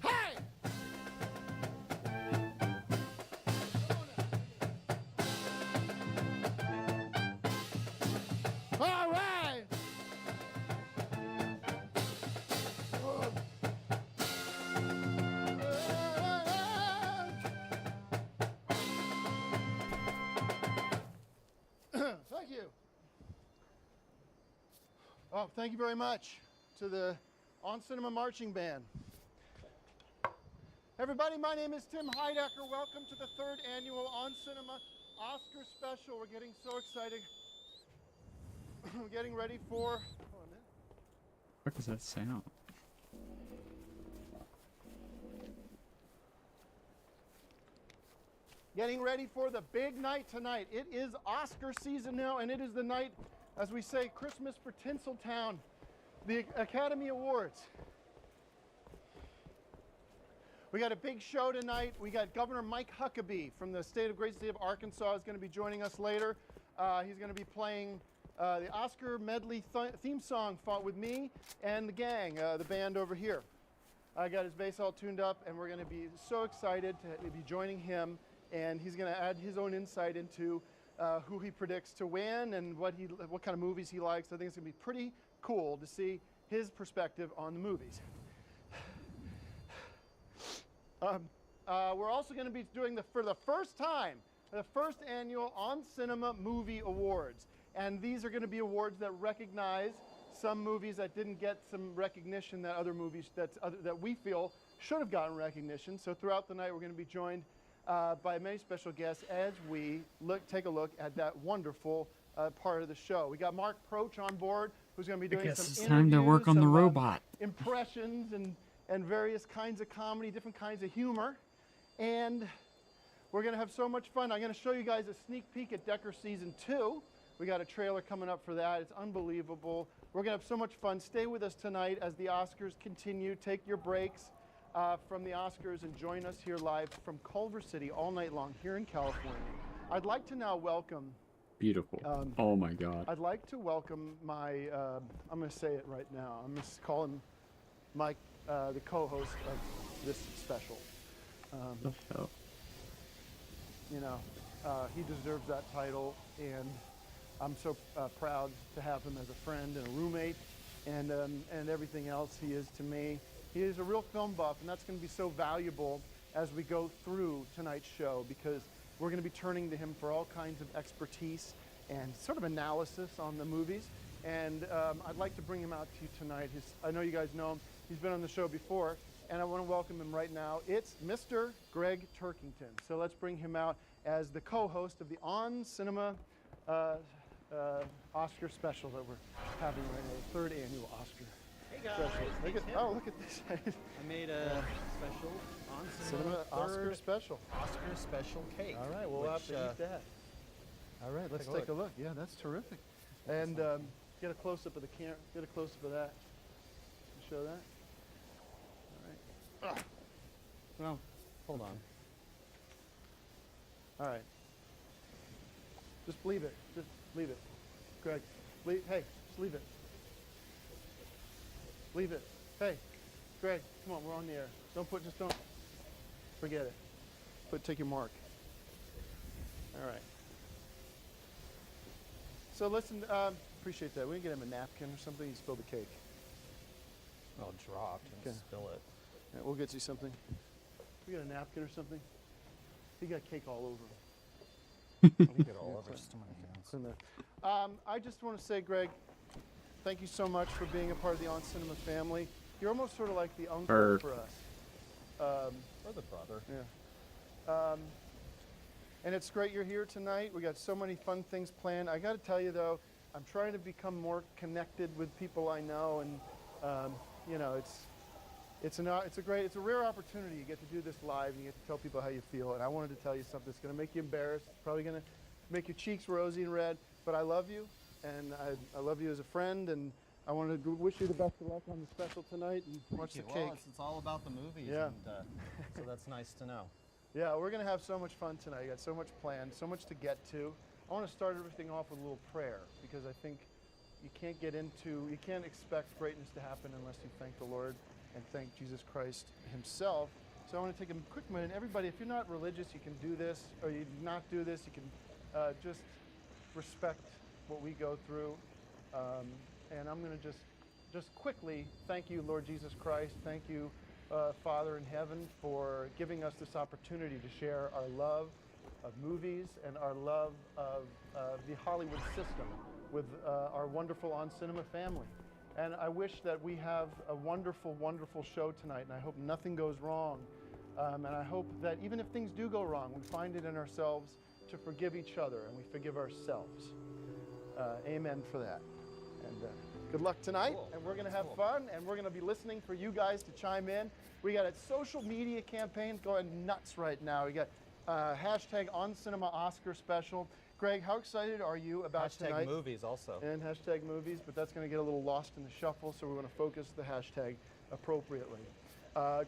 Hey! All right. Thank you. Oh, thank you very much to the On Cinema Marching Band. Everybody, my name is Tim Heidecker. Welcome to the 3rd annual On Cinema Oscar special. We're getting so excited. We're getting ready for. Hold on a minute. What does that sound? Getting ready for the big night tonight. It is Oscar season now, and it is the night, as we say, Christmas for Tinseltown, the Academy Awards. We got a big show tonight. We got Governor Mike Huckabee from the great state of Arkansas is going to be joining us later. He's going to be playing the Oscar medley theme song fought with me and the gang, the band over here. I got his bass all tuned up, and we're going to be so excited to be joining him, and he's going to add his own insight into who he predicts to win and what kind of movies he likes. I think it's going to be pretty cool to see his perspective on the movies. We're also going to be doing, for the first time, the first annual On Cinema Movie Awards. And these are going to be awards that recognize some movies that didn't get some recognition that other movies that we feel should have gotten recognition. So throughout the night, we're going to be joined by many special guests as we take a look at that wonderful part of the show. We got Mark Proch on board, who's going to be doing some it's time to work on the robot. Impressions and various kinds of comedy, different kinds of humor. And we're going to have so much fun. I'm going to show you guys a sneak peek at Decker Season 2. We got a trailer coming up for that. It's unbelievable. We're going to have so much fun. Stay with us tonight as the Oscars continue. Take your breaks from the Oscars and join us here live from Culver City all night long here in California. I'd like to now welcome... Beautiful. Oh my God. I'd like to welcome my, I'm going to say it right now. I'm going to call him Mike, the co-host of this special. The hell? You know, he deserves that title, and I'm so proud to have him as a friend and a roommate, and everything else he is to me. He is a real film buff, and that's going to be so valuable as we go through tonight's show, because we're going to be turning to him for all kinds of expertise and sort of analysis on the movies. And I'd like to bring him out to you tonight. I know you guys know him. He's been on the show before, and I want to welcome him right now. It's Mr. Greg Turkington. So let's bring him out as the co-host of the On Cinema Oscar special that we're having right now, the third annual Oscar. Hey guys, special. Look at this. I made a special On Cinema Oscar special. Oscar special cake. All right, we'll have to eat that. All right, let's take a look. Yeah, that's terrific. And get a close-up of the camera. Get a close-up of that. Show that. All right. Well, hold on. All right. Just leave it. Just leave it. Greg, hey, just leave it. Leave it. Hey, Greg, come on, we're on the air. Don't forget it. Take your mark. All right. So listen, appreciate that. We can get him a napkin or something. You spill the cake. Oh, it dropped. Okay. Spill it. Yeah, we'll get you something. We got a napkin or something. He got cake all over him. We get all over Clean that. I just want to say, Greg, thank you so much for being a part of the On Cinema family. You're almost sort of like the uncle for us. Or the brother. Yeah. And it's great you're here tonight. We got so many fun things planned. I got to tell you though, I'm trying to become more connected with people I know, and you know, it's a rare opportunity. You get to do this live, and you get to tell people how you feel. And I wanted to tell you something that's going to make you embarrassed. It's probably going to make your cheeks rosy and red. But I love you, and I love you as a friend. And I want to wish you the best of luck on the special tonight, and watch the cake. Well, it's all about the movies, Yeah. and so that's nice to know. Yeah, we're going to have so much fun tonight. We got so much planned, so much to get to. I want to start everything off with a little prayer, because I think you can't expect greatness to happen unless you thank the Lord and thank Jesus Christ himself. So I want to take a quick minute. Everybody, if you're not religious, you can do this, or you not do this. You can just respect what we go through. And I'm going to just quickly thank you, Lord Jesus Christ. Thank you, Father in heaven, for giving us this opportunity to share our love of movies and our love of the Hollywood system with our wonderful On Cinema family. And I wish that we have a wonderful, wonderful show tonight, and I hope nothing goes wrong. And I hope that even if things do go wrong, we find it in ourselves to forgive each other, and we forgive ourselves. Amen for that. And good luck tonight, and we're going to have fun, and we're going to be listening for you guys to chime in. We got a social media campaign going nuts right now. We got hashtag On Cinema Oscar special. Greg, how excited are you about tonight? Hashtag movies also. And hashtag movies, but that's going to get a little lost in the shuffle, so we want to focus the hashtag appropriately.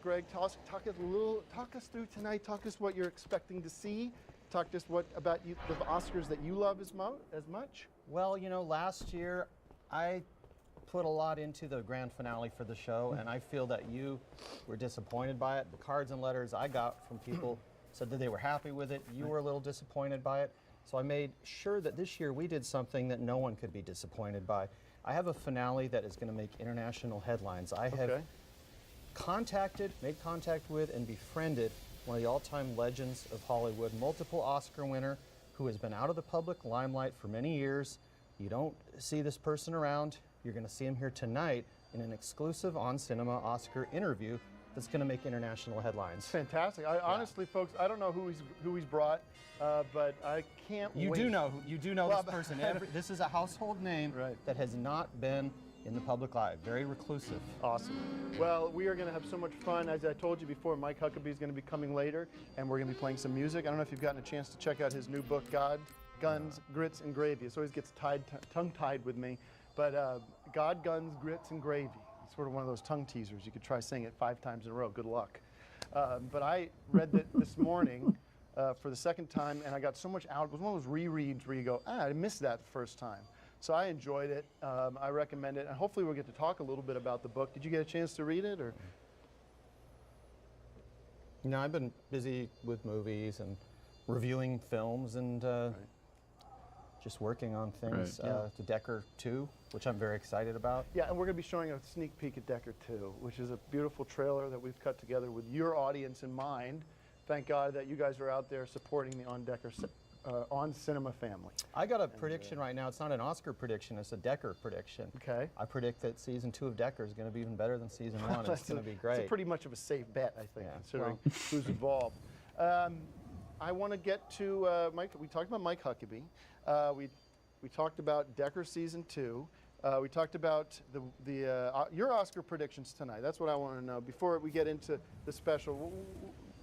Greg, talk us through tonight. Talk us what you're expecting to see, talk just what about you, the Oscars that you love as much? Well, you know, last year I put a lot into the grand finale for the show, and I feel that you were disappointed by it. The cards and letters I got from people said that they were happy with it. You were a little disappointed by it. So I made sure that this year we did something that no one could be disappointed by. I have a finale that is going to make international headlines. I have made contact with, and befriended one of the all-time legends of Hollywood, multiple Oscar winner, who has been out of the public limelight for many years. You don't see this person around. You're going to see him here tonight in an exclusive On Cinema Oscar interview that's going to make international headlines. Fantastic. Honestly, folks, I don't know who he's brought, but I can't wait. You do know this person. This is a household name that has not been in the public eye. Very reclusive. Awesome. Well, we are going to have so much fun. As I told you before, Mike Huckabee is going to be coming later, and we're going to be playing some music. I don't know if you've gotten a chance to check out his new book, God, Guns, Grits, and Gravy. It always gets tongue-tied with me. But God, Guns, Grits, and Gravy. It's sort of one of those tongue teasers. You could try saying it 5 times in a row. Good luck. But I read that this morning for the second time, and I got so much out. It was one of those rereads where you go, I missed that the first time. So I enjoyed it. I recommend it. And hopefully we'll get to talk a little bit about the book. Did you get a chance to read it? Or? No, I've been busy with movies and reviewing films and just working on things. The Decker 2, which I'm very excited about. Yeah, and we're going to be showing a sneak peek at Decker 2, which is a beautiful trailer that we've cut together with your audience in mind. Thank God that you guys are out there supporting the On Cinema family. I got a prediction right now. It's not an Oscar prediction, it's a Decker prediction. Okay. I predict that season 2 of Decker is going to be even better than season 1. It's going to be great. It's pretty much of a safe bet, I think, considering who's involved. I want to get to Mike. We talked about Mike Huckabee. We talked about Decker season 2. We talked about your Oscar predictions tonight. That's what I want to know. Before we get into the special,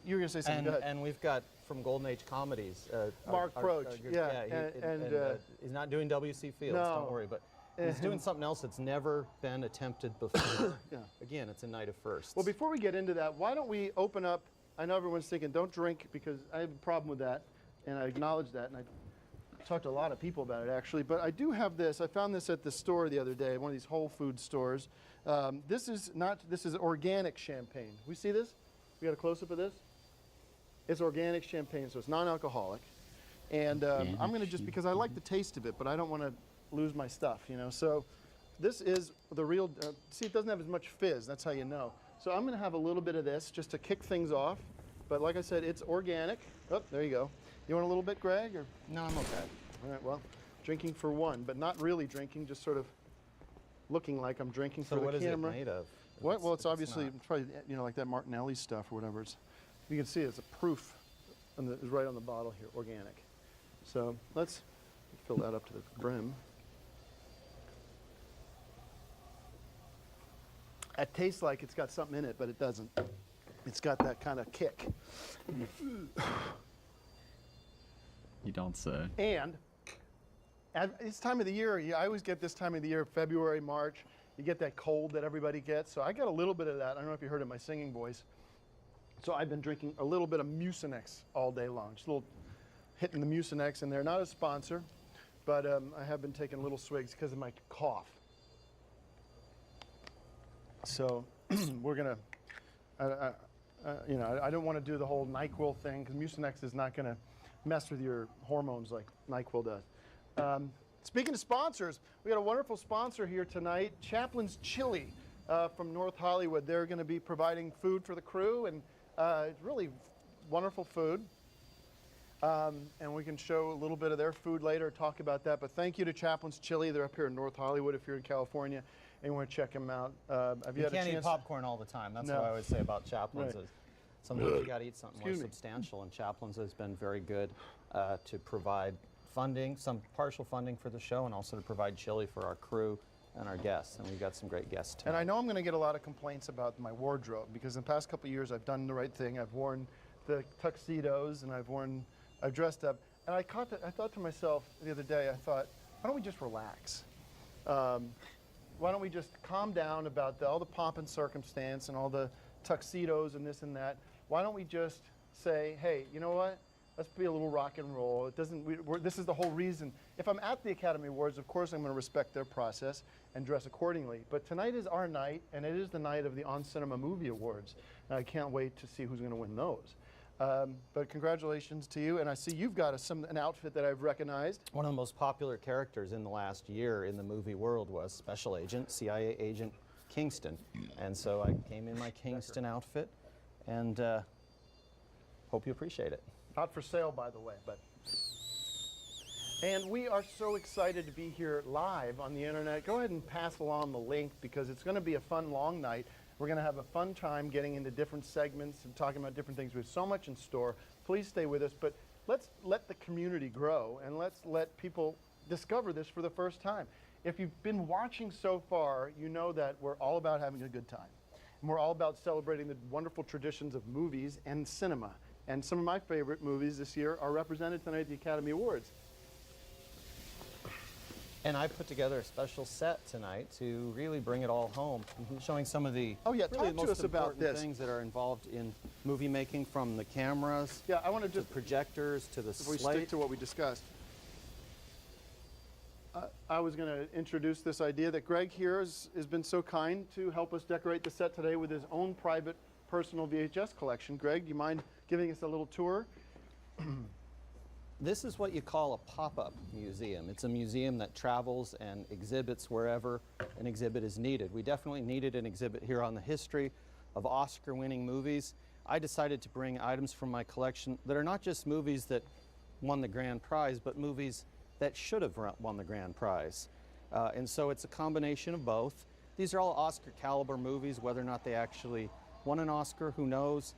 you were going to say something. Go ahead. And we've got from Golden Age Comedies, Mark Proch. He's not doing W.C. Fields. No. Don't worry, but he's doing something else that's never been attempted before. Again, it's a night of firsts. Well, before we get into that, why don't we open up? I know everyone's thinking, don't drink, because I have a problem with that, and I acknowledge that, and I talked to a lot of people about it, actually. But I do have this. I found this at the store the other day, one of these Whole Foods stores. This is organic champagne. We see this? We got a close-up of this? It's organic champagne, so it's non-alcoholic. And I'm going to just, because I like the taste of it, but I don't want to lose my stuff, you know. So this is the real, see, it doesn't have as much fizz. That's how you know. So I'm going to have a little bit of this just to kick things off. But like I said, it's organic. Oh, there you go. You want a little bit, Greg? Or? No, I'm okay. All right, well, drinking for one, but not really drinking, just sort of looking like I'm drinking for the camera. So what is it made of? What? Well, it's obviously probably, you know, like that Martinelli stuff or whatever. You can see it's a proof, it's right on the bottle here, organic. So let's fill that up to the brim. It tastes like it's got something in it, but it doesn't. It's got that kind of kick. You don't say. And at this time of the year, I always get this time of the year, February, March, you get that cold that everybody gets. So I got a little bit of that. I don't know if you heard it in my singing voice. So I've been drinking a little bit of Mucinex all day long. Just a little hitting the Mucinex in there. Not a sponsor, but I have been taking little swigs because of my cough. So we're gonna, you know, I don't want to do the whole NyQuil thing because Mucinex is not going to mess with your hormones like NyQuil does. Speaking of sponsors, we got a wonderful sponsor here tonight, Chaplin's Chili from North Hollywood. They're going to be providing food for the crew, and it's really wonderful food. And we can show a little bit of their food later, talk about that. But thank you to Chaplin's Chili. They're up here in North Hollywood if you're in California and you want to check them out. Have you had a chance? Can't eat popcorn all the time. That's what I always say about Chaplin's. Is sometimes you got to eat something more substantial, and Chaplin's has been very good to provide funding, some partial funding for the show, and also to provide chili for our crew and our guests. And we've got some great guests tonight. And I know I'm going to get a lot of complaints about my wardrobe because in the past couple of years I've done the right thing. I've worn the tuxedos and I've dressed up. And I thought to myself the other day, I thought, why don't we just relax? Why don't we just calm down about all the pomp and circumstance and all the tuxedos and this and that? Why don't we just say, hey, you know what? Let's be a little rock and roll. It doesn't. This is the whole reason. If I'm at the Academy Awards, of course I'm going to respect their process and dress accordingly. But tonight is our night, and it is the night of the On Cinema Movie Awards. And I can't wait to see who's going to win those. But congratulations to you, and I see you've got an outfit that I've recognized. One of the most popular characters in the last year in the movie world was Special Agent, CIA Agent Kingston. And so I came in my Kingston outfit, and hope you appreciate it. Not for sale, by the way, but. And we are so excited to be here live on the internet. Go ahead and pass along the link because it's going to be a fun, long night. We're going to have a fun time getting into different segments and talking about different things. We have so much in store. Please stay with us, but let's let the community grow and let's let people discover this for the first time. If you've been watching so far, you know that we're all about having a good time. And we're all about celebrating the wonderful traditions of movies and cinema. And some of my favorite movies this year are represented tonight at the Academy Awards. And I put together a special set tonight to really bring it all home, showing some of the Oh, yeah, really talk to most us about important this. things that are involved in movie making, from the cameras, Yeah, I want to to just, the projectors, to the if we slate. stick to what we discussed. I was going to introduce this idea that Greg here has been so kind to help us decorate the set today with his own private personal VHS collection. Greg, do you mind giving us a little tour? This is what you call a pop-up museum. It's a museum that travels and exhibits wherever an exhibit is needed. We definitely needed an exhibit here on the history of Oscar-winning movies. I decided to bring items from my collection that are not just movies that won the grand prize, but movies that should have won the grand prize. And so it's a combination of both. These are all Oscar caliber movies. Whether or not they actually won an Oscar, who knows?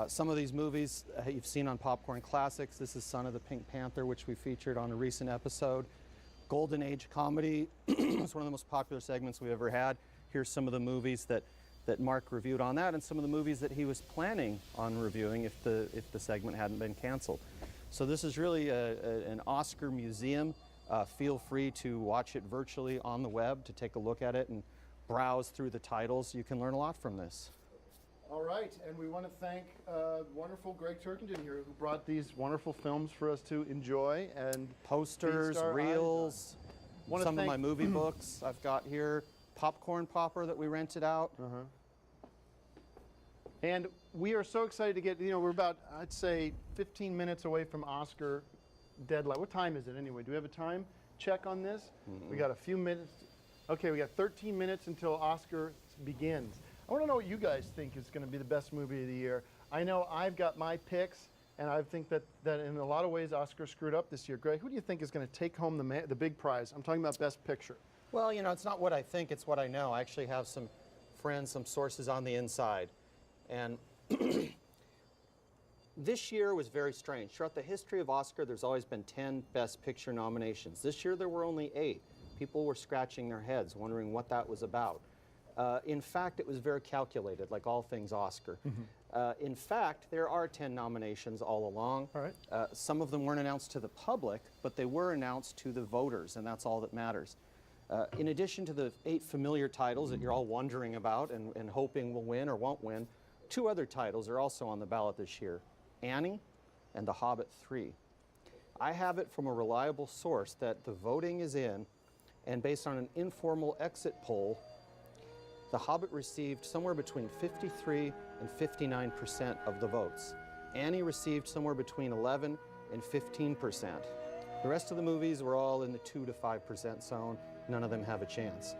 Some of these movies you've seen on Popcorn Classics. This is Son of the Pink Panther, which we featured on a recent episode. Golden Age comedy. It's one of the most popular segments we've ever had. Here's some of the movies that Mark reviewed on that, and some of the movies that he was planning on reviewing if the segment hadn't been canceled. So this is really an Oscar museum. Feel free to watch it virtually on the web, to take a look at it and browse through the titles. You can learn a lot from this. All right, and we want to thank wonderful Greg Turkington here, who brought these wonderful films for us to enjoy and Posters, feast our eyes on. reels, Wanna some of thank- my movie books I've got here. Popcorn Popper that we rented out. And we are so excited to get, we're about, I'd say, 15 minutes away from Oscar deadline. What time is it anyway? Do we have a time check on this? We got a few minutes. Okay, we got 13 minutes until Oscar begins. I want to know what you guys think is going to be the best movie of the year. I know I've got my picks, and I think that in a lot of ways Oscar screwed up this year. Greg, who do you think is going to take home the big prize? I'm talking about Best Picture. Well, it's not what I think, it's what I know. I actually have some friends, some sources on the inside. And this year was very strange. Throughout the history of Oscar, there's always been 10 Best Picture nominations. This year there were only 8. People were scratching their heads, wondering what that was about. In fact, it was very calculated, like all things Oscar. In fact, there are 10 nominations all along. All right. Some of them weren't announced to the public, but they were announced to the voters, and that's all that matters. In addition to the 8 familiar titles that you're all wondering about and hoping will win or won't win, 2 other titles are also on the ballot this year, Annie and The Hobbit 3. I have it from a reliable source that the voting is in, and based on an informal exit poll, The Hobbit received somewhere between 53 and 59% of the votes. Annie received somewhere between 11 and 15%. The rest of the movies were all in the 2 to 5% zone. None of them have a chance.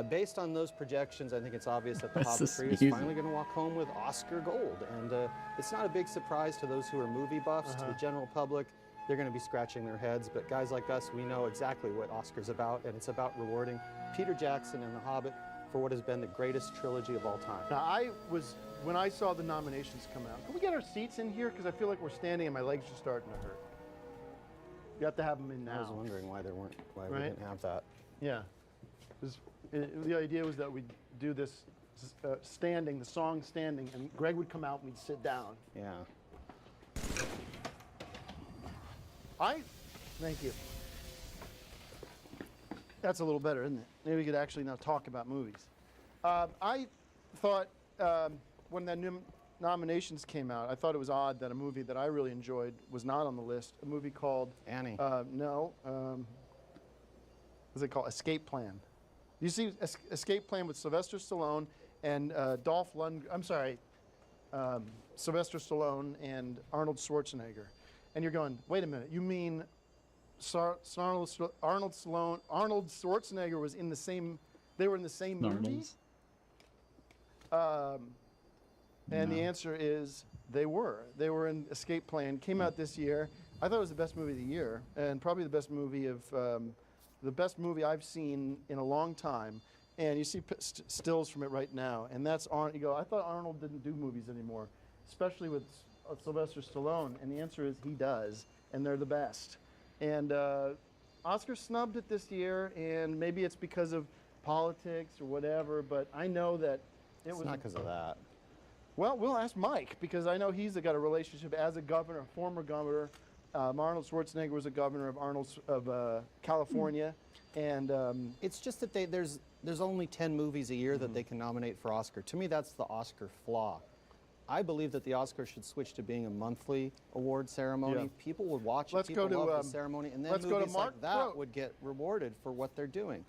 Based on those projections, I think it's obvious that The That's Hobbit so 3 is sneaky. finally going to walk home with Oscar gold. And it's not a big surprise to those who are movie buffs, to the general public. They're going to be scratching their heads, but guys like us, we know exactly what Oscar's about, and it's about rewarding Peter Jackson and The Hobbit for what has been the greatest trilogy of all time. Now, when I saw the nominations come out, can we get our seats in here? Because I feel like we're standing and my legs are starting to hurt. You have to have them in now. I was wondering why we Right? didn't have that. Yeah. The idea was that we'd do this standing, the song standing, and Greg would come out and we'd sit down. Yeah. Thank you. That's a little better, isn't it? Maybe we could actually now talk about movies. I thought when the nominations came out, I thought it was odd that a movie that I really enjoyed was not on the list. A movie called Annie. What's it called? Escape Plan. You see Escape Plan with Sylvester Stallone and Sylvester Stallone and Arnold Schwarzenegger. And you're going, wait a minute, you mean Arnold Schwarzenegger was in the same, they were in the same movie? And the answer is they were. They were in Escape Plan, came out this year. I thought it was the best movie of the year, and probably the best movie I've seen in a long time. And you see stills from it right now, and that's Arnold. You go, I thought Arnold didn't do movies anymore, especially with Sylvester Stallone. And the answer is he does, and they're the best. And Oscar snubbed it this year, and maybe it's because of politics or whatever, but I know that It's not because of that. Well, we'll ask Mike, because I know he's got a relationship as a governor, a former governor. Arnold Schwarzenegger was a governor of California, and it's just that there's only 10 movies a year that they can nominate for Oscar. To me, that's the Oscar flaw. I believe that the Oscars should switch to being a monthly award ceremony. Yeah. People would watch it. Let's People go to, love the ceremony, and then let's go to movies Mark like that Pro. would get rewarded for what they're doing.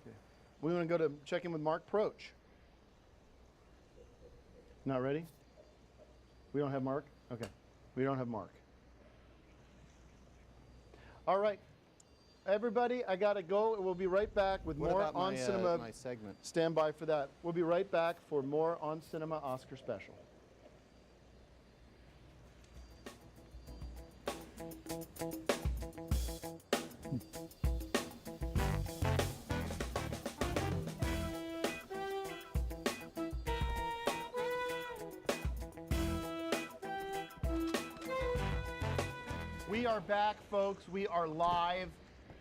we want to go to check in with Mark Proch. Not ready? We don't have Mark? Okay. We don't have Mark. All right. Everybody, I got to go. We'll be right back with What more about On my, Cinema. my segment? Stand by for that. We'll be right back for more On Cinema Oscar Special. We are back, folks. We are live.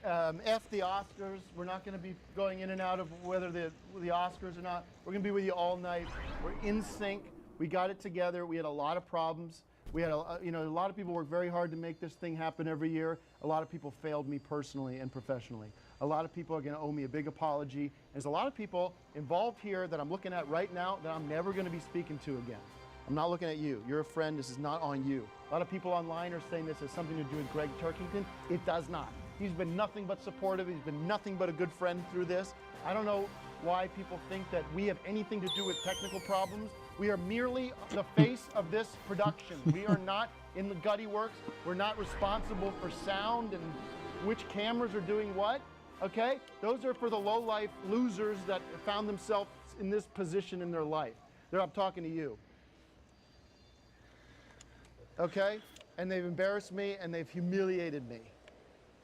F the Oscars. We're not going to be going in and out of whether the Oscars or not. We're going to be with you all night. We're in sync. We got it together. We had a lot of problems. We had a lot of people work very hard to make this thing happen every year. A lot of people failed me personally and professionally. A lot of people are going to owe me a big apology. There's a lot of people involved here that I'm looking at right now that I'm never going to be speaking to again. I'm not looking at you. You're a friend. This is not on you. A lot of people online are saying this has something to do with Greg Turkington. It does not. He's been nothing but supportive. He's been nothing but a good friend through this. I don't know why people think that we have anything to do with technical problems. We are merely the face of this production. We are not in the gutty works. We're not responsible for sound and which cameras are doing what. Okay? Those are for the low-life losers that found themselves in this position in their life. I'm talking to you. Okay? And they've embarrassed me and they've humiliated me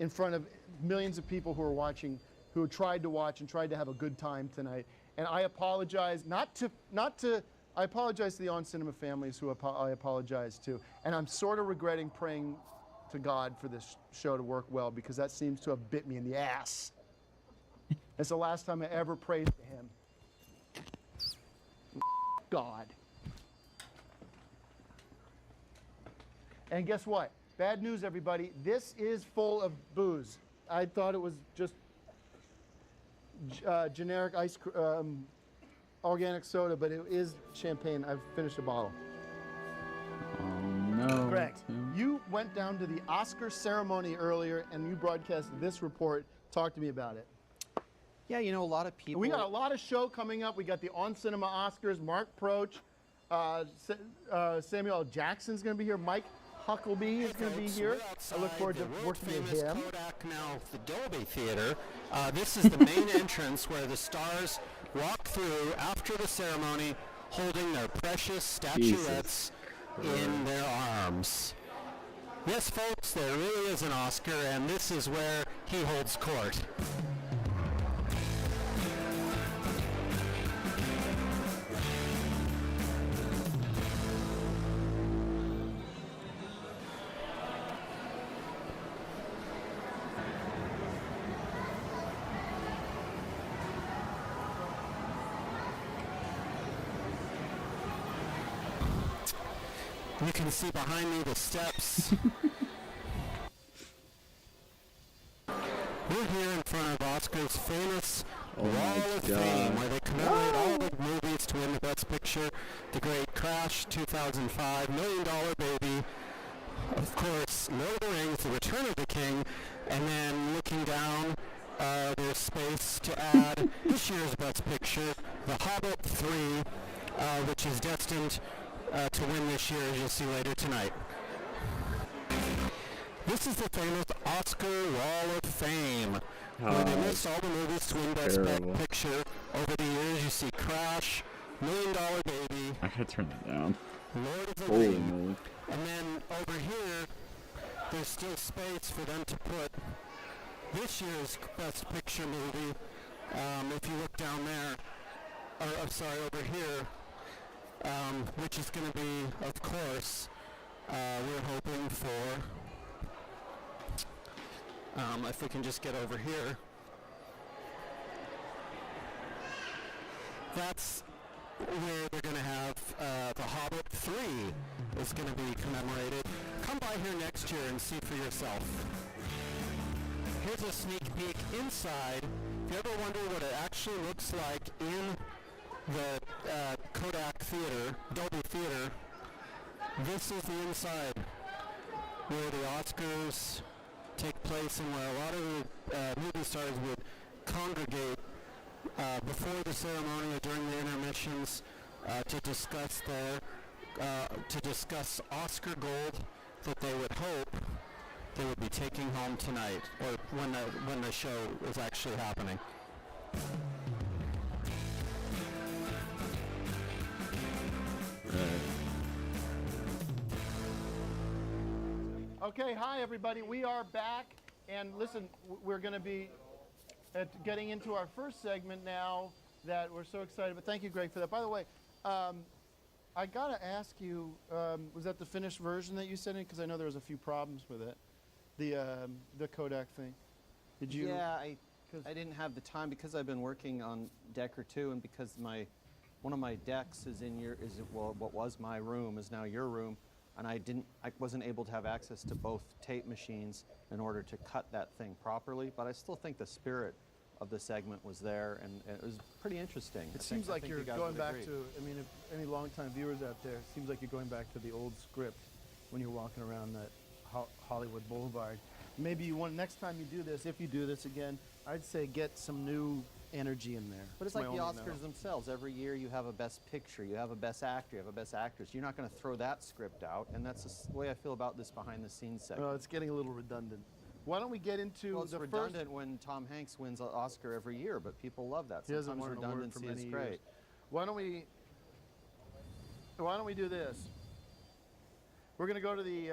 in front of millions of people who are watching, who tried to watch and tried to have a good time tonight. And I apologize, I apologize to the On Cinema families who I apologize to. And I'm sort of regretting praying to God for this show to work well, because that seems to have bit me in the ass. It's the last time I ever prayed to him. God. And guess what? Bad news, everybody. This is full of booze. I thought it was just generic organic soda, but it is champagne. I've finished a bottle. Oh no. Greg, you went down to the Oscar ceremony earlier and you broadcast this report. Talk to me about it. Yeah, you know, a lot of people. We got a lot of show coming up. We got the On Cinema Oscars. Mark Proch, Samuel L. Jackson's going to be here. Mike Huckabee is going to be here. I look forward to working with him. Kodak, now the Dolby Theater. This is the main entrance where the stars walk through after the ceremony, holding their precious statuettes in their arms. Yes, folks, there really is an Oscar, and this is where he holds court. You can see behind me the steps. We're here in front of Oscar's famous Oh Wall my of God. Fame, where they commemorate all the movies to win the Best Picture. The Great Crash, 2005, $1 Million Baby, of course, Lord of the Rings, The Return of the King, and then looking down, there's space to add this year's Best Picture, The Hobbit 3, which is destined to win this year, as you'll see later tonight. This is the famous Oscar Wall of Fame, where they list all the movies to win Best Picture. Over the years, you see Crash, $1 Million Baby, I gotta turn that down. Lord of the Holy Rings. moly. And then over here, there's still space for them to put this year's Best Picture movie. If you look down there, or I'm sorry, over here, which is going to be, of course, we're hoping for, if we can just get over here, that's where they're going to have The Hobbit 3 is going to be commemorated. Come by here next year and see for yourself. Here's a sneak peek inside. If you ever wonder what it actually looks like in the Kodak Theater, Dolby Theater, this is the inside where the Oscars take place and where a lot of the movie stars would congregate before the ceremony or during the intermissions to discuss Oscar gold that they would hope they would be taking home tonight, or when the show is actually happening. Okay, hi everybody. We are back, and listen, we're going to be getting into our first segment now that we're so excited. But thank you, Greg, for that. By the way, I got to ask you, was that the finished version that you sent in? Because I know there was a few problems with it, the Kodak thing. Did you? Yeah, I didn't have the time because I've been working on Decker 2, and because one of my decks is what was my room is now your room, and I wasn't able to have access to both tape machines in order to cut that thing properly. But I still think the spirit of the segment was there, and it was pretty interesting. It seems like you're going back to, I mean, if any longtime viewers out there, it seems like you're going back to the old script when you're walking around that Hollywood Boulevard. Maybe you want, next time you do this, if you do this again, I'd say get some new energy in there. But it's like the Oscars themselves. Every year you have a Best Picture, you have a Best Actor, you have a Best Actress. You're not going to throw that script out, and that's the way I feel about this behind-the-scenes segment. Well, it's getting a little redundant. Why don't we get into it's redundant when Tom Hanks wins an Oscar every year, but people love that. He hasn't Sometimes won an award for redundancy is many great. years. Why don't we do this? We're going to go to the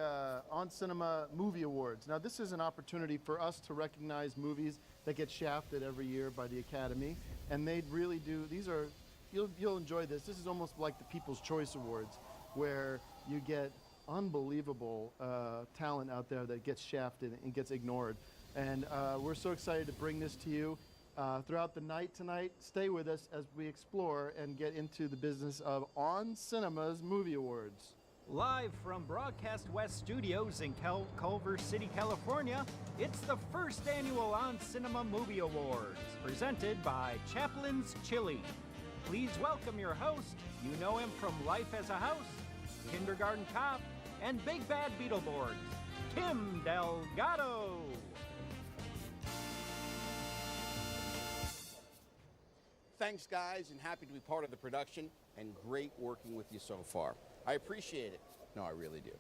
On Cinema Movie Awards. Now, this is an opportunity for us to recognize movies that get shafted every year by the Academy, and they really do. These are, you'll enjoy this. This is almost like the People's Choice Awards, where you get unbelievable talent out there that gets shafted and gets ignored. And we're so excited to bring this to you throughout the night tonight. Stay with us as we explore and get into the business of On Cinema's Movie Awards. Live from Broadcast West Studios in Culver City, California, it's the first annual On Cinema Movie Awards, presented by Chaplin's Chili. Please welcome your host. You know him from Life as a House, Kindergarten Cop, and Big Bad Beetleborgs, Tim Delgado. Thanks, guys, and happy to be part of the production, and great working with you so far. I appreciate it. No, I really do.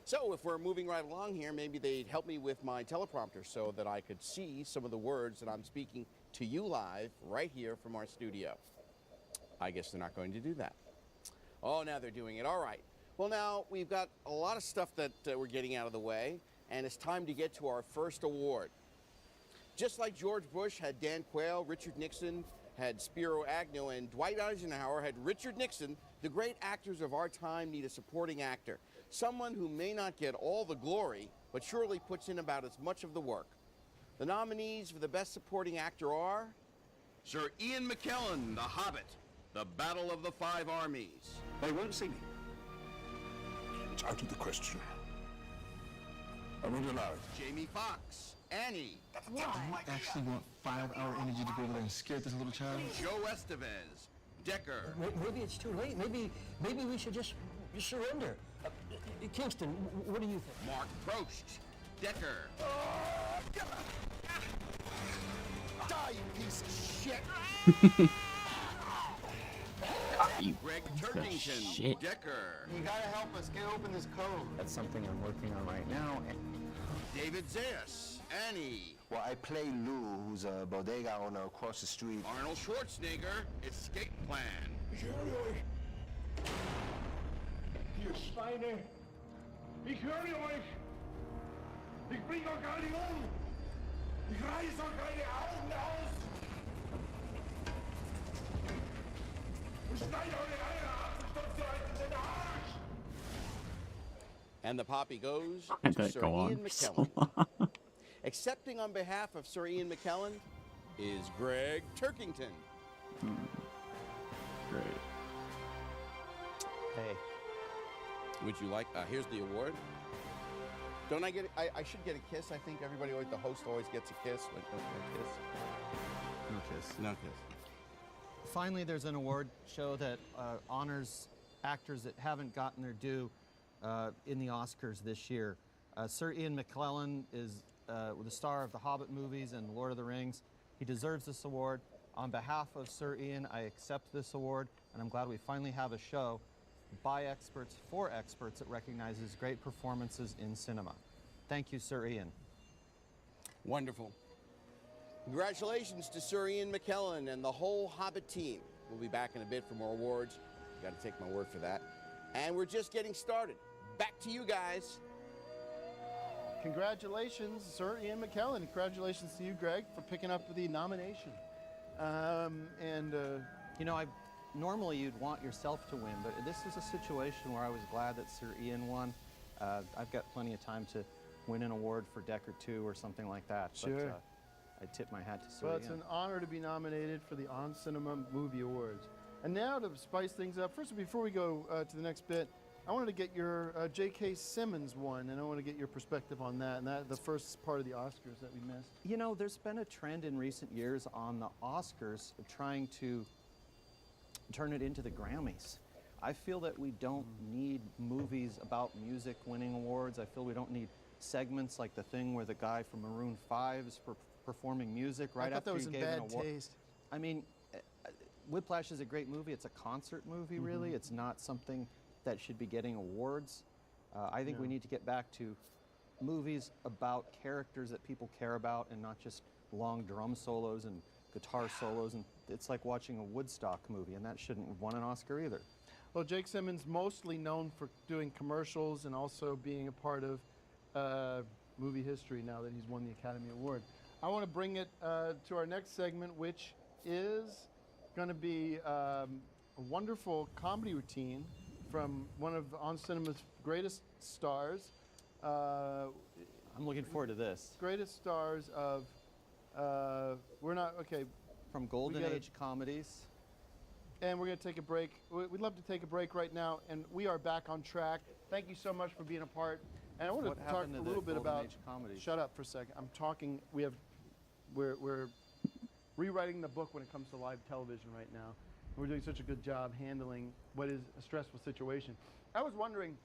So if we're moving right along here, maybe they'd help me with my teleprompter so that I could see some of the words that I'm speaking to you live right here from our studio. I guess they're not going to do that. Oh, now they're doing it. All right. Well, now we've got a lot of stuff that we're getting out of the way, and it's time to get to our first award. Just like George Bush had Dan Quayle, Richard Nixon had Spiro Agnew, and Dwight Eisenhower had Richard Nixon, the great actors of our time need a supporting actor. Someone who may not get all the glory, but surely puts in about as much of the work. The nominees for the Best Supporting Actor are Sir Ian McKellen, The Hobbit, The Battle of the Five Armies. They won't see me. It's out of the question. I won't allow it. Jamie Foxx, Annie. Actually want 5-hour energy to go over there and scare this little child? Joe Estevez. Decker. Maybe it's too late. Maybe we should just surrender. Kingston, what do you think? Mark Prost. Decker. Die, you piece of shit! Greg Turkington. Shit. Decker. You gotta help us get open this code. That's something I'm working on right now. David Zayas. Annie. Well, I play Lou, who's a bodega owner across the street. Arnold Schwarzenegger. Escape Plan. Ihr Schweine! Ich höre euch! Ich bring euch alle um! Ich reiß euch eure Augen aus! Ich schneide eure Eier ab und stopfe sie euch in den Arsch! And the poppy goes Let to that Sir go on Ian for so McKellen. Accepting on behalf of Sir Ian McKellen is Greg Turkington. Great. Hey. Would you like, here's the award. Don't I get, I should get a kiss. I think everybody, the host always gets a kiss. Like, a kiss. No kiss. No kiss. Finally, there's an award show that honors actors that haven't gotten their due in the Oscars this year. Sir Ian McKellen is the star of the Hobbit movies and Lord of the Rings. He deserves this award. On behalf of Sir Ian, I accept this award, and I'm glad we finally have a show by experts for experts that recognizes great performances in cinema. Thank you, Sir Ian. Wonderful. Congratulations to Sir Ian McKellen and the whole Hobbit team. We'll be back in a bit for more awards. You got to take my word for that. And we're just getting started. Back to you guys. Congratulations, Sir Ian McKellen. Congratulations to you, Greg, for picking up the nomination. You know, normally you'd want yourself to win, but this is a situation where I was glad that Sir Ian won. I've got plenty of time to win an award for Decker 2 or something like that. Sure. But I tip my hat to Sir Well, Ian. it's an honor to be nominated for the On Cinema Movie Awards. And now to spice things up, first, before we go to the next bit, I wanted to get your J.K. Simmons one, and I want to get your perspective on that, and that the first part of the Oscars that we missed. You know, there's been a trend in recent years on the Oscars of trying to turn it into the Grammys. I feel that we don't need movies about music winning awards. I feel we don't need segments like the thing where the guy from Maroon 5 is performing music right I thought after that was he in gave an bad award. taste. I mean, Whiplash is a great movie. It's a concert movie, really. It's not something that should be getting awards. I think we need to get back to movies about characters that people care about and not just long drum solos and guitar solos. And it's like watching a Woodstock movie, and that shouldn't have won an Oscar either. Well, Jake Simmons, mostly known for doing commercials and also being a part of movie history now that he's won the Academy Award. I want to bring it to our next segment, which is going to be a wonderful comedy routine from one of On Cinema's greatest stars. I'm looking forward to this. Greatest stars of, From Golden Age comedies. And we're going to take a break. We'd love to take a break right now, and we are back on track. Thank you so much for being a part. And I want What to talk happened to a the little bit Golden about. Age comedies? Shut up for a second. I'm talking. We're rewriting the book when it comes to live television right now. We're doing such a good job handling what is a stressful situation. I was wondering,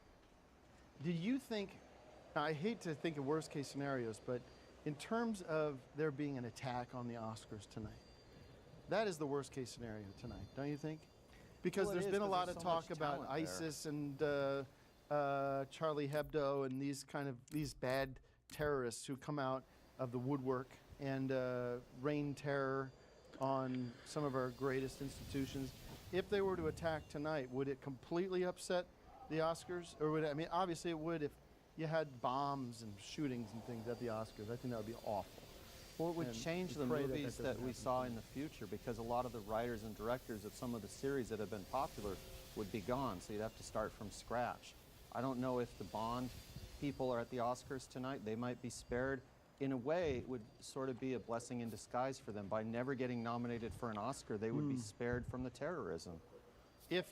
did you think? Now, I hate to think of worst case scenarios, but in terms of there being an attack on the Oscars tonight, that is the worst case scenario tonight, don't you think? Because Well, it there's is, been a 'cause lot there's of so much talk about talent there. ISIS and Charlie Hebdo and these bad terrorists who come out of the woodwork and rain terror on some of our greatest institutions. If they were to attack tonight, would it completely upset the Oscars? Or would it, I mean, obviously it would if you had bombs and shootings and things at the Oscars. I think that would be awful. Well, it would And change we the pray movies that that we doesn't saw in the future, because a lot of the writers and directors of some of the series that have been popular would be gone, so you'd have to start from scratch. I don't know if the Bond people are at the Oscars tonight. They might be spared. In a way, it would sort of be a blessing in disguise for them. By never getting nominated for an Oscar, they would be spared from the terrorism. I'm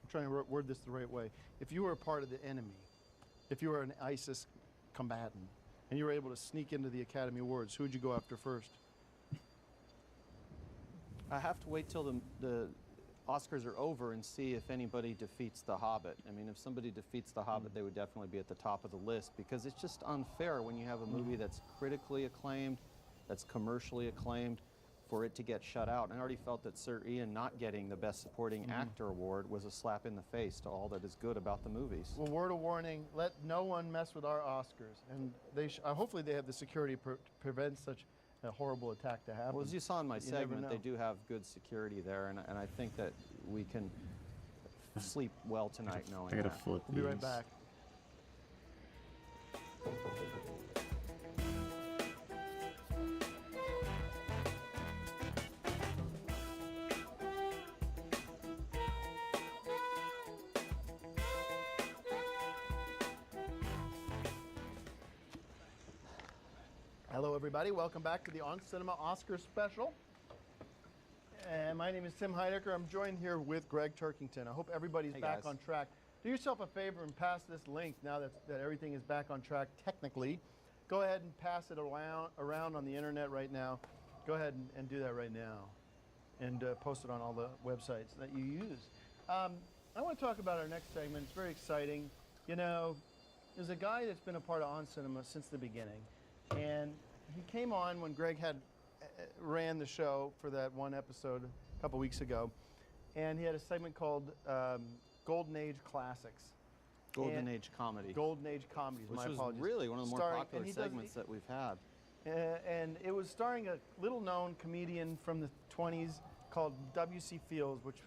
trying to word this the right way. If you were a part of the enemy, if you were an ISIS combatant, and you were able to sneak into the Academy Awards, who would you go after first? I have to wait till the Oscars are over and see if anybody defeats The Hobbit. I mean, if somebody defeats The Hobbit, they would definitely be at the top of the list, because it's just unfair when you have a movie that's critically acclaimed, that's commercially acclaimed, for it to get shut out. And I already felt that Sir Ian not getting the Best Supporting Actor award was a slap in the face to all that is good about the movies. Well, word of warning, let no one mess with our Oscars. And they hopefully they have the security to prevent such a horrible attack to happen. Well, as you saw in my You never segment, they know. do have good security there, and I think that we can sleep well tonight knowing I gotta that. flip We'll be right these. back. Hello, everybody. Welcome back to the On Cinema Oscar special. And my name is Tim Heidecker. I'm joined here with Greg Turkington. I hope everybody's Hey, back guys. on track. Do yourself a favor and pass this link now that everything is back on track technically. Go ahead and pass it around on the internet right now. Go ahead and do that right now. And post it on all the websites that you use. I want to talk about our next segment. It's very exciting. You know, there's a guy that's been a part of On Cinema since the beginning. And he came on when Greg had ran the show for that one episode a couple weeks ago. And he had a segment called Golden Age Classics. Golden Age comedy. Golden Age comedies, Which my was apologies. really one of the more Starring- popular and he does- segments that we've had. and it was starring a little-known comedian from the 20s called W.C. Fields, which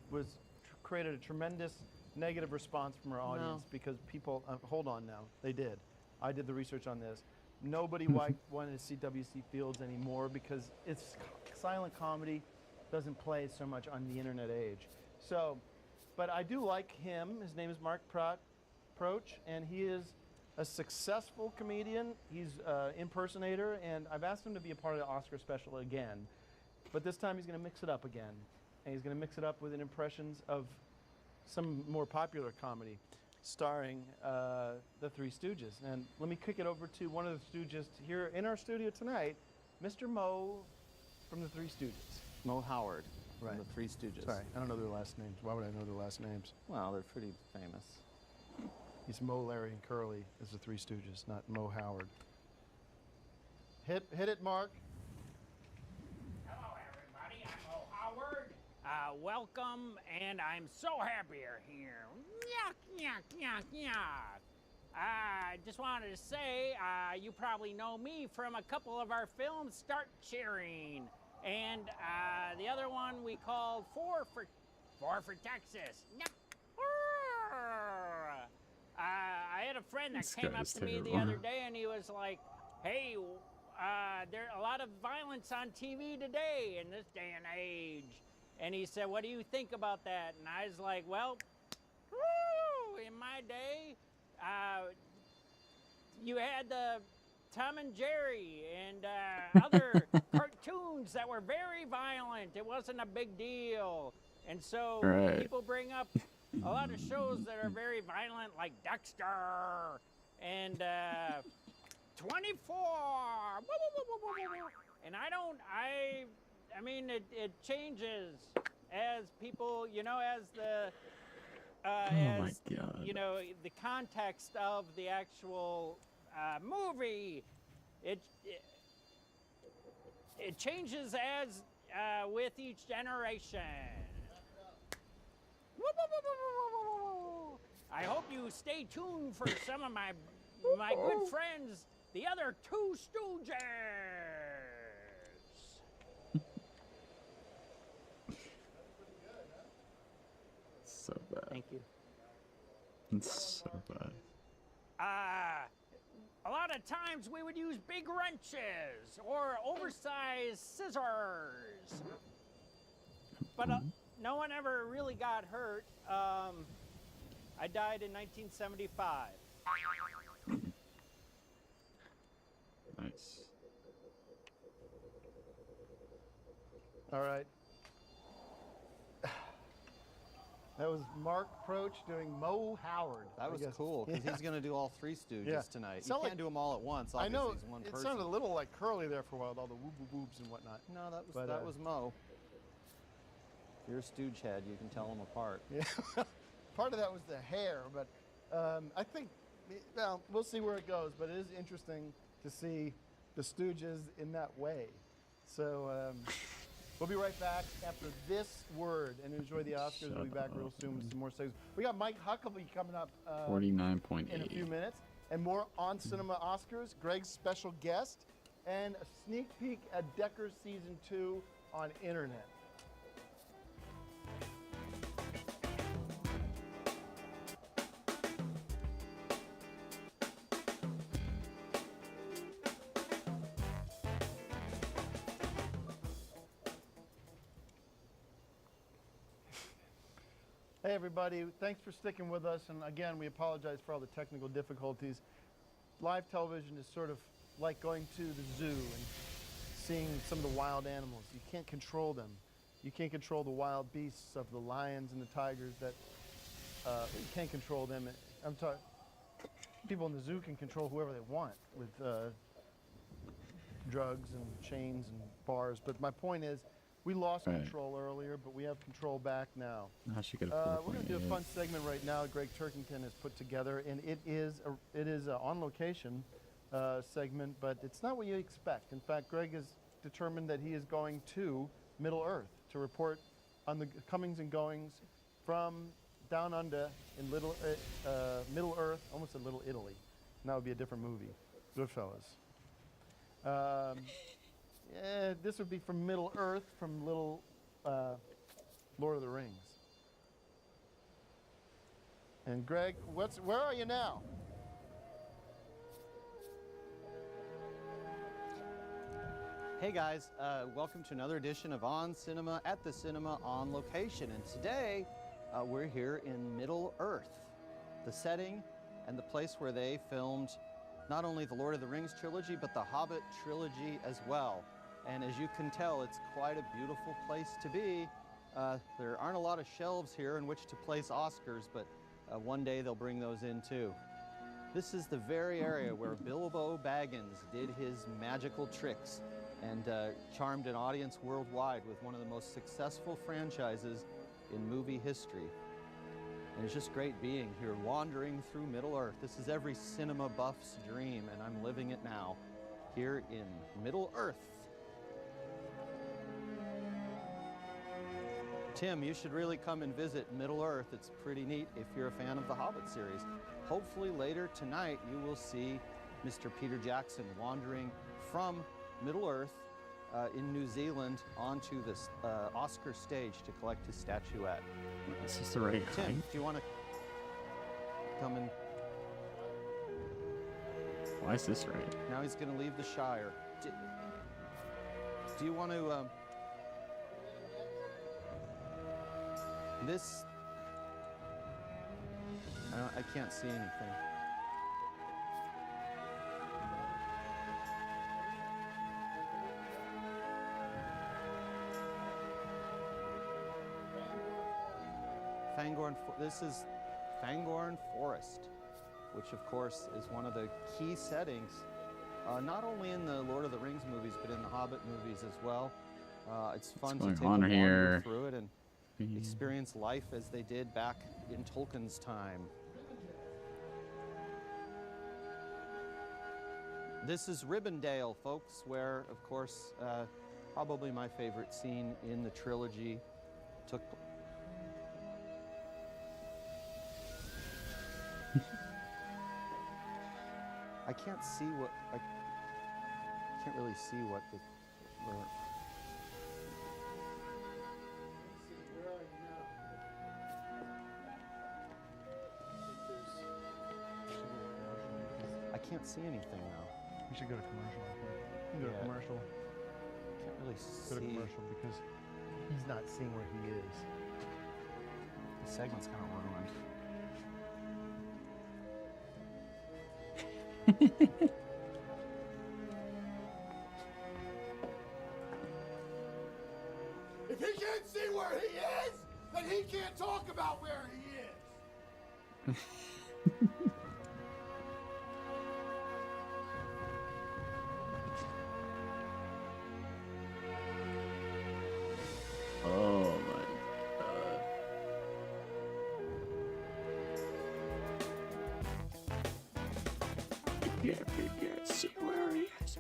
created a tremendous negative response from our audience because people, hold on now, they did. I did the research on this. Nobody wanted to see W.C. Fields anymore because it's silent comedy doesn't play so much on the internet age. So, but I do like him. His name is Mark Proch, and he is a successful comedian. He's an impersonator, and I've asked him to be a part of the Oscar special again. But this time he's going to mix it up again. And he's going to mix it up with impressions of some more popular comedy starring the Three Stooges. And let me kick it over to one of the Stooges here in our studio tonight, Mr. Moe from the Three Stooges. Moe Howard Right. from the Three Stooges. Sorry, I don't know their last names. Why would I know their last names? Well, they're pretty famous. It's Moe, Larry, and Curly as the Three Stooges, not Moe Howard. Hit it, Mark. Hello, everybody. I'm Mo Howard. Welcome, and I'm so happy you're here. Yuck, yuck, yuck, yuck. I just wanted to say, you probably know me from a couple of our films, Start Cheering, and the other one we called Four for Texas. Yuck. I had a friend that This came up guy's to me the terrible. other day, and he was like, "Hey, there's a lot of violence on TV today in this day and age." And he said, "What do you think about that?" And I was like, "Well, woo, in my day, you had the Tom and Jerry and other cartoons that were very violent. It wasn't a big deal. And so Right. people bring up a lot of shows that are very violent, like Dexter and 24. And I mean, it changes as people, you know, as the, my God. you know, the context of the actual movie. It changes as with each generation. I hope you stay tuned for some of my good friends, the other Two Stooges. So bad. Thank you. It's so bad. A lot of times we would use big wrenches or oversized scissors, but no one ever really got hurt. I died in 1975. Nice. All right. That was Mark Proch doing Mo Howard. That I was guess. cool because Yeah. he's going to do all three Stooges Yeah. tonight. You Sound can't like- do them all at once. I Obviously, know. he's one It person. sounded a little like Curly there for a while, with all the whoop-boobs and whatnot. No, that was But, that was Mo. You're a Stooge head. You can tell them apart. Yeah. Part of that was the hair, but I think, well, we'll see where it goes. But it is interesting to see the Stooges in that way. So we'll be right back after this word and enjoy the Oscars. We'll be back real soon with some more segments. We got Mike Huckabee coming up 49.8. in a few minutes, and more On Cinema Oscars, Greg's special guest, and a sneak peek at Decker Season 2 on internet. Hey everybody, thanks for sticking with us, and again we apologize for all the technical difficulties. Live television is sort of like going to the zoo and seeing some of the wild animals. You can't control them. You can't control the wild beasts of the lions and the tigers that you can't control them. I'm talking, people in the zoo can control whoever they want with drugs and chains and bars, but my point is, we lost Right. control earlier, but we have control back now. I should get a We're going to do a 4.8. fun segment right now. Greg Turkington has put together, and it is a on location segment, but it's not what you expect. In fact, Greg has determined that he is going to Middle Earth to report on the comings and goings from down under in Middle Earth, almost a Little Italy. And that would be a different movie, Goodfellas. Yeah, this would be from Middle Earth, from Little Lord of the Rings. And Greg, where are you now? Hey guys, welcome to another edition of On Cinema at the Cinema on Location. And today we're here in Middle Earth, the setting and the place where they filmed not only the Lord of the Rings trilogy, but the Hobbit trilogy as well. And as you can tell, it's quite a beautiful place to be. There aren't a lot of shelves here in which to place Oscars, but one day they'll bring those in too. This is the very area where Bilbo Baggins did his magical tricks and charmed an audience worldwide with one of the most successful franchises in movie history. And it's just great being here, wandering through Middle Earth. This is every cinema buff's dream, and I'm living it now, here in Middle Earth. Tim, you should really come and visit Middle Earth. It's pretty neat if you're a fan of the Hobbit series. Hopefully later tonight you will see Mr. Peter Jackson wandering from Middle Earth in New Zealand onto this Oscar stage to collect his statuette. Is this the right Tim, height? do you want to come and... Why is this right? Now he's going to leave the Shire. Do you want to... This... I can't see anything. This is Fangorn Forest, which of course is one of the key settings, not only in the Lord of the Rings movies, but in the Hobbit movies as well. It's fun to going take a on wander here? through it and experience life as they did back in Tolkien's time. This is Rivendell, folks, where, of course, probably my favorite scene in the trilogy took place. I can't see what, I can't really see what the, where. I can't see anything now. We should go to commercial, I think. We can go to Yeah. commercial. Can't really Go to see. commercial because he's not seeing where he is. The segment's kind of ruined. If he can't see where he is, that he can't talk about where he is. Oh my god. You can't see where he is.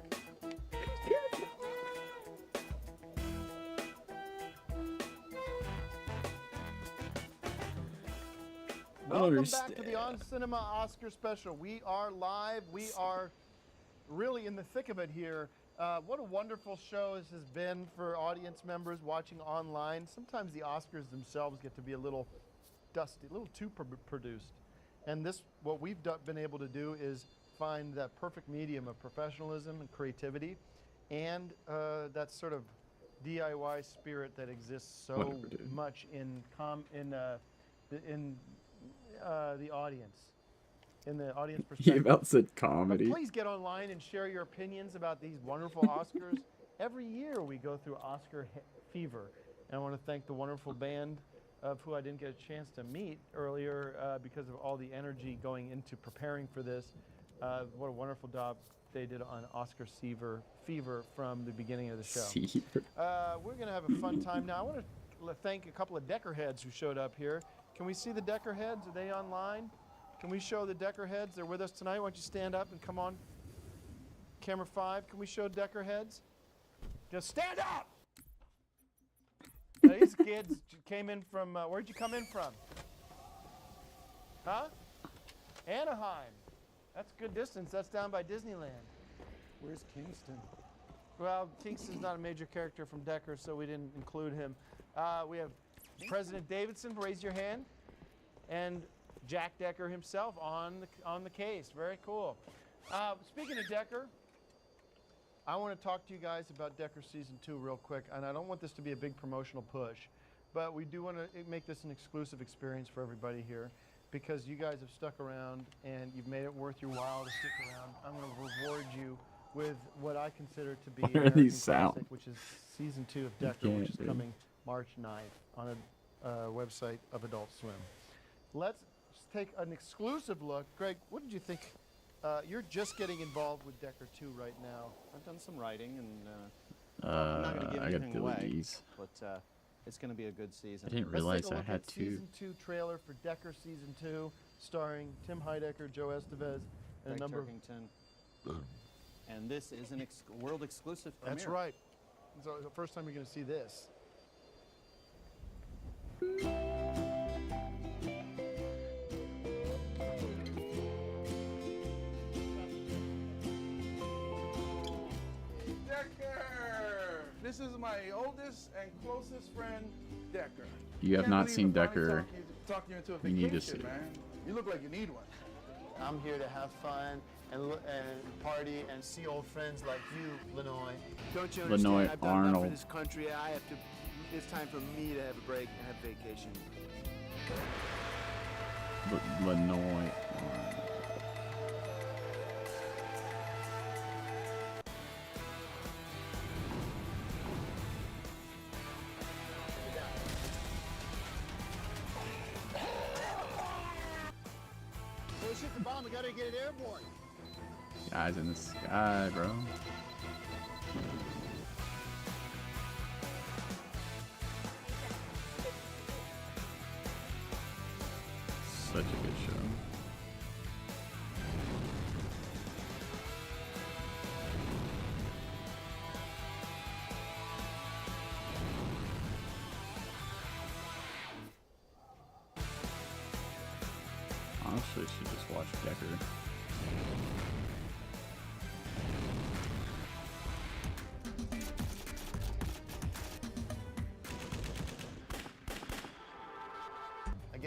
Welcome back to the On Cinema Oscar special. We are live. We are really in the thick of it here. What a wonderful show this has been for audience members watching online. Sometimes the Oscars themselves get to be a little dusty, a little too produced. And this, what we've been able to do is find that perfect medium of professionalism and creativity, and that sort of DIY spirit that exists so much in the audience. In the audience He perspective. about said comedy. But please get online and share your opinions about these wonderful Oscars. Every year we go through Oscar fever. And I want to thank the wonderful band of who I didn't get a chance to meet earlier because of all the energy going into preparing for this. What a wonderful job they did on Oscar fever from the beginning of the show. We're going to have a fun time now. I want to thank a couple of Decker heads who showed up here. Can we see the Decker heads? Are they online? Can we show the Decker heads? They're with us tonight. Why don't you stand up and come on? Camera 5, can we show Decker heads? Just stand up! These kids came in from, where'd you come in from? Huh? Anaheim. That's good distance. That's down by Disneyland. Where's Kingston? Well, Kingston's not a major character from Decker, so we didn't include him. We have President Davidson, raise your hand. And Jack Decker himself on the case. Very cool. Speaking of Decker, I want to talk to you guys about Decker Season 2 real quick, and I don't want this to be a big promotional push, but we do want to make this an exclusive experience for everybody here because you guys have stuck around and you've made it worth your while to stick around. I'm going to reward you with what I consider to be What are American these Classic, sounds? which is Season 2 of Decker, which is coming March 9th on a website of Adult Swim. Let's take an exclusive look. Greg, what did you think? You're just getting involved with Decker 2 right now. I've done some writing, and I'm not going to give I got anything away, DVDs. but it's going to be a good season. I didn't Let's realize take a I look had at two. Season 2 trailer for Decker Season 2, starring Tim Heidecker, Joe Estevez, and Greg a number Turkington. And this is an world exclusive premiere. That's right. It's the first time you're going to see this. Decker! This is my oldest and closest friend, Decker. If you have Can't not believe seen we're finally Decker, talking you into a you need to vacation, see it. man. You look like you need one. I'm here to have fun and party and see old friends like you, Lenoy. Don't you Lenoy understand? I've done enough Arnold. for this country. I have to. It's time for me to have a break and have vacation. Lenoy. Let's hit the bomb. We gotta get it airborne. Guys in the sky, bro. Such a good show. Honestly, I should just watch Decker. I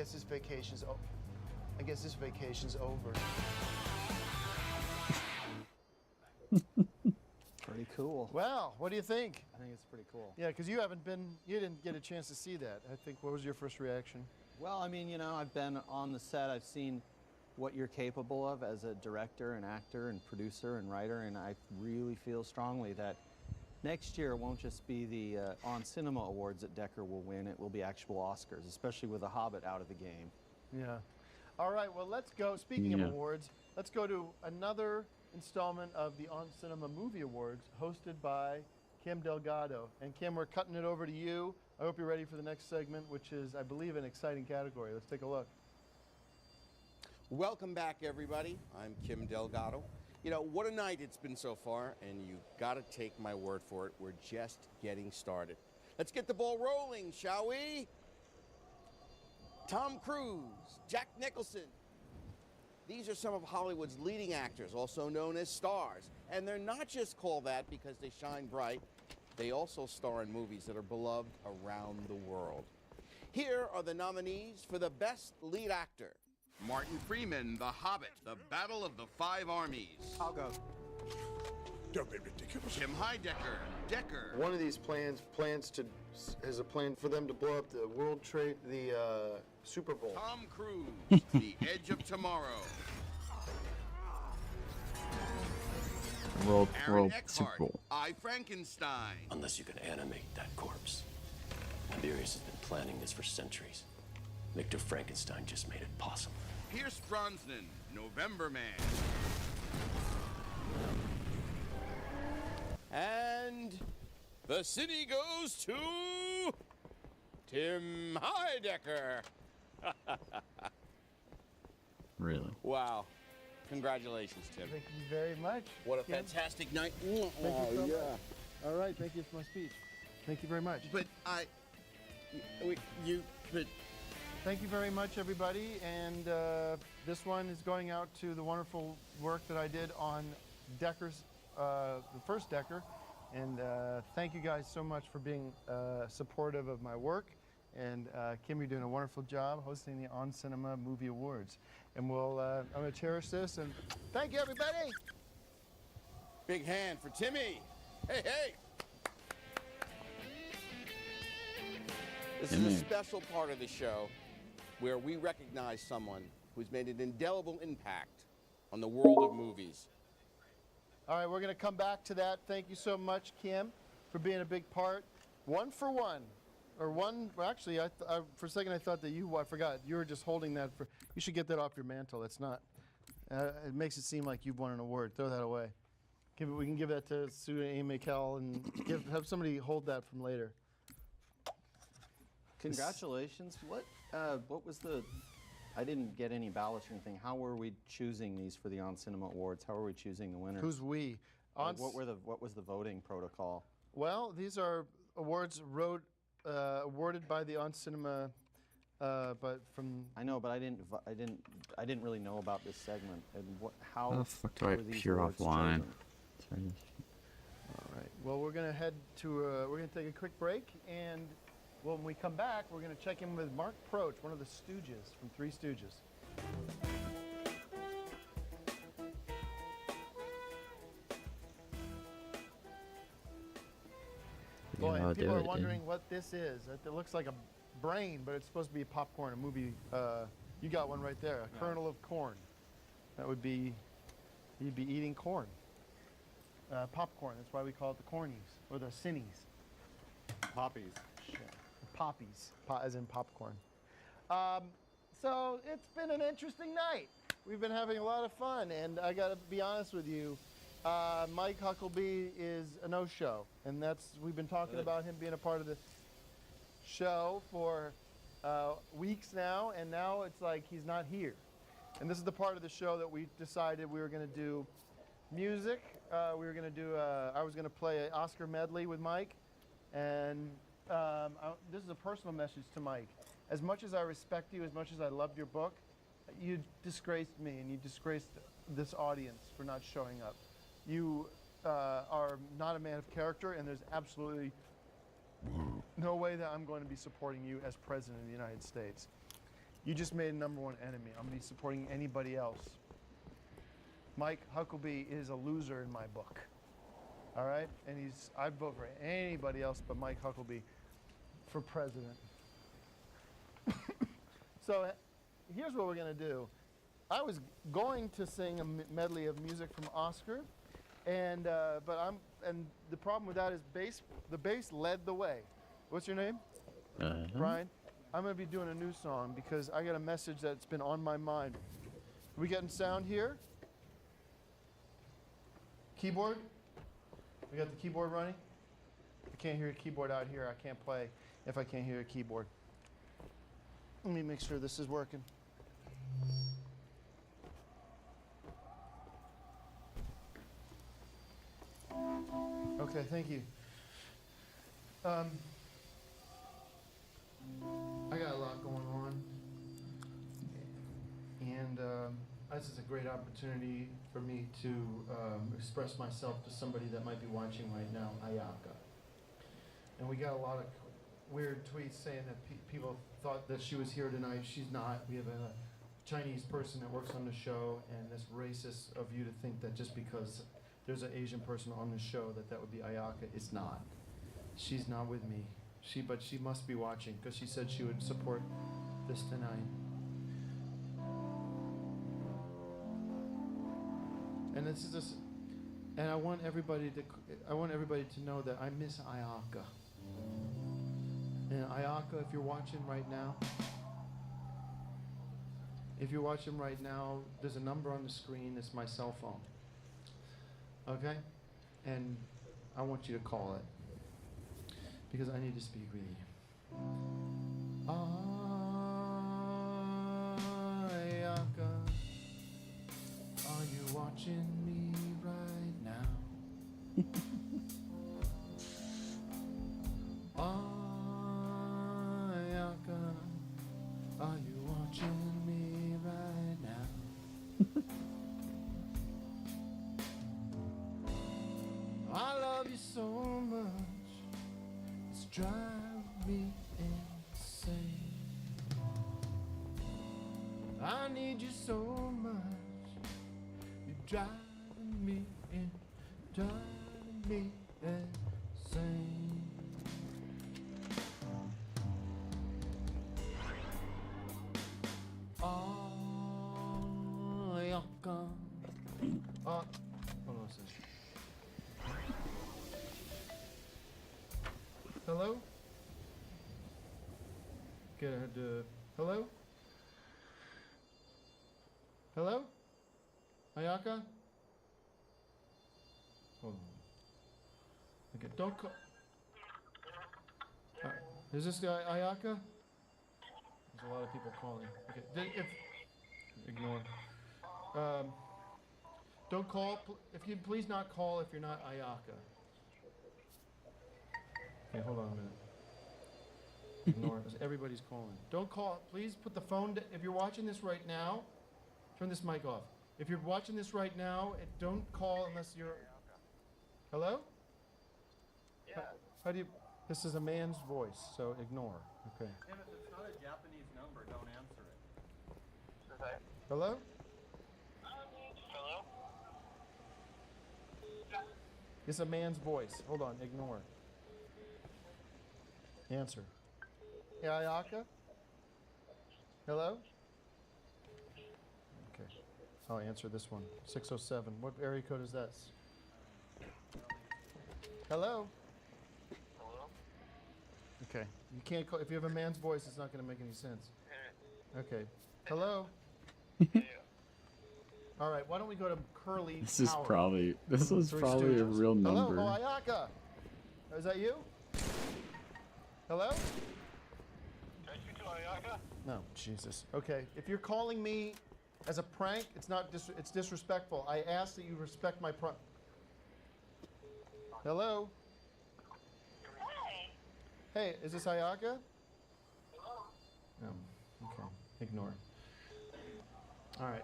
guess this vacation's over. Pretty cool. Well, what do you think? I think it's pretty cool. Yeah, because you didn't get a chance to see that. I think, what was your first reaction? Well, I mean, you know, I've been on the set. I've seen what you're capable of as a director and actor and producer and writer, and I really feel strongly that next year it won't just be the On Cinema Awards that Decker will win, it will be actual Oscars, especially with The Hobbit out of the game. Yeah. All right, well, let's go. Speaking of Yeah. awards, let's go to another installment of the On Cinema Movie Awards hosted by Kim Delgado. And Kim, we're cutting it over to you. I hope you're ready for the next segment, which is, I believe, an exciting category. Let's take a look. Welcome back, everybody. I'm Kim Delgado. You know, what a night it's been so far, and you gotta take my word for it. We're just getting started. Let's get the ball rolling, shall we? Tom Cruise, Jack Nicholson. These are some of Hollywood's leading actors, also known as stars. And they're not just called that because they shine bright. They also star in movies that are beloved around the world. Here are the nominees for the Best Lead Actor. Martin Freeman, The Hobbit, The Battle of the Five Armies. I'll go. Don't be ridiculous. Tim Heidecker, Decker. One of these has a plan for them to blow up the Super Bowl. Tom Cruise, The Edge of Tomorrow. World Aaron Super Eckhart, Bowl. I, Frankenstein. Unless you can animate that corpse. Tiberius has been planning this for centuries. Victor Frankenstein just made it possible. Pierce Brosnan, November Man. And the city goes to Tim Heidecker. Really? Wow. Congratulations, Tim. Thank you very much. What a Kim. fantastic night. Thank you so yeah. much. All right, thank you for my speech. Thank you very much. But Thank you very much, everybody. And this one is going out to the wonderful work that I did on Decker's, the first Decker. And thank you guys so much for being supportive of my work. And Kim, you're doing a wonderful job hosting the On Cinema Movie Awards. And I'm going to cherish this. And thank you, everybody. Big hand for Timmy. Hey, hey. This is a special part of the show where we recognize someone who's made an indelible impact on the world of movies. All right, we're going to come back to that. Thank you so much, Kim, for being a big part. One for one. Or one, well, actually, for a second I thought that I forgot. You were just holding that for, you should get that off your mantle. It's not. It makes it seem like you've won an award. Throw that away. We can give that to Sue and Mikel and have somebody hold that from later. Congratulations. What was the, I didn't get any ballots or anything. How were we choosing these for the On Cinema Awards? How are we choosing the winners? Who's we? What was the voting protocol? Well, these are awards awarded by the On Cinema, but from. I know, but I didn't really know about this segment and how. How the fuck do I were these appear awards offline? chosen? All right. Well, we're gonna head to. We're gonna take a quick break, and when we come back, we're gonna check in with Mark Proch, one of the Stooges from Three Stooges. Boy, Yeah, I'll people do are it, wondering what this is. It looks like a brain, but it's supposed to be popcorn, a movie. You got one right there, a kernel of corn. That would be, you'd be eating corn. Popcorn, that's why we call it the cornies, or the cinnies. Poppies. Shit. Poppies, as in popcorn. So it's been an interesting night. We've been having a lot of fun, and I gotta be honest with you, Mike Huckabee is a no-show, and we've been talking about him being a part of the show for weeks now, and now it's like he's not here. And this is the part of the show that we decided we were going to do music. We were going to do. I was going to play an Oscar medley with Mike, and this is a personal message to Mike. As much as I respect you, as much as I loved your book, you disgraced me, and you disgraced this audience for not showing up. You are not a man of character, and there's absolutely no way that I'm going to be supporting you as President of the United States. You just made a #1 enemy. I'm going to be supporting anybody else. Mike Huckabee is a loser in my book. All right? And I'd vote for anybody else but Mike Huckabee for president. So here's what we're going to do. I was going to sing a medley of music from Oscar, And and the problem with that is the bass led the way. What's your name? Brian. I'm gonna be doing a new song because I got a message that's been on my mind. Are we getting sound here? Keyboard? We got the keyboard running? I can't hear a keyboard out here. I can't play if I can't hear a keyboard. Let me make sure this is working. Okay, thank you. I got a lot going on, and this is a great opportunity for me to express myself to somebody that might be watching right now, Ayaka. And we got a lot of weird tweets saying that people thought that she was here tonight. She's not. We have a Chinese person that works on the show, and it's racist of you to think that just because there's an Asian person on the show that would be Ayaka. It's not. She's not with me. But she must be watching because she said she would support this tonight. And this is just, and I want everybody to know that I miss Ayaka. And Ayaka, if you're watching right now, there's a number on the screen. It's my cell phone. Okay? And I want you to call it. Because I need to speak with you. Ayaka, are you watching me right now? Ayaka, are you watching me right now? I love you so much. Drive me insane. I need you so much. You're driving me insane. Oh, you're gone. Hold on a second. Hello? Hello? Hello? Ayaka? Hold on. Okay, don't call. Is this guy Ayaka? There's a lot of people calling. Okay, ignore. Don't call. If you please not call if you're not Ayaka. Okay, hold on a minute. Ignore it, because everybody's calling. Don't call. Please put the phone down. If you're watching this right now, turn this mic off. If you're watching this right now, don't call unless you're... Hello? Yeah. How do you... This is a man's voice, so ignore. Okay. Tim, if it's not a Japanese number, don't answer it. Okay. Hello? Hello? It's a man's voice. Hold on, ignore. Answer. Hey, Ayaka? Hello? Okay. I'll answer this one. 607. What area code is that? Hello? Hello? Okay. You can't call. If you have a man's voice, it's not going to make any sense. Okay. Hello? All right. Why don't we go to Curly This was Howard probably from a Three Stooges. real number. Hello? Oh, Ayaka. Is that you? Hello? Can I speak to Ayaka? No, Jesus. Okay, if you're calling me as a prank, it's not. It's disrespectful. I ask that you respect my Hello. Hey, is this Ayaka? Hello. No. Okay. Ignore. All right.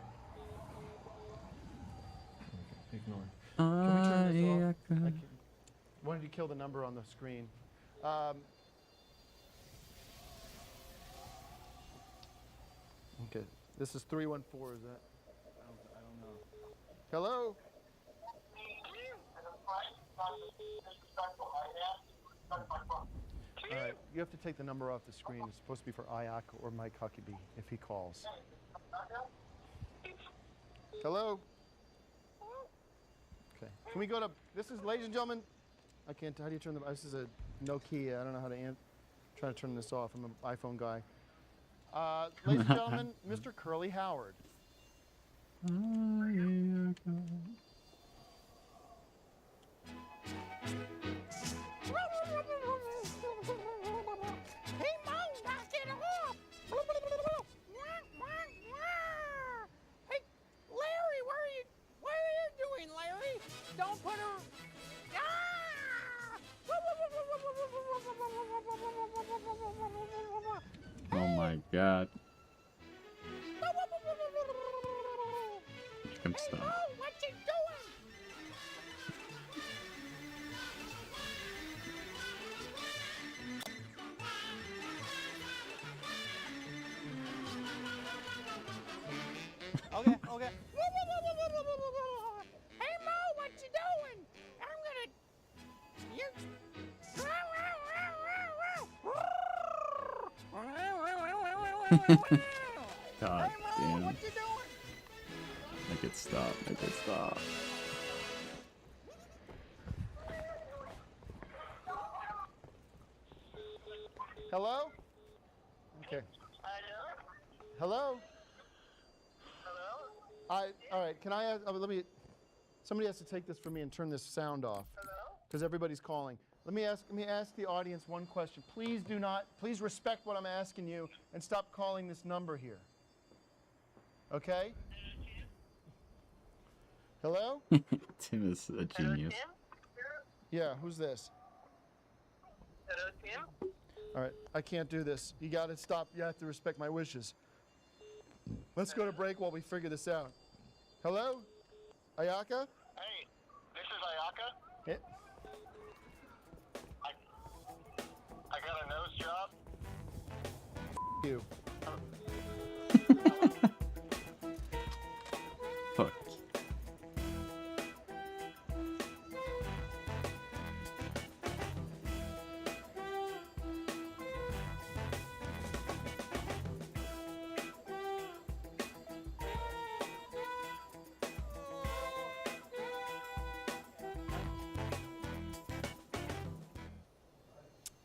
Okay, ignore. Can we turn this off? Why don't you kill the number on the screen? Okay, this is 314, is that? I don't know. Hello? All right, you have to take the number off the screen. It's supposed to be for Ayaka or Mike Huckabee if he calls. Hello? Okay. Can we go to? This is, ladies and gentlemen. I can't. How do you turn the? This is a Nokia. I don't know how to. Try to turn this off. I'm an iPhone guy. Ladies and gentlemen, Mr. Curly Howard. Hey, Mom, knock it off! Hey, Larry, what are you doing, Larry? Don't put her... Oh my god. Come stop. Oh, what you doing? Okay, okay. Hey, Mo, what you doing? I'm gonna... You... God Hey, Mo, damn. what you doing? Make it stop. Make it stop. Hello? Okay. Hello? All right, can I ask, let me, somebody has to take this from me and turn this sound off. Because everybody's calling. Let me ask the audience one question. Please respect what I'm asking you and stop calling this number here. Okay? Hello? Tim is a genius. Yeah, who's this? Hello, Tim. All right, I can't do this. You got to stop. You have to respect my wishes. Let's go to break while we figure this out. Hello? Ayaka? Hey, this is Ayaka. Yeah. I got a nose job. You. Fuck.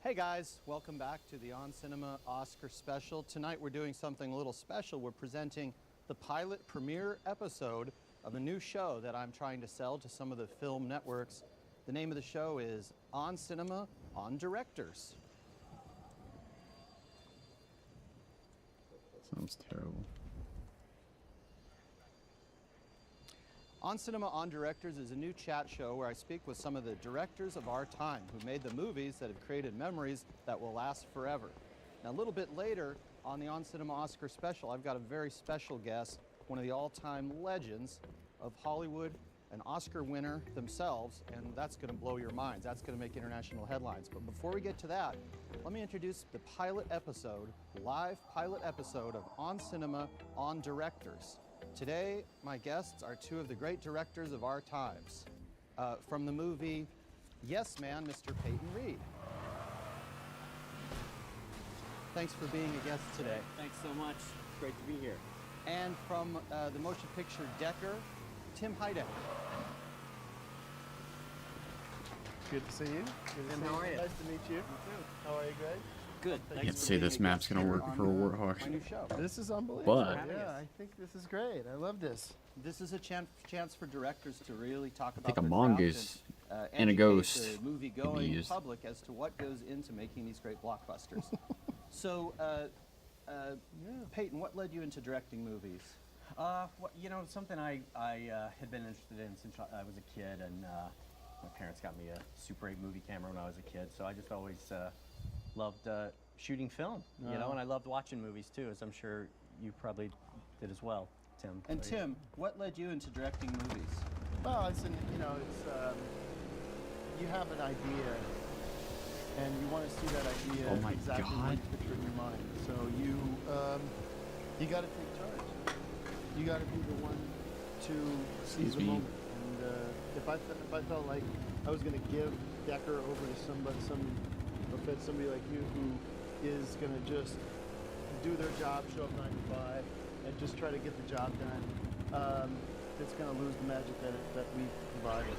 Hey guys, welcome back to the On Cinema Oscar special. Tonight we're doing something a little special. We're presenting the pilot premiere episode of a new show that I'm trying to sell to some of the film networks. The name of the show is On Cinema, On Directors. Sounds terrible. On Cinema, On Directors is a new chat show where I speak with some of the directors of our time who made the movies that have created memories that will last forever. Now, a little bit later on the On Cinema Oscar special, I've got a very special guest, one of the all-time legends of Hollywood, an Oscar winner themselves, and that's going to blow your minds. That's going to make international headlines. But before we get to that, let me introduce the pilot episode, live pilot episode of On Cinema, On Directors. Today, my guests are two of the great directors of our times. From the movie Yes Man, Mr. Peyton Reed. Thanks for being a guest today. Thanks so much. It's great to be here. And from the motion picture Decker, Tim Heidecker. Good to see you. Good to Tim, see how are you? Nice to meet you. You too. How are you, Greg? Good. I can't say this map's gonna work for a Warthog. My new show. This is unbelievable. But yeah, I think this is great. I love this. This is a chance for directors to really talk about think a their mongoose craft and a educate ghost the could be movie-going used. public as to what goes into making these great blockbusters. So, Peyton, what led you into directing movies? Well, you know, something I had been interested in since I was a kid, and my parents got me a Super 8 movie camera when I was a kid, so I just always loved shooting film, you know, and I loved watching movies too, as I'm sure you probably did as well, Tim. And Tim, what led you into directing movies? Well, it's you have an idea, and you want to see that idea Oh my exactly God. what you picture in your mind. So you got to take charge. You got to be the one to seize Excuse the me. moment. And if I felt like I was going to give Decker over to somebody like you who is going to just do their job, show up 9 to 5, and just try to get the job done, it's going to lose the magic that we provided.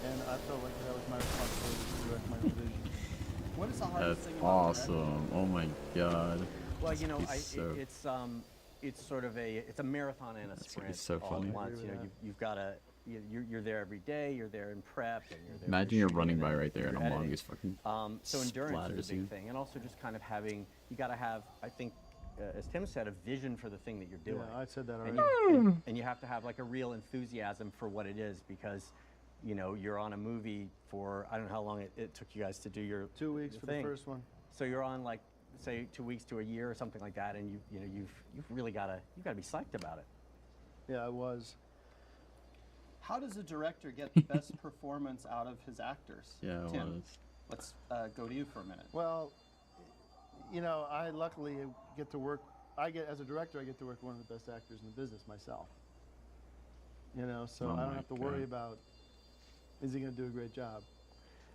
and I felt like that was my responsibility to direct my own vision. What is the hardest That's thing about directing? awesome. Oh my god. Well, you know, He's so- it's sort of it's a marathon and a gonna sprint be so all funny. at once. You know, you've got to you're there every day. You're there in prep, and you're there. Imagine you're running by right there and a editing. mongoose fucking So endurance splatters is a big you. thing, and also just kind of having you got to have, I think, as Tim said, a vision for the thing that you're doing. Yeah, I said that And already. and you have to have like a real enthusiasm for what it is, because you know you're on a movie for, I don't know how long it took you guys to do your 2 weeks your for thing. the first one. So you're on like, say, 2 weeks to a year or something like that, and you've really gotta be psyched about it. Yeah, I was. How does a director get the best performance out of his actors? Yeah, it Tim, was. let's go to you for a minute. Well, you know, I luckily get to work. As a director, I get to work with one of the best actors in the business myself. You know, so Oh I don't my have to worry God. about, is he going to do a great job?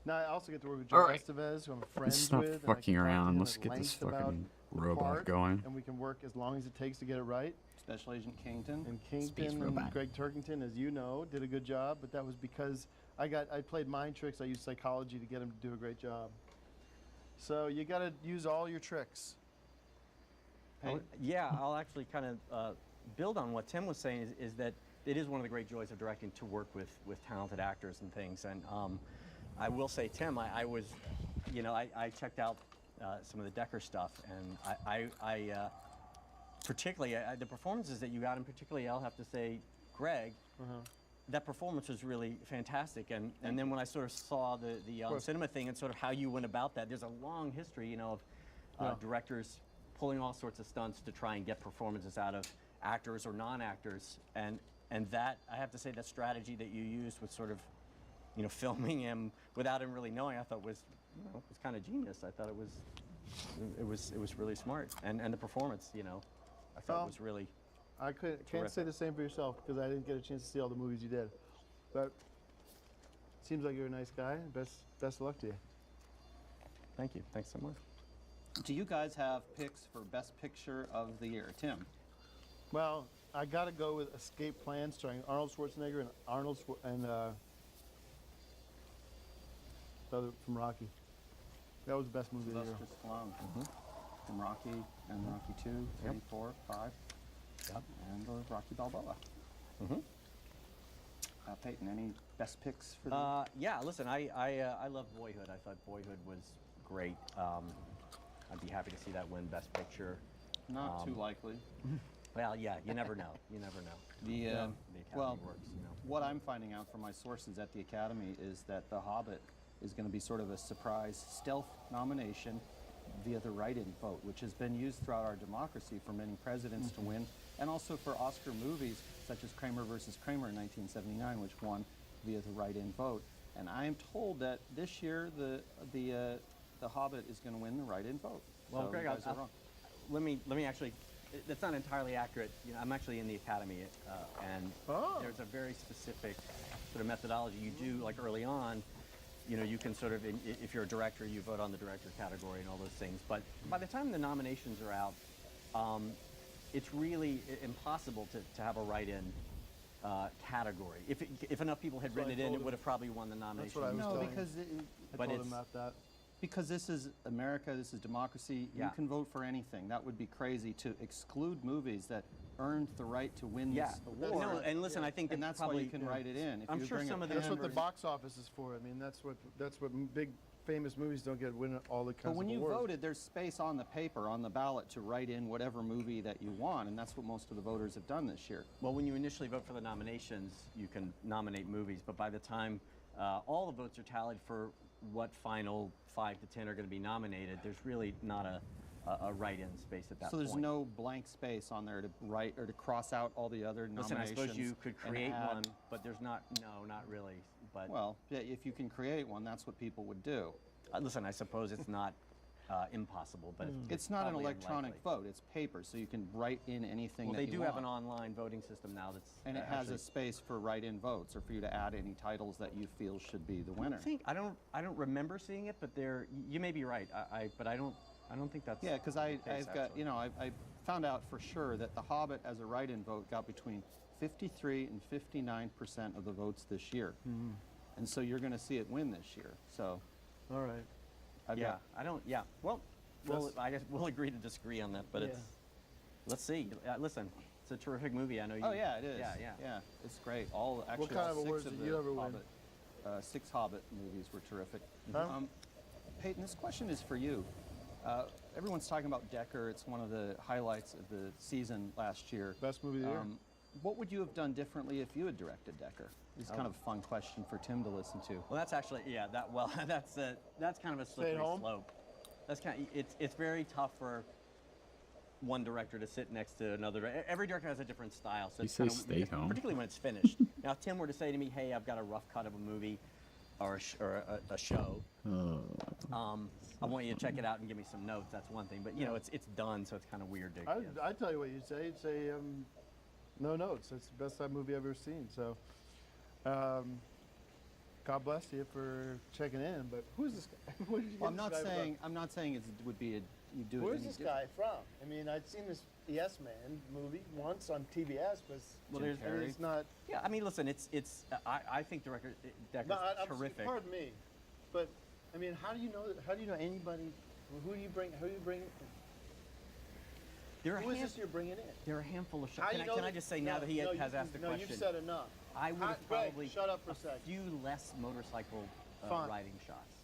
Now I also get to work with All Joe right. Estevez, who I'm Let's friends stop with. and I fucking can talk to around. him Let's at get this length about fucking the robot part, going. And we can work as long as it takes to get it right. Special Agent Kington. And Space Kington and robot. Greg Turkington, as you know, did a good job, but that was because I played mind tricks. I used psychology to get him to do a great job. So you got to use all your tricks. Yeah, I'll actually kind of build on what Tim was saying. Is that it is one of the great joys of directing, to work with talented actors and things. And I will say, Tim, I was, you know, I checked out some of the Decker stuff, and I particularly the performances that you got, and particularly I'll have to say, Greg. That performance was really fantastic, and then when I sort of saw the cinema thing and sort of how you went about that, there's a long history, you know, of directors pulling all sorts of stunts to try and get performances out of actors or non-actors, and that, I have to say, that strategy that you used with sort of, you know, filming him without him really knowing, I thought was, you know, was kind of genius. I thought it was really smart, and the performance, you know, I thought was really. I can't terrific. say the same for yourself, because I didn't get a chance to see all the movies you did. But seems like you're a nice guy. Best of luck to you. Thank you. Thanks so much. Do you guys have picks for Best Picture of the Year? Tim? Well, I got to go with Escape Plan, starring Arnold Schwarzenegger and the other from Rocky. That was the best movie of the year. Sylvester Stallone. From Rocky and Rocky 2, 3, 4, 5. Yep. And Rocky Balboa. Peyton, any best picks for Yeah, listen, I love Boyhood. I thought Boyhood was great. I'd be happy to see that win Best Picture. Not too likely. Well, yeah, you never know. You never know. The Academy well, works, you know. what I'm finding out from my sources at the Academy is that The Hobbit is going to be sort of a surprise stealth nomination via the write-in vote, which has been used throughout our democracy for many presidents to win, and also for Oscar movies such as Kramer versus Kramer in 1979, which won via the write-in vote. And I am told that this year the Hobbit is going to win the write-in vote. Well, so Greg, you guys are wrong. let me actually. That's not entirely accurate. You know, I'm actually in the Academy, and there's a very specific sort of methodology you do. Like early on, you know, you can sort of, if you're a director, you vote on the director category and all those things. But by the time the nominations are out, it's really impossible to have a write-in category. If enough people had written it in, it would have probably won the nomination. That's what I was telling because I told him about that. Because this is America, this is democracy, you Yeah. can vote for anything. That would be crazy to exclude movies that earned the right to win Yeah. this award. No, and listen, I think and that that's probably, why you can write it in. If I'm you sure bring some a of the That's what the members- box office is for. I mean, that's what big famous movies don't get win all the kinds But when of you awards. voted, there's space on the paper, on the ballot, to write in whatever movie that you want, and that's what most of the voters have done this year. Well, when you initially vote for the nominations, you can nominate movies, but by the time all the votes are tallied for what final 5 to 10 are going to be nominated, there's really not a write-in space at that So point. there's no blank space on there to write or to cross out all the other Listen, I nominations. suppose you could and create add- one, but there's not, no, not really. But Well, yeah, if you can create one, that's what people would do. Listen, I suppose it's not impossible, but It's not an probably electronic unlikely. vote, it's paper, so you can write in anything Well, that they you do want. have an online voting system now that's And it has actually- a space for write-in votes, or for you to add any titles that you feel should be the winner. I don't remember seeing it, but you may be right. But I don't think that's Yeah, because the case, I've got, actually. you know, I found out for sure that The Hobbit as a write-in vote got between 53 and 59% of the votes this year. and so you're going to see it win this year. So, all right. I don't. Yeah. Well, I guess we'll agree to disagree on that, but it's. Let's see. Listen, it's a terrific movie. I know you. oh yeah, it is. Yeah. It's great. All actually, kind all of six awards of did the you ever win? Hobbit, 6 Hobbit movies were terrific. Huh? Peyton, this question is for you. Everyone's talking about Decker. It's one of the highlights of the season last year. Best movie of the year. What would you have done differently if you had directed Decker? It's kind of a fun question for Tim to listen to. Well, that's actually that's kind of a slippery slope. That's it's very tough for one director to sit next to another. Every director has a different style, so You it's say kind of, stay home. particularly when it's finished. Now, if Tim were to say to me, "Hey, I've got a rough cut of a movie or a show. I want you to check it out and give me some notes." That's one thing, but you know, it's done, so it's kind of weird to. I tell you what you'd say. You'd say no notes. It's the best movie I've ever seen. So, God bless you for checking in. But who's this guy? What did you Well, get this guy from? I'm not saying it would be you do it. Where's any this different. guy from? I mean, I'd seen this Yes Man movie once on TBS, but it's not. Yeah, I mean, listen, I think Decker's terrific. Pardon me, but I mean, how do you know? How do you know anybody? Who do you bring? Who do you bring? Who is this you're bringing in? There are a handful of shows. How do you know Can I just say now that he has asked the question? No, you've said enough. I would have Greg, probably shut up for a second. few less motorcycle Fine. riding shots.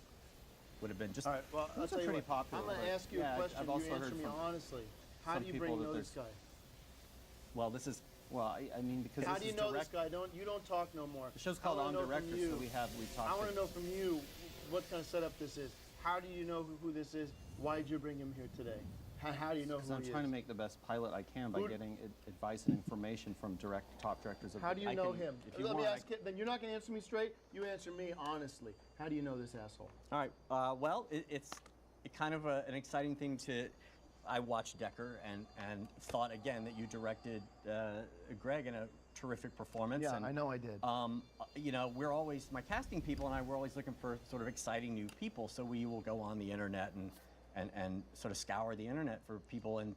Would have been just. All right. Well, Those I'll are tell you pretty what, popular, I'm going but to ask you yeah, a question. I've also You heard answer me from honestly. How some do you people know that this guy? Well, this is. Well, I mean, because How this do you is know direct. this guy? You don't talk no more. The show's I called wanna On know from Director, you- so we talked. I want to know from you what kind of setup this is. How do you know who this is? Why did you bring him here today? How do you know who Because I'm he trying is? to make the best pilot I can by getting advice and information from top directors of. How do you know him? If you Let me want, ask it. Then you're not going to answer me straight. You answer me honestly. How do you know this asshole? All right. Well, it's kind of an exciting thing to. I watched Decker and thought again that you directed Greg in a terrific performance. Yeah, and, I know I did. You know, we're always my casting people and I were always looking for sort of exciting new people. So we will go on the internet and sort of scour the internet for people, and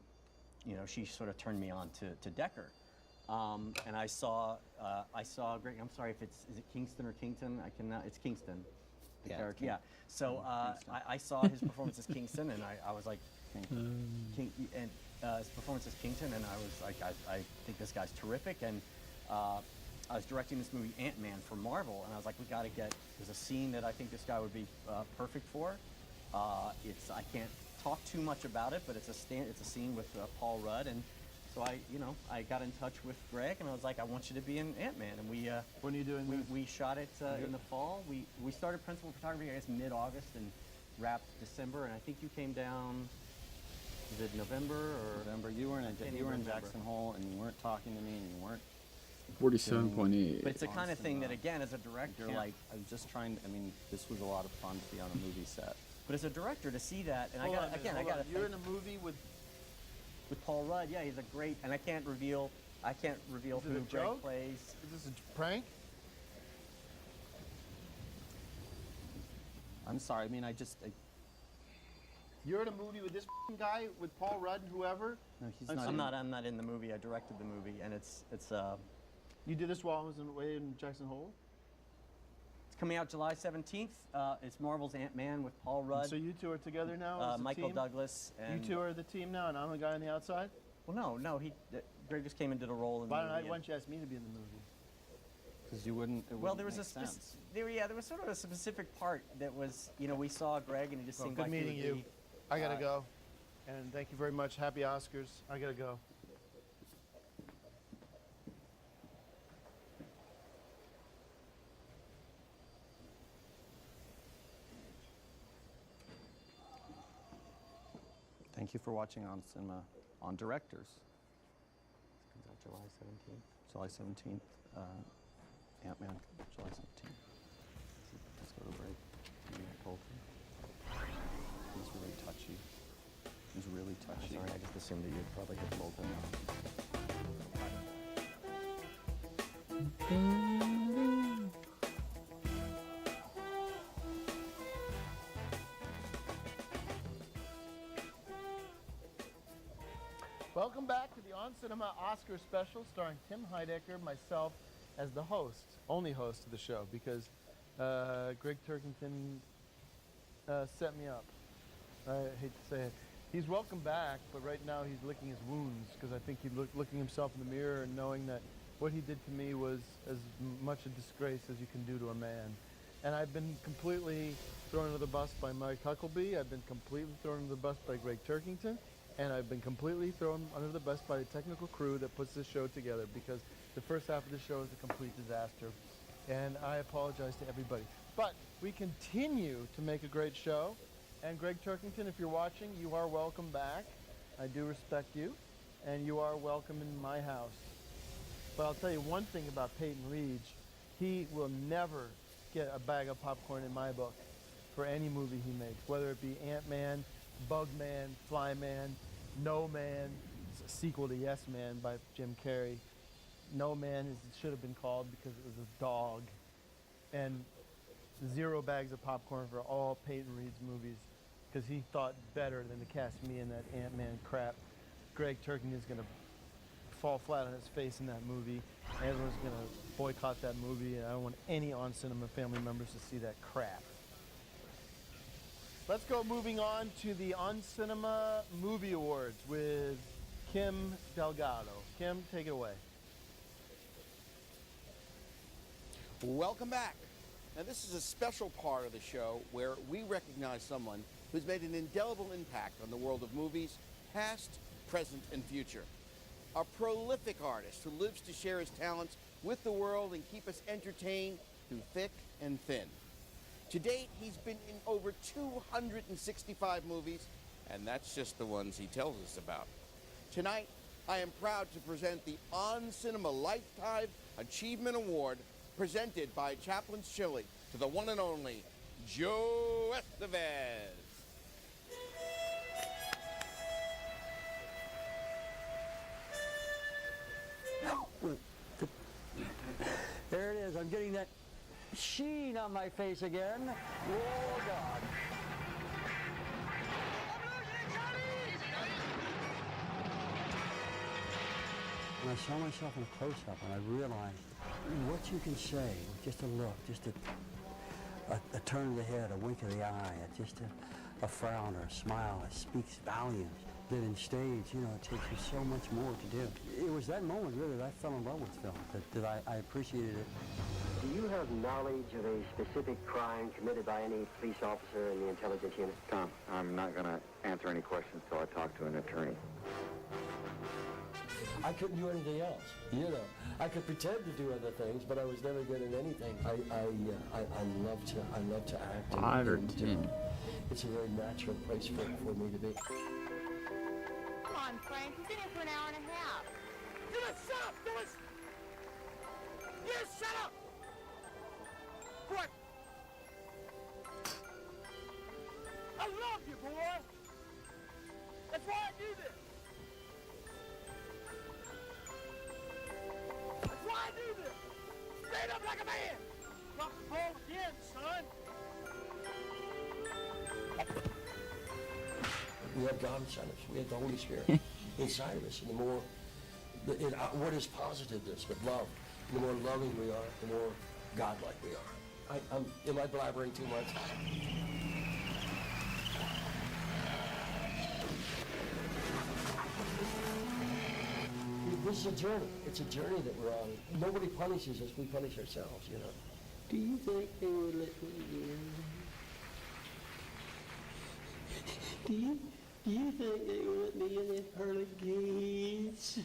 you know, she sort of turned me on to Decker. And I saw Greg. I'm sorry if is it Kingston or Kington? I cannot. It's Kingston. The Yeah, character. King- Yeah. So I saw his performance as Kingston, and I was like, his performance as Kington, and I was like, I think this guy's terrific. And I was directing this movie Ant-Man for Marvel, and I was like, we got to get. There's a scene that I think this guy would be perfect for. I can't talk too much about it, but it's a scene with Paul Rudd, and so I got in touch with Greg, and I was like, I want you to be in Ant-Man, and we. When are you doing this? We shot it in the fall. We started principal photography, I guess, mid-August, and wrapped December, and I think you came down. Was it November or November? You were in remember. Jackson Hole, and you weren't talking to me, and you weren't. 47.8. But it's the kind of thing that, again, as a director, like I was just trying. I mean, this was a lot of fun to be on a movie set. But as a director, to see that, and Hold on a I minute, got hold on. You're in a movie with Paul Rudd. Yeah, he's a great, and I can't reveal Is it who a Greg joke? plays. Is this a prank? I'm sorry. I mean, You're in a movie with this guy, with Paul Rudd and whoever. No, he's I'm not in the movie. I directed the movie, and it's You did this while I was away in Jackson Hole. It's coming out July 17th. It's Marvel's Ant-Man with Paul Rudd. So you two are together now. As a Michael team? Douglas. And You two are the team now, and I'm the guy on the outside. Well, no. Greg just came and did a role in the Why movie. don't you ask me to be in the movie? Because you wouldn't. Well, there was there was sort of a specific part that was, we saw Greg and he just Well, seemed good like he meeting would you. be, I gotta go, and thank you very much. Happy Oscars. I gotta go. Thank you for watching On Cinema on Directors. Comes out July 17th. July 17th. Ant-Man, July 17th. Let's go to break. He's really touchy. He's really touchy. Sorry, I just assumed that you'd probably hit Bolton. Welcome back to the On Cinema Oscar special starring Tim Heidecker, myself as the host, only host of the show, because Greg Turkington set me up. I hate to say it. He's welcome back, but right now he's licking his wounds because I think he's looking himself in the mirror and knowing that what he did to me was as much a disgrace as you can do to a man. And I've been completely thrown under the bus by Mike Huckabee. I've been completely thrown under the bus by Greg Turkington. And I've been completely thrown under the bus by the technical crew that puts this show together because the first half of the show is a complete disaster. And I apologize to everybody. But we continue to make a great show. And Greg Turkington, if you're watching, you are welcome back. I do respect you. And you are welcome in my house. But I'll tell you one thing about Peyton Reed. He will never get a bag of popcorn in my book for any movie he makes, whether it be Ant-Man, Bugman, Flyman, No Man, it's a sequel to Yes Man by Jim Carrey. No Man it should have been called because it was a dog. And 0 bags of popcorn for all Peyton Reed's movies because he thought better than to cast me in that Ant-Man crap. Greg Turkington's going to fall flat on his face in that movie. Everyone's going to boycott that movie, and I don't want any On Cinema family members to see that crap. Let's go moving on to the On Cinema Movie Awards with Kim Delgado. Kim, take it away. Welcome back. Now, this is a special part of the show where we recognize someone who's made an indelible impact on the world of movies, past, present, and future. A prolific artist who lives to share his talents with the world and keep us entertained through thick and thin. To date, he's been in over 265 movies, and that's just the ones he tells us about. Tonight, I am proud to present the On Cinema Lifetime Achievement Award presented by Chaplin's Chili to the one and only Joe Estevez. There it is. I'm getting that sheen on my face again. Oh, God. When I saw myself in a close-up and I realized what you can say with just a look, just a turn of the head, a wink of the eye, just a frown or a smile, it speaks volumes. That in stage, you know, it takes you so much more to do. It was that moment, really, that I fell in love with film, that I appreciated it. Do you have knowledge of a specific crime committed by any police officer in the intelligence unit? Tom, I'm not going to answer any questions till I talk to an attorney. I couldn't do anything else, you know. I could pretend to do other things, but I was never good at anything. I love to act. 5 or 10. It's a very natural place for me to be. Come on, Frank. You've been here for an hour and a half. Phyllis, shut up, Phyllis! Yes, shut up! What? I love you, boy! That's why I do this! That's why I do this! Stand up like a man! Rock and roll again, son! We have God inside us. We have the Holy Spirit inside of us. And the more, what is positiveness but love? The more loving we are, the more godlike we are. Am I blabbering too much? This is a journey. It's a journey that we're on. Nobody punishes us. We punish ourselves, you know. Do you think they would let me in? Do you think they would let me in the pearly gates?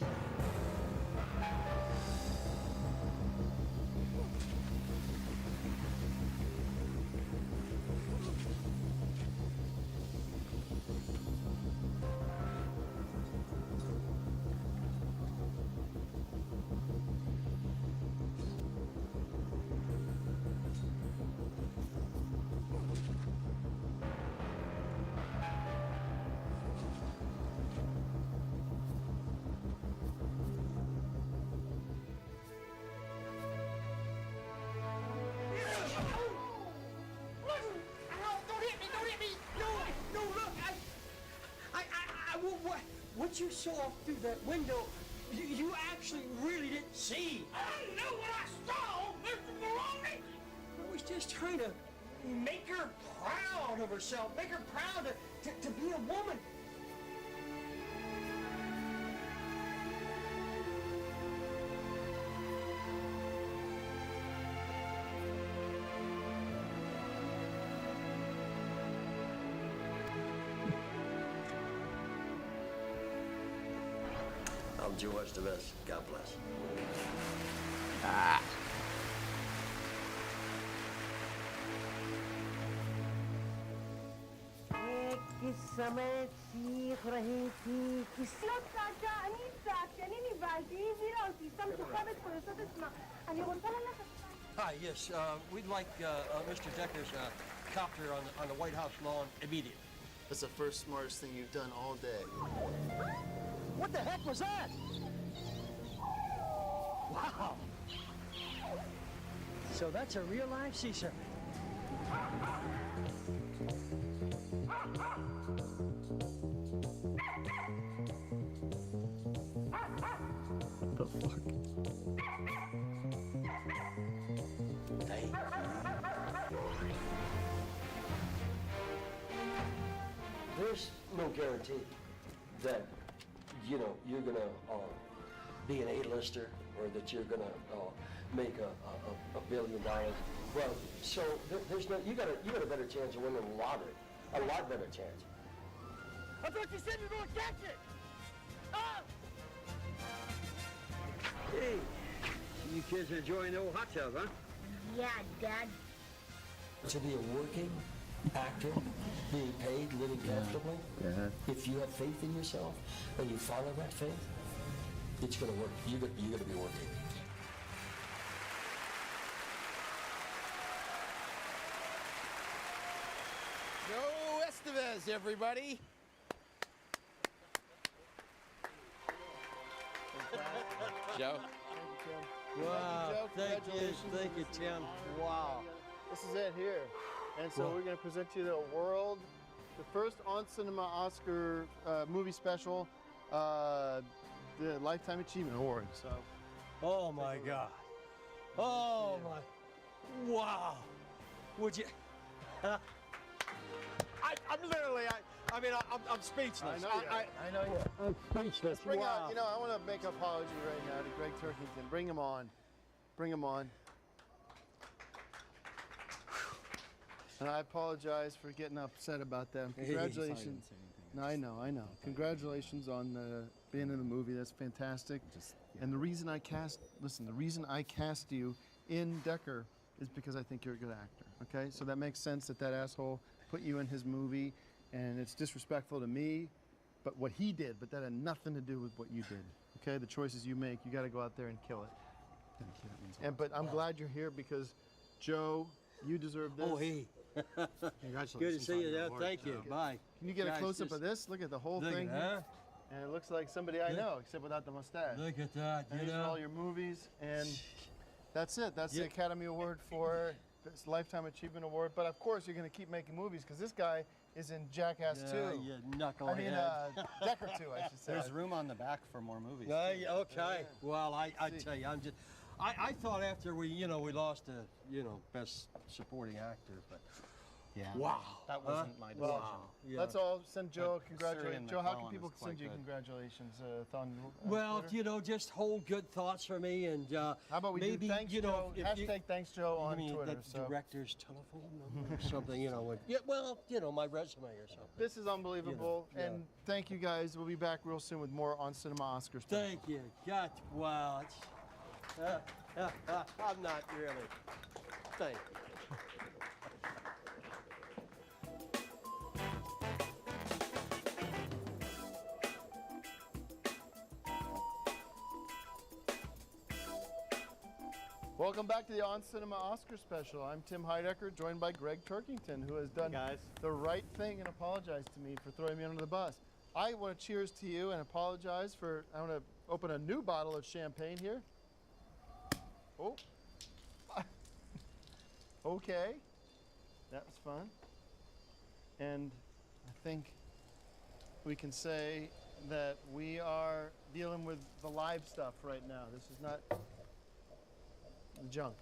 What you saw through that window, you actually really didn't see. I know what I saw, Mr. Maloney! We was just trying to make her proud of herself, make her proud to be a woman. I'm Joe Estevez. God bless. Ah. किस समय सीख रही थी לא צעקה, אני צעקתי, אני נבהלתי, היא הבהירה אותי, סתם סוחבת פה, יוצאת עצמה. אני רוצה ללכת. Hi, yes, we'd like Mr. Decker's copter on the White House lawn immediately. That's the first smartest thing you've done all day. What the heck was that? Wow. So that's a real live sea serpent. The fuck? Hey. There's no guarantee that, you know, you're gonna be an A-lister or that you're gonna make $1 billion. Well, so there's no, you got a better chance of winning the lottery, a lot better chance. I thought you said you were gonna catch it. Oh! Hey, you kids are enjoying the old hot tub, huh? Yeah, Dad. To be a working actor, being paid, living comfortably, if you have faith in yourself and you follow that faith, it's going to work. You're going to be working. Joe Estevez, everybody. Joe. Wow, thank you, Tim. Wow. This is it here. And so we're going to present you the first On Cinema Oscar movie special, the Lifetime Achievement Award. So, oh my God. Oh my. Wow. Would you? I'm literally, I'm speechless. I know you. I'm speechless. Bring Wow. out, I want to make an apology right now to Greg Turkington. Bring him on. Bring him on. And I apologize for getting upset about them. Congratulations. No, I know. Congratulations on being in the movie. That's fantastic. And the reason I cast you in Decker is because I think you're a good actor. Okay, so that makes sense that asshole put you in his movie, and it's disrespectful to me, but what he did, but that had nothing to do with what you did. Okay, the choices you make, you got to go out there and kill it. But I'm glad you're here because, Joe, you deserve this. Oh, hey. Congratulations. Good to see you. on your Thank you. award. Bye. Can you get a Guys, close-up just of this? Look at the whole look thing at here. that. And it looks like somebody I know, except without the mustache. Look at that. And You these are know. all your movies, and that's it. That's the Yeah. Academy Award for this Lifetime Achievement Award. But of course, you're going to keep making movies because this guy is in Jackass 2. You knucklehead. I mean, Decker 2, I should say. There's room on the back for more movies. Okay. Well, I tell you, I thought after we lost a, best supporting actor, but Yeah. wow. That wasn't my decision. Wow. Yeah. Let's all send Joe But congratulations. Syrian Joe, how can McClellan people is quite send you good. congratulations? On Well, Twitter? just hold good thoughts for me, and How about we maybe do thanks, Joe? if you- Hashtag thanks, Joe, on you mean Twitter. the So. director's telephone number or something, my resume or something. This is unbelievable, yeah. and thank you guys. We'll be back real soon with more On Cinema Oscars. Thank you. God, wow. I'm not really. Thank you. Welcome back to the On Cinema Oscar special. I'm Tim Heidecker, joined by Greg Turkington, who has done the right thing and apologized to me for throwing me under the bus. I want to cheers to you and apologize for, I want to open a new bottle of champagne here. Oh. Okay. That was fun. And I think we can say that we are dealing with the live stuff right now. This is not junk.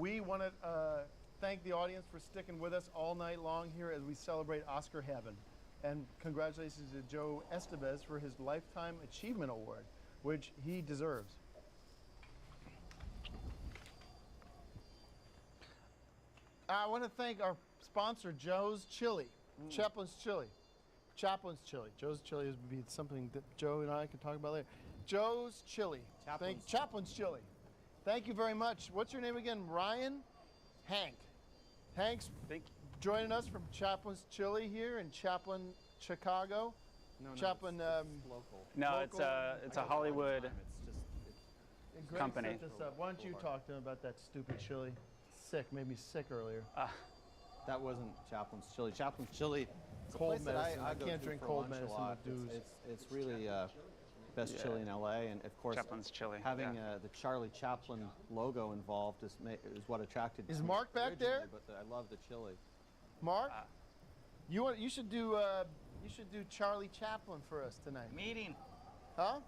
We want to thank the audience for sticking with us all night long here as we celebrate Oscar heaven. And congratulations to Joe Estevez for his Lifetime Achievement Award, which he deserves. I want to thank our sponsor, Joe's Chili, Chaplin's Chili. Chaplin's Chili. Joe's Chili would be something that Joe and I can talk about later. Joe's Chili. Chaplin's Chili. Thank you very much. What's your name again? Ryan? Hank. Hank's joining us from Chaplin's Chili here in Chaplin, Chicago. No, Chaplin. local. No, it's a Hollywood company. Set this up. Why don't you talk to him about that stupid chili? Sick, made me sick earlier. That wasn't Chaplin's Chili. Chaplin's Chili. It's a Cold place that medicine. I I go can't to drink for cold lunch a medicine lot. with dudes. It's really best chili in LA, and of course, Chaplin's Chili. Having the Charlie Chaplin logo involved is what attracted. Is me Mark back there? originally, But I love the chili. Mark, you should do Charlie Chaplin for us tonight. I'm eating. Huh?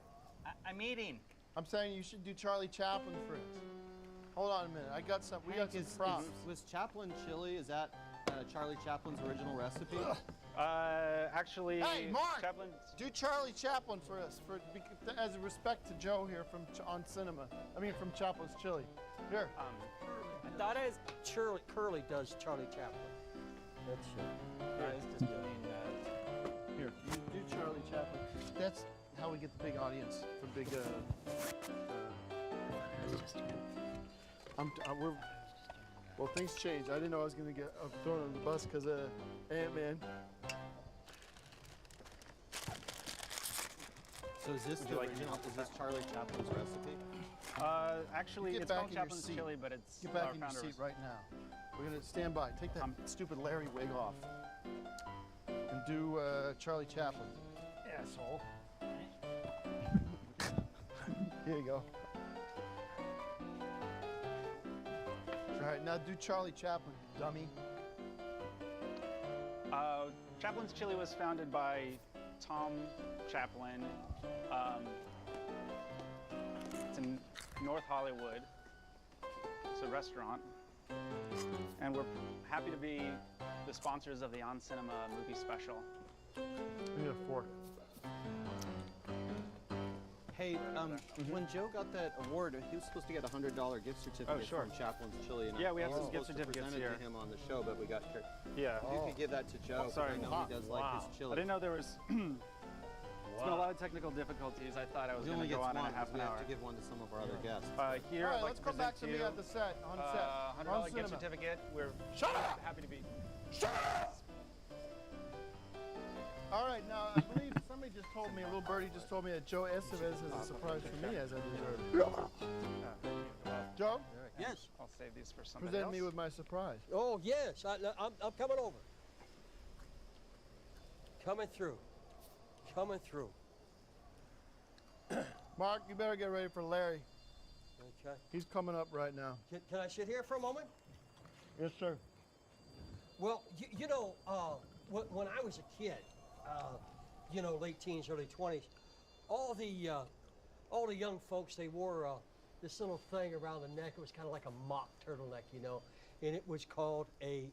I'm eating. I'm saying you should do Charlie Chaplin for us. Hold on a minute. We got some props. Was Chaplin chili? Is that Charlie Chaplin's original recipe? Actually, Hey, Mark! Chaplin. Do Charlie Chaplin for us, as a respect to Joe here from from Chaplin's Chili. Here. I thought it was Curly does Charlie Chaplin. That's just doing that. Here, you do Charlie Chaplin. That's how we get the big audience for big. Well, things changed. I didn't know I was going to get thrown on the bus because of Ant-Man. So is this the original? Is this Charlie Chaplin's recipe? Actually, Get it's back called in your Chaplin's seat. Chili, but it's Get back our in your founder seat was- right now. We're going to stand by. Take that stupid Larry wig off. And do Charlie Chaplin. Asshole. Here you go. All right, now do Charlie Chaplin, dummy. Chaplin's Chili was founded by Tom Chaplin. It's in North Hollywood. It's a restaurant. And we're happy to be the sponsors of the On Cinema movie special. We need a fork. Hey, when Joe got that award, he was supposed to get a $100 gift certificate sure. from Chaplin's Chili. And Yeah, I we have was some gift supposed to certificates present it here. to him on the show, but we got here. Yeah. If you could give that to Joe, 'cause Sorry. I know he does like his chili. I didn't know there was. It's been a lot of technical difficulties. I thought I was He going only to go gets on in one, a half 'cause an we hour. have to give one to some of our other guests. Here, All right, I'd like let's to come back present to to me you at the set, on set. $100 gift Cinema. certificate. We're Shut up! happy to be. Shut up! All right, now I believe somebody just told me, a little birdie just told me that Joe Estevez has a surprise for me, as I deserve. Joe? Yes. I'll save these for somebody Present else. me with my surprise. Oh yes, I'm coming over. Coming through. Coming through. Mark, you better get ready for Larry. Okay. He's coming up right now. Can I sit here for a moment? Yes, sir. Well, when I was a kid, late teens, early 20s, all the young folks, they wore this little thing around the neck. It was kind of like a mock turtleneck, and it was called a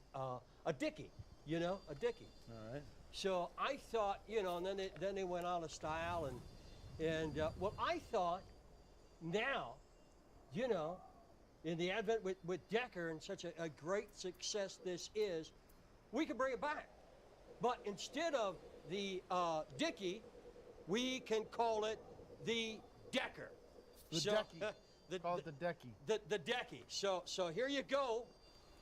dickie, a dickie. All right. So I thought, and then they went out of style, and I thought now, in the advent with Decker and such a great success this is, we could bring it back. But instead of the Dickie, we can call it the Decker. The Decky. Call it the Decky. The Decky. So here you go.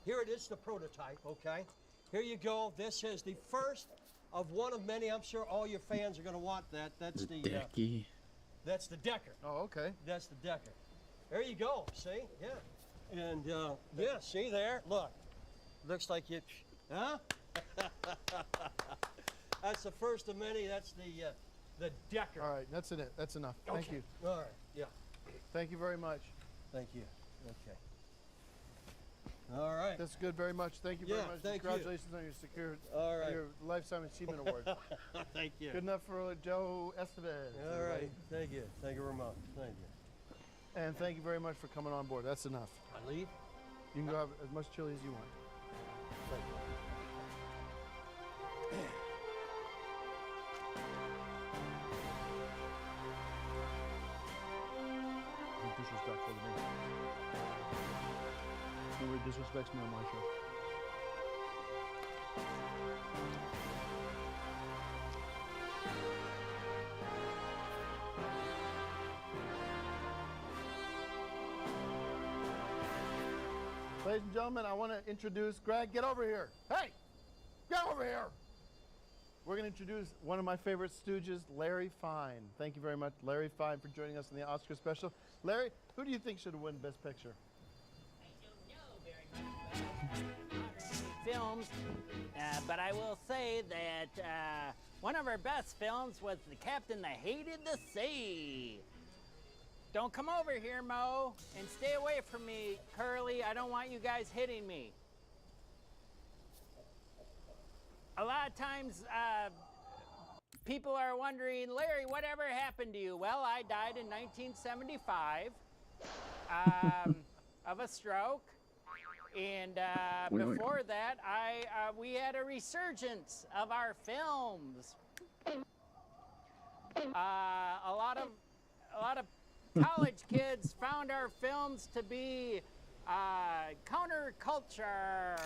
Here it is, the prototype, okay? Here you go. This is the first of one of many. I'm sure all your fans are going to want that. That's the Decky. That's the Decker. Oh, okay. That's the Decker. There you go. See? Yeah. And yeah, see there? Look. Looks like you. Huh? That's the first of many. That's the Decker. All right, that's it. That's enough. Thank Okay. you. All right. Yeah. Thank you very much. Thank you. Okay. All right. That's good very much. Thank you very Yeah, much. thank you. Congratulations on your All right. your Lifetime Achievement Award. Thank you. Good enough for Joe Estevez. All right. everybody. Thank you. Thank you very much. Thank you. And thank you very much for coming on board. That's enough. I leave? You can go have as much chili as you want. You're disrespectful to me. Nobody disrespects me on my show. Ladies and gentlemen, I want to introduce Greg. Get over here. Hey, get over here. We're going to introduce one of my favorite stooges, Larry Fine. Thank you very much, Larry Fine, for joining us in the Oscar special. Larry, who do you think should win Best Picture? Films, but I will say that one of our best films was The Captain That Hated the Sea. Don't come over here, Mo, and stay away from me, Curly. I don't want you guys hitting me. A lot of times, people are wondering, Larry, whatever happened to you? Well, I died in 1975 of a stroke. And before that, we had a resurgence of our films. A lot of college kids found our films to be counterculture.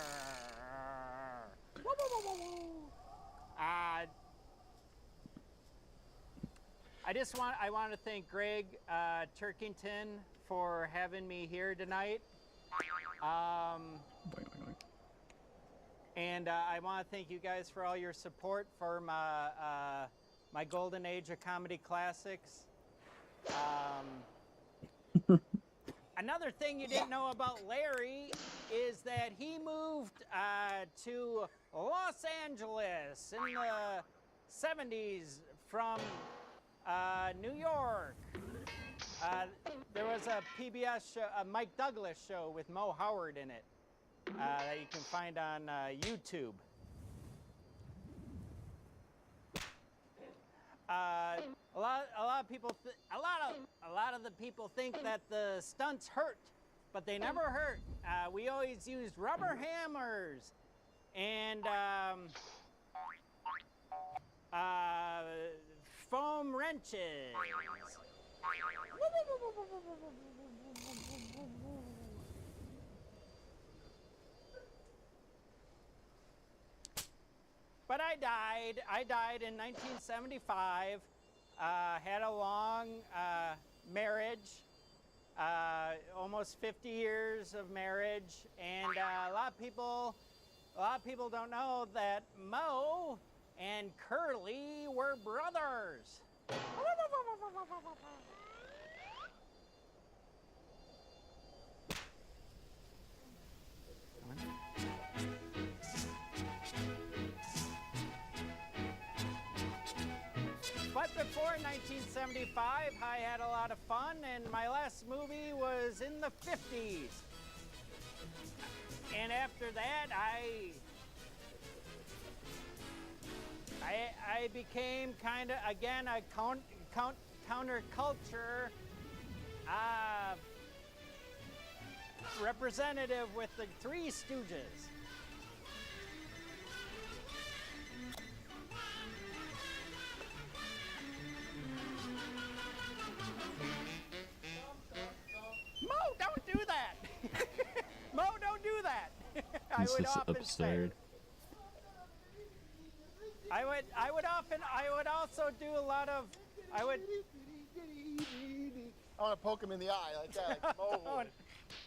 I want to thank Greg Turkington for having me here tonight. And I want to thank you guys for all your support for my golden age of comedy classics. Another thing you didn't know about Larry is that he moved to Los Angeles in the 70s from New York. There was a PBS show, a Mike Douglas show with Mo Howard in it that you can find on YouTube. A lot of people, a lot of the people think that the stunts hurt, but they never hurt. We always used rubber hammers and foam wrenches. But I died in 1975, had a long marriage, almost 50 years of marriage, and a lot of people don't know that Mo and Curly were brothers. But before 1975, I had a lot of fun, and my last movie was in the 50s. And after that, I became kind of, again, a counterculture representative with the Three Stooges. Mo, don't do that! Mo, don't do that! I would often say. I would also do a lot of, I want to poke him in the eye like that. Like, oh,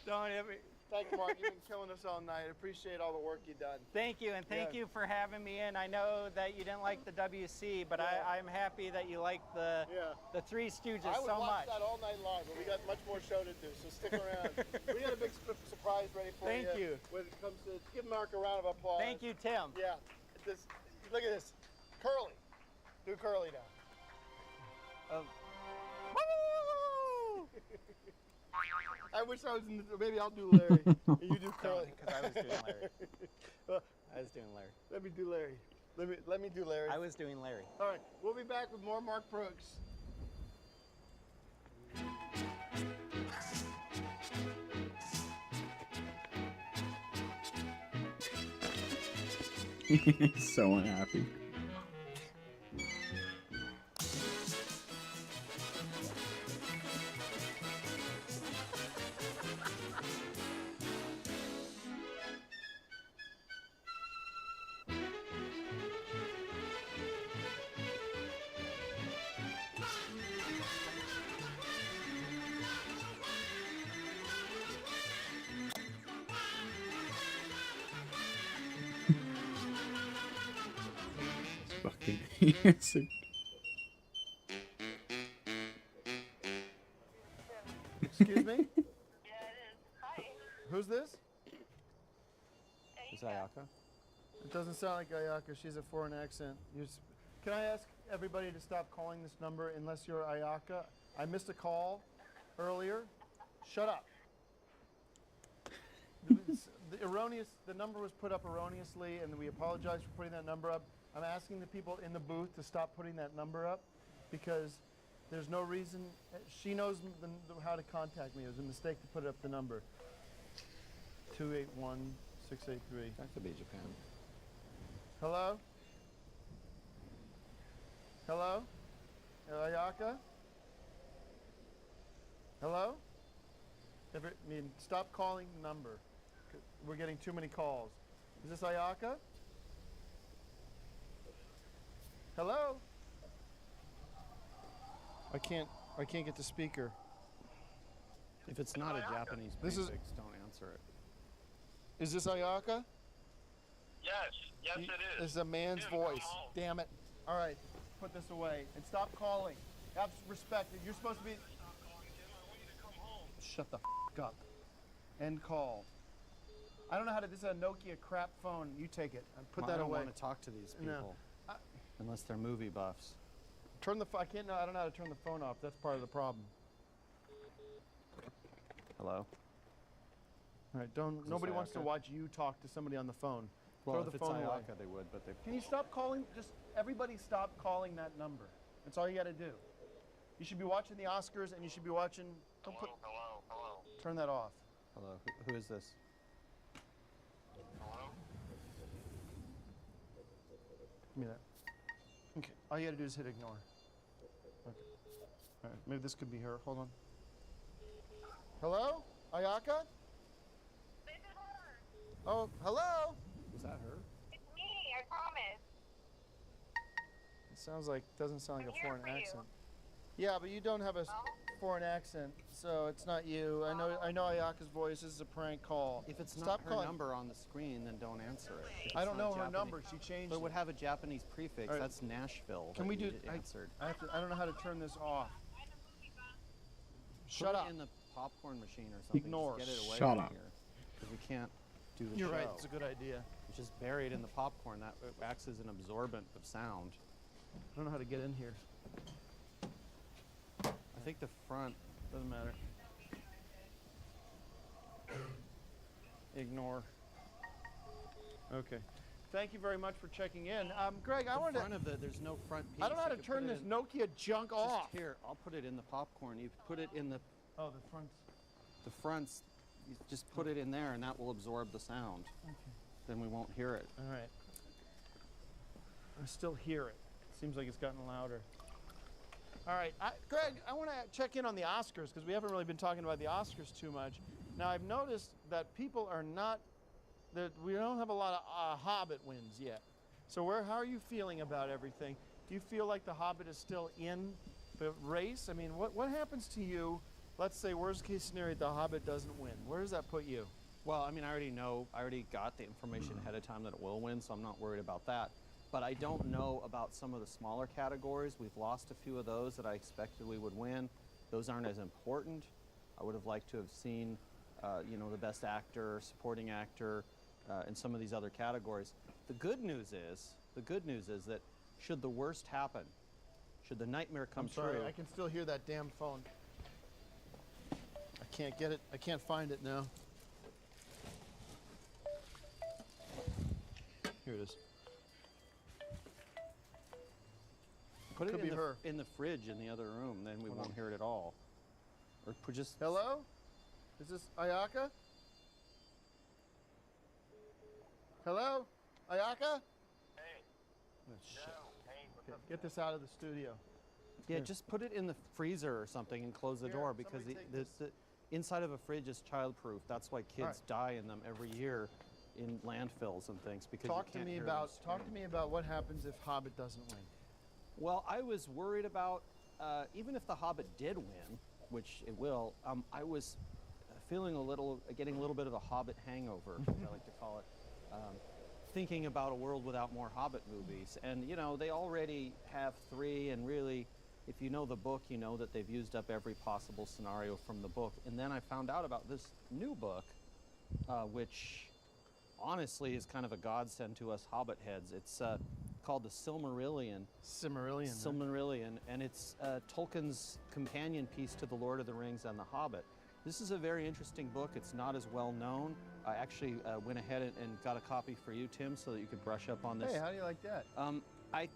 don't hit me. Thank you, Mark. You've been killing us all night. Appreciate all the work you've done. Thank you, and thank you for having me in. I know that you didn't like the WC, but I'm happy that you like the Three Stooges so much. I would watch that all night long, but we got much more show to do, so stick around. We got a big surprise ready for you. Thank you. When it comes to, give Mark a round of applause. Thank you, Tim. Yeah. Look at this. Curly. Do Curly now. I wish I was in the, maybe I'll do Larry. And you do Curly. Because I was doing Larry. I was doing Larry. Let me do Larry. Let me do Larry. I was doing Larry. All right. We'll be back with more Mark Brooks. He's so unhappy. Fucking it's a- Excuse me? Who's this? Is Ayaka? It doesn't sound like Ayaka. She's a foreign accent. Can I ask everybody to stop calling this number unless you're Ayaka? I missed a call earlier. Shut up. The number was put up erroneously, and we apologize for putting that number up. I'm asking the people in the booth to stop putting that number up because there's no reason. She knows how to contact me. It was a mistake to put up the number. 281-683. That could be Japan. Hello? Hello? Ayaka? Hello? Stop calling the number. We're getting too many calls. Is this Ayaka? Hello? I can't get the speaker. If it's not a Japanese prefix, don't answer it. Is this Ayaka? Yes, it is. It's a man's voice. Damn it. All right, put this away and stop calling. Have respect. You're supposed to be. Shut the f up. End call. I don't know how to. This is a Nokia crap phone. You take it. Put that I don't away. want to talk to these No. people unless they're movie buffs. Turn the. I can't. No, I don't know how to turn the phone off. That's part of the problem. Hello. All right. Don't. Nobody wants to watch you talk to somebody on the phone. Well, Throw if the it's phone away. Ayaka, they would, but they. Can you stop calling? Just everybody stop calling that number. That's all you got to do. You should be watching the Oscars, and you should be watching. Don't put. Hello. Turn that off. Hello. Who is this? Hello? Give me that. Okay. All you got to do is hit ignore. Okay. All right. Maybe this could be her. Hold on. Hello, Ayaka? This is her. Oh, hello. Is that her? It's me, I promise. It doesn't sound like I'm a here foreign for you. accent. Yeah, but you don't have a foreign accent, so it's not you. I know Ayaka's voice. This is a prank call. If it's Stop not her calling. number on the screen, then don't answer it. If I it's don't not know her Japanese- number. She changed But it would it. have a Japanese prefix. All right. That's Nashville. Can that we you do? answered. I don't know how to turn this off. Shut Put up. it in the popcorn machine or something. Ignore. Just get it away Shut from up. here. Because we can't do the You're show. right. It's a good idea. It's just buried in the popcorn. That acts as an absorbent of sound. I don't know how to get in here. I think the front. Doesn't matter. Ignore. Okay. Thank you very much for checking in. Greg, I The wanted front to. of there's no front piece. I don't know how You to could put turn it this in- Nokia junk just off. Here, I'll put it in the popcorn. You put it in the Oh, the front. fronts. You just put it in there, and that will absorb the sound. Okay. Then we won't hear it. All right. I still hear it. Seems like it's gotten louder. All right, Greg, I want to check in on the Oscars because we haven't really been talking about the Oscars too much. Now, I've noticed that people are not, that we don't have a lot of Hobbit wins yet. So how are you feeling about everything? Do you feel like the Hobbit is still in the race? I mean, what happens to you? Let's say worst case scenario, the Hobbit doesn't win. Where does that put you? Well, I mean, I already got the information ahead of time that it will win, so I'm not worried about that. But I don't know about some of the smaller categories. We've lost a few of those that I expected we would win. Those aren't as important. I would have liked to have seen, the best actor, supporting actor, and some of these other categories. The good news is that should the worst happen, should the nightmare come I'm sorry, true, I can still hear that damn phone. I can't get it. I can't find it now. Here it is. put Could it be in her. in the fridge in the other room, then we won't hear it at all. Or just Hello? Is this Ayaka? Hello? Ayaka? shit. Okay, get this out of the studio. Yeah, Here. just put it in the freezer or something and close the Here, door because somebody take the inside of a fridge is childproof. That's why kids right. die in them every year in landfills and things because Talk you to can't me hear about them what happens if Hobbit doesn't win. Well, I was worried about even if The Hobbit did win, which it will. I was feeling getting a little bit of a Hobbit hangover, as I like to call it, thinking about a world without more Hobbit movies. And you know, they already have 3, and really, if you know the book, you know that they've used up every possible scenario from the book. And then I found out about this new book, which honestly is kind of a godsend to us Hobbit heads. It's called the Silmarillion. Silmarillion, and it's Tolkien's companion piece to The Lord of the Rings and The Hobbit. This is a very interesting book. It's not as well known. I actually went ahead and got a copy for you, Tim, so that you could brush up on this. Hey, how do you like that? I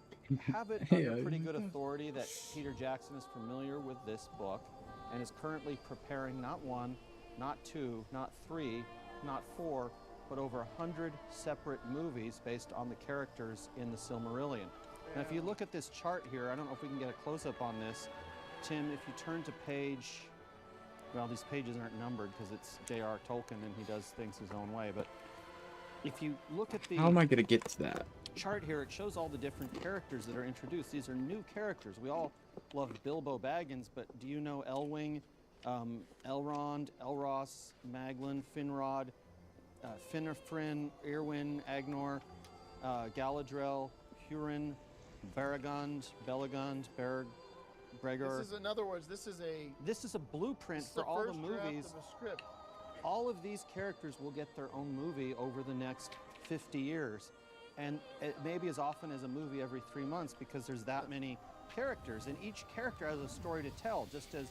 have it under pretty good authority that Peter Jackson is familiar with this book and is currently preparing not 1, not 2, not 3, not 4, but over 100 separate movies based on the characters in the Silmarillion. Now, if you look at this chart here, I don't know if we can get a close-up on this. Tim, if you turn to page, well, these pages aren't numbered because it's J.R. Tolkien and he does things his own way, but if you look at the How am I gonna get to that? chart here, it shows all the different characters that are introduced. These are new characters. We all love Bilbo Baggins, but do you know Elwing, Elrond, Elros, Maglin, Finrod, Finarfin, Irwin, Agnor, Galadriel, Hurin, Baragond, Belegond, Gregor. This is, in other words, this is a blueprint for all the movies. Of a script. All of these characters will get their own movie over the next 50 years. And it may be as often as a movie every 3 months because there's that many characters. And each character has a story to tell. Just as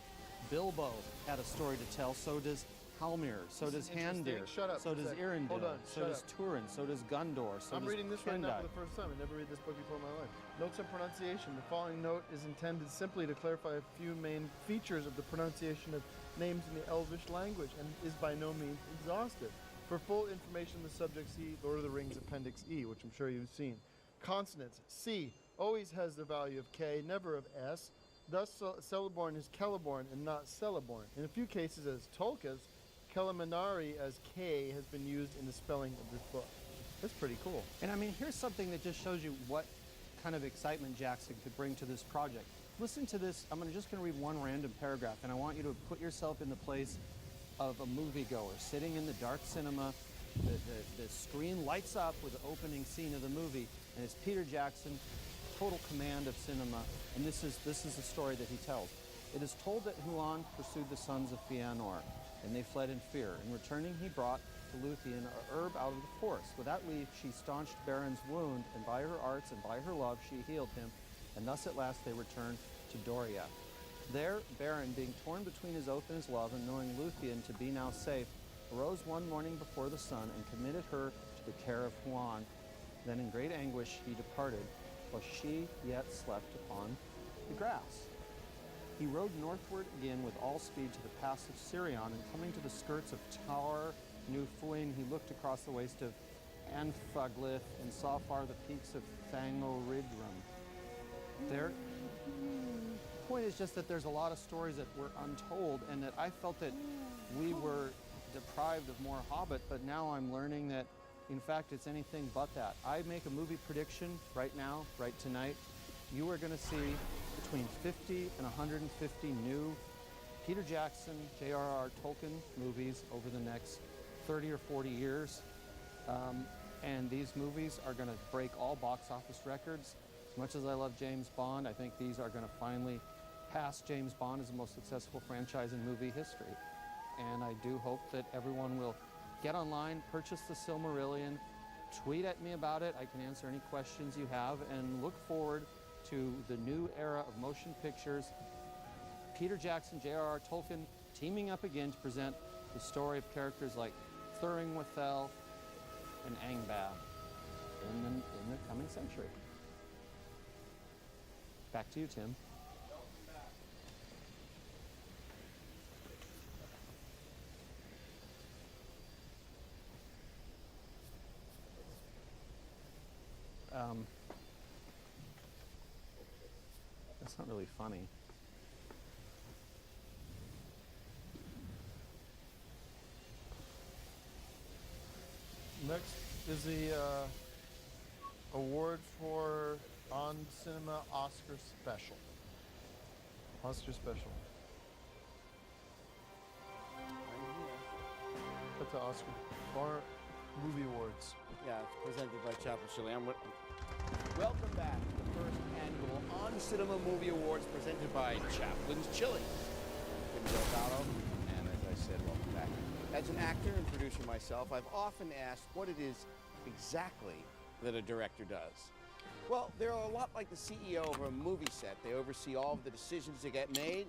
Bilbo had a story to tell, so does Halmir, so does Handir, Shut up so a does sec. Irindil, Hold on, so shut does up. Turin, so does Gundor, so I'm does reading this right now Kendai. for the first time. I never read this book before in my life. Notes on pronunciation. The following note is intended simply to clarify a few main features of the pronunciation of names in the Elvish language and is by no means exhaustive. For full information on the subject, see Lord of the Rings Appendix E, which I'm sure you've seen. Consonants. C always has the value of K, never of S. Thus, Celeborn is Celeborn and not Celeborn. In a few cases, as Tolka's, Kelemenari as K has been used in the spelling of this book. That's pretty cool. And I mean, here's something that just shows you what kind of excitement Jackson could bring to this project. Listen to this. I'm just going to read one random paragraph, and I want you to put yourself in the place of a moviegoer sitting in the dark cinema. The screen lights up with the opening scene of the movie, and it's Peter Jackson, total command of cinema, and this is the story that he tells. It is told that Huan pursued the sons of Fëanor, and they fled in fear. In returning, he brought to Luthien a herb out of the forest. With that leaf, she staunched Baron's wound, and by her arts and by her love, she healed him, and thus at last they returned to Doria. There, Baron, being torn between his oath and his love, and knowing Luthien to be now safe, arose one morning before the sun and committed her to the care of Huan. Then in great anguish he departed, while she yet slept upon the grass. He rode northward again with all speed to the pass of Sirion, and coming to the skirts of Tar New Fuin, he looked across the waste of Anfaglith and saw far the peaks of Thangoridrim. The point is just that there's a lot of stories that were untold, and that I felt that we were deprived of more Hobbit, but now I'm learning that in fact it's anything but that. I make a movie prediction right now, right tonight. You are going to see between 50 and 150 new Peter Jackson, J.R.R. Tolkien movies over the next 30 or 40 years. And these movies are going to break all box office records. As much as I love James Bond, I think these are going to finally pass James Bond as the most successful franchise in movie history. And I do hope that everyone will get online, purchase the Silmarillion, tweet at me about it. I can answer any questions you have, and look forward to the new era of motion pictures. Peter Jackson, J.R.R. Tolkien teaming up again to present the story of characters like Thuringwethel and Angband in the coming century. Back to you, Tim. That's not really funny. Next is the award for On Cinema Oscar Special. Oscar Special. That's the Oscar or Movie Awards. Yeah, it's presented by Chaplin Chile. Welcome back to the first annual On Cinema Movie Awards presented by Chaplin's Chili. Tim Delgado, and as I said, welcome back. As an actor and producer myself, I've often asked what it is exactly that a director does. Well, they're a lot like the CEO of a movie set. They oversee all of the decisions that get made,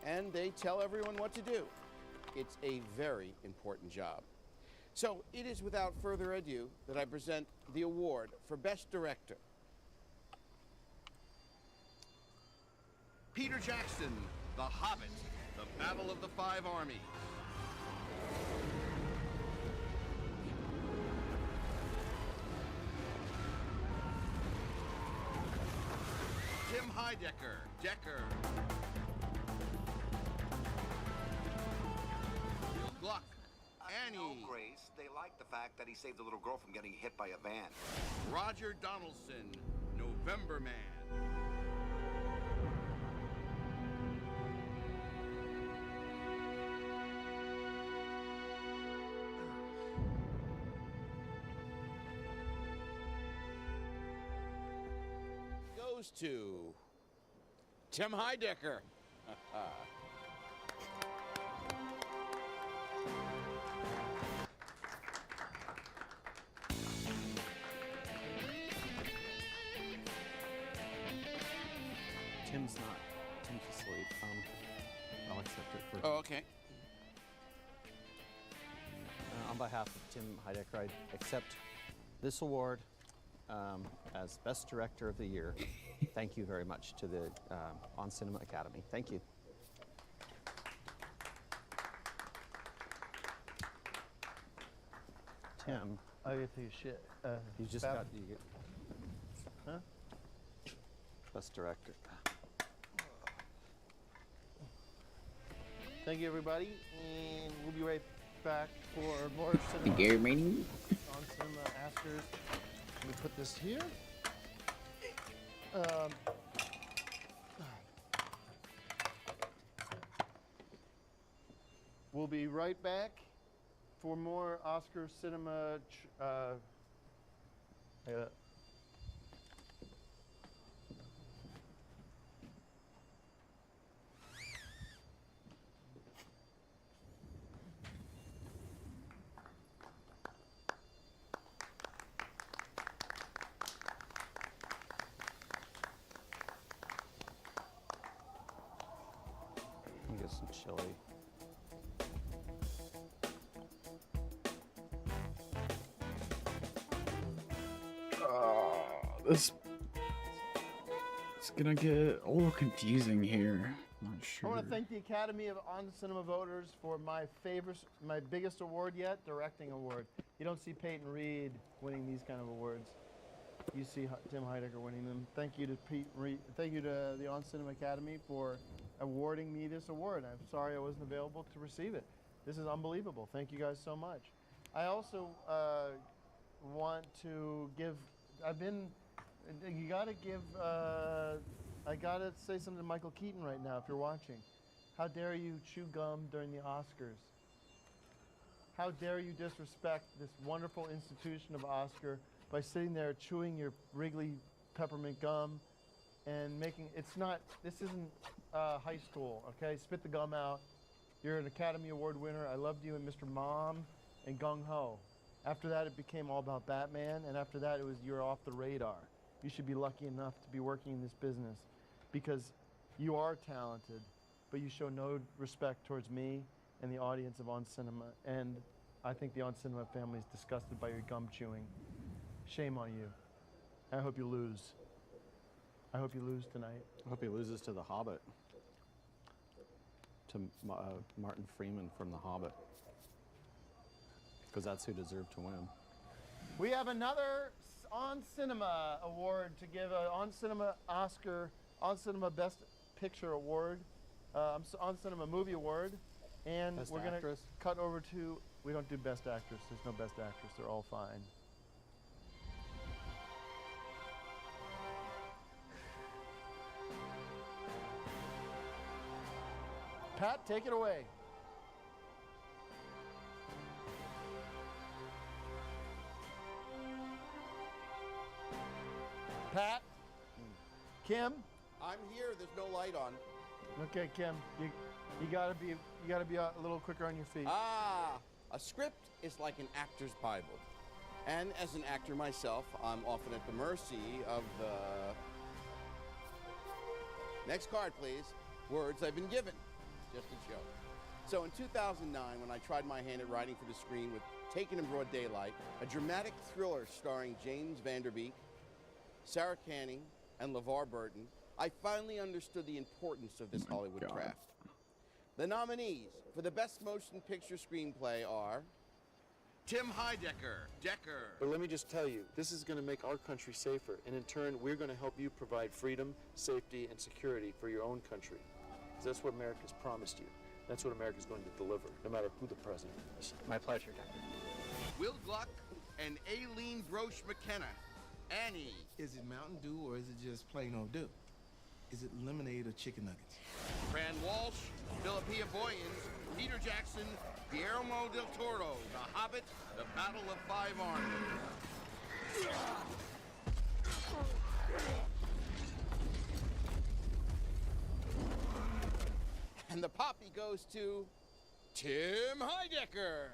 and they tell everyone what to do. It's a very important job. So it is without further ado that I present the award for Best Director. Peter Jackson, The Hobbit, The Battle of the Five Armies. Tim Heidecker, Decker. Bill Gluck, Annie. No, Grace, they like the fact that he saved the little girl from getting hit by a van. Roger Donaldson, November Man. Goes to Tim Heidecker. Tim's asleep. I'll accept it for. Oh, okay. On behalf of Tim Heidecker, I accept this award as Best Director of the Year. Thank you very much to the On Cinema Academy. Thank you. Tim. I get to shit. You just got. You get, huh? Best Director. Thank you, everybody, and we'll be right back for more cinema. Thank you, everybody. On Cinema Oscars. Let me put this here. We'll be right back for more Oscar cinema. I'll get some chili. This it's gonna get a little confusing here. Not I sure. want to thank the Academy of On Cinema voters for my biggest award yet, directing award. You don't see Peyton Reed winning these kind of awards. You see Tim Heidecker winning them. Thank you to Pete Reed. Thank you to the On Cinema Academy for awarding me this award. I'm sorry I wasn't available to receive it. This is unbelievable. Thank you guys so much. I also want to give. You gotta give. I gotta say something to Michael Keaton right now if you're watching. How dare you chew gum during the Oscars? How dare you disrespect this wonderful institution of Oscar by sitting there chewing your Wrigley peppermint gum and making, this isn't high school, okay? Spit the gum out. You're an Academy Award winner. I loved you in Mr. Mom and Gung Ho. After that, it became all about Batman, and after that, it was you're off the radar. You should be lucky enough to be working in this business because you are talented, but you show no respect towards me and the audience of On Cinema. And I think the On Cinema family is disgusted by your gum chewing. Shame on you. I hope you lose. I hope you lose tonight. I hope he loses to The Hobbit. To Martin Freeman from The Hobbit. Because that's who deserved to win. We have another On Cinema award to give an On Cinema Oscar On Cinema Best Picture Award, On Cinema Movie Award, and Best we're gonna Actress? cut over to. We don't do Best Actress. There's no Best Actress. They're all fine. Pat, take it away. Pat? Kim? I'm here. There's no light on. Okay, Kim, you gotta be a little quicker on your feet. Ah, a script is like an actor's Bible. And as an actor myself, I'm often at the mercy of the... Next card, please. Words I've been given. Just a joke. So in 2009, when I tried my hand at writing for the screen with Taken in Broad Daylight, a dramatic thriller starring James Van Der Beek, Sarah Canning, and LeVar Burton, I finally understood the importance of this Hollywood craft. The nominees for the Best Motion Picture Screenplay are... Tim Heidecker, Decker. But let me just tell you, this is going to make our country safer, and in turn, we're going to help you provide freedom, safety, and security for your own country. 'Cause that's what America's promised you. That's what America's going to deliver, no matter who the president is. My pleasure, Decker. Will Gluck and Aileen Broche McKenna. Annie. Is it Mountain Dew or is it just plain old dew? Is it lemonade or chicken nuggets? Fran Walsh, Philippia Boyens, Peter Jackson, Guillermo del Toro, The Hobbit, The Battle of Five Armies. And the poppy goes to Tim Heidecker.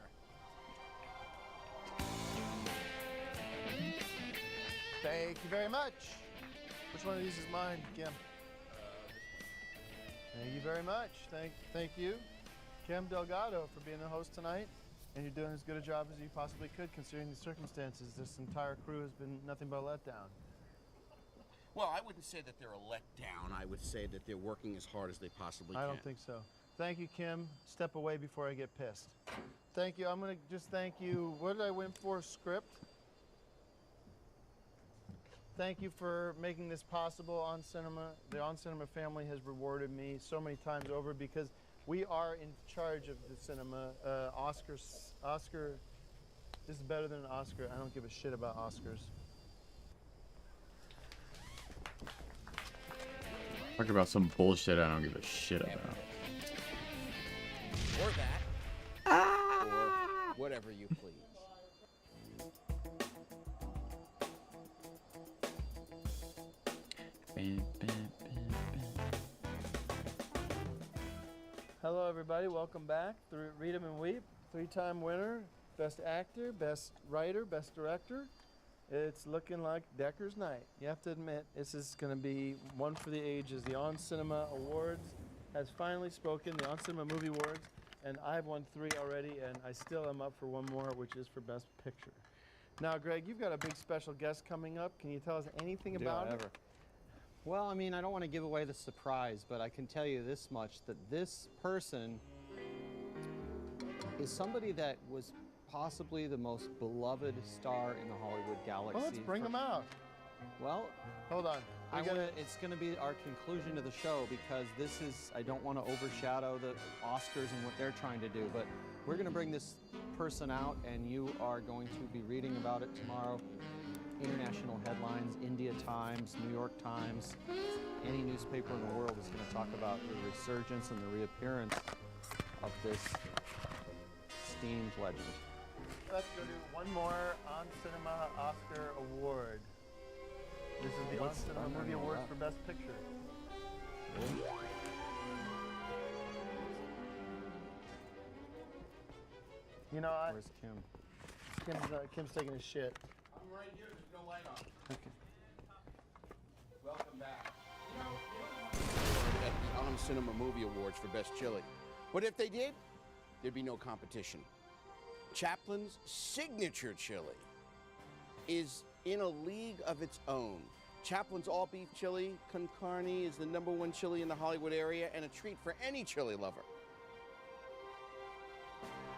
Thank you very much. Which one of these is mine, Kim? Thank you very much. Thank you, Kim Delgado, for being the host tonight. And you're doing as good a job as you possibly could, considering the circumstances. This entire crew has been nothing but a letdown. Well, I wouldn't say that they're a letdown. I would say that they're working as hard as they possibly can. I don't think so. Thank you, Kim. Step away before I get pissed. Thank you. I'm going to just thank you. What did I win for? Script? Thank you for making this possible On Cinema. The On Cinema family has rewarded me so many times over because we are in charge of the cinema. Oscar, this is better than an Oscar. I don't give a shit about Oscars. Talk about some bullshit I don't give a shit about. Or that. Or whatever you please. Hello, everybody. Welcome back. Read 'em and Weep, 3-time winner, Best Actor, Best Writer, Best Director. It's looking like Decker's night. You have to admit, this is going to be one for the ages. The On Cinema Awards has finally spoken, the On Cinema Movie Awards, and I've won 3 already, and I still am up for one more, which is for Best Picture. Now, Greg, you've got a big special guest coming up. Can you tell us anything about it? Well, I mean, I don't want to give away the surprise, but I can tell you this much, that this person is somebody that was possibly the most beloved star in the Hollywood galaxy. Well, let's bring him out. Well, hold on. It's going to be our conclusion to the show because this is, I don't want to overshadow the Oscars and what they're trying to do, but we're going to bring this person out and you are going to be reading about it tomorrow. International headlines, India Times, New York Times, any newspaper in the world is going to talk about the resurgence and the reappearance of this esteemed legend. Let's go do one more On Cinema Oscar Award. This is the On Cinema Movie Awards for Best Picture. You know, where's Kim? Kim's taking a shit. I'm right here. There's no light on. Okay. Welcome back. At the On Cinema Movie Awards for Best Chili. But if they did, there'd be no competition. Chaplin's signature chili is in a league of its own. Chaplin's all-beef chili con carne is the #1 chili in the Hollywood area and a treat for any chili lover.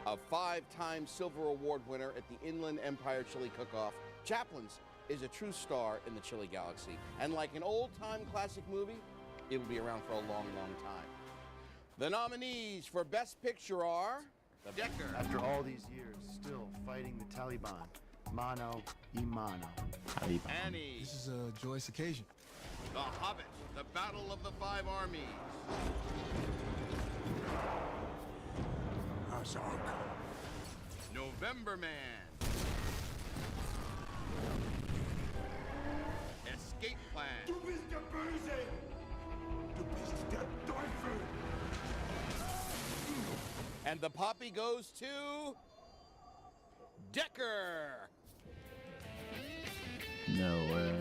A 5-time Silver Award winner at the Inland Empire Chili Cook-Off, Chaplin's is a true star in the chili galaxy. And like an old-time classic movie, it'll be around for a long, long time. The nominees for Best Picture are Decker. After all these years, still fighting the Taliban. Mano y mano. Annie. This is a joyous occasion. The Hobbit, The Battle of the Five Armies. November Man. Escape Plan. Du bist der Böse! Du bist der Teufel! And the poppy goes to Decker. No way.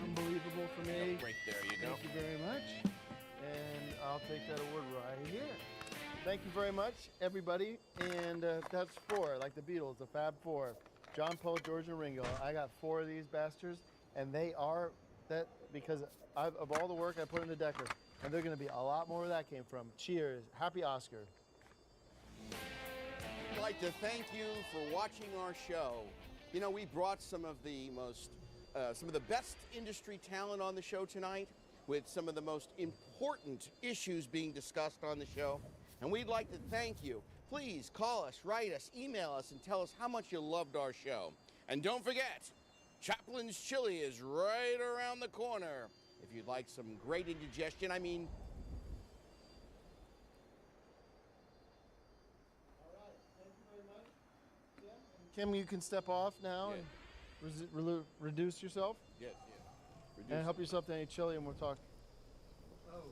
Unbelievable for me. Right there, you go. Thank you very much. And I'll take that award right here. Thank you very much, everybody. And that's 4, like the Beatles, the Fab 4. John, Paul, George, and Ringo. I got 4 of these bastards, and they are that because of all the work I put into Decker. And they're going to be a lot more where that came from. Cheers. Happy Oscar. I'd like to thank you for watching our show. You know, we brought some of the best industry talent on the show tonight with some of the most important issues being discussed on the show. And we'd like to thank you. Please call us, write us, email us, and tell us how much you loved our show. And don't forget, Chaplin's Chili is right around the corner. If you'd like some great indigestion, Kim, you can step off now and reduce yourself. Yes. And help yourself to any chili, and we'll talk.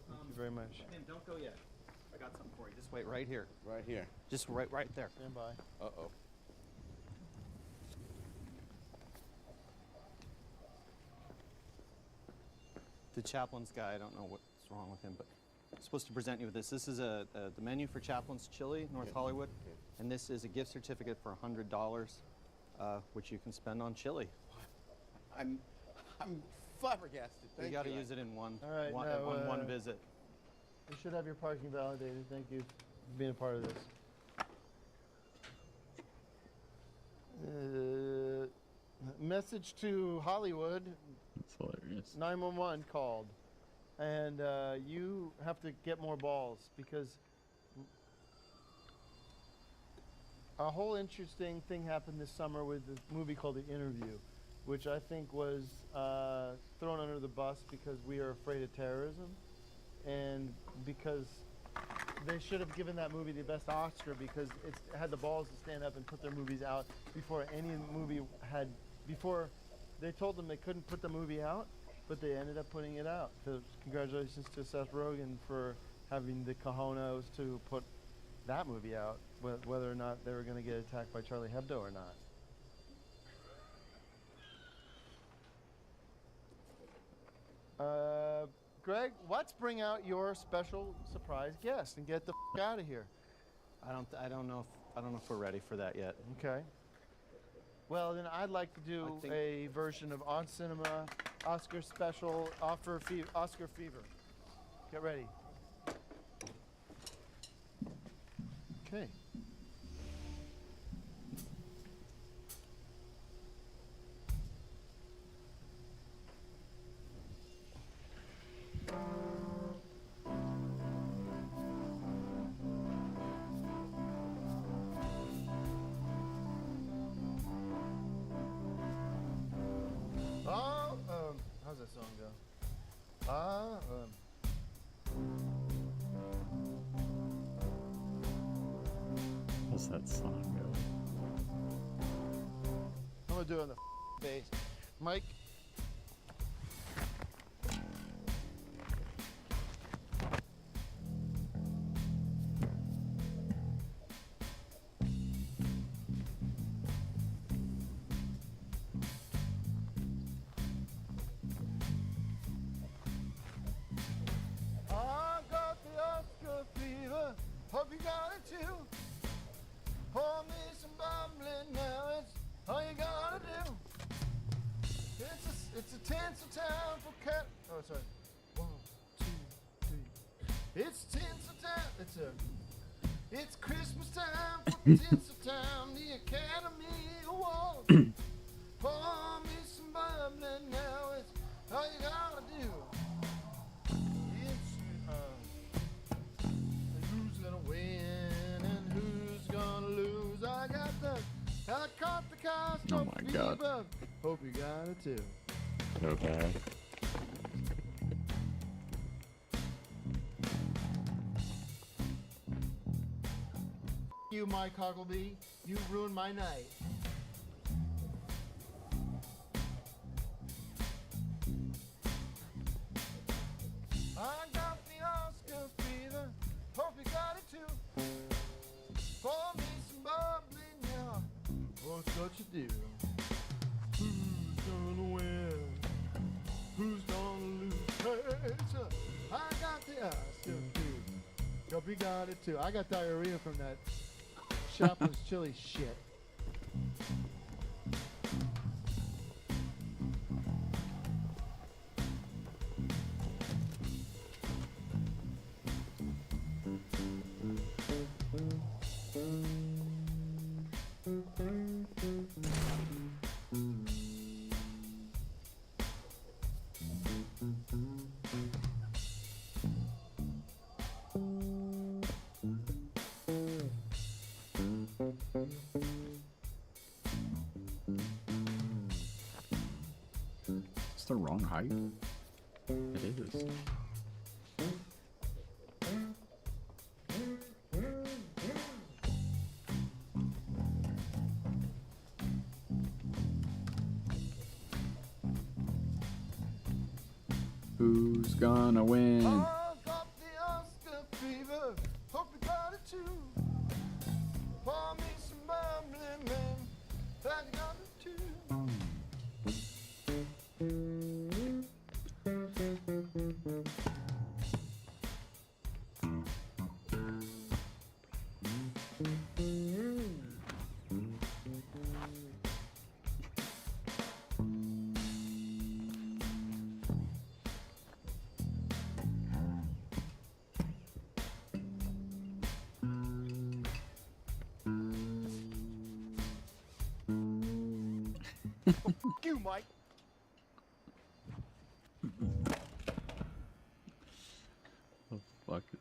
Thank you very much. Tim, don't go yet. I got something for you. Just wait right here. Right here. Just right there. Stand by. Uh-oh. The Chaplin's guy, I don't know what's wrong with him, but I'm supposed to present you with this. This is the menu for Chaplin's Chili, North Hollywood, and this is a gift certificate for $100, which you can spend on chili. I'm flabbergasted. You got to use it in one visit. You should have your parking validated. Thank you for being a part of this. Message to Hollywood. That's hilarious. 911 called, and you have to get more balls because a whole interesting thing happened this summer with the movie called The Interview, which I think was thrown under the bus because we are afraid of terrorism, and because they should have given that movie the best Oscar because it had the balls to stand up and put their movies out before any movie had, before they told them they couldn't put the movie out, but they ended up putting it out. So congratulations to Seth Rogen for having the cojones to put that movie out, whether or not they were going to get attacked by Charlie Hebdo or not. Greg, let's bring out your special surprise guest and get the out of here. I don't know if we're ready for that yet. Okay. Well, then I'd like to do a version of On Cinema Oscar special Oscar Fever. Get ready. Okay. How's that song go? How's that song go? I'm gonna do it on the bass. Mike. I got the Oscar fever. Hope you got it too. Pour me some bubbly now. It's all you gotta do. It's a tinsel town for cat. Oh, sorry. 1, 2, 3. It's tinsel town. It's Christmas time for tinsel town. The Academy Awards. Pour me some bubbly now. It's all you gotta do. Oscar Oh my God. fever. Hope you got it too. So bad. You, Mike Hoggleby, you ruined my night. I got the Oscar fever. Hope you got it too. Pour me some bubbly now. What's what you do? Who's gonna win? Who's gonna lose? Hey, sir, I got the Oscar fever. Hope you got it too. I got diarrhea from that Shopper's chili shit. It's the wrong height. It is. Who's gonna win? I got the Oscar fever. Hope you got it too. Pour me some bubbly, man. That you got it too. You, Mike. What the fuck is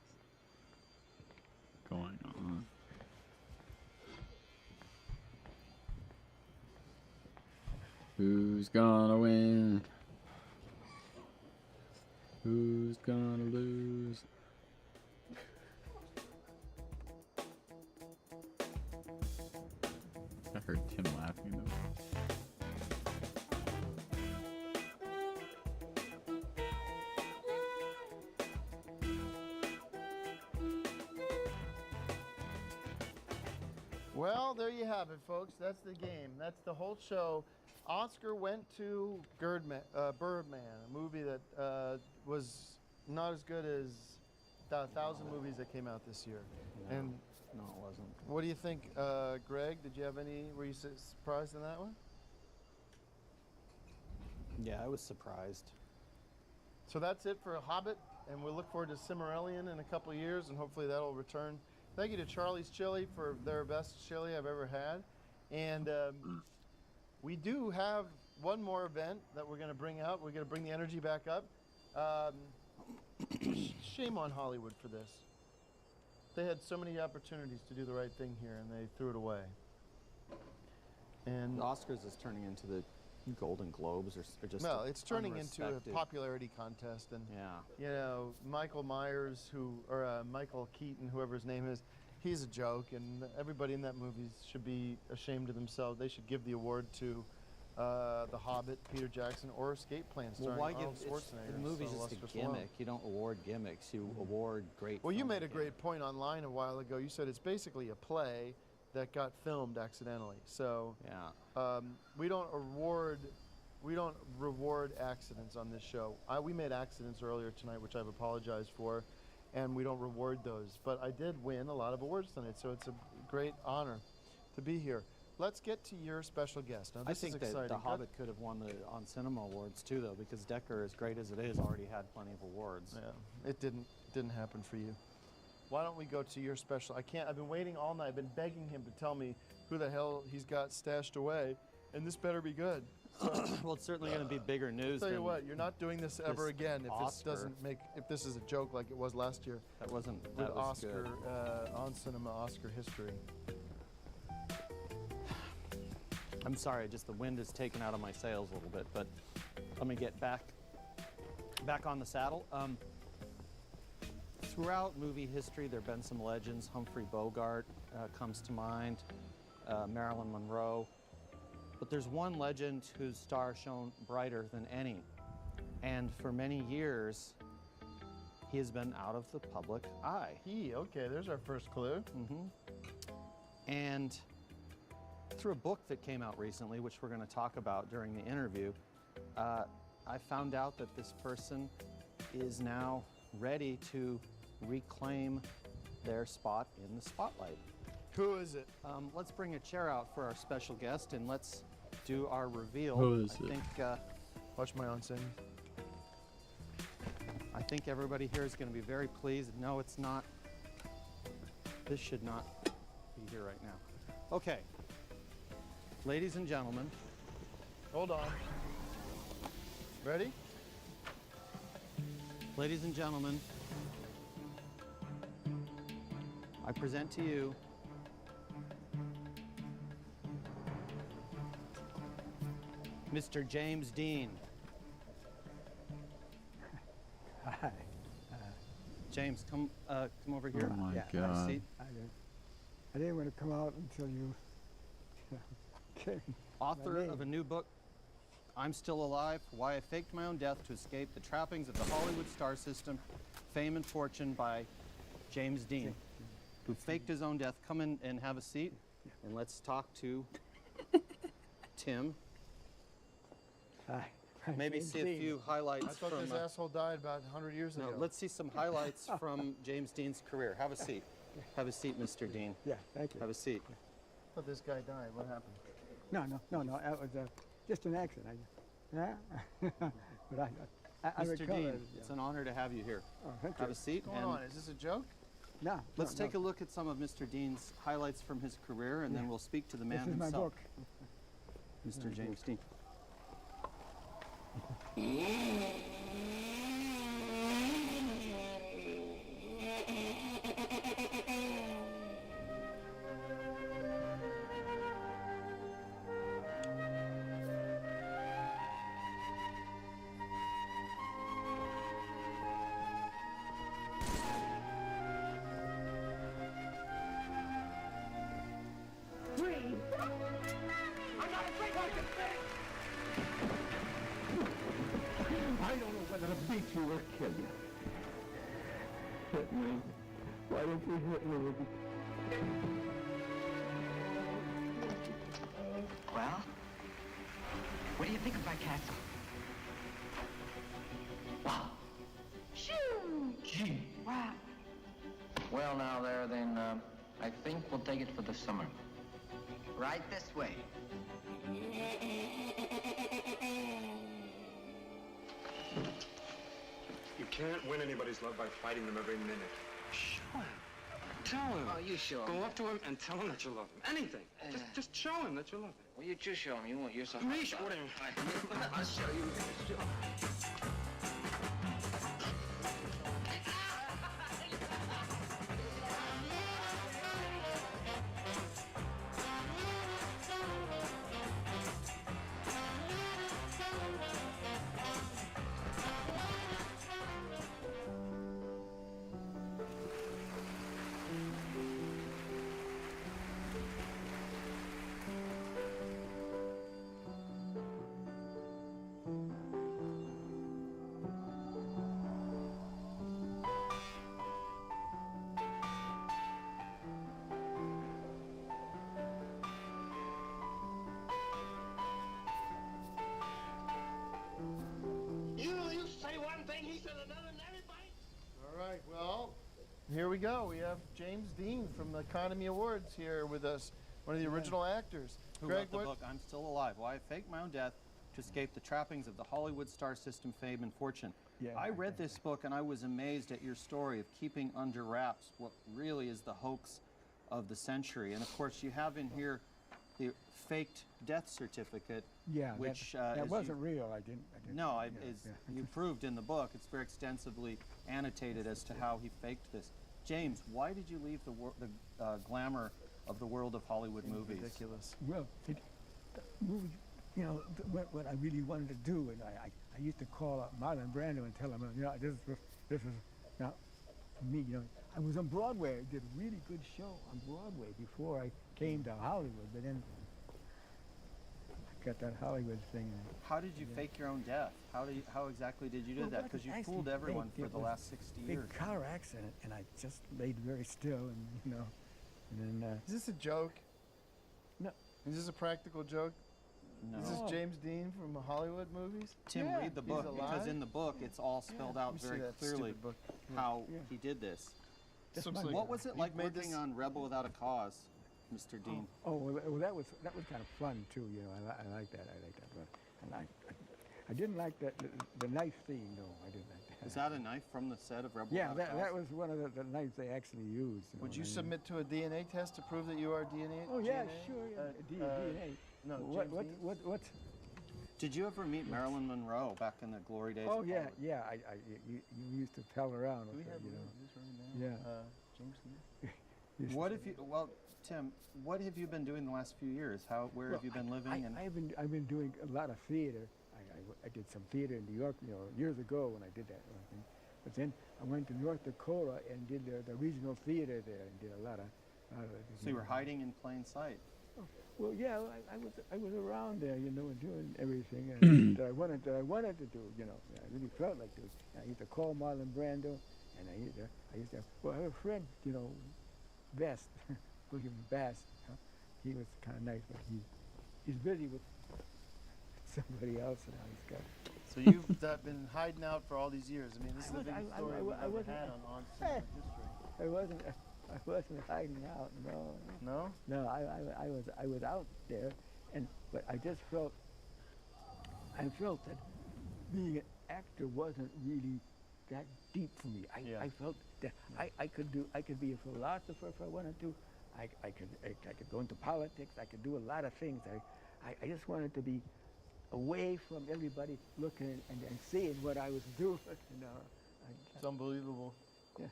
going on? Who's gonna win? Who's gonna lose? I heard Tim laughing though. Well, there you have it, folks. That's the game. That's the whole show. Oscar went to Birdman, a movie that was not as good as the 1,000 movies that came out this year. No, And no, it wasn't. what do you think, Greg? Did you have any? Were you surprised in that one? Yeah, I was surprised. So that's it for Hobbit, and we'll look forward to Cimmerillion in a couple of years, and hopefully that'll return. Thank you to Charlie's Chili for their best chili I've ever had. And we do have one more event that we're going to bring out. We're going to bring the energy back up. Shame on Hollywood for this. They had so many opportunities to do the right thing here, and they threw it away. And The Oscars is turning into the Golden Globes or just well, it's turning into a unrespected- popularity contest, and Yeah. you know, Michael Myers, or Michael Keaton, whoever his name is, he's a joke, and everybody in that movie should be ashamed of themselves. They should give the award to The Hobbit, Peter Jackson, or Escape Plan, Well, starring why give Arnold it's, Schwarzenegger. the movie's so just a illustrious alone. gimmick? You don't award gimmicks. You award great. Well, you made a filmmaking. great point online a while ago. You said it's basically a play that got filmed accidentally. So yeah, we don't reward accidents on this show. We made accidents earlier tonight, which I've apologized for, and we don't reward those. But I did win a lot of awards tonight, so it's a great honor to be here. Let's get to your special guest. Now, I this think is that exciting. The Hobbit could have won the On Cinema Awards too, though, because Decker, as great as it is, already had plenty of awards. Yeah, it didn't happen for you. Why don't we go to your special? I've been waiting all night. I've been begging him to tell me who the hell he's got stashed away, and this better be good. So, Well, it's certainly going to be bigger news. tell you than what, you're not doing this ever this again if Oscar. if this is a joke like it was last year. That wasn't. With That was Oscar good. On Cinema Oscar history. I'm sorry, just the wind is taken out of my sails a little bit, but let me get back on the saddle. Throughout movie history, there have been some legends. Humphrey Bogart comes to mind, Marilyn Monroe. But there's one legend whose star shone brighter than any. And for many years, he has been out of the public eye. Okay, there's our first clue. And through a book that came out recently, which we're going to talk about during the interview, I found out that this person is now ready to reclaim their spot in the spotlight. Who is it? Let's bring a chair out for our special guest and let's do our reveal. Who is I it? think, Watch my on scene. I think everybody here is going to be very pleased. No, it's not. This should not be here right now. Okay. Ladies and gentlemen. Hold on. Ready? Ladies and gentlemen, I present to you Mr. James Dean. Hi. James, come over here. Oh my Have a God. seat. I didn't want to come out until you came. Author of a new book, I'm Still Alive, Why I Faked My Own Death to Escape the Trappings of the Hollywood Star System, Fame and Fortune by James Dean, who faked his own death. Come in and have a seat, and let's talk to Tim. Hi. Maybe see a few highlights I thought from... this asshole died about 100 years ago. No, let's see some highlights from James Dean's career. Have a seat. Have a seat, Mr. Dean. Yeah, thank you. Have a seat. I thought this guy died. What happened? No. That was just an accident. But I Mr. recovered. Dean, it's an honor to have you here. Oh, thank Have you. a seat. What's going on? Is this a joke? No. Let's take a look at some of Mr. Dean's highlights from his career, and then we'll speak to the man This is himself. my book. Mr. James Dean. Breathe. I'm not afraid I can think. I don't know whether to beat you or kill you. Hit me. Why don't you hit me? Well, what do you think of my castle? Wow. Shoo! Gee. Wow. Well, now there, then, I think we'll take it for the summer. Right this way. You can't win anybody's love by fighting them every minute. Show him. Tell him. Oh, you show him. Go up to him and tell him that you love him. Anything. Just show him that you love him. Well, you just show him. You won't. You're so Me hot show about him. it. I'll show you. You say one thing, he said another, and everybody. All right, well, here we go. We have James Dean from the Academy Awards here with us, one of the original actors. Who Greg, wrote the book, I'm Still Alive, Why I Faked My Own Death to Escape the Trappings of the Hollywood Star System, Fame and Fortune. Yeah, I read this book and I was amazed at your story of keeping under wraps what really is the hoax of the century. And of course, you have in here the faked death certificate, Yeah, which that as wasn't you, real. I didn't. No, yeah, as you proved in the book, it's very extensively annotated as to how he faked this. James, why did you leave the glamour of the world of Hollywood movies? Ridiculous. Well, movies, you know, what I really wanted to do, and I used to call up Marlon Brando and tell him, you know, this is now for me, you know. I was on Broadway. I did a really good show on Broadway before I came to Hollywood, but then I got that Hollywood thing. How did you fake your own death? How exactly did you do Well, that? what Because you actually fooled everyone faked for it the was last 60 big years. car accident, and I just laid very still, and you know, and then. Is this a joke? No. Is this a practical joke? No. Is this James Dean from Hollywood movies? Tim, Yeah. read the He's book, because alive? in the book it's all spelled out Let me see very that clearly stupid book. how Yeah. he did this. This That's looks my- like What was it you like made working this- on Rebel Without a Cause, Mr. Dean? Oh well, that was kind of fun too. You know, I like that. I like that. But I didn't like the knife theme though. I didn't like that. Is that a knife from the set of Rebel Yeah, Without a Cause? that was one of the knives they actually used. You know, Would you I mean- submit to a DNA test to prove that you are DNA? Oh yeah, DNA? sure. Yeah. Uh, DNA. No, What? James What? Dean? What? Did you ever meet Marilyn Monroe back in the glory days Oh of yeah, Hollywood? yeah. You used to pal around Do we with her, have you one know. of these right now? Yeah. James Dean? Used What to- have you? Well, Tim, what have you been doing the last few years? Where have Well, you been living? And I've been doing a lot of theater. I did some theater in New York, you know, years ago when I did that. Thing. But then I went to North Dakota and did the regional theater there and did a lot of. so you were hiding in plain sight. Well, yeah, I was around there, you know, and doing everything that I wanted to do, you know. I really felt like doing. I used to call Marlon Brando, and I used to. Well, I have a friend, you know, Best, William Bass. You know, he was kind of nice, but he's busy with somebody else now. He's got. So you've been hiding out for all these years. I mean, this is the biggest story we've I ever wasn't- had on Cinema History. I wasn't hiding out. No. No? No, I was out there, but I just felt. I felt that being an actor wasn't really that deep for me. I felt that I could be a philosopher if I wanted to. I could go into politics. I could do a lot of things. I just wanted to be away from everybody looking and seeing what I was doing. You know. It's unbelievable. Yeah.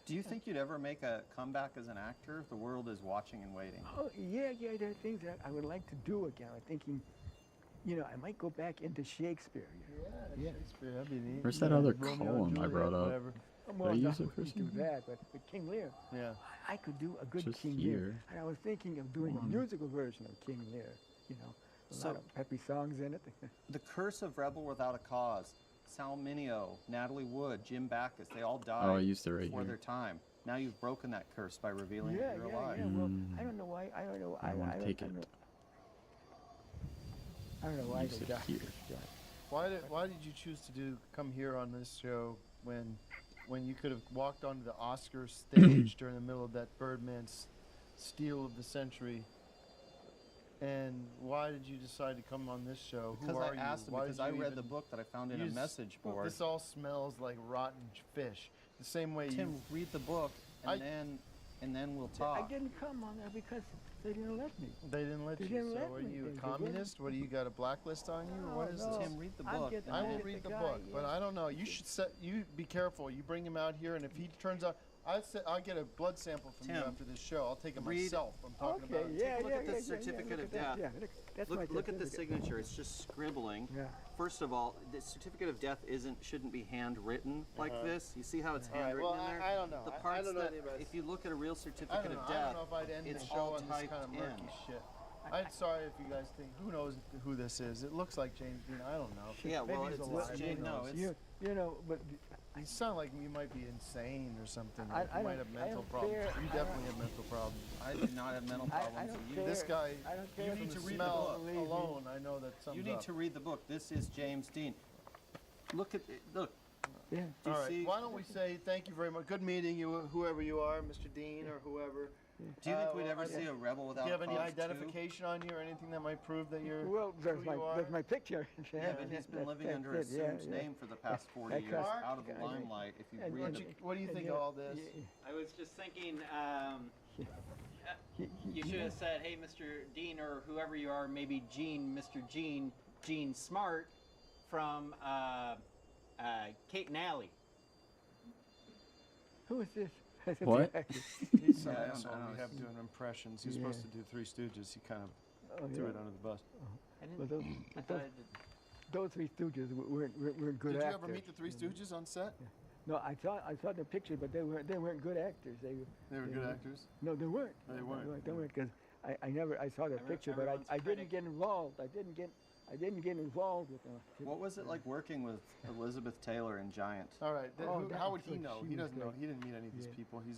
Do you think you'd ever make a comeback as an actor? The world is watching and waiting. Oh yeah, there are things that I would like to do again. I'm thinking, you know, I might go back into Shakespeare. Yeah, Shakespeare, that'd be neat. Where's that Yeah, other Romeo and column I Juliet, brought up? whatever. Well, Did I no, use it for we do something? that, but King Lear. Yeah. I could do a good Just King here. Lear. And I was thinking of doing a musical version of King Lear. You know, a lot of peppy songs in it. The Curse of Rebel Without a Cause. Sal Mineo, Natalie Wood, Jim Backus, they all died Oh, I used it right before here. their time. Now you've broken that curse by revealing Yeah, that you're yeah, alive. yeah. Well, I don't know why. I don't know. I want to take I it. don't know. I don't know why Use they it died. here. Why did you choose to come here on this show when you could have walked onto the Oscar stage during the middle of that Birdman's steal of the century? And why did you decide to come on this show? Because Who I are you? asked him, Why because did I you read the even book that I found in a use- message Well, board. This all smells like rotten fish. The same way Tim, you. read the book, and then we'll talk. I didn't come on there because they didn't let me. They didn't let They you. didn't So let are me. you They a wouldn't. communist? What do you got a blacklist on you? Or what is no. this? Tim, read the I'll book. get- and I then- will get read the the guy, book, but yeah. I don't know. You should you be careful. You bring him out here, and if he turns out, I'll get a blood sample from you Tim, after this show. I'll take it read- myself. I'm talking Okay, about it. yeah, Take a look yeah, at the yeah, certificate look of at that. death. Yeah, that's my Look at the certificate. signature. It's just scribbling. Yeah. First of all, the certificate of death shouldn't be handwritten like this. You see how it's All right, handwritten well, in there? I don't know. The I parts don't know that, any about if you look at a real I certificate don't of know. I death, don't know if I'd end it's the show all on this typed kind of in. murky shit. I'm sorry if you guys think. Who knows who this is? It looks like James Dean. I don't know. Yeah, Maybe well, he's it's alive. James. Who No, knows? it's You know, but You sound like you might be insane or something. I you don't- might have I mental don't problems. care. You I definitely have mental problems. I do not have mental I problems. don't and care. This guy, I don't care you from need the to read the smell, book believe me. alone. I know that sums You need up. to read the book. This is James Dean. Look at it. Look. yeah. Do you All right. see? Why don't we say thank you very much? Good meeting you, whoever you are, Mr. Dean or whoever. Do you think we'd well, ever see a rebel Do without you have a any cause too? identification on you or anything that might prove that you're Well, who you are? there's my picture. Yeah, but he's been living under assumed name for the past 40 That years, cost- out of the limelight. If you and read What do you think of all this? I was just thinking, you should have said, hey, Mr. Dean, or whoever you are, maybe Gene, Mr. Gene Smart from Kate and Alley. Who is this? What? He's some Yeah, I don't asshole know. we have doing impressions. He's Yeah. supposed to do Three Stooges. He kind of Oh, threw yeah. it under the bus. But those Three Stooges weren't good Did you actors. ever meet the Three Stooges on set? No, I saw the picture, but they weren't good actors. They were good actors? No, they weren't. They weren't. They weren't because I saw the picture, but I didn't get involved. I didn't get involved with them. What was it like working with Elizabeth Taylor in Giant? All right. How would he was- know? she He was doesn't know. great. He didn't meet any of these people. You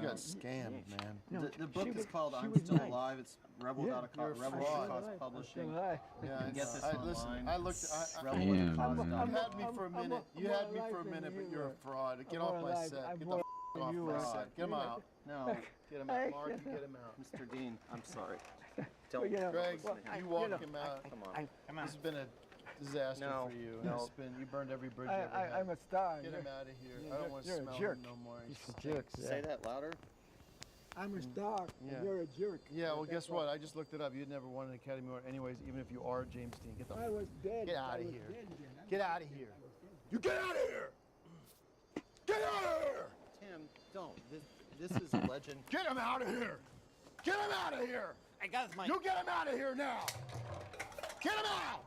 got scammed, man. No, The book she is was- called she I'm was Still nice. Alive. It's Rebel Yeah. Dot You're a Rebel fraud. Cause I'm Publishing. still alive. You can get this online. Listen, I looked. Rebel Damn, Cause man. You Publishing. had me for a minute. You had me for a minute, but you're a fraud. Get off my set. Get the off my set. Get him out. No, Get him out. Mark, get him out. Mr. Dean, I'm sorry. Well, you know, Greg, well, you walk know, him out. Come on. This has been a disaster No, for you. no. It's been, you burned every bridge you ever had. I'm a star. Get him out of here. you're- I don't want to you're a smell jerk. him no more. He He's a jerk. stinks. Say that louder. I'm a star. Yeah. And you're a jerk. Yeah, well, That's guess what? I just looked it up. You'd never won an Academy Award anyways, even if you are James Dean. Get the I was dead. Get out I of was here. dead then. Get out of here. You get out of here! Get out of here! Tim, don't. This is a legend. Get him out of here! Get him out of here! I got my. You get him out of here now! Get him out!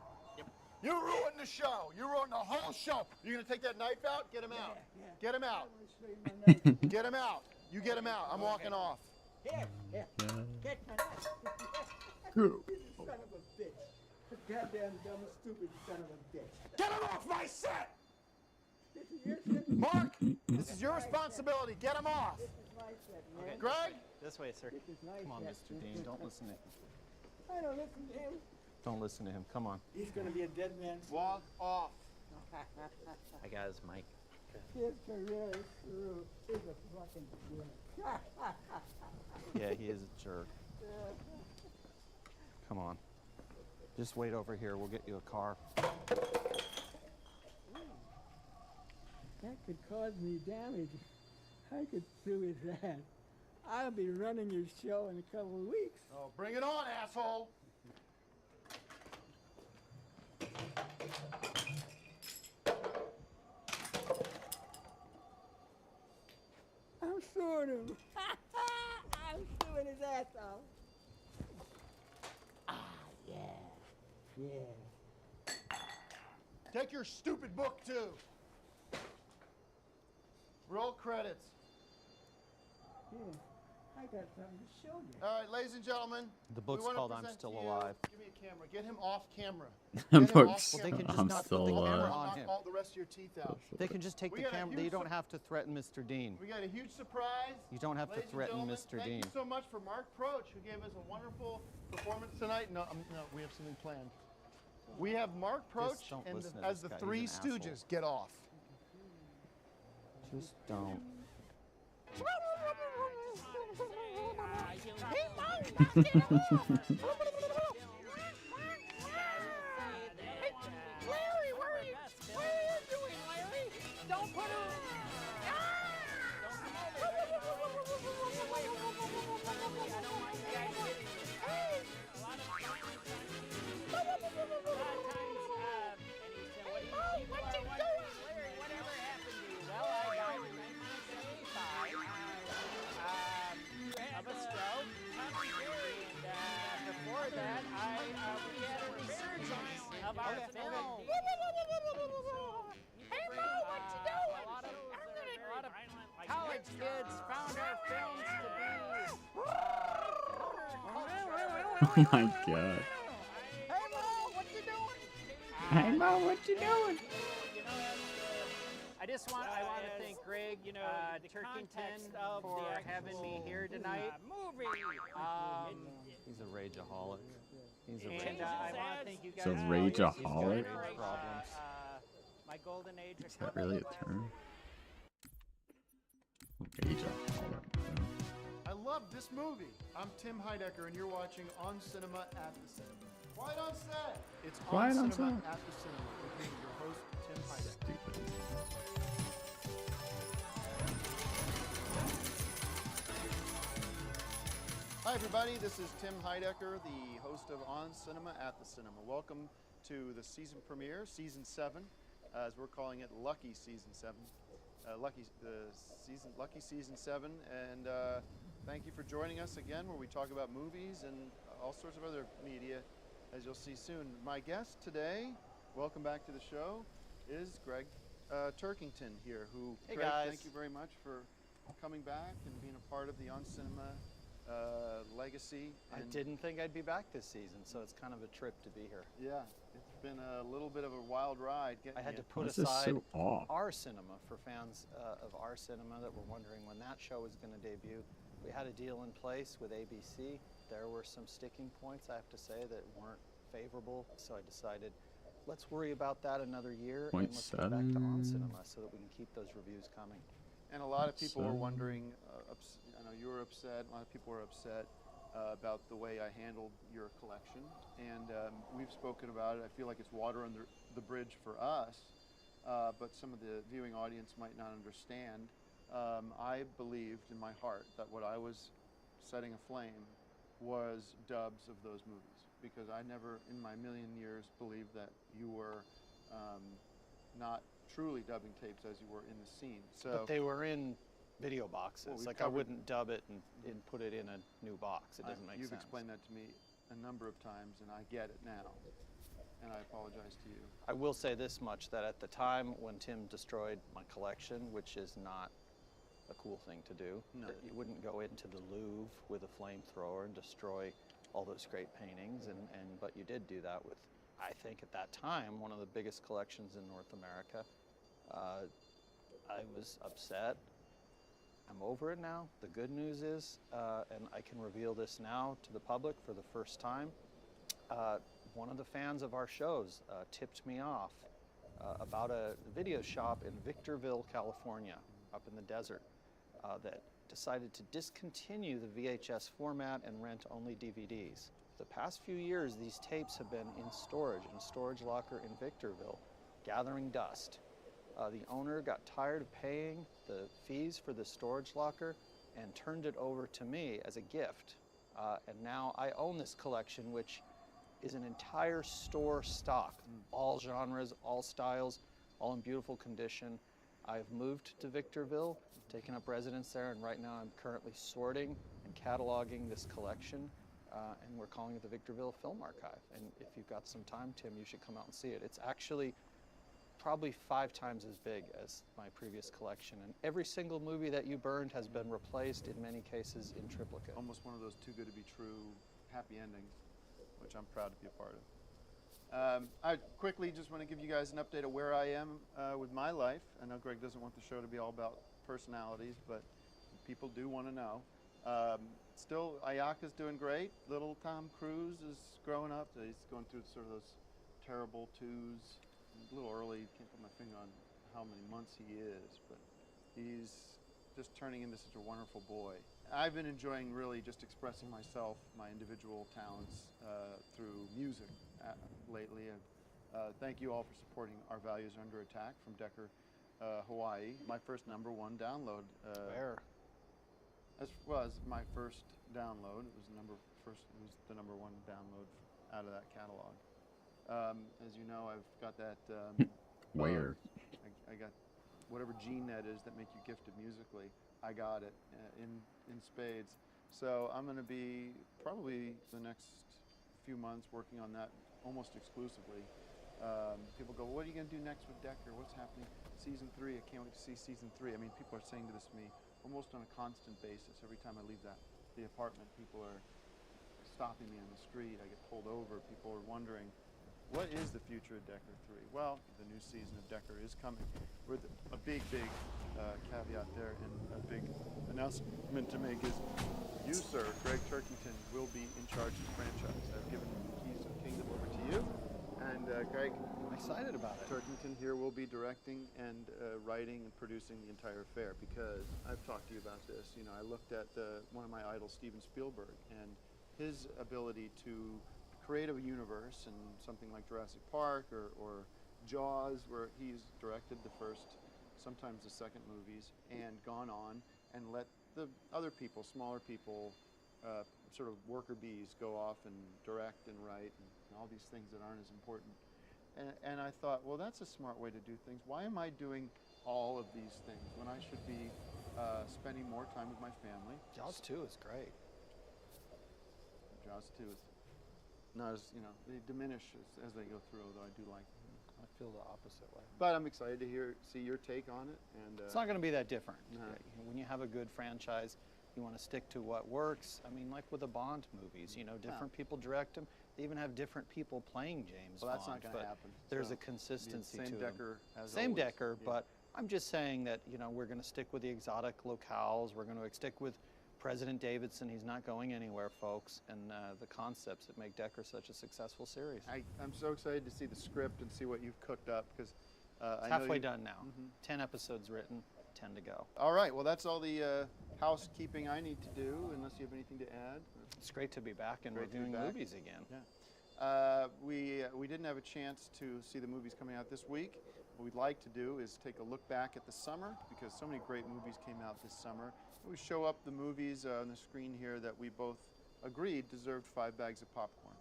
You ruined the show. You ruined the whole show. You gonna take that knife out? Get him out. Get him out. Get him out. You get him out. I'm walking off. Here, here. Get my knife. Who? You son of a bitch. Goddamn dumb, stupid son of a bitch. Get him off my set! This is your set. Mark, this is your responsibility. Get him off. This is my set, man. Greg? This way, sir. This is my Come on, set. Mr. Dean. Don't listen to him. I don't listen to him. Don't listen to him. Come on. He's gonna be a dead man. Walk off. I got his mic. His career is through. He's a fucking jerk. Yeah, he is a jerk. Come on. Just wait over here. We'll get you a car. That could cause me damage. I could sue his ass. I'll be running your show in a couple of weeks. Oh, bring it on, asshole. I'm suing him. I'm suing his ass off. Ah, yeah. Yeah. Take your stupid book, too. Roll credits. Yeah. I got something to show you. All right, ladies and gentlemen. The book's we wanna called I'm present Still to you- Alive. Give me a camera. Get him off camera. The Get him book's off Well, they camera. can just I'm not still put the alive. camera I'll on knock him. all the rest of your teeth out. They can just take We the got a camera. huge You don't have to threaten Mr. Dean. We got a huge surprise. You don't have to Ladies and threaten gentlemen, Mr. Thank Dean. you so much for Mark Proch, who gave us a wonderful performance tonight. No, we have something planned. We have Mark Proch don't and listen to as this the guy. Three He's an asshole. Stooges. Get off. Just don't. Larry, what are you doing, Larry? Don't put her. Don't come over. I don't mind you guys hitting me. A lot of times, and he said, what you doing? Larry, whatever happened to you? Well, I died in 1975 of a stroke, Tommy Jerry, and before that, we had a resurgence of our film. Hey, Mo, what you doing? A lot of college kids found our films to be Oh my god. Hey, Mo, what you doing? Hey Mo, what you doing? I want to thank Greg, Turkington, for having me here tonight. He's a rageaholic. He's a And I want to thank you guys. He's a for your rageaholic? consideration. Problems. My golden age. Is that really a term? Rageaholic. I love this movie. I'm Tim Heidecker, and you're watching On Cinema at the Cinema. Quiet on set. It's Quiet On on Cinema set. at the Cinema with me, your host, Tim Heidecker. Stupid. Hi, everybody. This is Tim Heidecker, the host of On Cinema at the Cinema. Welcome to the season premiere, Season 7, as we're calling it, Lucky Season 7. Lucky Season 7, and thank you for joining us again, where we talk about movies and all sorts of other media as you'll see soon. My guest today, welcome back to the show, is Greg Turkington here, who, Hey, Greg, guys. thank you very much for coming back and being a part of the On Cinema legacy. I And didn't think I'd be back this season, so it's kind of a trip to be here. Yeah, it's been a little bit of a wild ride getting I had you. to put This is aside so off. Our Cinema for fans of Our Cinema that were wondering when that show was going to debut. We had a deal in place with ABC. There were some sticking points, I have to say, that weren't favorable, so I decided let's worry about that another year and let's go back to On Cinema so that we can keep those reviews coming. And a lot of people were wondering, I know you were upset, a lot of people were upset about the way I handled your collection. And we've spoken about it. I feel like it's water under the bridge for us, but some of the viewing audience might not understand. I believed in my heart that what I was setting aflame was dubs of those movies, because I never in my million years believed that you were not truly dubbing tapes as you were in the scene. So But they were in video boxes. Well, we like I covered- wouldn't dub it and put it in a new box. It doesn't make You've sense. explained that to me a number of times, and I get it now. And I apologize to you. I will say this much, that at the time when Tim destroyed my collection, which is not a cool thing to do, No. that you wouldn't go into the Louvre with a flamethrower and destroy all those great paintings, but you did do that with, I think at that time, one of the biggest collections in North America. I was upset. I'm over it now. The good news is, and I can reveal this now to the public for the first time, one of the fans of our shows tipped me off about a video shop in Victorville, California, up in the desert, that decided to discontinue the VHS format and rent only DVDs. The past few years, these tapes have been in storage locker in Victorville, gathering dust. The owner got tired of paying the fees for the storage locker and turned it over to me as a gift. And now I own this collection, which is an entire store stock, all genres, all styles, all in beautiful condition. I've moved to Victorville, taken up residence there, and right now I'm currently sorting and cataloging this collection, and we're calling it the Victorville Film Archive. And if you've got some time, Tim, you should come out and see it. It's actually probably 5 times as big as my previous collection, and every single movie that you burned has been replaced, in many cases, in triplicate. Almost one of those too good to be true happy endings, which I'm proud to be a part of. I quickly just want to give you guys an update of where I am with my life. I know Greg doesn't want the show to be all about personalities, but people do want to know. Still, Ayaka's doing great. Little Tom Cruise is growing up. He's going through sort of those terrible twos. A little early, can't put my finger on how many months he is, but he's just turning into such a wonderful boy. I've been enjoying really just expressing myself, my individual talents through music lately. Thank you all for supporting Our Values Are Under Attack from Decker, Hawaii. My first #1 download. Where? As was my first download. It was the #1 download out of that catalog. As you know, I've got that. Where? I got whatever gene that is that make you gifted musically. I got it in spades. So I'm going to be probably the next few months working on that almost exclusively. People go, what are you going to do next with Decker? What's happening? Season 3, I can't wait to see season 3. I mean, people are saying this to me almost on a constant basis. Every time I leave the apartment, people are stopping me on the street. I get pulled over. People are wondering, what is the future of Decker 3? Well, the new season of Decker is coming with a big caveat there, and a big announcement to make is you, sir, Greg Turkington, will be in charge of the franchise. I've given the keys of the kingdom over to you, and Greg, I'm excited about it. Turkington here will be directing and writing and producing the entire affair, because I've talked to you about this. You know, I looked at one of my idols, Steven Spielberg, and his ability to create a universe in something like Jurassic Park or Jaws, where he's directed the first, sometimes the second movies, and gone on and let the other people, smaller people, sort of worker bees, go off and direct and write and all these things that aren't as important. And I thought, well, that's a smart way to do things. Why am I doing all of these things when I should be spending more time with my family? Jaws 2 is great. Jaws 2 is not as, they diminish as they go through, although I do like them. I feel the opposite way. But I'm excited to see your take on it. And It's not going to be that different. No. When you have a good franchise, you want to stick to what works. I mean, like with the Bond movies, different people direct them. They even have different people playing James Well, that's Bond. not gonna but happen, There's so, a consistency same to Decker them. as Same always. Decker, Yeah. but I'm just saying that, we're going to stick with the exotic locales. We're going to stick with President Davidson. He's not going anywhere, folks. And the concepts that make Decker such a successful series. I'm so excited to see the script and see what you've cooked up, because It's halfway done now. 10 episodes written, 10 to go. All right, well, that's all the housekeeping I need to do, unless you have anything to add. It's great to be back and Great to be reviewing back. movies again. Yeah. We didn't have a chance to see the movies coming out this week. What we'd like to do is take a look back at the summer, because so many great movies came out this summer. We show up the movies on the screen here that we both agreed deserved 5 bags of popcorn.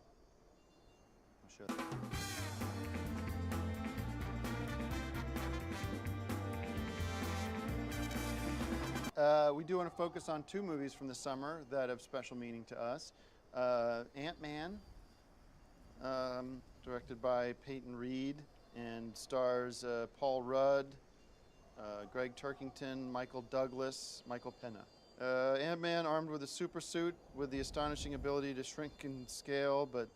I'll show that. We do want to focus on 2 movies from the summer that have special meaning to us. Ant-Man, directed by Peyton Reed, and stars Paul Rudd, Greg Turkington, Michael Douglas, Michael Pena. Ant-Man, armed with a super suit with the astonishing ability to shrink in scale, but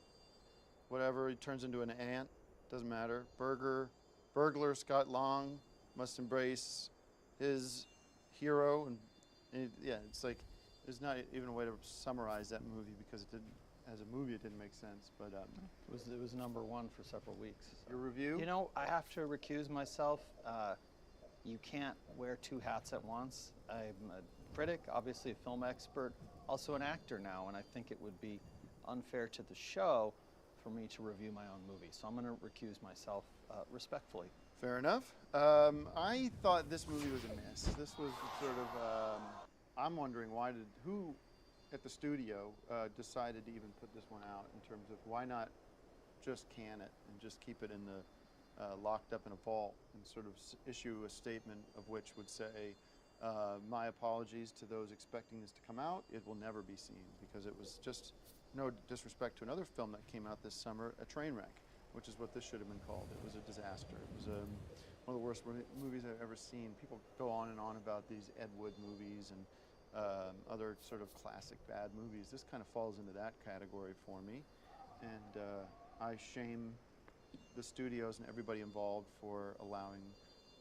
whatever, he turns into an ant, doesn't matter. Burglar Scott Long must embrace his hero, and it's like there's not even a way to summarize that movie, because it didn't, as a movie, it didn't make sense. But It was number 1 for several weeks. Your review? I have to recuse myself. You can't wear 2 hats at once. I'm a critic, obviously a film expert, also an actor now, and I think it would be unfair to the show for me to review my own movie. So I'm going to recuse myself respectfully. Fair enough. I thought this movie was a miss. This was sort of, I'm wondering who at the studio decided to even put this one out, in terms of why not just can it and just keep it in the locked up in a vault, and sort of issue a statement of which would say, my apologies to those expecting this to come out. It will never be seen, because it was just, no disrespect to another film that came out this summer, a train wreck, which is what this should have been called. It was a disaster. It was one of the worst movies I've ever seen. People go on and on about these Ed Wood movies and other sort of classic bad movies. This kind of falls into that category for me. And I shame the studios and everybody involved for allowing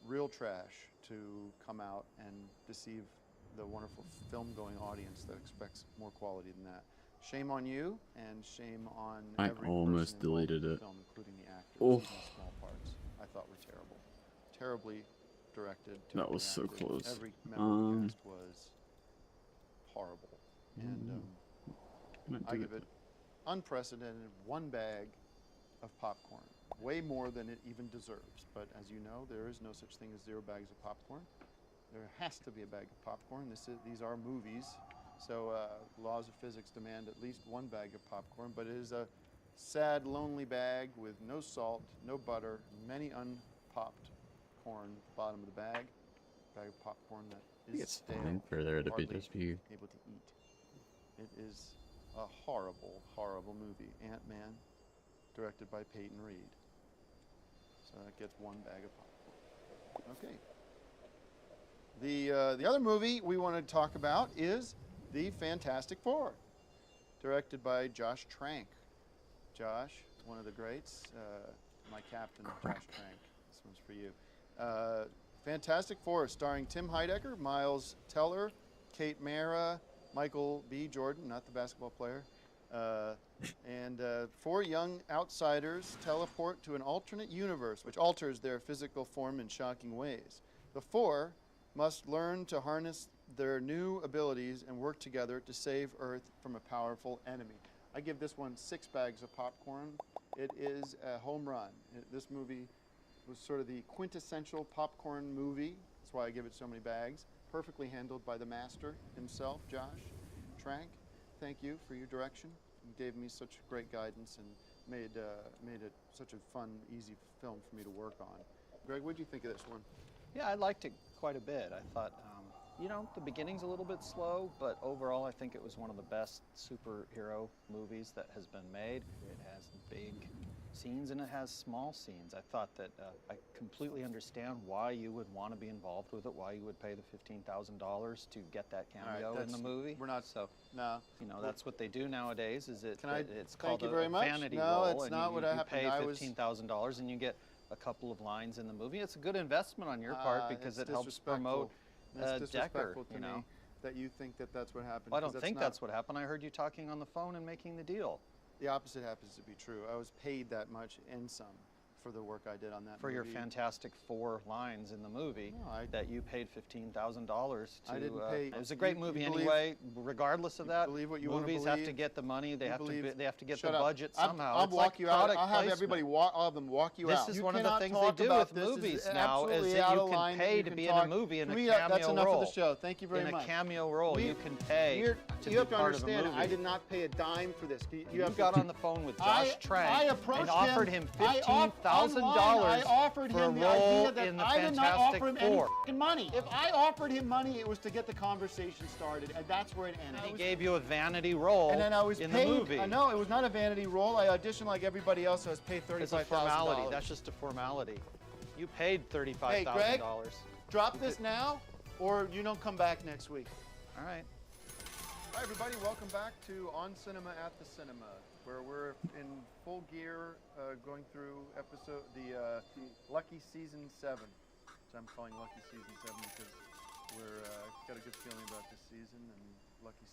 real trash to come out and deceive the wonderful film-going audience that expects more quality than that. Shame on you, and shame on I every almost person involved deleted in the it. film, including the actors, Oh. even the small parts. I thought were terrible. Terribly directed. That was so terribly acted. close. Every member of the cast was horrible. And Gonna I do give it unprecedented 1 bag of popcorn. Way more than it even deserves. But as you know, there is no such thing as 0 bags of popcorn. There has to be a bag of popcorn. These are movies. So laws of physics demand at least 1 bag of popcorn, but it is a sad, lonely bag with no salt, no butter, many unpopped corn at the bottom of the bag. Bag of popcorn that I think is it's stale, fine for there to be hardly just be. able to eat. It is a horrible, horrible movie. Ant-Man, directed by Peyton Reed. So that gets 1 bag of popcorn. Okay. The other movie we want to talk about is The Fantastic Four, directed by Josh Trank. Josh, one of the greats, my captain, Josh Trank. This one's for you. Fantastic Four, starring Tim Heidecker, Miles Teller, Kate Mara, Michael B. Jordan, not the basketball player, and 4 young outsiders teleport to an alternate universe which alters their physical form in shocking ways. The 4 must learn to harness their new abilities and work together to save Earth from a powerful enemy. I give this one 6 bags of popcorn. It is a home run. This movie was sort of the quintessential popcorn movie. That's why I give it so many bags. Perfectly handled by the master himself, Josh Trank. Thank you for your direction. You gave me such great guidance and made it such a fun, easy film for me to work on. Greg, what did you think of this one? Yeah, I liked it quite a bit. I thought, the beginning's a little bit slow, but overall I think it was one of the best superhero movies that has been made. It has big scenes and it has small scenes. I thought that I completely understand why you would want to be involved with it, why you would pay the $15,000 to get that cameo in the movie. We're not. So, no. you know, that's what they do nowadays. Is it? Can I it's thank called you a very much? vanity No, role, it's and not you, what you happened. pay I was- $15,000 and you get a couple of lines in the movie. It's a good investment on your part because it's it helps promote It's Decker. disrespectful to You know. me that you think that that's what happened. Well, I 'cause don't think that's what happened. I heard you talking on the phone and making the deal. The opposite happens to be true. I was paid that much and some for the work I did on that For movie. your fantastic 4 lines in the movie that you paid $15,000 to. I didn't pay. It was a great you movie believe- anyway. Regardless of that, believe what you wanna movies have to believe. get the money. They You have to. believe- They have to get Shut the up. budget I'll somehow. I'll It's walk like you out. product I'll have placement. everybody walk. I'll have them walk you out. This is You one of the cannot things they talk do about with this. This movies is now, is absolutely that out you of can line. pay You to can be in a talk- movie in a We- cameo That's enough role. of the show. Thank you very in much. a cameo role, We- you can pay You're- to you be have to part of a understand, movie. I did not pay a dime for this. You have got to- on the phone with Josh Trank I approached and offered him I $15,000 offered for him a the role idea that in the I did not Fantastic offer him any Four. f***ing money. If I offered him money, it was to get the conversation started, and that's where it ended. He gave you a vanity role and then I was in paid, the movie. I know, it was not a vanity role. I auditioned like everybody else. I was paid $35,000. It's a formality. That's just a formality. You paid $35,000. Hey, Greg, drop this now, or you don't come back next week. All right. Hi, everybody. Welcome back to On Cinema at the Cinema, where we're in full gear going through the Lucky Season 7, which I'm calling Lucky Season 7 because we're got a good feeling about this season, and Lucky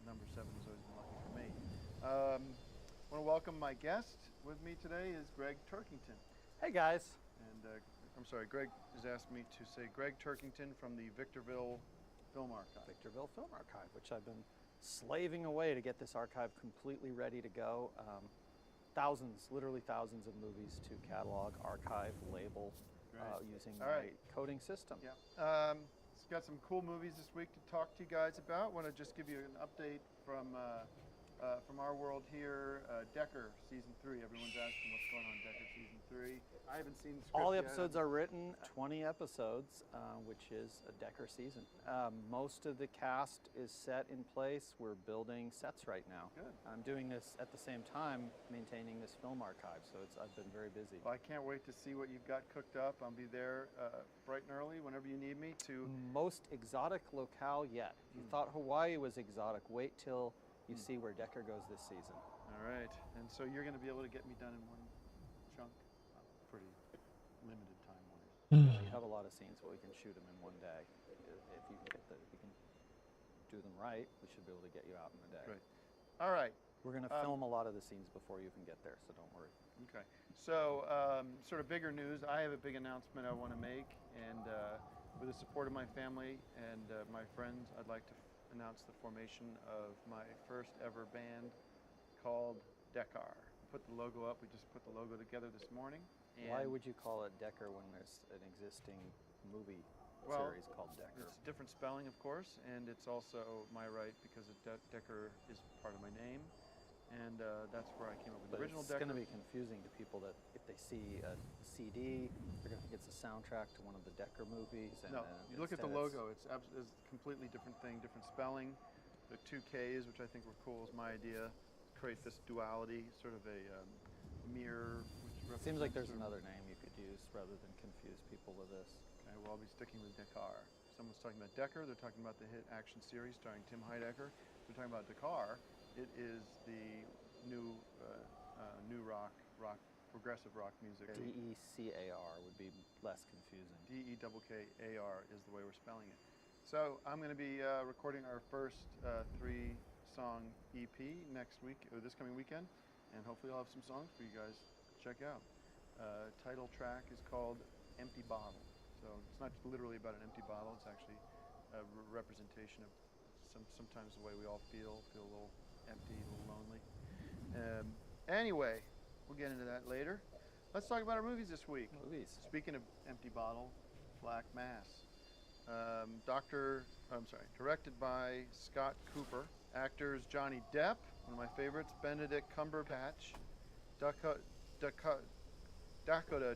number 7 has always been lucky for me. I want to welcome my guest. With me today is Greg Turkington. Hey, guys. And I'm sorry, Greg has asked me to say Greg Turkington from the Victorville Film Archive. Victorville Film Archive, which I've been slaving away to get this archive completely ready to go. Thousands, literally thousands of movies to catalog, archive, label, using my coding system. Yeah. It's got some cool movies this week to talk to you guys about. Want to just give you an update from our world here. Decker Season 3. Everyone's asking what's going on Decker Season 3. I haven't seen the script All the yet. episodes are written, 20 episodes, which is a Decker season. Most of the cast is set in place. We're building sets right now. Good. I'm doing this at the same time, maintaining this film archive, so I've been very busy. Well, I can't wait to see what you've got cooked up. I'll be there bright and early whenever you need me to. Most exotic locale yet. If you thought Hawaii was exotic, wait till you see where Decker goes this season. All right. And so you're going to be able to get me done in one chunk? Pretty limited time-wise. We have a lot of scenes, but we can shoot them in one day. If you can do them right, we should be able to get you out in a day. Great. All right. We're going to film a lot of the scenes before you even get there, so don't worry. Okay. So, sort of bigger news. I have a big announcement I want to make, and with the support of my family and my friends, I'd like to announce the formation of my first ever band called Decker. Put the logo up. We just put the logo together this morning. And Why would you call it Decker when there's an existing movie series called Decker? It's different spelling, of course, and it's also my right because Decker is part of my name, and that's where I came up with the original Decker. It's going to be confusing to people that if they see a CD, they're going to think it's a soundtrack to one of the Decker movies. And, No, you look at the logo, it's a completely different thing, different spelling. The 2 Ks, which I think were cool, is my idea. Create this duality, sort of a mirror. Which Seems like there's represents another name you could use rather than confuse people with this. Okay, well, I'll be sticking with Decker. Someone's talking about Decker. They're talking about the hit action series starring Tim Heidecker. They're talking about Decker. It is the new progressive rock music. D-E-C-A-R would be less confusing. D-E-K-K-A-R is the way we're spelling it. So I'm going to be recording our first 3-song EP next week, or this coming weekend, and hopefully I'll have some songs for you guys to check out. Title track is called Empty Bottle. So it's not literally about an empty bottle, it's actually a representation of sometimes the way we all feel a little empty, a little lonely. Anyway, we'll get into that later. Let's talk about our movies this week. Movies. Speaking of empty bottle, Black Mass. Directed by Scott Cooper. Actors Johnny Depp, one of my favorites, Benedict Cumberbatch, Dakota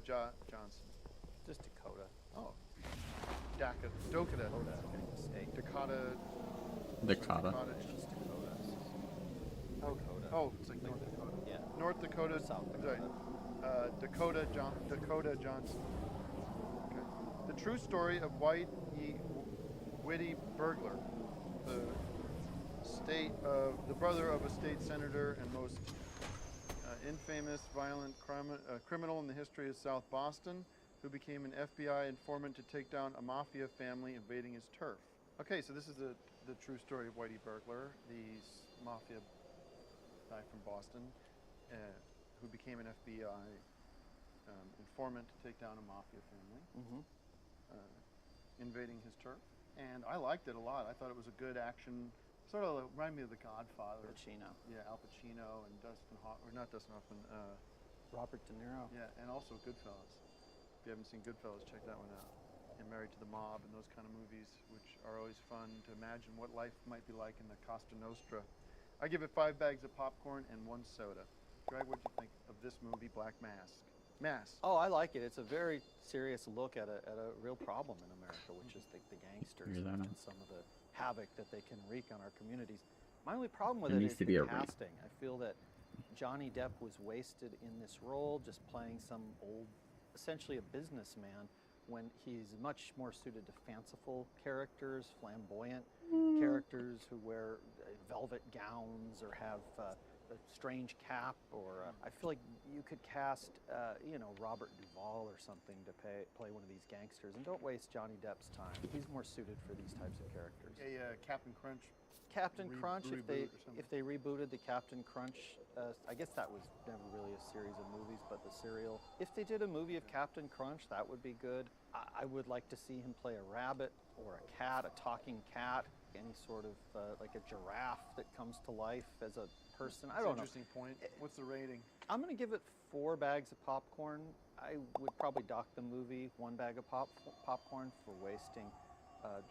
Johnson. Just Dakota. Oh. Dakota. Dakota. Dakota. Oh, it's like North Dakota. Yeah. North Dakota. South Sorry, Dakota Johnson. Okay. The true story of White E. Whitey Burglar, the brother of a state senator and most infamous violent criminal in the history of South Boston, who became an FBI informant to take down a mafia family invading his turf. Okay, so this is the true story of Whitey Burglar, the mafia guy from Boston, who became an FBI informant to take down a mafia family, invading his turf. And I liked it a lot. I thought it was a good action, sort of reminded me of The Godfather. Pacino. Yeah, Al Pacino and not Dustin Hoffman. Robert De Niro. Yeah, and also Goodfellas. If you haven't seen Goodfellas, check that one out. And Married to the Mob and those kind of movies, which are always fun to imagine what life might be like in the Costa Nostra. I give it 5 bags of popcorn and 1 soda. Greg, what do you think of this movie, Black Mask? Oh, I like it. It's a very serious look at a real problem in America, which is the gangsters and some of the havoc that they can wreak on our communities. My only problem with it is the casting. I feel that Johnny Depp was wasted in this role, just playing some old, essentially a businessman, when he's much more suited to fanciful characters, flamboyant characters who wear velvet gowns or have a strange cap, or I feel like you could cast, Robert Duvall or something to play one of these gangsters, and don't waste Johnny Depp's time. He's more suited for these types of characters. Captain Crunch. Captain Crunch, if they rebooted the Captain Crunch, I guess that was never really a series of movies, but the serial. If they did a movie of Captain Crunch, that would be good. I would like to see him play a rabbit or a cat, a talking cat, any sort of like a giraffe that comes to life as a person. I don't know. Interesting point. What's the rating? I'm going to give it 4 bags of popcorn. I would probably dock the movie 1 bag of popcorn for wasting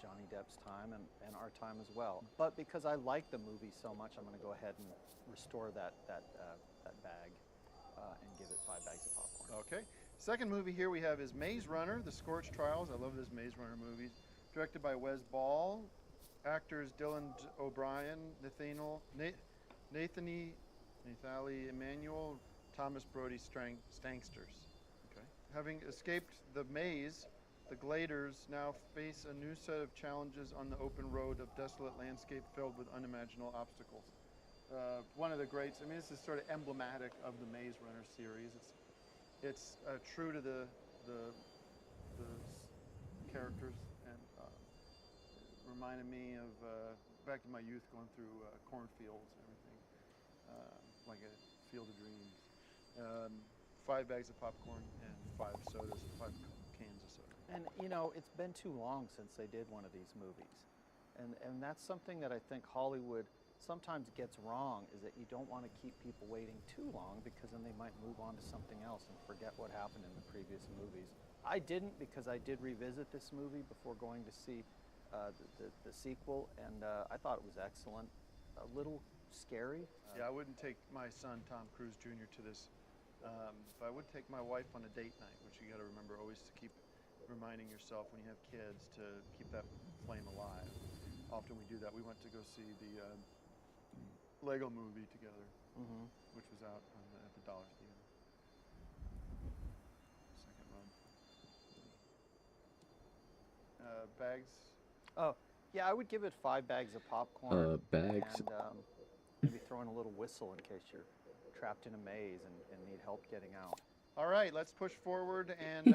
Johnny Depp's time and our time as well. But because I like the movie so much, I'm going to go ahead and restore that bag and give it 5 bags of popcorn. Okay. Second movie here we have is Maze Runner, The Scorch Trials. I love this Maze Runner movies. Directed by Wes Ball. Actors Dylan O'Brien, Nathalie Emmanuel, Thomas Brody Stanksters. Okay. Having escaped the maze, the Gladers now face a new set of challenges on the open road of desolate landscape filled with unimaginable obstacles. One of the greats, this is sort of emblematic of the Maze Runner series. It's true to the characters, and reminded me of back in my youth going through cornfields and everything, like a field of dreams. 5 bags of popcorn and 5 sodas, 5 cans of soda. And it's been too long since they did one of these movies. And that's something that I think Hollywood sometimes gets wrong, is that you don't want to keep people waiting too long, because then they might move on to something else and forget what happened in the previous movies. I didn't, because I did revisit this movie before going to see the sequel, and I thought it was excellent. A little scary. Yeah, I wouldn't take my son, Tom Cruise Jr., to this. But I would take my wife on a date night, which you got to remember always to keep reminding yourself when you have kids to keep that flame alive. Often we do that. We went to go see the Lego movie together, which was out at the Dollar Theater. Second run. Bags? Oh, yeah, I would give it 5 bags of popcorn. Bags. And maybe throw in a little whistle in case you're trapped in a maze and need help getting out. All right, let's push forward and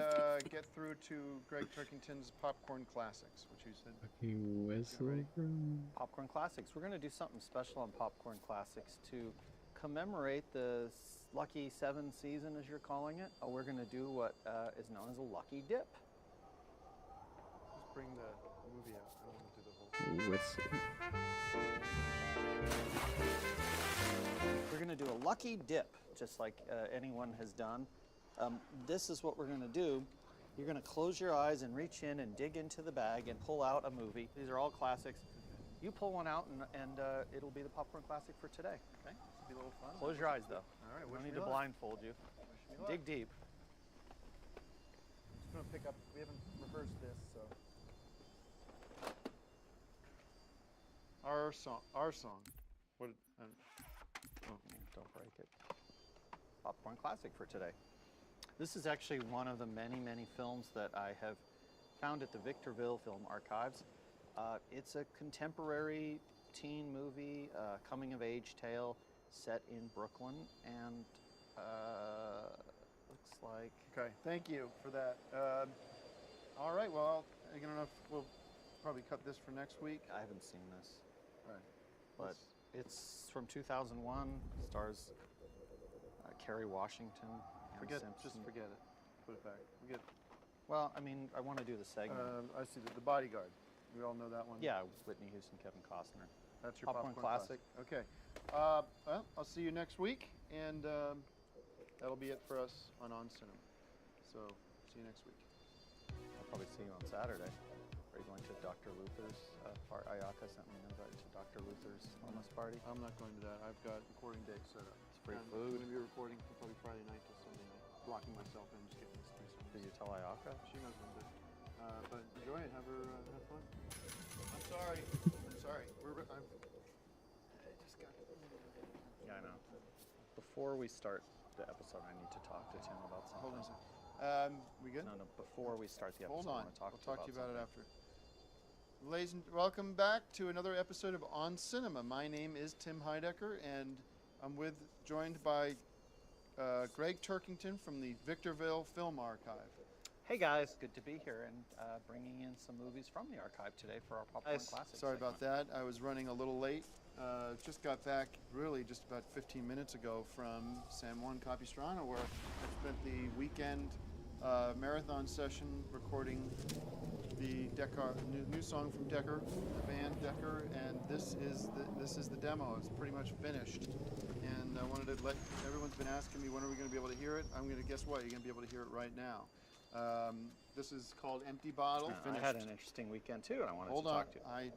get through to Greg Turkington's Popcorn Classics, which you said. Popcorn Classics. We're going to do something special on Popcorn Classics to commemorate the Lucky 7 season, as you're calling it. We're going to do what is known as a Lucky Dip. Just bring the movie out. I don't want to do the whole Whistle. We're going to do a Lucky Dip, just like anyone has done. This is what we're going to do. You're going to close your eyes and reach in and dig into the bag and pull out a movie. These are all classics. You pull one out and it'll be the Popcorn Classic for today. Okay? This will be a little fun. Close your eyes though. All right, We wish don't need me to luck. blindfold you. Wish me Dig luck. deep. I'm just going to pick up. We haven't rehearsed this, so. Our song. What? Oh. Don't break it. Popcorn Classic for today. This is actually one of the many, many films that I have found at the Victorville Film Archives. It's a contemporary teen movie, coming-of-age tale set in Brooklyn, and looks like... Okay, thank you for that. All right, well, I don't know if we'll probably cut this for next week. I haven't seen this. All right. But it's from 2001, stars Kerry Washington, Ann Simpson. Just forget it. Put it back. Forget. Well, I mean, I want to do the segment. I see the Bodyguard. We all know that one. Yeah, Whitney Houston, Kevin Costner. That's your Popcorn Classic. Okay. Well, I'll see you next week, and that'll be it for us on Cinema. So, see you next week. I'll probably see you on Saturday. Are you going to Dr. Luther's part? Ayaka sent me an invite to Dr. Luther's wellness party. I'm not going to that. I've got recording dates set up. It's free I'm food. going to be recording from probably Friday night till Sunday night. Blocking myself in, just getting this 3 songs. Did you tell Ayaka? She knows what I'm doing. But enjoy it. Have fun. I'm sorry. I just got it. Yeah, I know. Before we start the episode, I need to talk to Tim about something. Hold on a second. We good? No, before we start the episode, Hold on. I want to talk I'll talk to you about it something. after. Ladies and welcome back to another episode of On Cinema. My name is Tim Heidecker, and I'm joined by Greg Turkington from the Victorville Film Archive. Hey guys, good to be here and bringing in some movies from the archive today for our Popcorn Classic. Sorry about that. I was running a little late. Just got back really just about 15 minutes ago from San Juan Capistrano, where I spent the weekend marathon session recording the Decker new song from Decker, the band Decker, and this is the demo. It's pretty much finished, and I wanted to let everyone's been asking me when are we going to be able to hear it. I'm going to guess what, you're going to be able to hear it right now. This is called Empty Bottle. I had an interesting weekend too, and I wanted to talk to you. I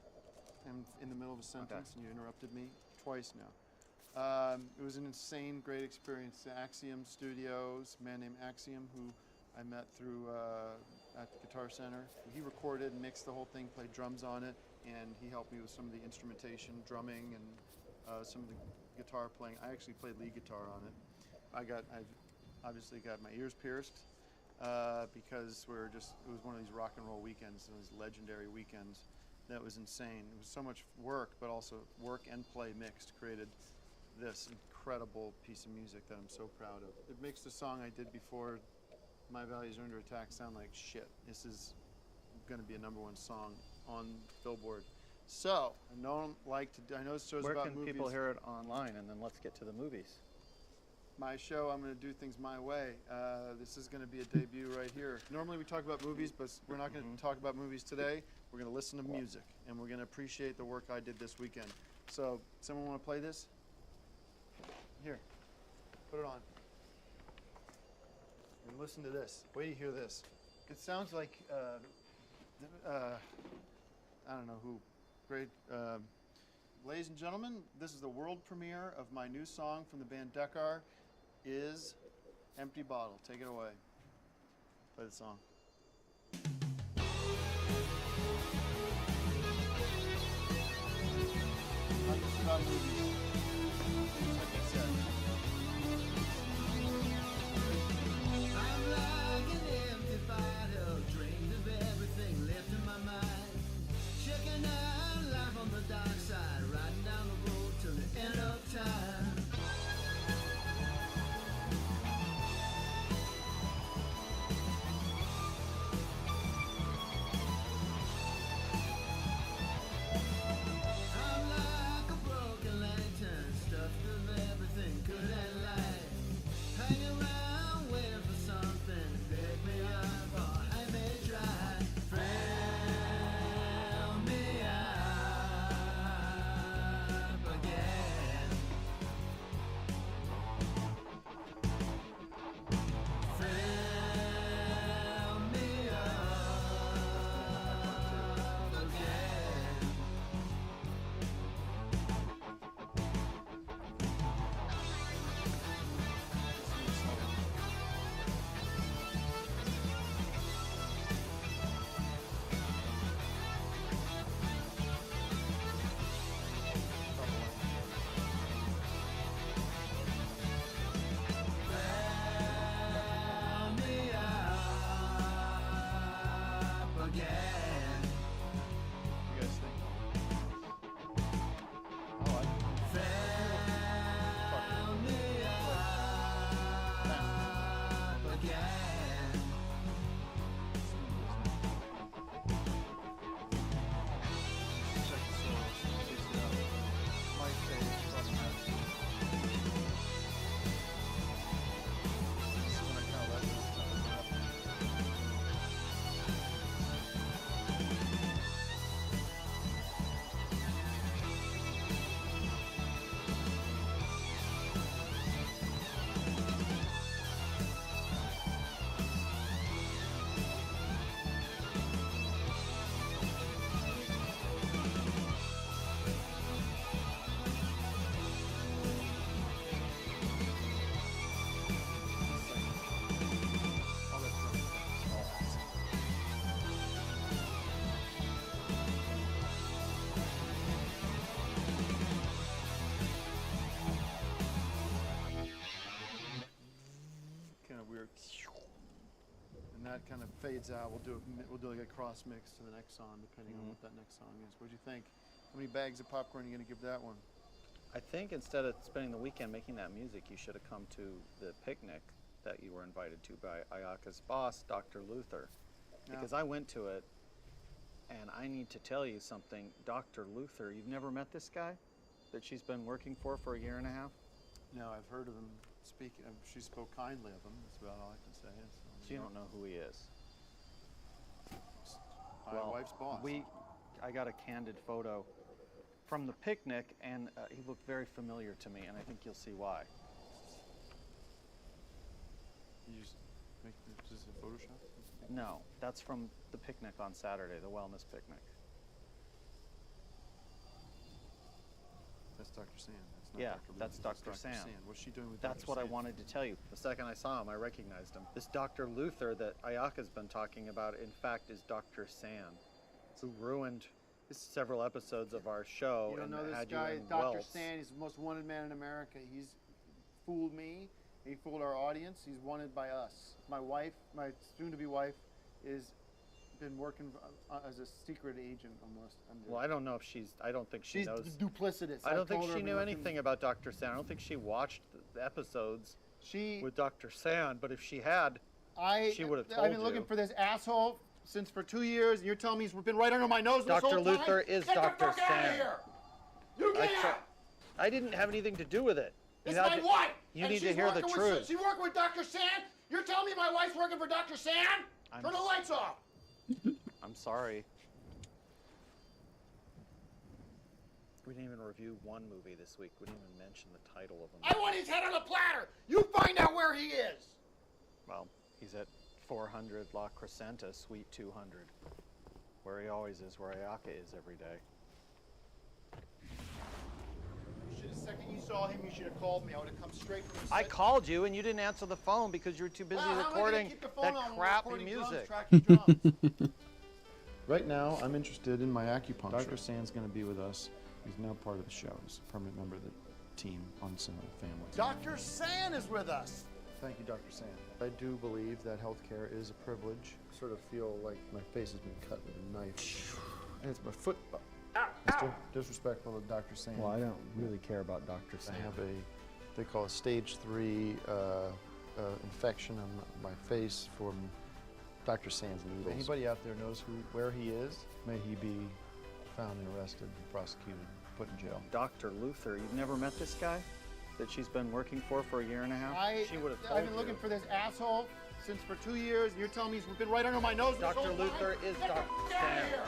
am in the middle of a sentence, and you interrupted me twice now. It was an insane, great experience. Axiom Studios, a man named Axiom, who I met through at Guitar Center. He recorded and mixed the whole thing, played drums on it, and he helped me with some of the instrumentation, drumming, and some of the guitar playing. I actually played lead guitar on it. I've obviously got my ears pierced because it was one of these rock and roll weekends, these legendary weekends. That was insane. It was so much work, but also work and play mixed created this incredible piece of music that I'm so proud of. It makes the song I did before, My Values Are Under Attack, sound like shit. This is going to be a #1 song on Billboard. So, I know this show's Where about can movies. people hear it online, and then let's get to the movies. My show, I'm going to do things my way. This is going to be a debut right here. Normally we talk about movies, but we're not going to talk about movies today. We're going to listen to music, and we're going to appreciate the work I did this weekend. So, someone want to play this? Here, put it on. And listen to this. Wait till you hear this. It sounds like, I don't know who. Great. Ladies and gentlemen, this is the world premiere of my new song from the band Decker, is Empty Bottle. Take it away. Play the song. Not just about movies. Like I said. I'm like an empty bottle, drained of everything left in my mind. Checking out life on the dark side, riding down the road till the end of time. I'm like a broken lantern, stuffed with everything good and light. Hang around where again. Kind of weird. And that kind of fades out. We'll do like a cross mix to the next song, depending on what that next song is. What'd you think? How many bags of popcorn are you gonna give that one? I think instead of spending the weekend making that music, you should have come to the picnic that you were invited to by Ayaka's boss, Dr. Luther. Because I went to it, and I need to tell you something. Dr. Luther, you've never met this guy that she's been working for a year and a half? No, I've heard of him speak. She spoke kindly of him. That's about all I can say. So you don't know who he is? My wife's boss. I got a candid photo from the picnic, and he looked very familiar to me, and I think you'll see why. You just make this a Photoshop? No, that's from the picnic on Saturday, the wellness picnic. That's Dr. Sand. That's not Yeah, Dr. Luther. that's Dr. Sand. What's she doing with That's Dr. what I Sand? wanted to tell you. The second I saw him, I recognized him. This Dr. Luther that Ayaka's been talking about, in fact, is Dr. Sand, who ruined several episodes of our show. You don't and know this had guy, you in Dr. welts. Sand. He's the most wanted man in America. He's fooled me. He fooled our audience. He's wanted by us. My wife, my soon-to-be wife, is been working as a secret agent almost. Well, I don't know if she's. I don't think she She's knows. duplicitous. I don't think told her she I've knew been anything about Dr. Sand. I don't think she watched the episodes She with Dr. Sand. But if she had, she would have told I've been looking you. for this asshole since for 2 years, and you're telling me he's been right under my nose this Dr. whole time? Luther is Get Dr. the fuck outta Sand. here! You get out! I didn't have anything to do with it. It's You had my to- wife! You and need to she's hear the working truth. She's working with Dr. Sand? You're telling me my wife's working for Dr. Sand? Turn the lights off! I'm sorry. We didn't even review one movie this week. We didn't even mention the title of them. I want his head on a platter! You find out where he is! Well, he's at 400 La Crescenta, Suite 200, where he always is, where Ayaka is every day. The second you saw him, you should have called me. I would have come straight from the I set. called you and you didn't answer the phone because you were too busy Wow, how am I gonna recording keep the phone that on when we're crappy recording drums, music. tracking drums? Right now, I'm interested in my acupuncture. Dr. Sand's going to be with us. He's now part of the show. He's a permanent member of the team on Cinema Family. Dr. Sand is with us! Thank you, Dr. Sand. I do believe that healthcare is a privilege. I sort of feel like my face has been cut with a knife. And it's my foot. Mr. Disrespectful of Dr. Sand. Well, I don't really care about Dr. I Sand. have they call a stage 3 infection on my face from Dr. Sand's needles. If anybody out there knows where he is, may he be found and arrested, and prosecuted, put in jail. Dr. Luther, you've never met this guy that she's been working for a year and a half? She would have told I've been you. looking for this asshole since for 2 years, and you're telling me he's been right under my nose this Dr. whole time? Luther is Get the Dr. fuck outta Sand. here!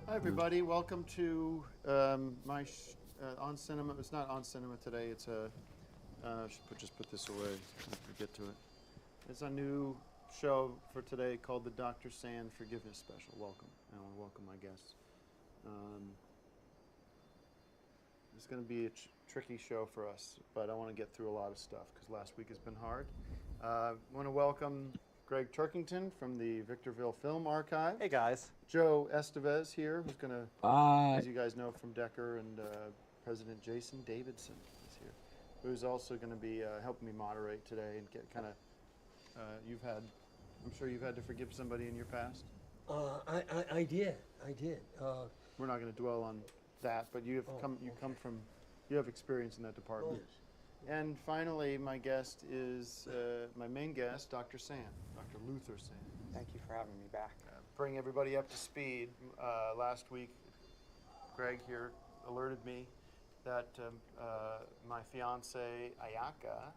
Hi everybody, welcome to my on cinema. It's not on cinema today. It's a just put this away. Get to it. It's a new show for today called the Dr. Sand Forgiveness Special. Welcome. I want to welcome my guests. It's going to be a tricky show for us, but I want to get through a lot of stuff because last week has been hard. I want to welcome Greg Turkington from the Victorville Film Archive. Hey guys. Joe Estevez here, who's going to, Bye. as you guys know from Decker, and President Jason Davidson is here, who's also going to be helping me moderate today and get kind of, I'm sure you've had to forgive somebody in your past? I did. I did. We're not going to dwell on that, but you have experience in that department. Yes. And finally, my guest is my main guest, Dr. Sand, Dr. Luther Sand. Thank you for having me back. Bring everybody up to speed. Last week, Greg here alerted me that my fiance Ayaka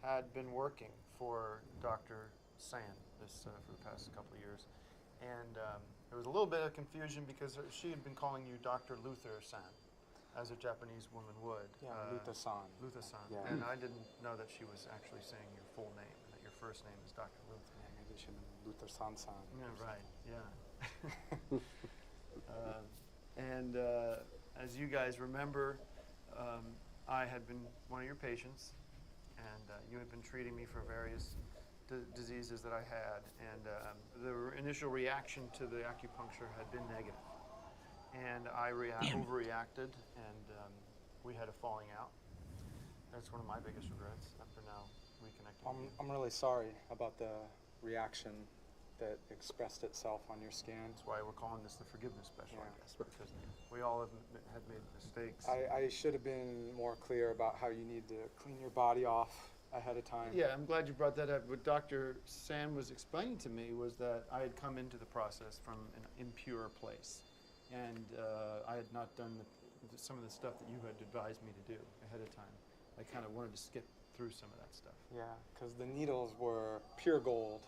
had been working for Dr. Sand for the past couple of years, and there was a little bit of confusion because she had been calling you Dr. Luther Sand, as a Japanese woman would. Yeah, Luther-san. Luther-san. Yeah. And I didn't know that she was actually saying your full name, and that your first name is Dr. Luther. Yeah, maybe it should have been Luther-san-san. Yeah, right, yeah. As you guys remember, I had been one of your patients, and you had been treating me for various diseases that I had, and the initial reaction to the acupuncture had been negative. And I overreacted, and we had a falling out. That's one of my biggest regrets after now reconnecting. I'm really sorry about the reaction that expressed itself on your scan. That's why we're calling this the forgiveness special, I guess, because we all have made mistakes. I should have been more clear about how you need to clean your body off ahead of time. Yeah, I'm glad you brought that up. What Dr. Sand was explaining to me was that I had come into the process from an impure place. And I had not done some of the stuff that you had advised me to do ahead of time. I kind of wanted to skip through some of that stuff. Yeah, because the needles were pure gold.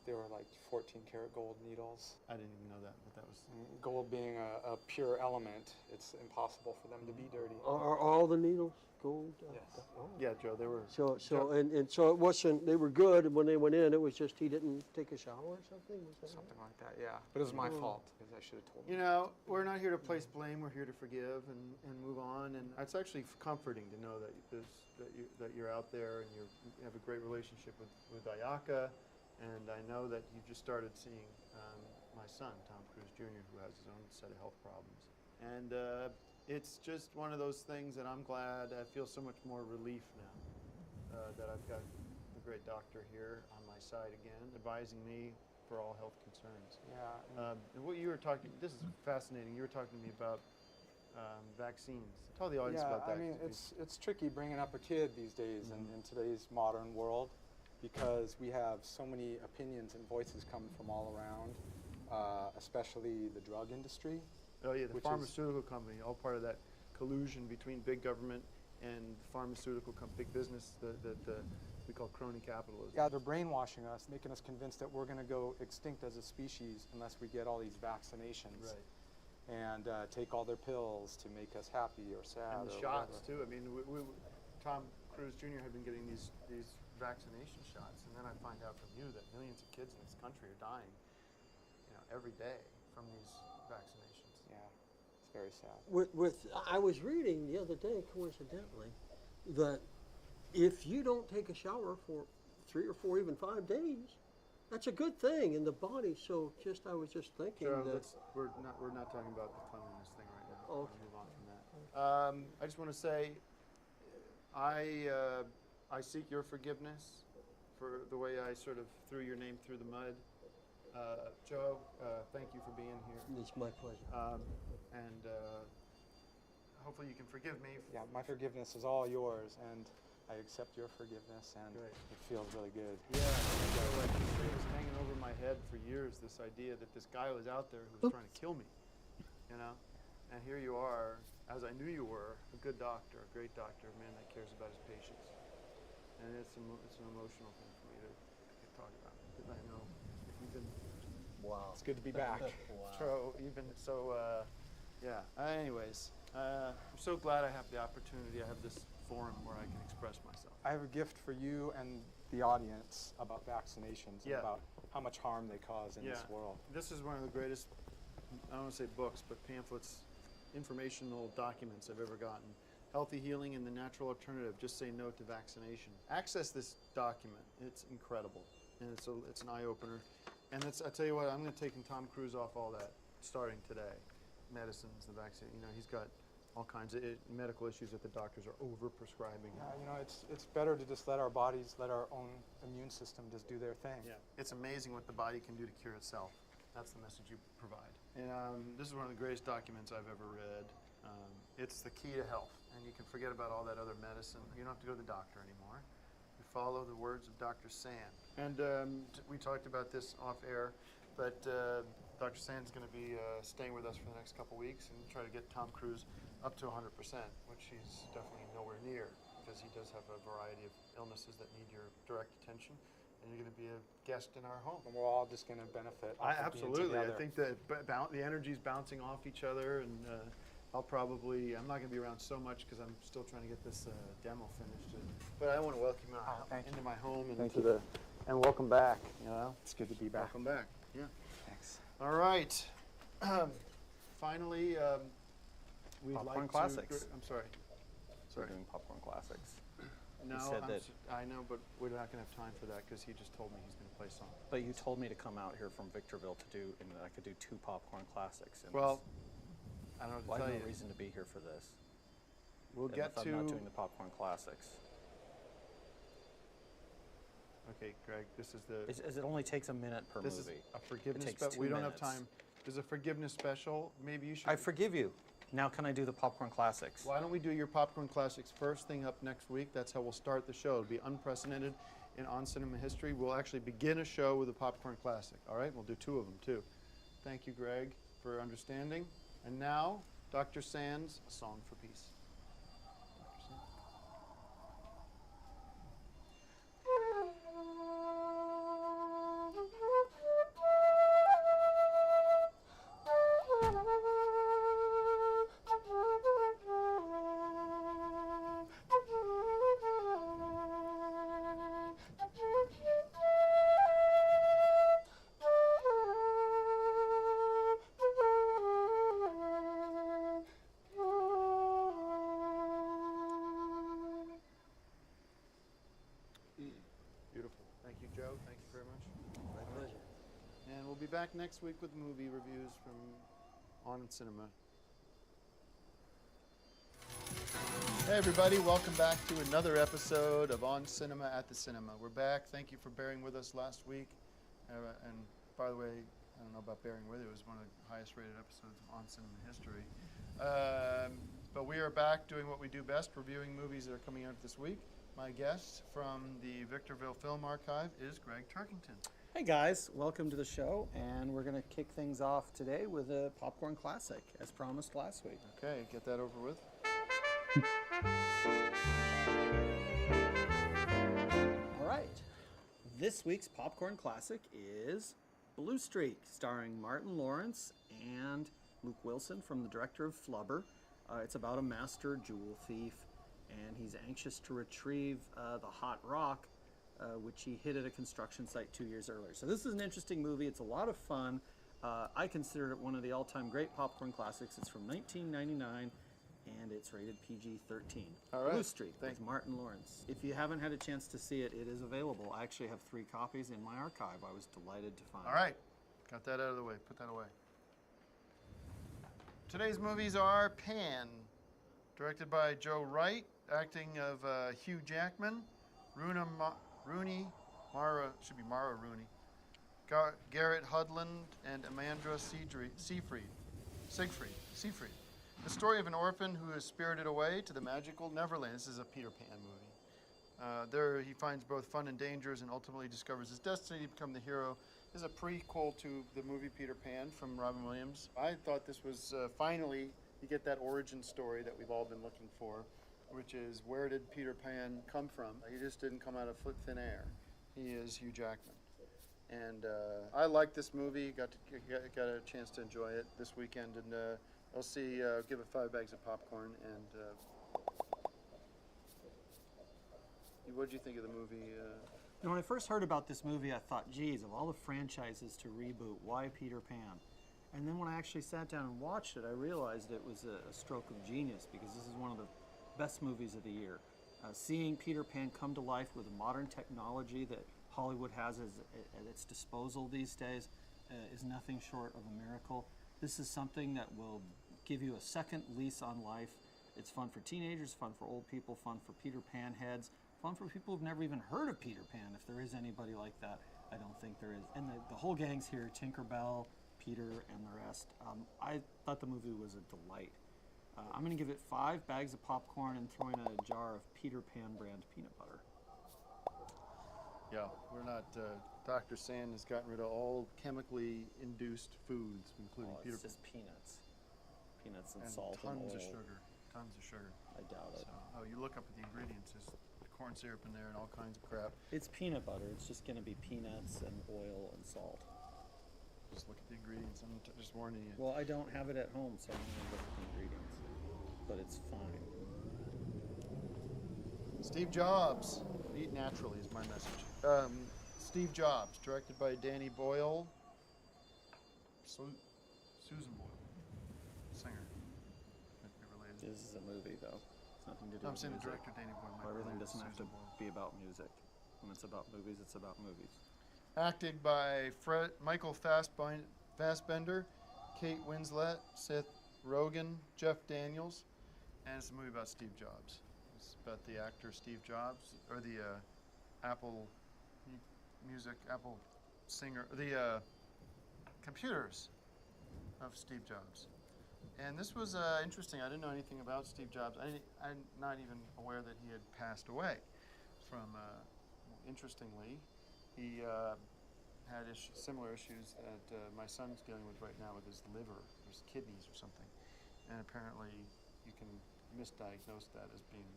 They were like 14-karat gold needles. I didn't even know that, but that was... Gold being a pure element, it's impossible for them to be dirty. Are all the needles gold? Yes. Oh. Yeah, Joe, they were... So it wasn't, they were good, and when they went in, it was just he didn't take a shower or something? Was that Something like that, yeah. But it was my fault, because I should have told You know, we're not here to place blame. We're here to forgive and move on. And it's actually comforting to know that you're out there and you have a great relationship with Ayaka. And I know that you just started seeing my son, Tom Cruise Jr., who has his own set of health problems. And it's just one of those things that I'm glad. I feel so much more relief now that I've got a great doctor here on my side again, advising me for all health concerns. Yeah. And what you were talking, this is fascinating. You were talking to me about vaccines. Tell the audience about that. I mean, it's tricky bringing up a kid these days in today's modern world, because we have so many opinions and voices coming from all around, especially the drug industry. Oh yeah, the pharmaceutical company, all part of that collusion between big government and pharmaceutical big business that we call crony capitalism. Yeah, they're brainwashing us, making us convinced that we're going to go extinct as a species unless we get all these vaccinations. Right. And take all their pills to make us happy or sad. And the or shots whatever. too. I mean, Tom Cruise Jr. had been getting these vaccination shots, and then I find out from you that millions of kids in this country are dying, every day from these vaccinations. Yeah, it's very sad. I was reading the other day, coincidentally, that if you don't take a shower for 3 or 4, even 5 days, that's a good thing in the body. So I was just thinking that we're not talking about the cleanliness thing right now. Okay. We'll move on from that. I just want to say, I seek your forgiveness for the way I sort of threw your name through the mud. Joe, thank you for being here. It's my pleasure. And hopefully you can forgive me. Yeah, my forgiveness is all yours, and I accept your forgiveness, and it feels really good. Yeah, it was hanging over my head for years, this idea that this guy was out there who was trying to kill me, And here you are, as I knew you were, a good doctor, a great doctor, a man that cares about his patients. And it's an emotional thing for me to talk about, because I know you've been... Wow. It's good to be back. So, you've been so, yeah. Anyways, I'm so glad I have the opportunity. I have this forum where I can express myself. I have a gift for you and the audience about vaccinations and about how much harm they cause in this world. This is one of the greatest, I don't want to say books, but pamphlets, informational documents I've ever gotten. Healthy Healing and the Natural Alternative, Just Say No to Vaccination. Access this document. It's incredible. And it's an eye-opener. And I tell you what, I'm going to take Tom Cruise off all that starting today. Medicines, the vaccine, he's got all kinds of medical issues that the doctors are over-prescribing. Yeah, it's better to just let our bodies, let our own immune system just do their thing. Yeah, it's amazing what the body can do to cure itself. That's the message you provide. And this is one of the greatest documents I've ever read. It's the key to health, and you can forget about all that other medicine. You don't have to go to the doctor anymore. You follow the words of Dr. Sand. And we talked about this off air, but Dr. Sand's going to be staying with us for the next couple weeks and try to get Tom Cruise up to 100%, which he's definitely nowhere near, because he does have a variety of illnesses that need your direct attention. And you're going to be a guest in our home. And we're all just going to benefit. off of being Absolutely. I together. think that the energy's bouncing off each other, and I'm not going to be around so much because I'm still trying to get this demo finished. But I want to welcome you into my home and and welcome back. You know, it's good to be back. Welcome back. Yeah. Thanks. All right. Finally, we'd Popcorn like Classics. I'm sorry. We're doing Popcorn Classics. No, He said that, I know, but we're not going to have time for that because he just told me he's going to play songs. but you told me to come out here from Victorville to do, and that I could do 2 Popcorn Classics. And Well, I don't know well, what to I tell have you. no reason to be here for this. We'll And get if I'm not doing the Popcorn Classics. Okay, Greg, this is the... It only takes a minute per This movie. is a forgiveness It takes special. 2 We don't minutes. have time. There's a forgiveness special. Maybe you should... I forgive you. Now can I do the Popcorn Classics? Why don't we do your Popcorn Classics first thing up next week? That's how we'll start the show. It'll be unprecedented in On Cinema history. We'll actually begin a show with a Popcorn Classic. All right? We'll do 2 of them, too. Thank you, Greg, for understanding. And now, Dr. Sands, A Song for Peace. Dr. Sands. Beautiful. Thank you, Joe. Thank you very much. My pleasure. And we'll be back next week with movie reviews from On Cinema. Hey everybody, welcome back to another episode of On Cinema at the Cinema. We're back. Thank you for bearing with us last week. And by the way, I don't know about bearing with it, was one of the highest rated episodes of On Cinema history. But we are back doing what we do best, reviewing movies that are coming out this week. My guest from the Victorville Film Archive is Greg Turkington. Hey guys, welcome to the show, and we're going to kick things off today with a Popcorn Classic, as promised last week. Okay, get that over with. All right. This week's Popcorn Classic is Blue Streak, starring Martin Lawrence and Luke Wilson, from the director of Flubber. It's about a master jewel thief, and he's anxious to retrieve the hot rock, which he hid at a construction site 2 years earlier. So this is an interesting movie. It's a lot of fun. I consider it one of the all-time great popcorn classics. It's from 1999, and it's rated PG-13. All right. Blue Streak with Martin Lawrence. If you haven't had a chance to see it, it is available. I actually have 3 copies in my archive. I was delighted to find. All right, got that out of the way. Put that away. Today's movies are Pan, directed by Joe Wright, acting of Hugh Jackman, Mara Rooney, Garrett Hudland, and Amandra Seyfried. The story of an orphan who is spirited away to the magical Neverland. This is a Peter Pan movie. There he finds both fun and dangers and ultimately discovers his destiny to become the hero. This is a prequel to the movie Peter Pan from Robin Williams. I thought this was finally, you get that origin story that we've all been looking for, which is, where did Peter Pan come from? He just didn't come out of thin air. He is Hugh Jackman. And I liked this movie, got a chance to enjoy it this weekend, and I'll see, give it 5 bags of popcorn. And what did you think of the movie? You know, when I first heard about this movie, I thought, geez, of all the franchises to reboot, why Peter Pan? And then when I actually sat down and watched it, I realized it was a stroke of genius, because this is one of the best movies of the year. Seeing Peter Pan come to life with the modern technology that Hollywood has at its disposal these days is nothing short of a miracle. This is something that will give you a second lease on life. It's fun for teenagers, fun for old people, fun for Peter Pan heads, fun for people who've never even heard of Peter Pan, if there is anybody like that. I don't think there is. And the whole gang's here: Tinkerbell, Peter and the rest. I thought the movie was a delight. I'm going to give it 5 bags of popcorn and throw in a jar of Peter Pan brand peanut butter. Yeah, we're not. Dr. Sand has gotten rid of all chemically induced foods, including Peter It's just peanuts. Peanuts and, and salt tons and oil. of sugar. Tons of sugar. I doubt it. So, you look up at the ingredients. There's corn syrup in there and all kinds of crap. It's peanut butter. It's just going to be peanuts and oil and salt. Just look at the ingredients. I'm just warning you. Well, I don't have it at home, so I'm going to look at the ingredients. But it's fine. Steve Jobs. Eat naturally is my message. Steve Jobs, directed by Danny Boyle. Susan Boyle, singer. Might be related. This is a movie, though. It's nothing to do I'm with saying the music. director, Danny Boyle, might Well, be everything related doesn't to have to Susan Boyle. be about music. When it's about movies, it's about movies. Acted by Michael Fassbender, Kate Winslet, Seth Rogen, Jeff Daniels, and it's a movie about Steve Jobs. It's about the actor Steve Jobs, or the Apple singer, the computers of Steve Jobs. And this was interesting. I didn't know anything about Steve Jobs. I'm not even aware that he had passed away from, interestingly, he had similar issues that my son's dealing with right now with his liver, or his kidneys or something. And apparently you can misdiagnose that as being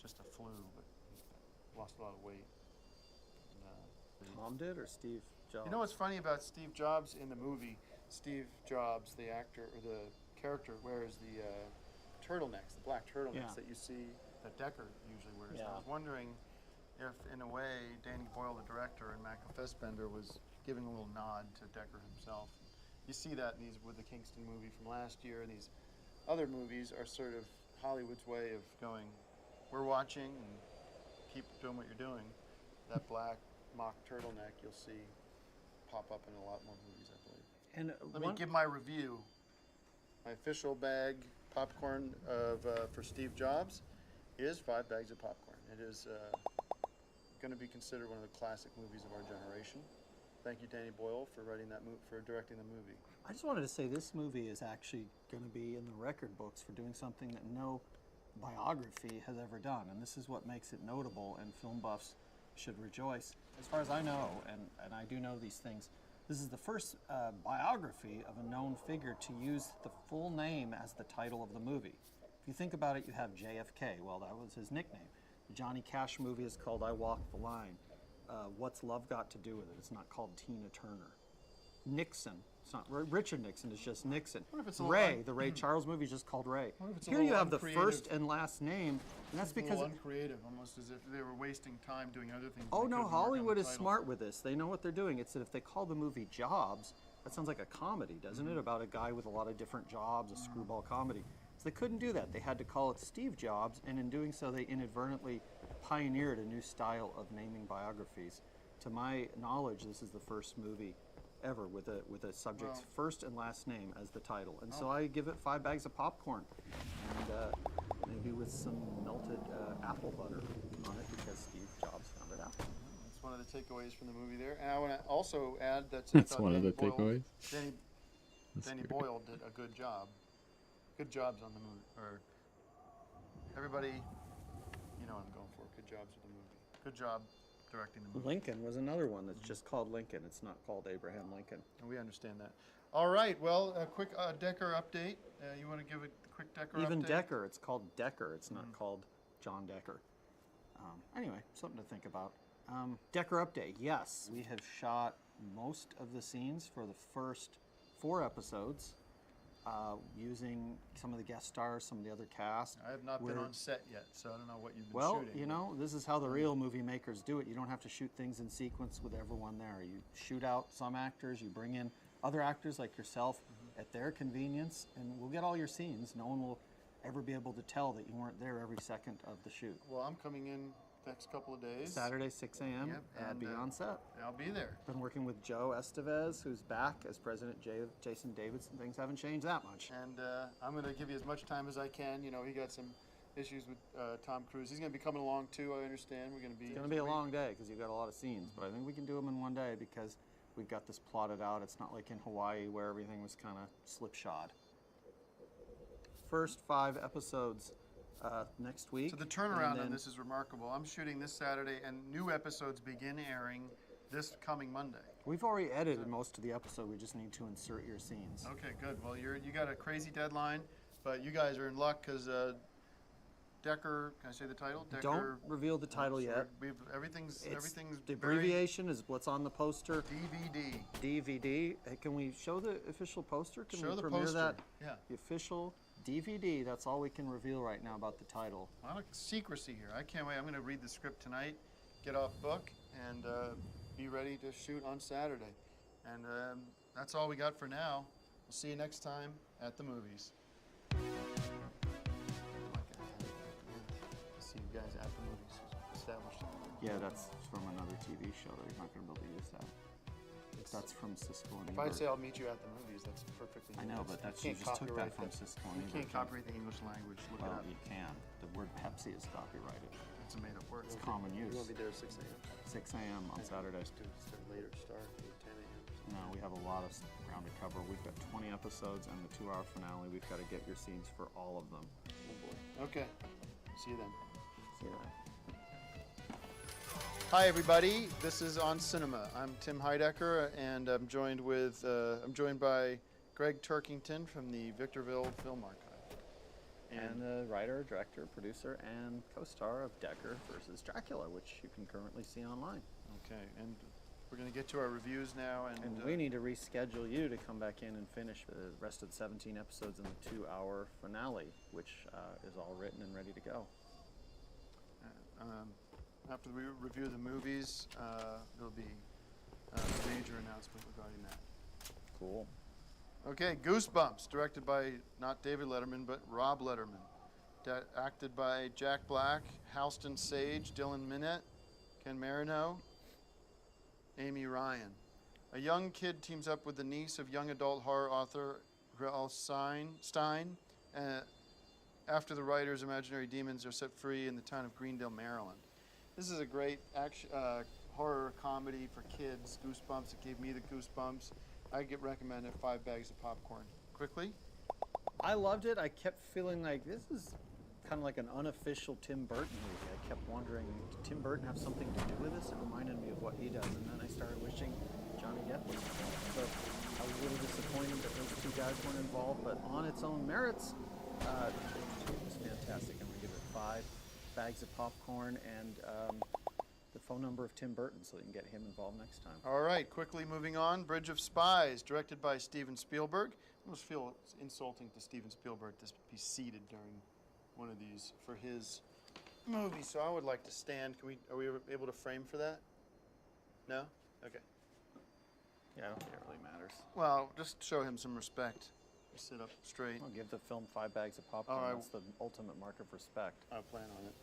just a flu, but he's lost a lot of weight. Tom did, or Steve Jobs? You know what's funny about Steve Jobs in the movie? Steve Jobs, the actor, or the character, wears the turtlenecks, the black turtlenecks that you see that Decker usually wears. Yeah. I was wondering if, in a way, Danny Boyle, the director, and Michael Fassbender was giving a little nod to Decker himself. You see that in with the Kingston movie from last year, and these other movies are sort of Hollywood's way of going, we're watching and keep doing what you're doing. That black mock turtleneck you'll see pop up in a lot more movies, I believe. And Let me give my review. My official bag popcorn for Steve Jobs is 5 bags of popcorn. It is going to be considered one of the classic movies of our generation. Thank you, Danny Boyle, for directing the movie. I just wanted to say this movie is actually going to be in the record books for doing something that no biography has ever done, and this is what makes it notable, and film buffs should rejoice. As far as I know, and I do know these things, this is the first biography of a known figure to use the full name as the title of the movie. If you think about it, you have JFK. Well, that was his nickname. The Johnny Cash movie is called I Walk the Line. What's Love Got to Do with It? It's not called Tina Turner. Nixon. It's not Richard Nixon. It's just Nixon. What if it's Ray, the Ray Charles movie, is just called Ray. What if it's a Here you little have the uncreative? first and last name, and that's It's a because. little uncreative, almost as if they were wasting time doing other things. Oh They no, couldn't work on Hollywood the is title. smart with this. They know what they're doing. It's that if they call the movie Jobs, that sounds like a comedy, doesn't it? About a guy with a lot of different jobs, a screwball comedy. So they couldn't do that. They had to call it Steve Jobs, and in doing so, they inadvertently pioneered a new style of naming biographies. To my knowledge, this is the first movie ever with a subject's Well- first and last name as the title. And so Oh. I give it 5 bags of popcorn, and maybe with some melted apple butter on it because Steve Jobs found it out. That's one of the takeaways from the movie there. And I want to also add that I That's thought one of Danny the takeaways. Danny Boyle did a good job. Good jobs on the movie. Or everybody, you know what I'm going for. Good jobs with the movie. Good job directing the movie. Lincoln was another one that's just called Lincoln. It's not called Abraham Lincoln. And we understand that. All right. Well, a quick Decker update. You want to give a quick Decker Even update? Decker, it's called Decker. It's not called John Decker. Anyway, something to think about. Decker update. Yes, we have shot most of the scenes for the first 4 episodes using some of the guest stars, some of the other cast. I have not been We're- on set yet, so I don't know what you've been Well, shooting. you know, this is how the real movie makers do it. You don't have to shoot things in sequence with everyone there. You shoot out some actors, you bring in other actors like yourself at their convenience, and we'll get all your scenes. No one will ever be able to tell that you weren't there every second of the shoot. Well, I'm coming in next couple of days. Saturday, 6 a.m., Yep, and, be on set. I'll be there. Been working with Joe Estevez, who's back as President Jason Davidson. Things haven't changed that much. And I'm going to give you as much time as I can. You know, he got some issues with Tom Cruise. He's going to be coming along too, I understand. We're going to be. It's going to be a long day because you've got a lot of scenes, but I think we can do them in one day because we've got this plotted out. It's not like in Hawaii where everything was kind of slipshod. First 5 episodes next week. So the turnaround and on then- this is remarkable. I'm shooting this Saturday, and new episodes begin airing this coming Monday. We've already edited most of the episode. We just need to insert your scenes. Okay, good. Well, you got a crazy deadline, but you guys are in luck because Decker. Can I say the title? Decker. Don't reveal the title yet. Everything's The abbreviation is what's on the poster. DVD. DVD. Hey, can we show the official poster? Can Show we the premiere poster. that? Yeah. The official DVD. That's all we can reveal right now about the title. A lot of secrecy here. I can't wait. I'm going to read the script tonight, get off book, and be ready to shoot on Saturday. And that's all we got for now. We'll see you next time at the movies. See you guys at the movies. Established. Yeah, that's from another TV show. They're not going to be able to use that. That's from Siskel and If I Ebert. say I'll meet you at the movies, that's perfectly. I know, but that's you you just took that from Siskel. Siskel and You Ebert. can't copyright the English language. Look Well, it up. you can. The word Pepsi is copyrighted. It's a made-up word. It's common use. You won't be there at 6 a.m. 6 a.m. on Saturday. Later start at 10 a.m. No, we have a lot of ground to cover. We've got 20 episodes and the 2-hour finale. We've got to get your scenes for all of them. Oh boy. Okay. See you then. See you then. Hi everybody. This is On Cinema. I'm Tim Heidecker, and I'm joined by Greg Turkington from the Victorville Film Archive. And the writer, director, producer, and co-star of Decker versus Dracula, which you can currently see online. Okay, and we're going to get to our reviews now, And we need to reschedule you to come back in and finish the rest of the 17 episodes in the 2-hour finale, which is all written and ready to go. After we review the movies, there'll be a major announcement regarding that. Cool. Okay, Goosebumps, directed by not David Letterman, but Rob Letterman. Acted by Jack Black, Halston Sage, Dylan Minnette, Ken Marino, Amy Ryan. A young kid teams up with the niece of young adult horror author Grael Stein after the writer's imaginary demons are set free in the town of Greendale, Maryland. This is a great horror comedy for kids, Goosebumps. It gave me the goosebumps. I recommend it, 5 bags of popcorn. Quickly? I loved it. I kept feeling like this is kind of like an unofficial Tim Burton movie. I kept wondering, did Tim Burton have something to do with this? It reminded me of what he does, and then I started wishing Johnny Depp was involved. So I was a little disappointed that those 2 guys weren't involved, but on its own merits, it was fantastic. I'm going to give it 5 bags of popcorn and the phone number of Tim Burton so they can get him involved next time. All right, quickly moving on. Bridge of Spies, directed by Steven Spielberg. I almost feel it's insulting to Steven Spielberg to be seated during one of these for his movie, so I would like to stand. Are we able to frame for that? No? Okay. Yeah, I don't think it really matters. Well, just show him some respect. Sit up straight. I'll give the film 5 bags of popcorn. All right. That's the ultimate mark of respect. I plan on it.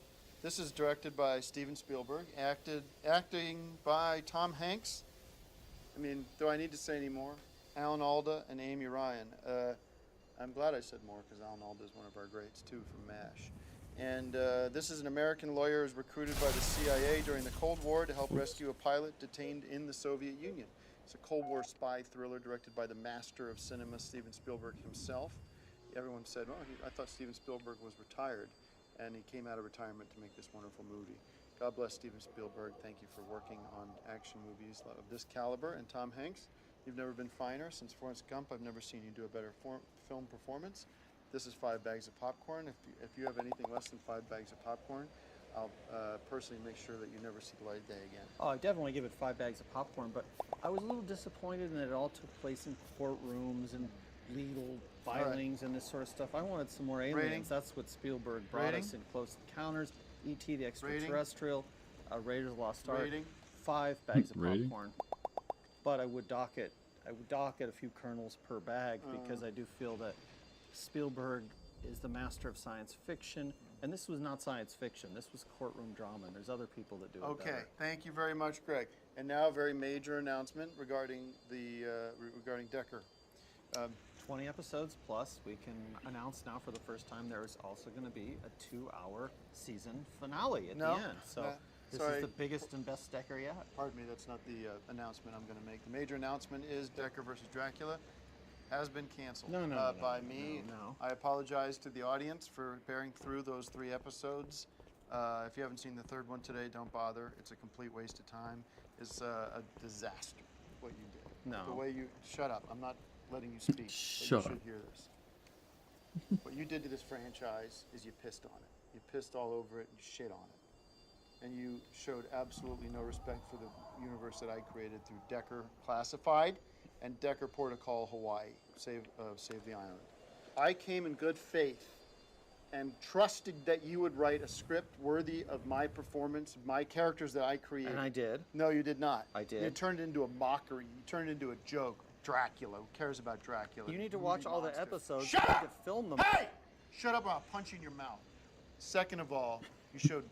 This is directed by Steven Spielberg, acting by Tom Hanks. I mean, do I need to say any more? Alan Alda and Amy Ryan. I'm glad I said more because Alan Alda is one of our greats too from MASH. And this is an American lawyer who's recruited by the CIA during the Cold War to help rescue a pilot detained in the Soviet Union. It's a Cold War spy thriller directed by the master of cinema, Steven Spielberg himself. Everyone said, well, I thought Steven Spielberg was retired, and he came out of retirement to make this wonderful movie. God bless Steven Spielberg. Thank you for working on action movies of this caliber. And Tom Hanks, you've never been finer. Since Forrest Gump, I've never seen you do a better film performance. This is 5 bags of popcorn. If you have anything less than 5 bags of popcorn, I'll personally make sure that you never see the light of day again. Oh, I definitely give it 5 bags of popcorn, but I was a little disappointed in that it all took place in courtrooms and legal filings and this sort of stuff. I wanted some more aliens. Rating? That's what Spielberg brought us in Close Encounters, E.T. the Extraterrestrial, Raiders of the Lost Ark. Rating? 5 bags of Rating? popcorn. But I would dock it a few kernels per bag because I do feel that Spielberg is the master of science fiction, and this was not science fiction. This was courtroom drama, and there's other people that do it Okay, better. thank you very much, Greg. And now a very major announcement regarding regarding Decker. 20 episodes plus, we can announce now for the first time there is also going to be a 2-hour season finale at the end. So This Sorry. is the biggest and best Decker yet. Pardon me, that's not the announcement I'm going to make. The major announcement is Decker versus Dracula has been canceled by me. No. I apologize to the audience for bearing through those 3 episodes. If you haven't seen the 3rd one today, don't bother. It's a complete waste of time. It's a disaster what you did. No. The way you... Shut up. I'm not letting you speak. Shut but you up. should hear this. What you did to this franchise is you pissed on it. You pissed all over it and shit on it. And you showed absolutely no respect for the universe that I created through Decker Classified and Decker Protocol Hawaii, Save the Island. I came in good faith and trusted that you would write a script worthy of my performance, my characters that I created. And I did. No, you did not. I did. You turned it into a mockery. You turned it into a joke. Dracula. Who cares about Dracula? You need to watch all the episodes. Shut You up! need to film them. Hey! Shut up or I'll punch you in your mouth. Second of all, you showed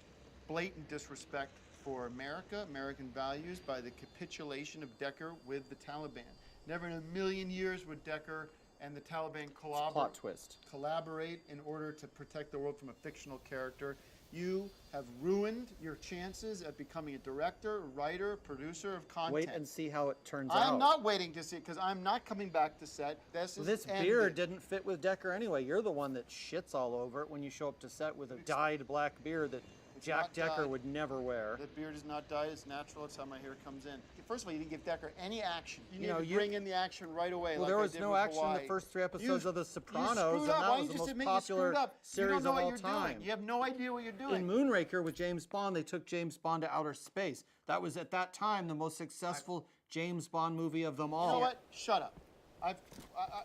blatant disrespect for America, American values, by the capitulation of Decker with the Taliban. Never in a million years would Decker and the Taliban Plot twist. collaborate in order to protect the world from a fictional character. You have ruined your chances at becoming a director, writer, producer of content. Wait and see how it turns out. I'm not waiting to see it because I'm not coming back to set. This beard didn't fit with Decker anyway. You're the one that shits all over it when you show up to set with a dyed black beard that Jack not Decker dyed. would never wear. That beard is not dyed. It's natural. It's how my hair comes in. First of all, you didn't give Decker any action. You need to bring in the action right away. Well, like there I was did no with action in Hawaii. the first 3 episodes of The You Sopranos, screwed and up. that Why was don't the you most just admit popular you screwed up? series You don't know of what all you're time. doing. You have no idea what you're doing. In Moonraker with James Bond, they took James Bond to outer space. That was at that time the most successful James Bond movie of them all. You know what? Shut up.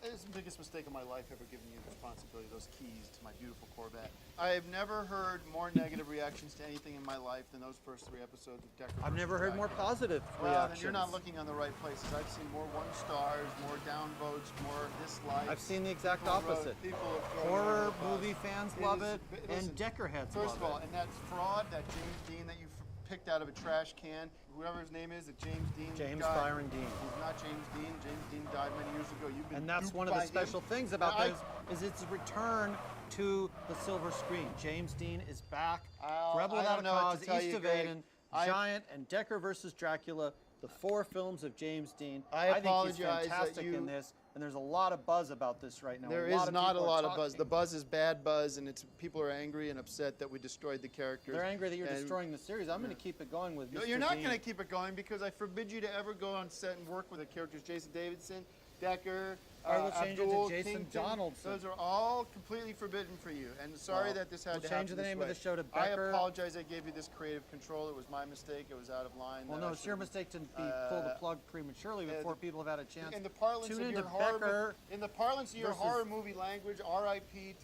It's the biggest mistake of my life ever giving you the responsibility of those keys to my beautiful Corvette. I have never heard more negative reactions to anything in my life than those first 3 episodes of Decker. I've never heard more positive Well, reactions. then you're not looking on the right places. I've seen more 1 stars, more downvotes, more dislikes. I've seen the exact People wrote- opposite. people have thrown Horror it over movie us. fans It love is- it, but and listen, Decker heads First love of all, it. and that fraud, that James Dean that you picked out of a trash can, whoever his name is, that James Dean James guy, Byron Dean. He's not James Dean. James Dean died many years ago. You've been And that's duped one of the by him. special things about And I- this is its return to the silver screen. James Dean is back. Rebel I Without a don't know what to Cause, tell East you, of Greg. Eden, I- Giant, and Decker versus Dracula, the 4 films of James Dean. I think apologize he's that fantastic you- in this, and there's a lot of buzz about this right now. There a is lot of not a people are lot of buzz. talking. The buzz is bad buzz, and it's people are angry and upset that we destroyed the characters. They're angry that you're And- destroying the series. I'm going to keep it going with No, Mr. you're not Dean. going to keep it going because I forbid you to ever go on set and work with the characters Jason Davidson, Decker, Or we'll change it to Abdul, Jason Kingpin. Donaldson. Those are all completely forbidden for you. And sorry Well, that this had we'll to change happen the this name way. of the show to I Becker. apologize I gave you this creative control. It was my mistake. It was out of line. Well, that no, I it's your should've- mistake to pull the plug prematurely before people have had a chance. In the parlance Tune of into your horror, Becker in the parlance of your versus- horror movie language, R.I.P.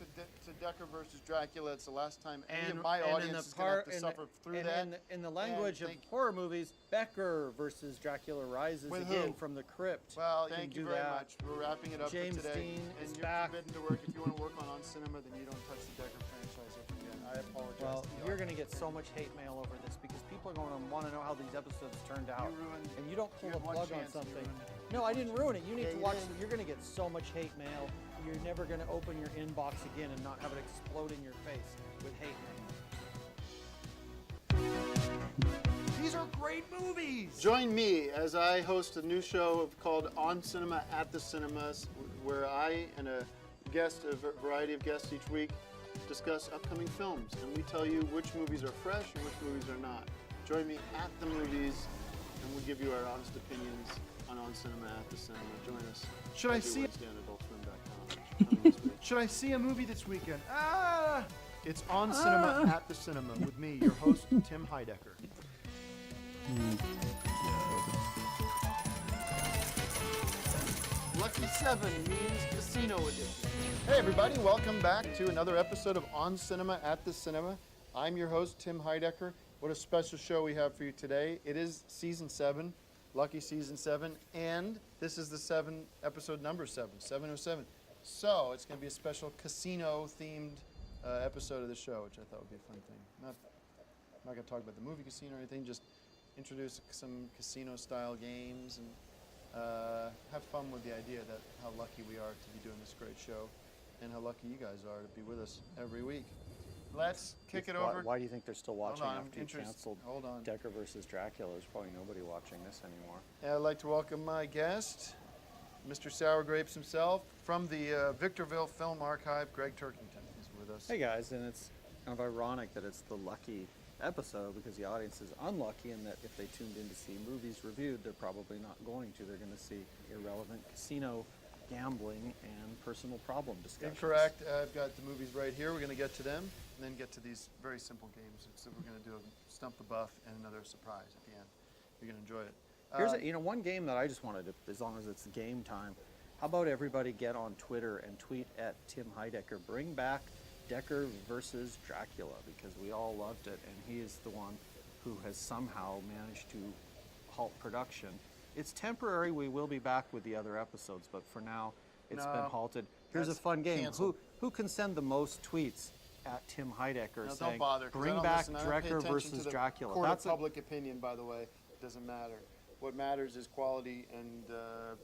to Decker versus Dracula. It's the last time any And, of my and in audience the is going to have to in suffer the, through and that. In the language of thank- horror movies, Becker versus Dracula rises With again who? from the crypt. Well, Can thank you do very that. much. We're wrapping it up James for today. Dean and is you're back. forbidden to work. If you want to work on cinema, then you don't touch the Decker franchise ever again. I apologize. Well, to the you're going to get so much hate mail over this because people are going to want to know how these episodes turned out. And you don't pull you the had one plug on chance and you something. ruined it. No, I didn't ruin it. You need Yeah, to you watch did. it. You're going to get so much hate mail. You're never going to open your inbox again and not have it explode in your face with hate mail. These are great movies. Join me as I host a new show called On Cinema at the Cinemas, where I and a variety of guests each week, discuss upcoming films, and we tell you which movies are fresh and which movies are not. Join me at the movies, and we give you our honest opinions on Cinema at the Cinema. Join us. Should I every see- Wednesday on AdultSwim.com. Should I see a movie this weekend? It's On Cinema at the Cinema with me, your host, Tim Heidecker. Lucky 7 means Casino Edition. Hey everybody, welcome back to another episode of On Cinema at the Cinema. I'm your host, Tim Heidecker. What a special show we have for you today. It is season 7, lucky season 7, and this is the episode number 7, 707. So it's going to be a special casino-themed episode of the show, which I thought would be a fun thing. I'm not going to talk about the movie Casino or anything, just introduce some casino-style games and have fun with the idea that how lucky we are to be doing this great show and how lucky you guys are to be with us every week. let's kick it Why- over. Why do you think they're still Hold watching on, after you interest- canceled hold on. Decker versus Dracula? There's probably nobody watching this anymore. I'd like to welcome my guest, Mr. Sour Grapes himself, from the Victorville Film Archive, Greg Turkington is with us. Hey guys, and it's kind of ironic that it's the lucky episode because the audience is unlucky in that if they tuned in to see movies reviewed, they're probably not going to. They're going to see irrelevant casino gambling and personal problem discussions. Incorrect. I've got the movies right here. We're going to get to them and then get to these very simple games. So we're going to do a Stump the Buff and another surprise at the end. You're going to enjoy it. Here's one game that I just wanted to, as long as it's game time. How about everybody get on Twitter and tweet at Tim Heidecker, bring back Decker versus Dracula, because we all loved it, and he is the one who has somehow managed to halt production. It's temporary. We will be back with the other episodes, but for now, it's been halted. Here's a that's fun game. canceled. Who can send the most tweets at Tim Heidecker No, saying, don't bother. 'Cause I bring don't back listen. I don't pay Decker attention versus to the Dracula? Court That's of a- public opinion, by the way. It doesn't matter. What matters is quality, and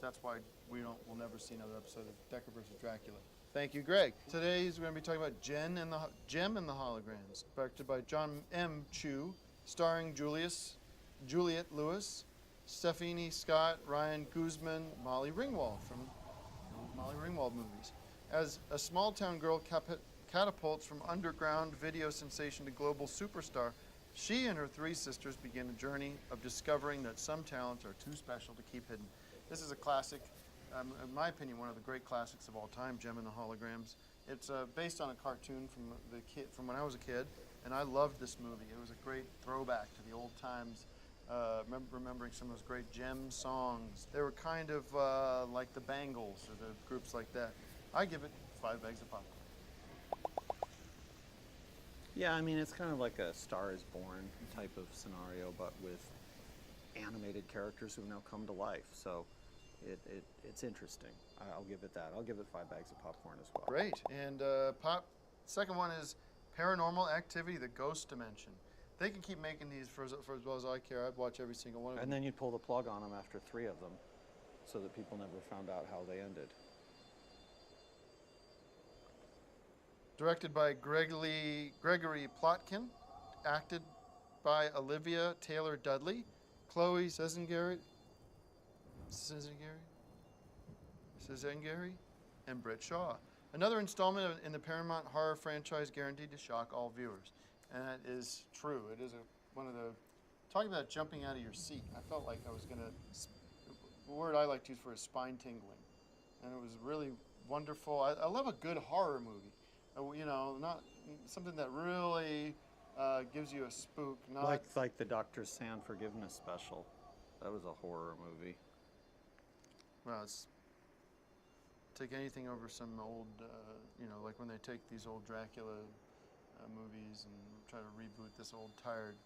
that's why we'll never see another episode of Decker versus Dracula. Thank you, Greg. Today's we're going to be talking about Gem and the Holograms, directed by John M. Chu, starring Juliette Lewis, Stephanie Scott, Ryan Guzman, Molly Ringwald from Molly Ringwald movies. As a small-town girl catapults from underground video sensation to global superstar, she and her three sisters begin a journey of discovering that some talents are too special to keep hidden. This is a classic, in my opinion, one of the great classics of all time, Gem and the Holograms. It's based on a cartoon from when I was a kid, and I loved this movie. It was a great throwback to the old times, remembering some of those great Gem songs. They were kind of like the Bangles or the groups like that. I give it 5 bags of popcorn. Yeah, I mean, it's kind of like a Star is Born type of scenario, but with animated characters who now come to life. So it's interesting. I'll give it that. I'll give it 5 bags of popcorn as well. Great. And second one is Paranormal Activity, The Ghost Dimension. They can keep making these for as well as I care. I'd watch every single one of them. And then you'd pull the plug on them after 3 of them so that people never found out how they ended. Directed by Gregory Plotkin, acted by Olivia Taylor Dudley, Chloe Sezengeri, and Britt Shaw. Another installment in the Paramount horror franchise guaranteed to shock all viewers. And that is true. It is one of the, talking about jumping out of your seat. I felt like I was going to, the word I like to use for it is spine tingling. And it was really wonderful. I love a good horror movie. You know, not something that really gives you a spook. Not Like the Dr. Sand Forgiveness special. That was a horror movie. Well, it's take anything over some old, you know, like when they take these old Dracula movies and try to reboot this old tired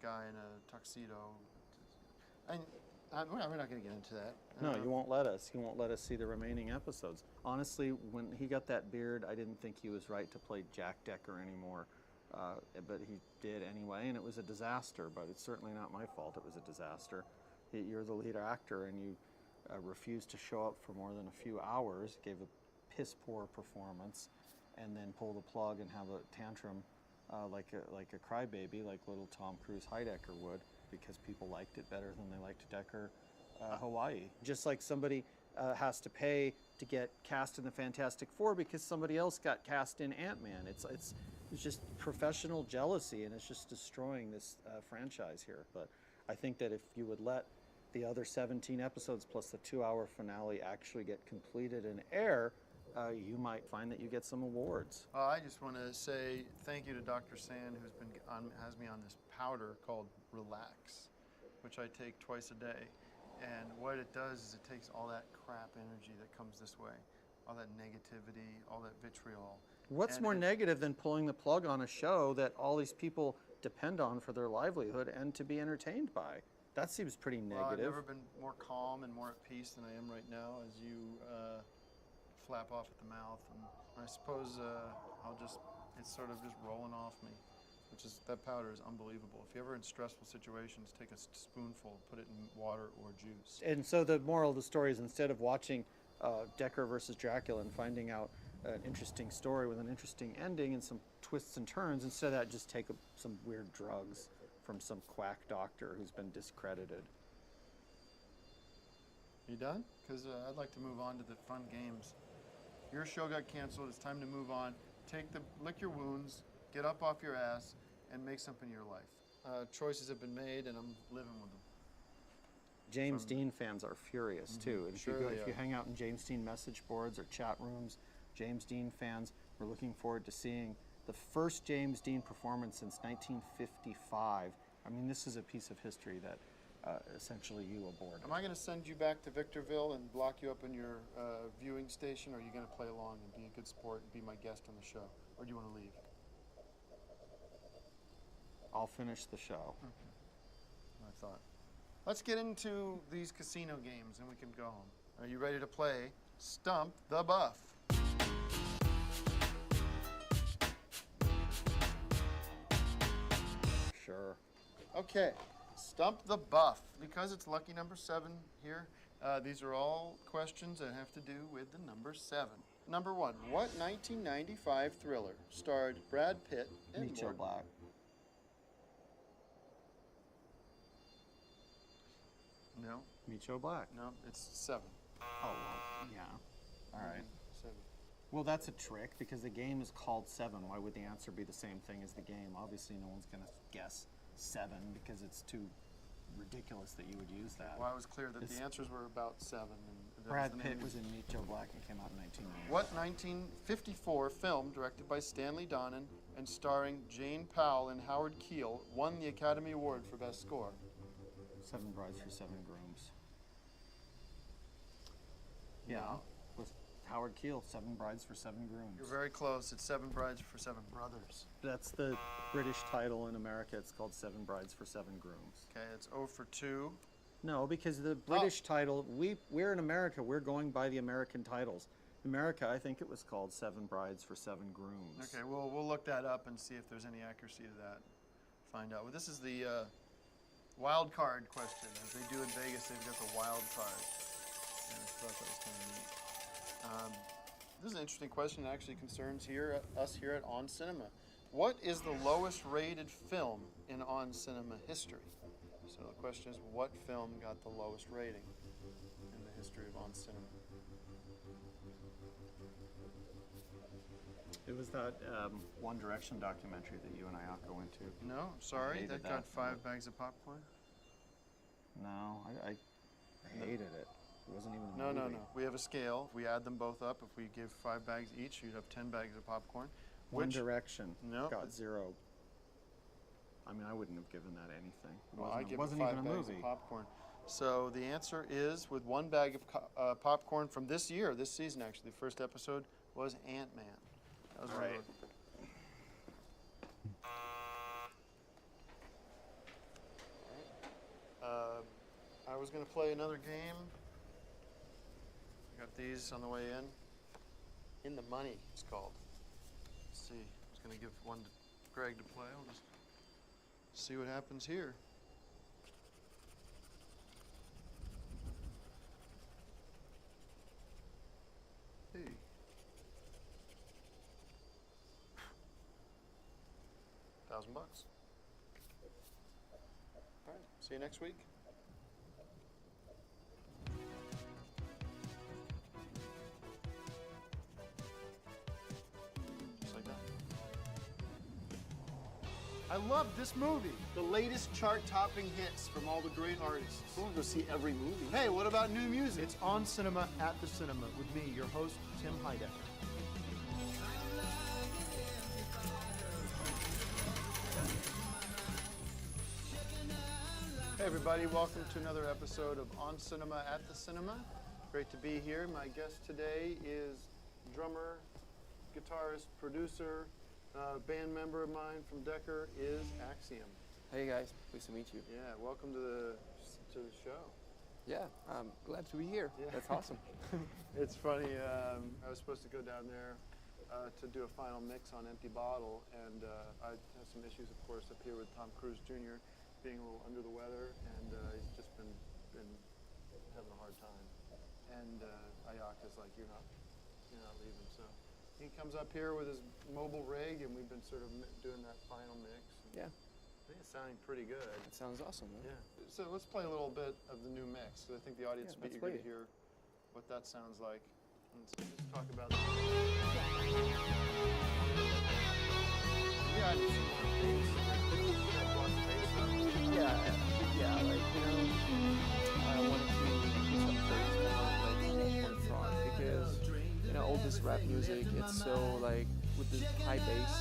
guy in a tuxedo. We're not going to get into that. No, you won't let us. You won't let us see the remaining episodes. Honestly, when he got that beard, I didn't think he was right to play Jack Decker anymore. But he did anyway, and it was a disaster. But it's certainly not my fault it was a disaster. You're the lead actor, and you refused to show up for more than a few hours, gave a piss-poor performance, and then pull the plug and have a tantrum like a crybaby, like little Tom Cruise Heidecker would, because people liked it better than they liked Decker Hawaii. Just like somebody has to pay to get cast in the Fantastic Four because somebody else got cast in Ant-Man. It's just professional jealousy, and it's just destroying this franchise here. But I think that if you would let the other 17 episodes plus the 2-hour finale actually get completed and air, you might find that you get some awards. I just want to say thank you to Dr. Sand, who's been has me on this powder called Relax, which I take twice a day. And what it does is it takes all that crap energy that comes this way, all that negativity, all that vitriol. What's more negative than pulling the plug on a show that all these people depend on for their livelihood and to be entertained by? That seems pretty negative. Well, I've never been more calm and more at peace than I am right now as you flap off at the mouth. And I suppose it's sort of just rolling off me, that powder is unbelievable. If you're ever in stressful situations, take a spoonful, put it in water or juice. And so the moral of the story is instead of watching Decker versus Dracula and finding out an interesting story with an interesting ending and some twists and turns. Instead of that, just take some weird drugs from some quack doctor who's been discredited. You done? Because I'd like to move on to the fun games. Your show got canceled. It's time to move on. Lick your wounds, get up off your ass, and make something of your life. Choices have been made, and I'm living with them. James Dean fans are furious too. And Sure if you are. hang out in James Dean message boards or chat rooms, James Dean fans, we're looking forward to seeing the first James Dean performance since 1955. I mean, this is a piece of history that essentially you aborted. Am I going to send you back to Victorville and block you up in your viewing station, or are you going to play along and be a good sport and be my guest on the show? Or do you want to leave? I'll finish the show. I thought. Let's get into these casino games and we can go home. Are you ready to play Stump the Buff? Sure. Okay, Stump the Buff. Because it's lucky number 7 here, these are all questions that have to do with the number 7. Number 1, what 1995 thriller starred Brad Pitt and Meet Joe Black. No. Meet Joe Black. No, it's 7. Oh, well, yeah. All right. 7. Well, that's a trick because the game is called 7. Why would the answer be the same thing as the game? Obviously, no one's going to guess 7 because it's too ridiculous that you would use that. Well, I was clear that the answers were about 7. And that Brad the Pitt name. was in Meet Joe Black and came out in 1990. What 1954 film directed by Stanley Donen and starring Jane Powell and Howard Keel won the Academy Award for Best Score? 7 Brides for 7 Grooms. No. Yeah, with Howard Keel, 7 Brides for 7 Grooms. You're very close. It's 7 Brides for 7 Brothers. That's the British title in America. It's called 7 Brides for 7 Grooms. Okay, it's 0 for 2. No, because the British title, we're in America. We're going by the American titles. America, I think it was called 7 Brides for 7 Grooms. Okay, we'll look that up and see if there's any accuracy to that. Find out. Well, this is the wild card question. As they do in Vegas, they've got the wild card. And I thought that was kind of neat. This is an interesting question. It actually concerns us here at On Cinema. What is the lowest rated film in On Cinema history? So the question is, what film got the lowest rating in the history of On Cinema? It was that One Direction documentary that you and Ayako went to. No, sorry, hated that got 5 bags of popcorn. No, I hated it. It wasn't even a No, movie. no. We have a scale. If we add them both up, if we give 5 bags each, you'd have 10 bags of popcorn. One Which- Direction got No. 0. I mean, I wouldn't have given that anything. It Well, wasn't, I give wasn't 5 even a bags movie. of popcorn. So the answer is, with 1 bag of popcorn from this year, this season actually, the first episode was Ant-Man. That was Right. I was going to play another game. I got these on the way in. In the Money, it's called. Let's see. I was going to give one to Greg to play. I'll just see what happens here. Hey. $1,000. All right. See you next week. Just like that. I love this movie. The latest chart-topping hits from all the great artists. We'll go see every movie. Hey, what about new music? It's On Cinema at the Cinema with me, your host, Tim Heidecker. Hey everybody, welcome to another episode of On Cinema at the Cinema. Great to be here. My guest today is drummer, guitarist, producer, band member of mine from Decker is Axiom. Hey guys, pleased to meet you. Yeah, welcome to the show. Yeah, I'm glad to be here. Yeah. That's awesome. It's funny, I was supposed to go down there to do a final mix on Empty Bottle, and I had some issues, of course, up here with Tom Cruise Jr. being a little under the weather, and he's just been having a hard time. And Ayaka's like, you're not leaving, so he comes up here with his mobile rig, and we've been sort of doing that final mix. Yeah. I think it's sounding pretty good. It sounds awesome, man. Yeah. So let's play a little bit of the new mix. 'Cause I think the audience Yeah, will be let's eager to play it. hear what that sounds like. And so just talk about. Yeah, I need some more bass. Brought the bass up. Yeah, like, you know, I wanted to do some things more like front because, you know, all this rap music, it's so like with the high bass,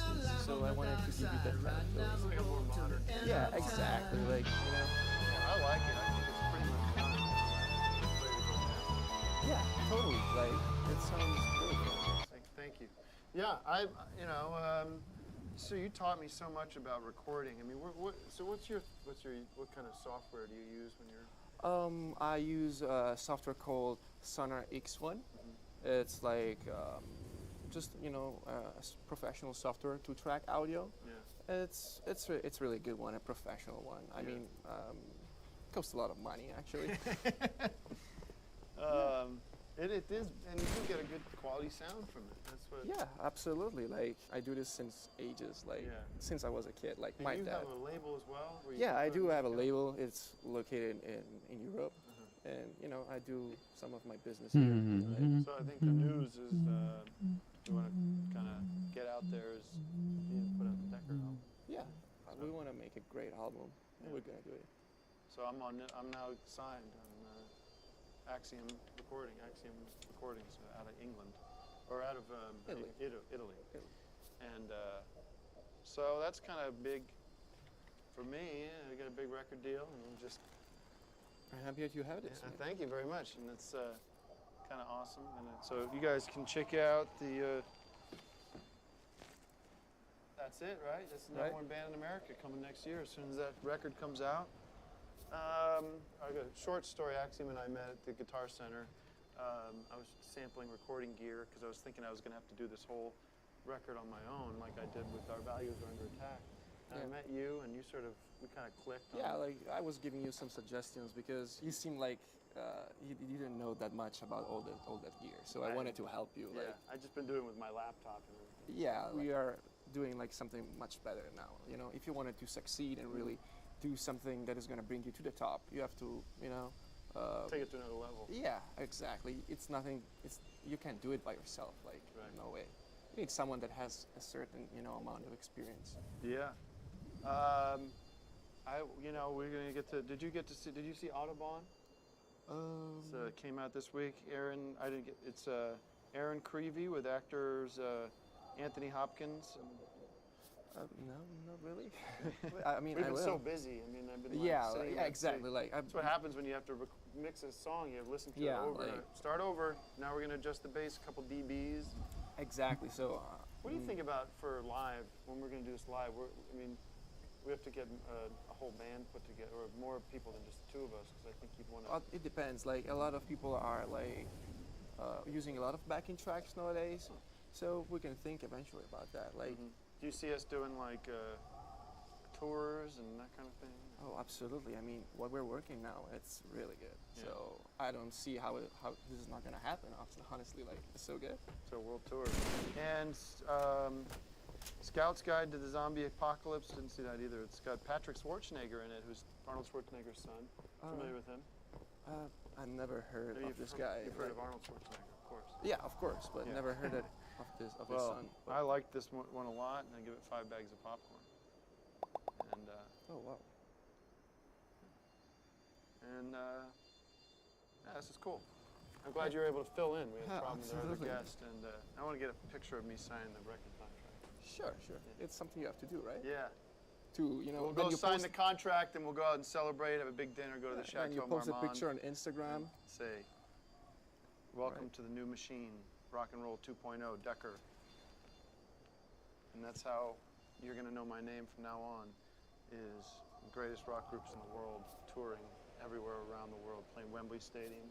so I wanted to give you that kind of It's like a more modern. Yeah, exactly. Like, you know. Yeah, I like it. I think it's pretty much done. Yeah, totally. Like, it sounds really good. Thank you. Yeah, so you taught me so much about recording. I mean, what kind of software do you use when you're? I use a software called Sonar X1. It's like just, you know, professional software to track audio. Yeah. It's really good one, a professional one. I mean, it costs a lot of money actually. It is, and you do get a good quality sound from it. That's what. Yeah, absolutely. Like, I do this since ages, like since I was a kid. Like Do my you dad. have a label as well? where you Yeah, can I put do it have a together? label. It's located in Europe, and you know, I do some of my business Mhm. here. So I think the news is, you want to kind of get out there is you put out the Decker album. Yeah, we want to make a great album, and we're gonna do it. So I'm now signed on Axiom Recordings out of England, or out of Italy. And so that's kind of big for me. I got a big record deal, and I'm just. I'm happy that you have it. Yeah, thank you very much, and it's kind of awesome. And so you guys can check out the. That's it, right? That's the number one band in America coming next year. As soon as that record comes out. I got a short story. Axiom and I met at the Guitar Center. I was sampling recording gear because I was thinking I was going to have to do this whole record on my own, like I did with Our Values Are Under Attack. And I met you, and we kind of clicked. Yeah, like I was giving you some suggestions because you seemed like you didn't know that much about all that gear. So I wanted to help you. Yeah, Like, I've just been doing it with my laptop and everything. yeah, we are doing like something much better now. You know, if you wanted to succeed and really do something that is going to bring you to the top, you have to, you know, take it to another level. Yeah, exactly. It's nothing. You can't do it by yourself. Like, no way. You need someone that has a certain, you know, amount of experience. Yeah. We're gonna get to. Did you see Audubon? It came out this week. It's Aaron Creevy with actors Anthony Hopkins. No, not really. I mean, we've I been will. so busy. I mean, I've been sitting yeah, exactly. Like, that's what happens when you have to mix a song. You have to listen to it Yeah, over. like- Start over. Now we're gonna adjust the bass a couple dBs. Exactly. So. What do you think about for live when we're gonna do this live? We have to get a whole band put together, or more people than just the two of us, because I think you'd want to. It depends. Like, a lot of people are like using a lot of backing tracks nowadays, so we can think eventually about that. Like, do you see us doing like tours and that kind of thing? Oh, absolutely. I mean, what we're working now, it's really good. Yeah. So I don't see how this is not going to happen. Honestly, like, it's so good. So world tour. And Scout's Guide to the Zombie Apocalypse, didn't see that either. It's got Patrick Schwarzenegger in it, who's Arnold Schwarzenegger's son. Familiar with him? I've never heard of this guy. You've heard of Arnold Schwarzenegger, of course. Yeah, of course, but Yeah. never heard of his son. But I like this one a lot, and I give it 5 bags of popcorn. And oh wow. And this is cool. I'm glad you were able to fill in. We had a problem with our other absolutely. guest, and I want to get a picture of me signing the record contract. Sure. It's something you have to do, right? Yeah. To, you know, We'll then go you sign post, the contract, and we'll go out and celebrate, have a big dinner, go to the Chateau and you post Marmont. a picture on Instagram. Say, welcome to the new machine, Rock and Roll 2.0, Decker. And that's how you're going to know my name from now on, is the greatest rock groups in the world, touring everywhere around the world, playing Wembley Stadium.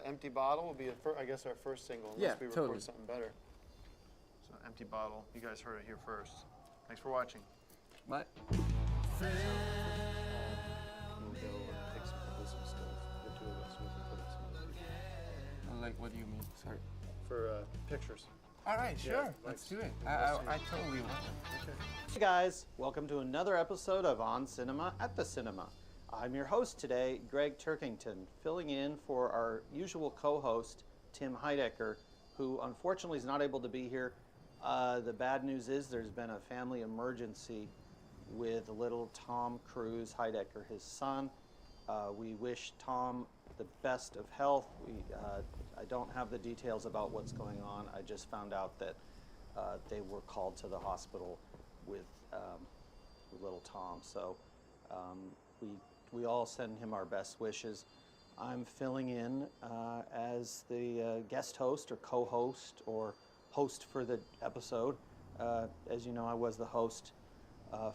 Empty Bottle will be, I guess, our first single, unless we record something better. So Empty Bottle, you guys heard it here first. Thanks for watching. Bye. We'll go and take some stills, the two of us, we can put it some. Like, what do you mean? Sorry. For pictures. All right, sure. Let's do it. I totally want it. Hey guys, welcome to another episode of On Cinema at the Cinema. I'm your host today, Greg Turkington, filling in for our usual co-host, Tim Heidecker, who unfortunately is not able to be here. The bad news is there's been a family emergency with little Tom Cruise Heidecker, his son. We wish Tom the best of health. I don't have the details about what's going on. I just found out that they were called to the hospital with little Tom. So we all send him our best wishes. I'm filling in as the guest host or co-host or host for the episode. As you know, I was the host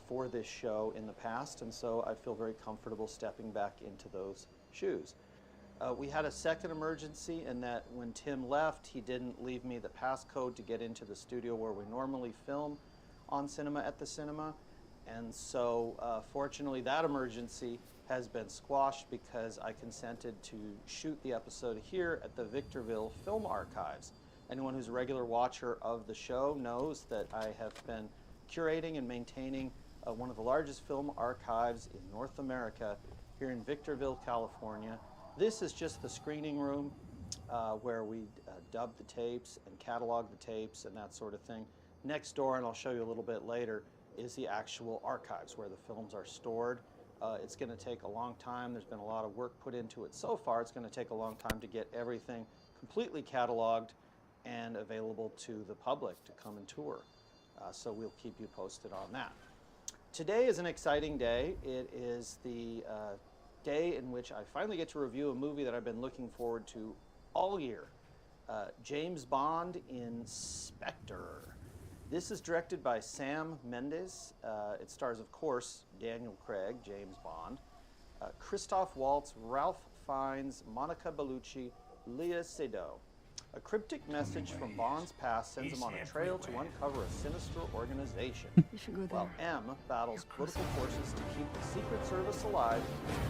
for this show in the past, and so I feel very comfortable stepping back into those shoes. We had a second emergency in that when Tim left, he didn't leave me the passcode to get into the studio where we normally film On Cinema at the Cinema. And so fortunately that emergency has been squashed because I consented to shoot the episode here at the Victorville Film Archives. Anyone who's a regular watcher of the show knows that I have been curating and maintaining one of the largest film archives in North America here in Victorville, California. This is just the screening room where we dub the tapes and catalog the tapes and that sort of thing. Next door, and I'll show you a little bit later, is the actual archives where the films are stored. It's going to take a long time. There's been a lot of work put into it so far. It's going to take a long time to get everything completely cataloged and available to the public to come and tour. So we'll keep you posted on that. Today is an exciting day. It is the day in which I finally get to review a movie that I've been looking forward to all year. James Bond in Spectre. This is directed by Sam Mendes. It stars, of course, Daniel Craig, James Bond, Christoph Waltz, Ralph Fiennes, Monica Bellucci, Léa Seydoux. A cryptic message from Bond's past sends him on a trail to uncover a sinister organization. While M battles political forces to keep the Secret Service alive,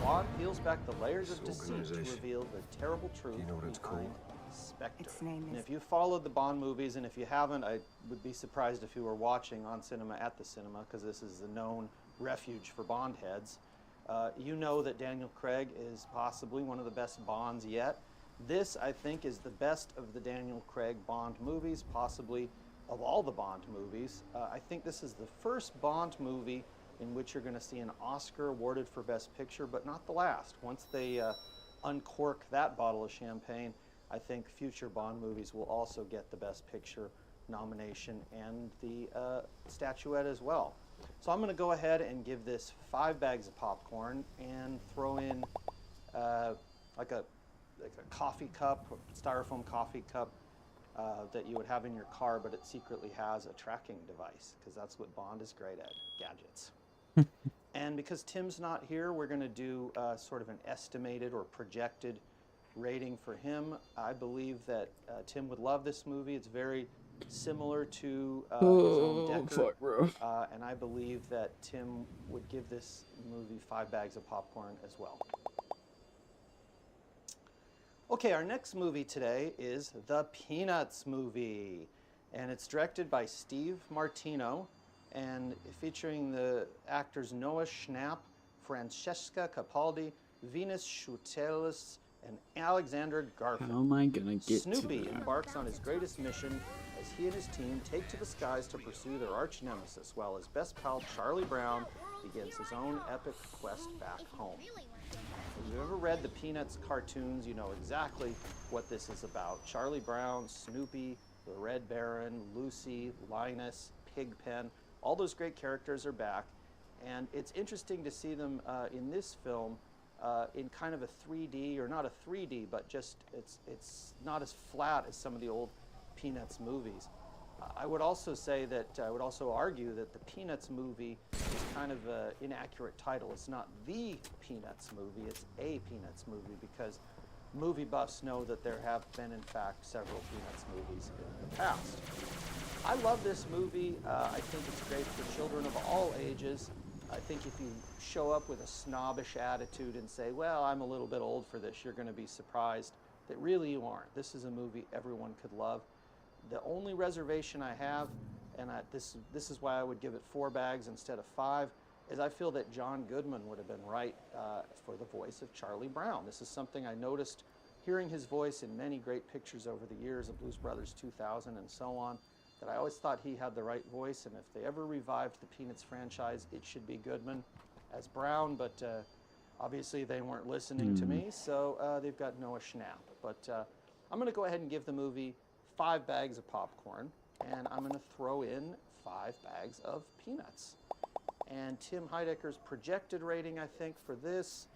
Bond peels back the layers of deceit to reveal the terrible truth behind Spectre. And if you followed the Bond movies, and if you haven't, I would be surprised if you were watching On Cinema at the Cinema, because this is the known refuge for Bond heads. You know that Daniel Craig is possibly one of the best Bonds yet. This, I think, is the best of the Daniel Craig Bond movies, possibly of all the Bond movies. I think this is the first Bond movie in which you're going to see an Oscar awarded for Best Picture, but not the last. Once they uncork that bottle of champagne, I think future Bond movies will also get the Best Picture nomination and the statuette as well. So I'm going to go ahead and give this 5 bags of popcorn and throw in like a coffee cup, styrofoam coffee cup that you would have in your car, but it secretly has a tracking device, because that's what Bond is great at, gadgets. And because Tim's not here, we're going to do sort of an estimated or projected rating for him. I believe that Tim would love this movie. It's very similar to his own Decker, and I believe that Tim would give this movie 5 bags of popcorn as well. Okay, our next movie today is The Peanuts Movie, and it's directed by Steve Martino and featuring the actors Noah Schnapp, Francesca Capaldi, Venus Schutelis, and Alexander Garfield. How am I gonna get Snoopy to that? embarks on his greatest mission as he and his team take to the skies to pursue their arch nemesis, while his best pal Charlie Brown begins his own epic quest back home. If you've ever read the Peanuts cartoons, you know exactly what this is about. Charlie Brown, Snoopy, the Red Baron, Lucy, Linus, Pigpen, all those great characters are back. And it's interesting to see them in this film in kind of a 3D, or not a 3D, but just it's not as flat as some of the old Peanuts movies. I would also say that, I would also argue that the Peanuts movie is kind of an inaccurate title. It's not the Peanuts movie, it's a Peanuts movie, because movie buffs know that there have been, in fact, several Peanuts movies in the past. I love this movie. I think it's great for children of all ages. I think if you show up with a snobbish attitude and say, well, I'm a little bit old for this, you're going to be surprised that really you aren't. This is a movie everyone could love. The only reservation I have, and this is why I would give it 4 bags instead of 5, is I feel that John Goodman would have been right for the voice of Charlie Brown. This is something I noticed hearing his voice in many great pictures over the years of Blues Brothers 2000 and so on, that I always thought he had the right voice, and if they ever revived the Peanuts franchise, it should be Goodman as Brown, but obviously they weren't listening to me, so they've got Noah Schnapp. But I'm going to go ahead and give the movie 5 bags of popcorn, and I'm going to throw in 5 bags of peanuts. And Tim Heidecker's projected rating, I think, for this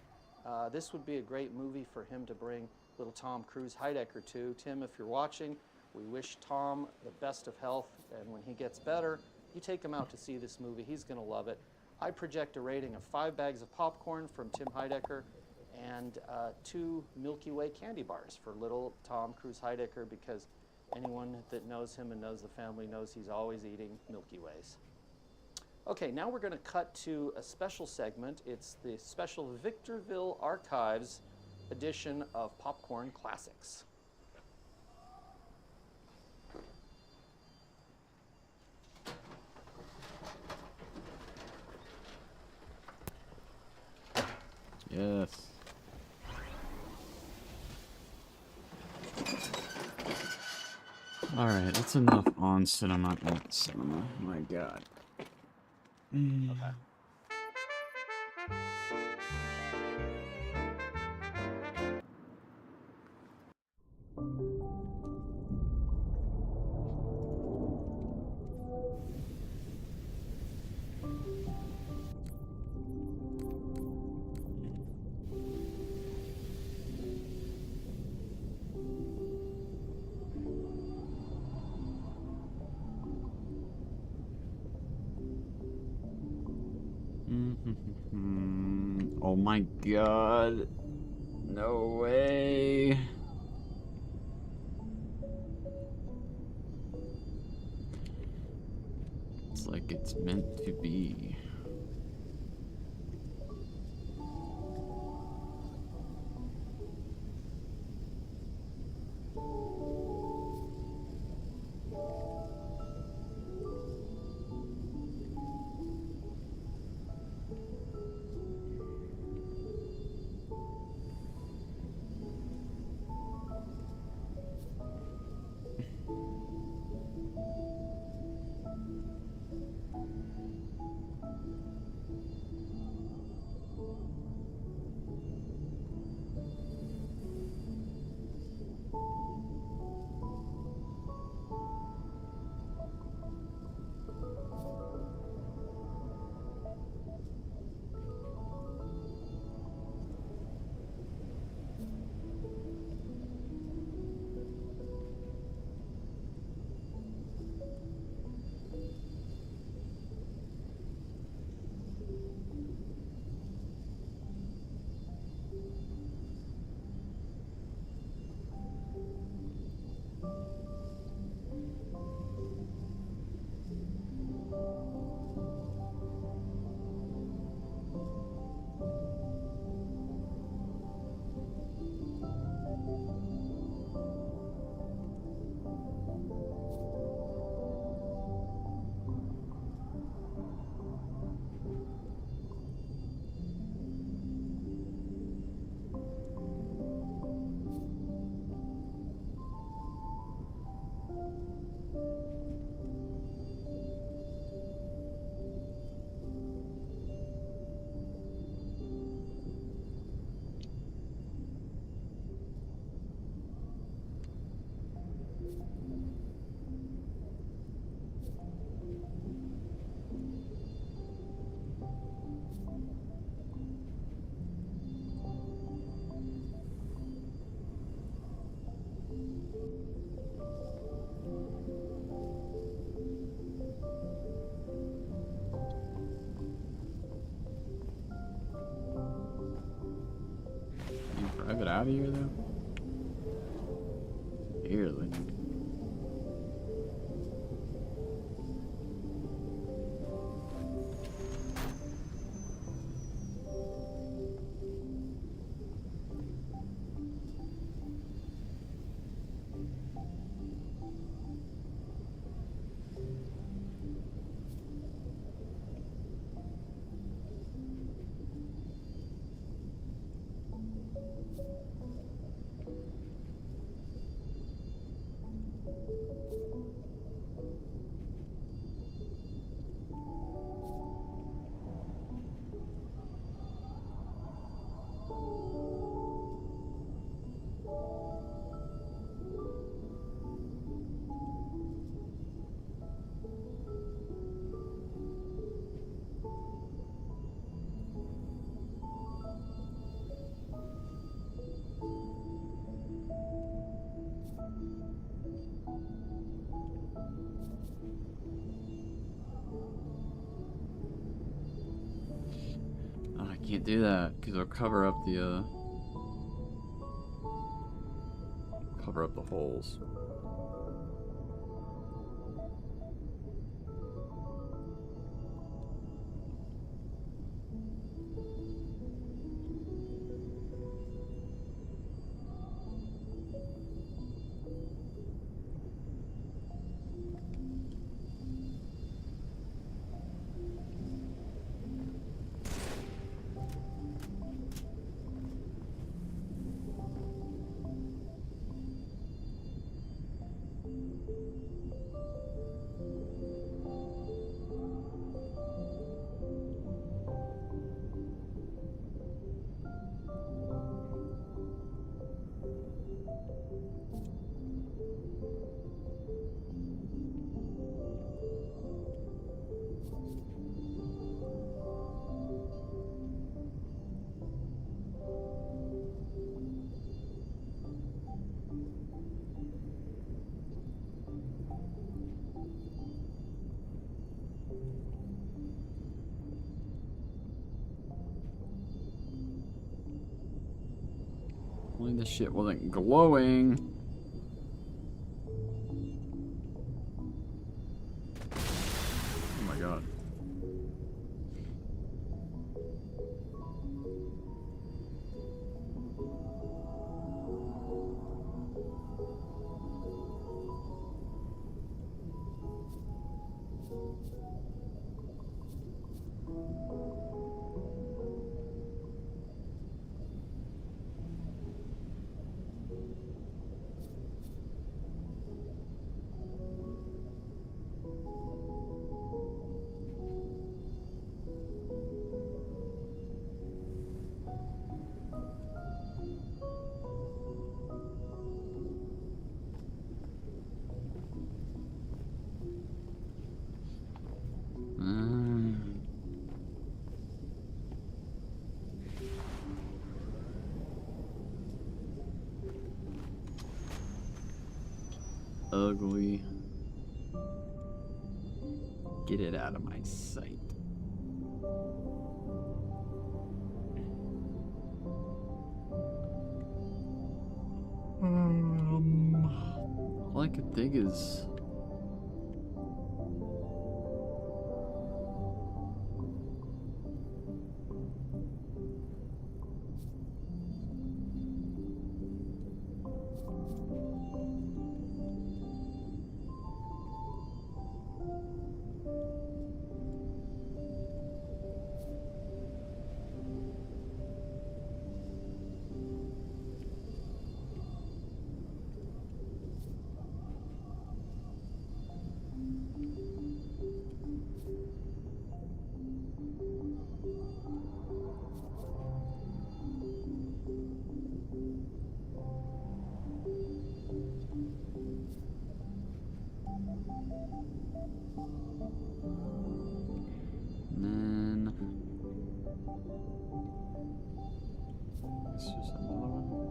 would be a great movie for him to bring little Tom Cruise Heidecker to. Tim, if you're watching, we wish Tom the best of health, and when he gets better, you take him out to see this movie. He's going to love it. I project a rating of 5 bags of popcorn from Tim Heidecker and 2 Milky Way candy bars for little Tom Cruise Heidecker, because anyone that knows him and knows the family knows he's always eating Milky Ways. Okay, now we're going to cut to a special segment. It's the special Victorville Archives edition of Popcorn Classics. Yes. Alright, that's enough on cinema. Cinema, my god. Okay. Oh my god. No way. It's like it's meant to be. Drive it out of here, though? Barely. can't do that because it'll cover up the holes. Only this shit wasn't glowing. Oh my god. Ugly. Get it out of my sight. All I could think is it's just another one.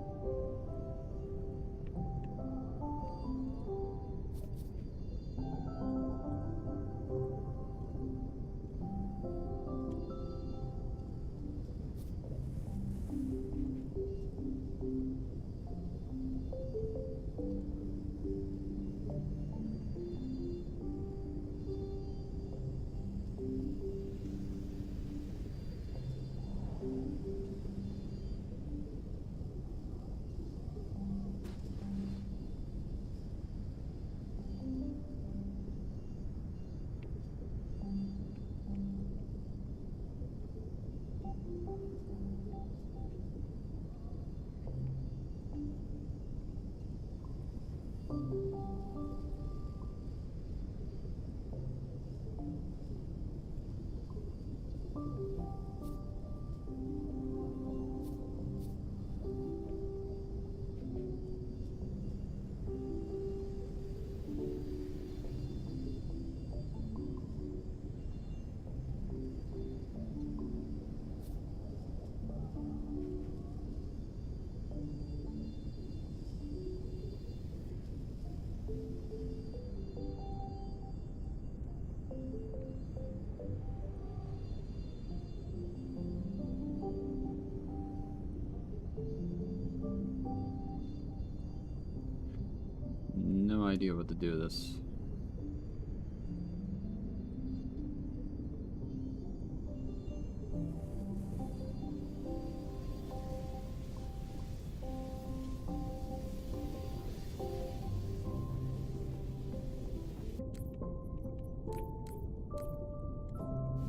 idea what to do with this.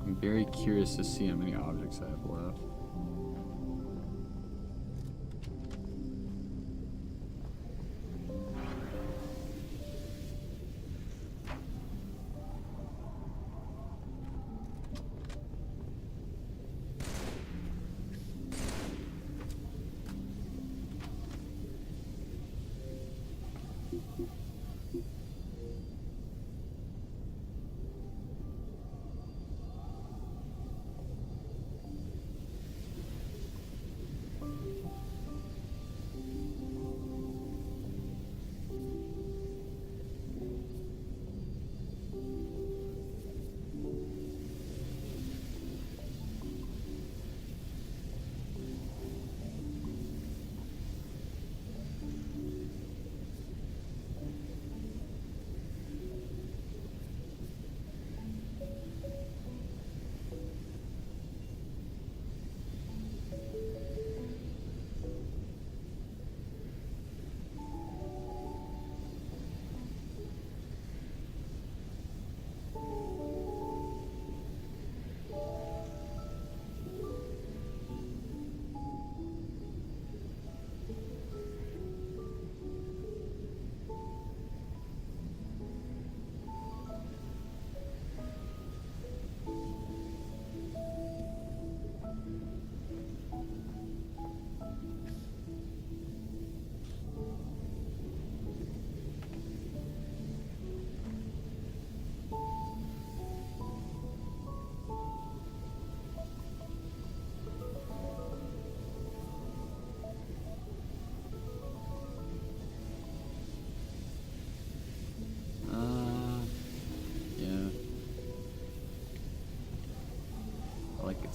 I'm very curious to see how many objects I have left.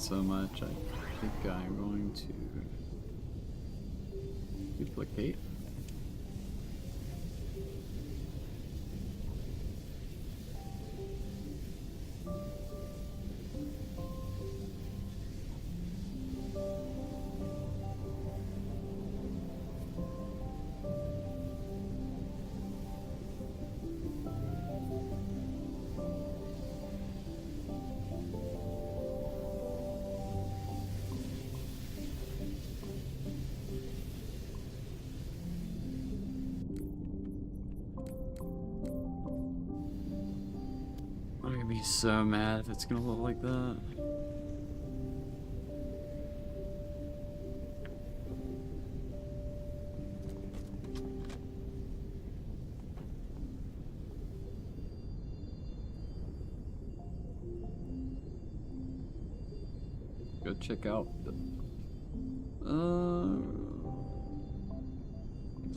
So much, I think I'm going to duplicate. I'm gonna be so mad if it's gonna look like that. Go check out the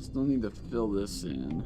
still need to fill this in.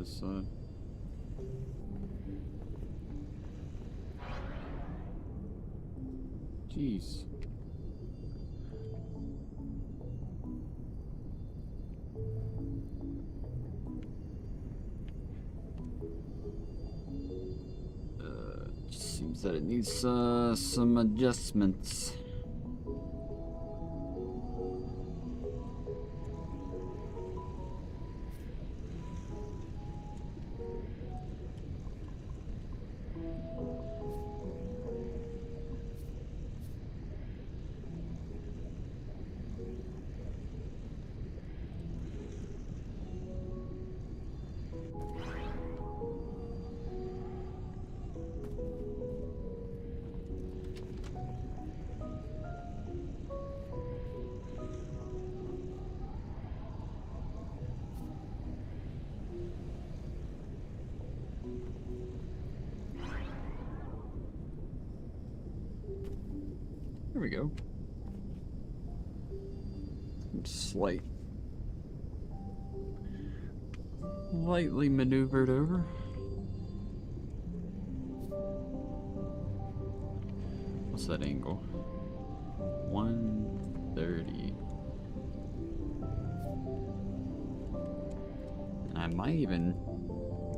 this side. Jeez. Seems that it needs some adjustments. There we go. Lightly maneuvered over. What's that angle? 130. And I might even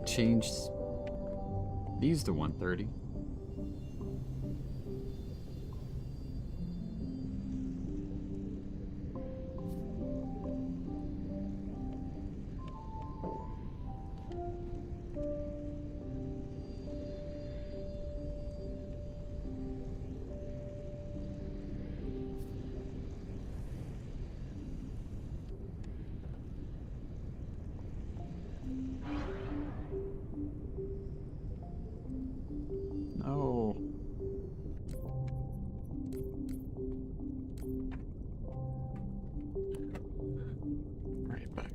change these to 130. No. Right back.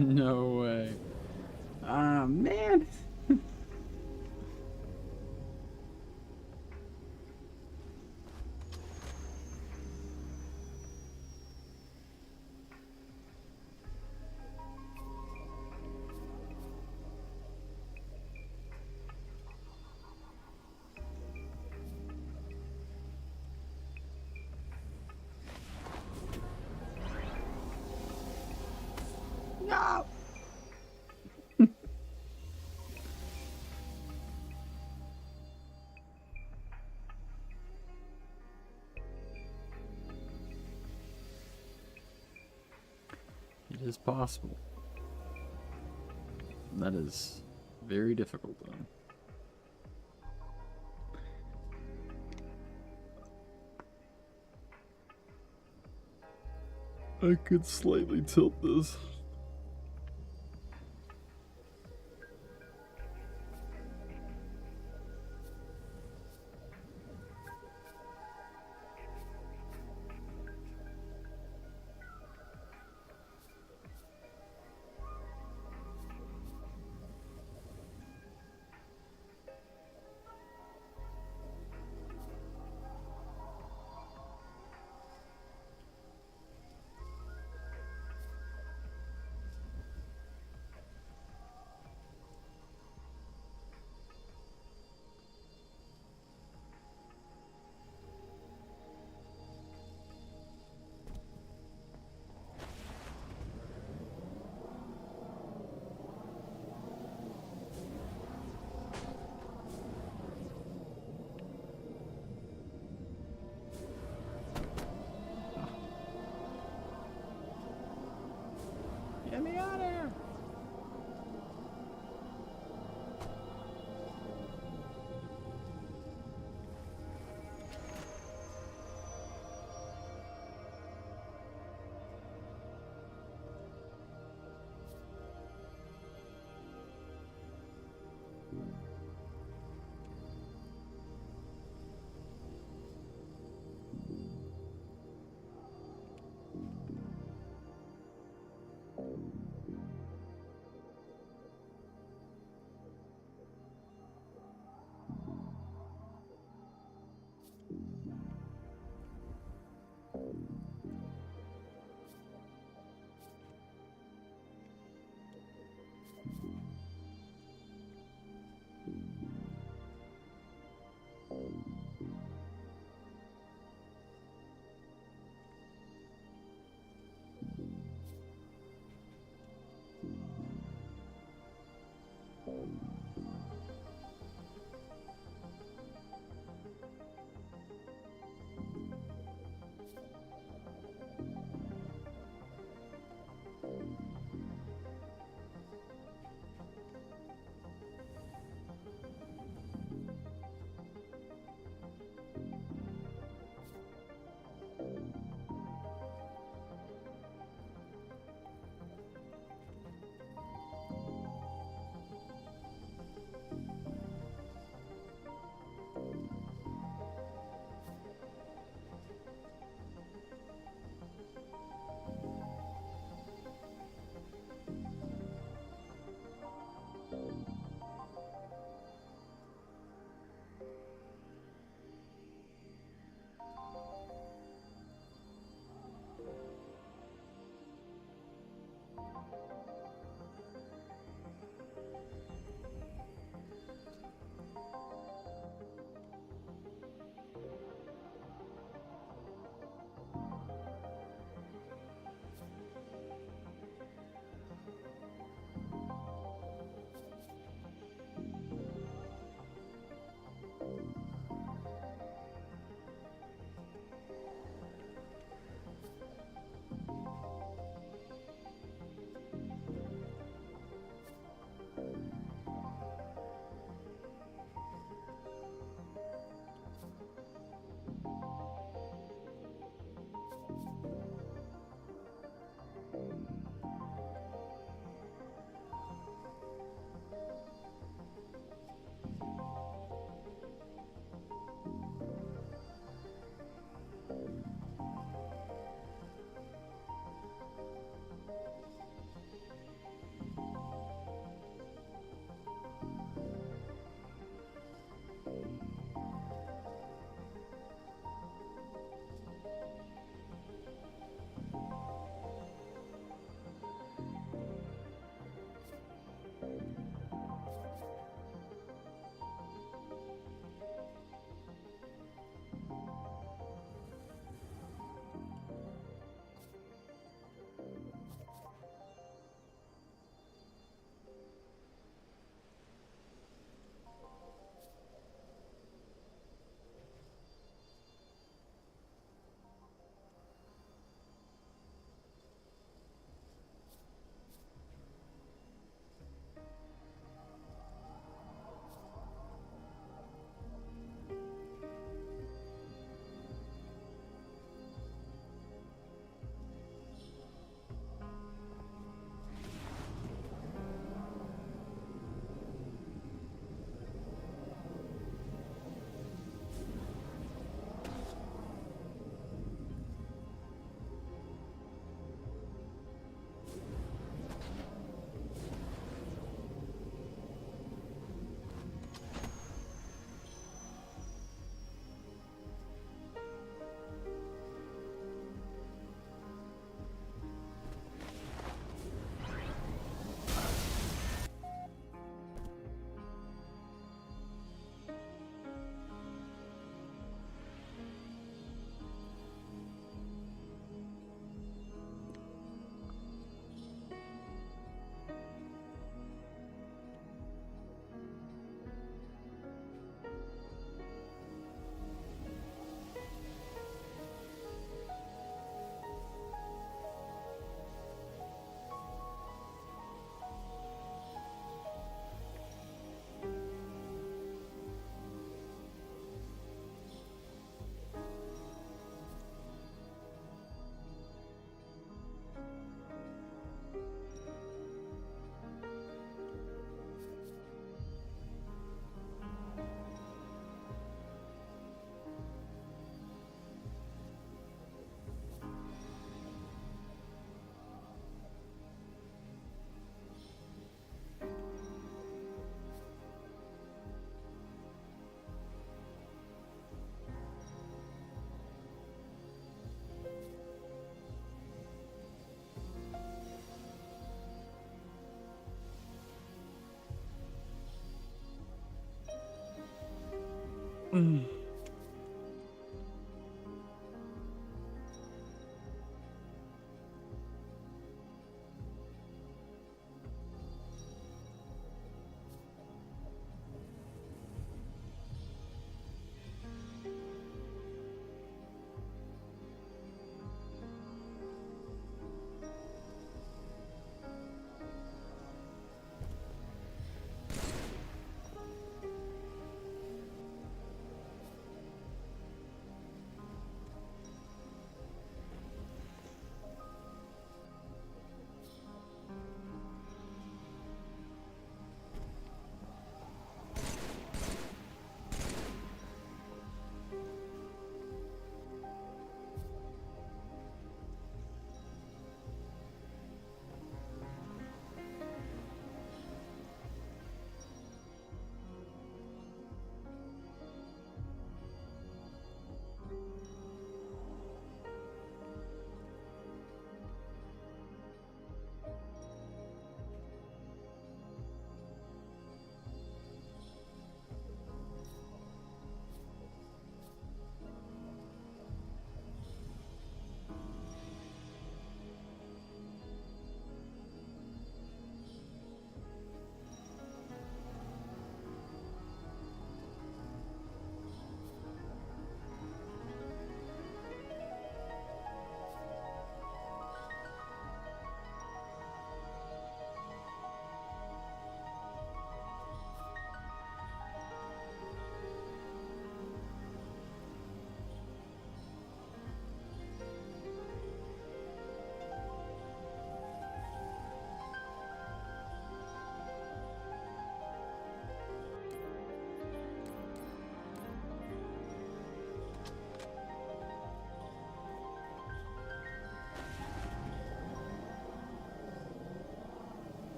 No way. Ah, man. It is possible. That is very difficult, though. I could slightly tilt this.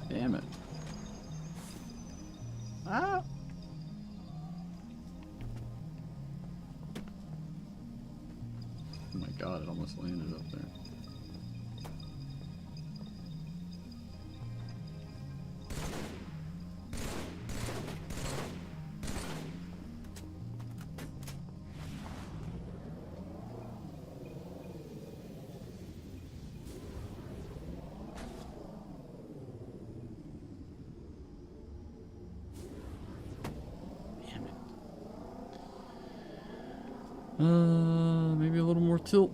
Damn it. Ah! Oh my god, it almost landed up there. Maybe a little more tilt.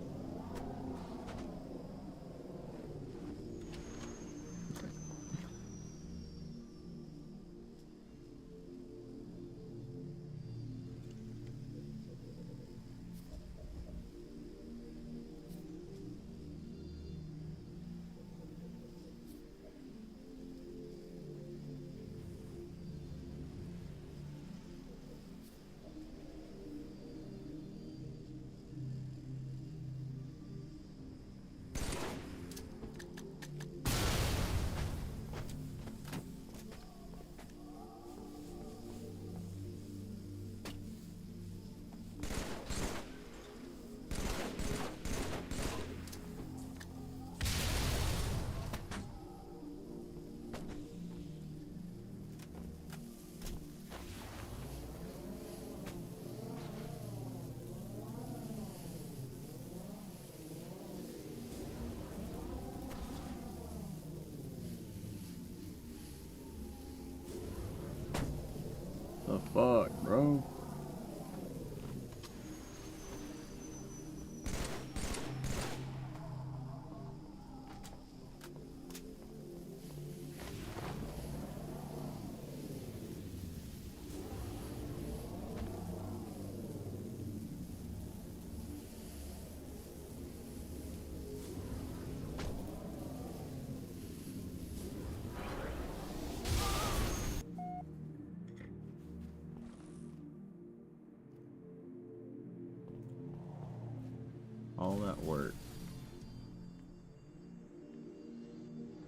that work?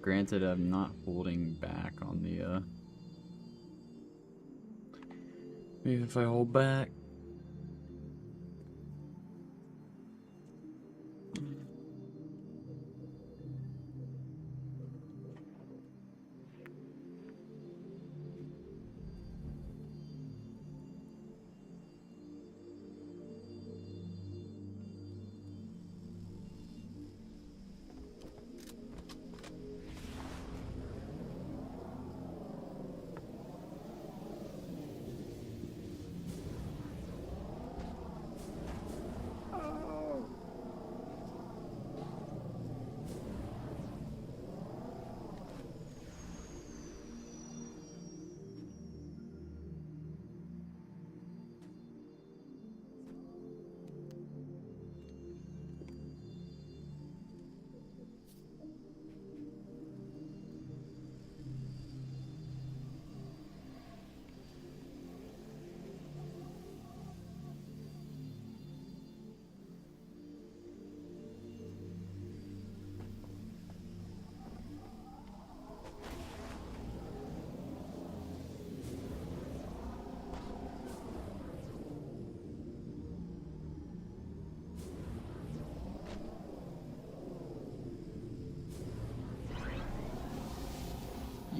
Granted, I'm not holding back on the, maybe if I hold back.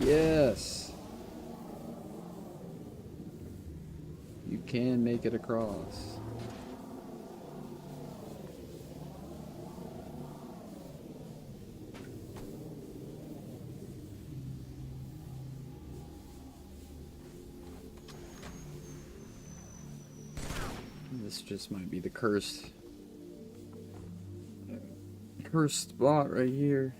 Yes. You can make it across. This just might be the cursed spot right here.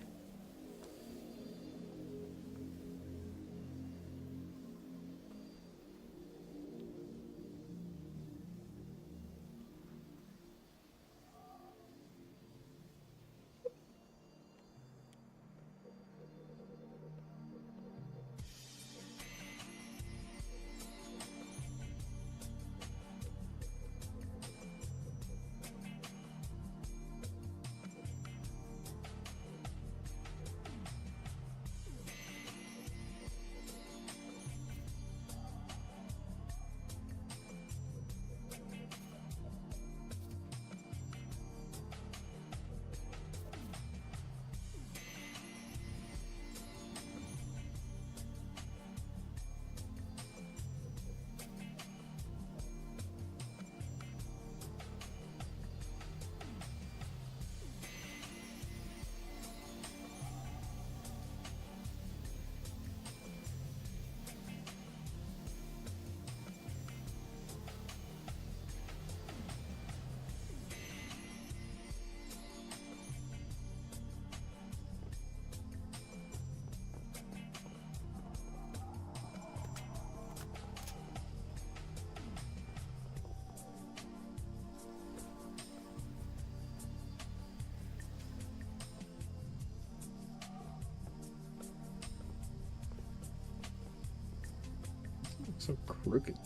So crooked.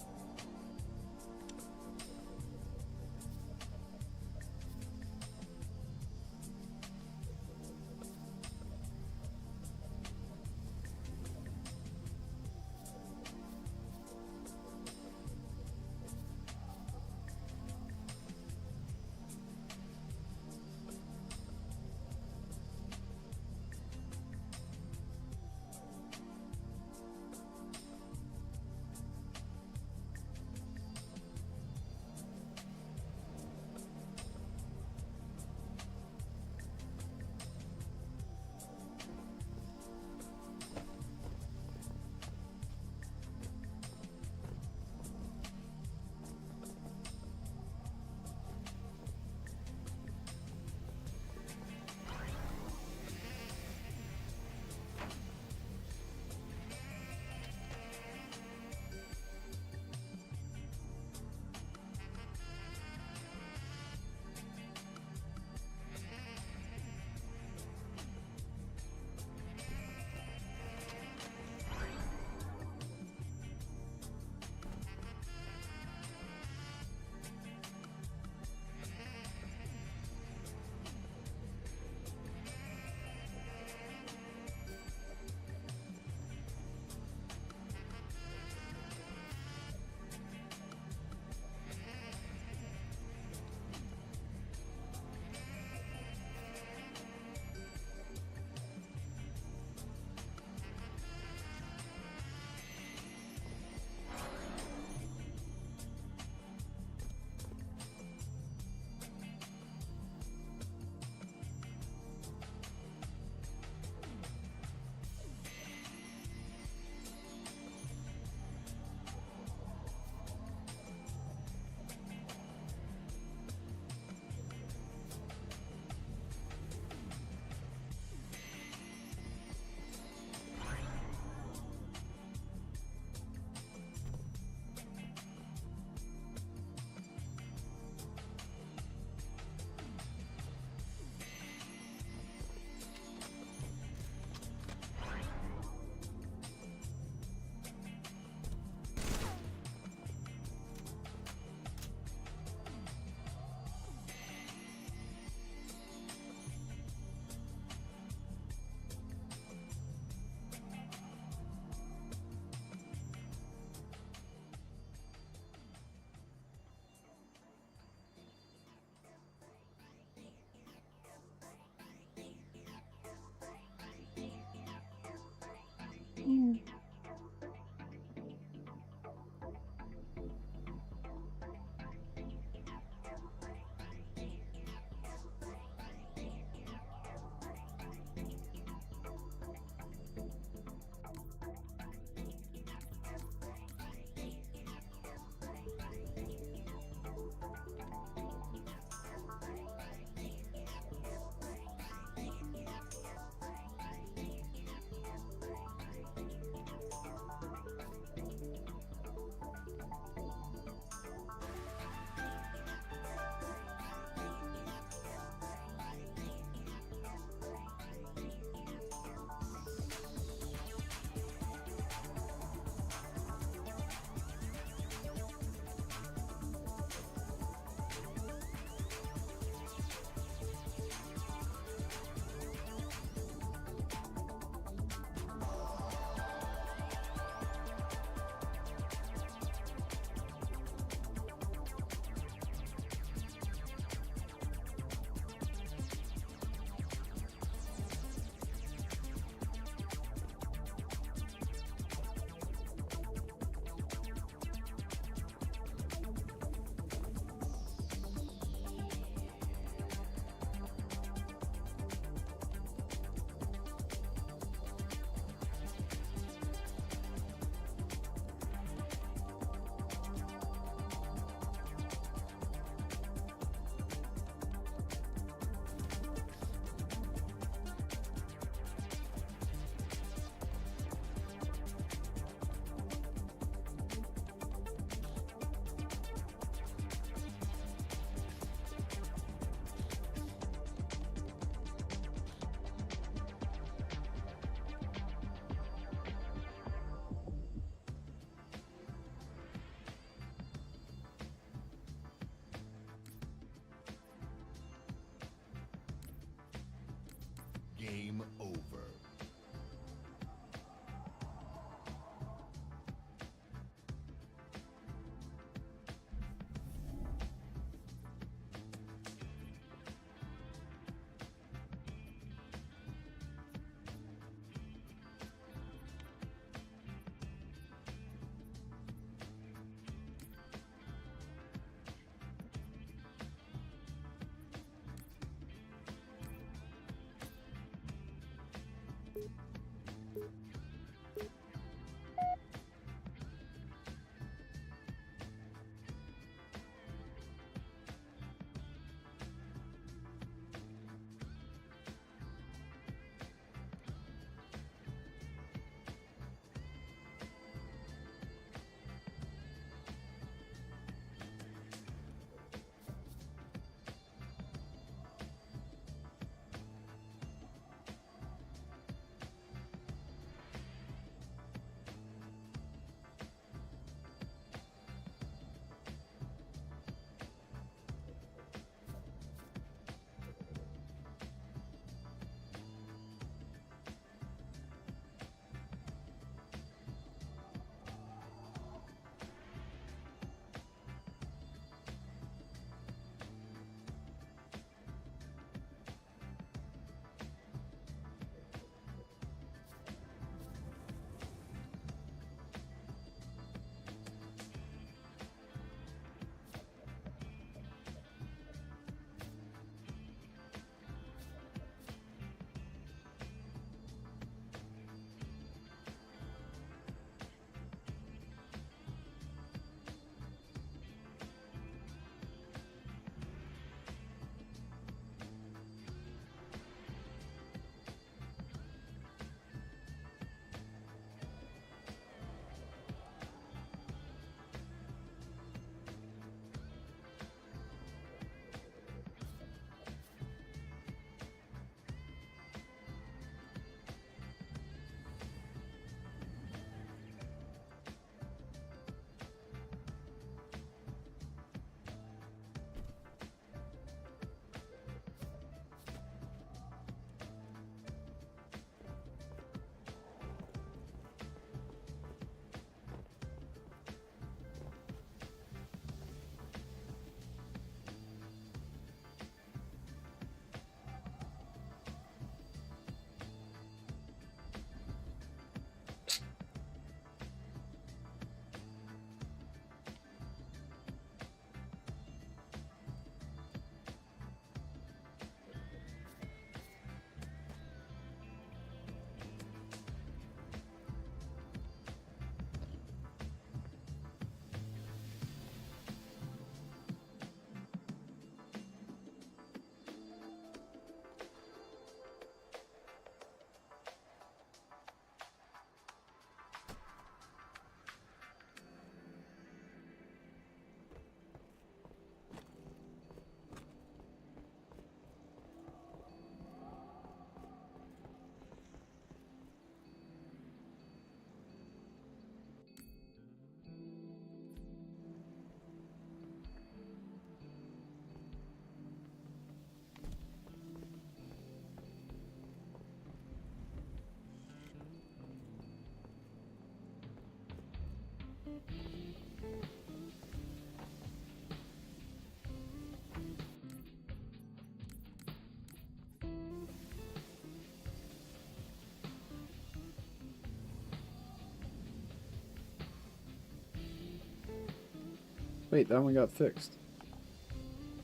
Wait, that one got fixed.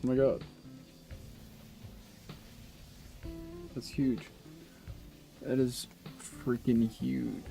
Oh my god. That's huge. That is freaking huge.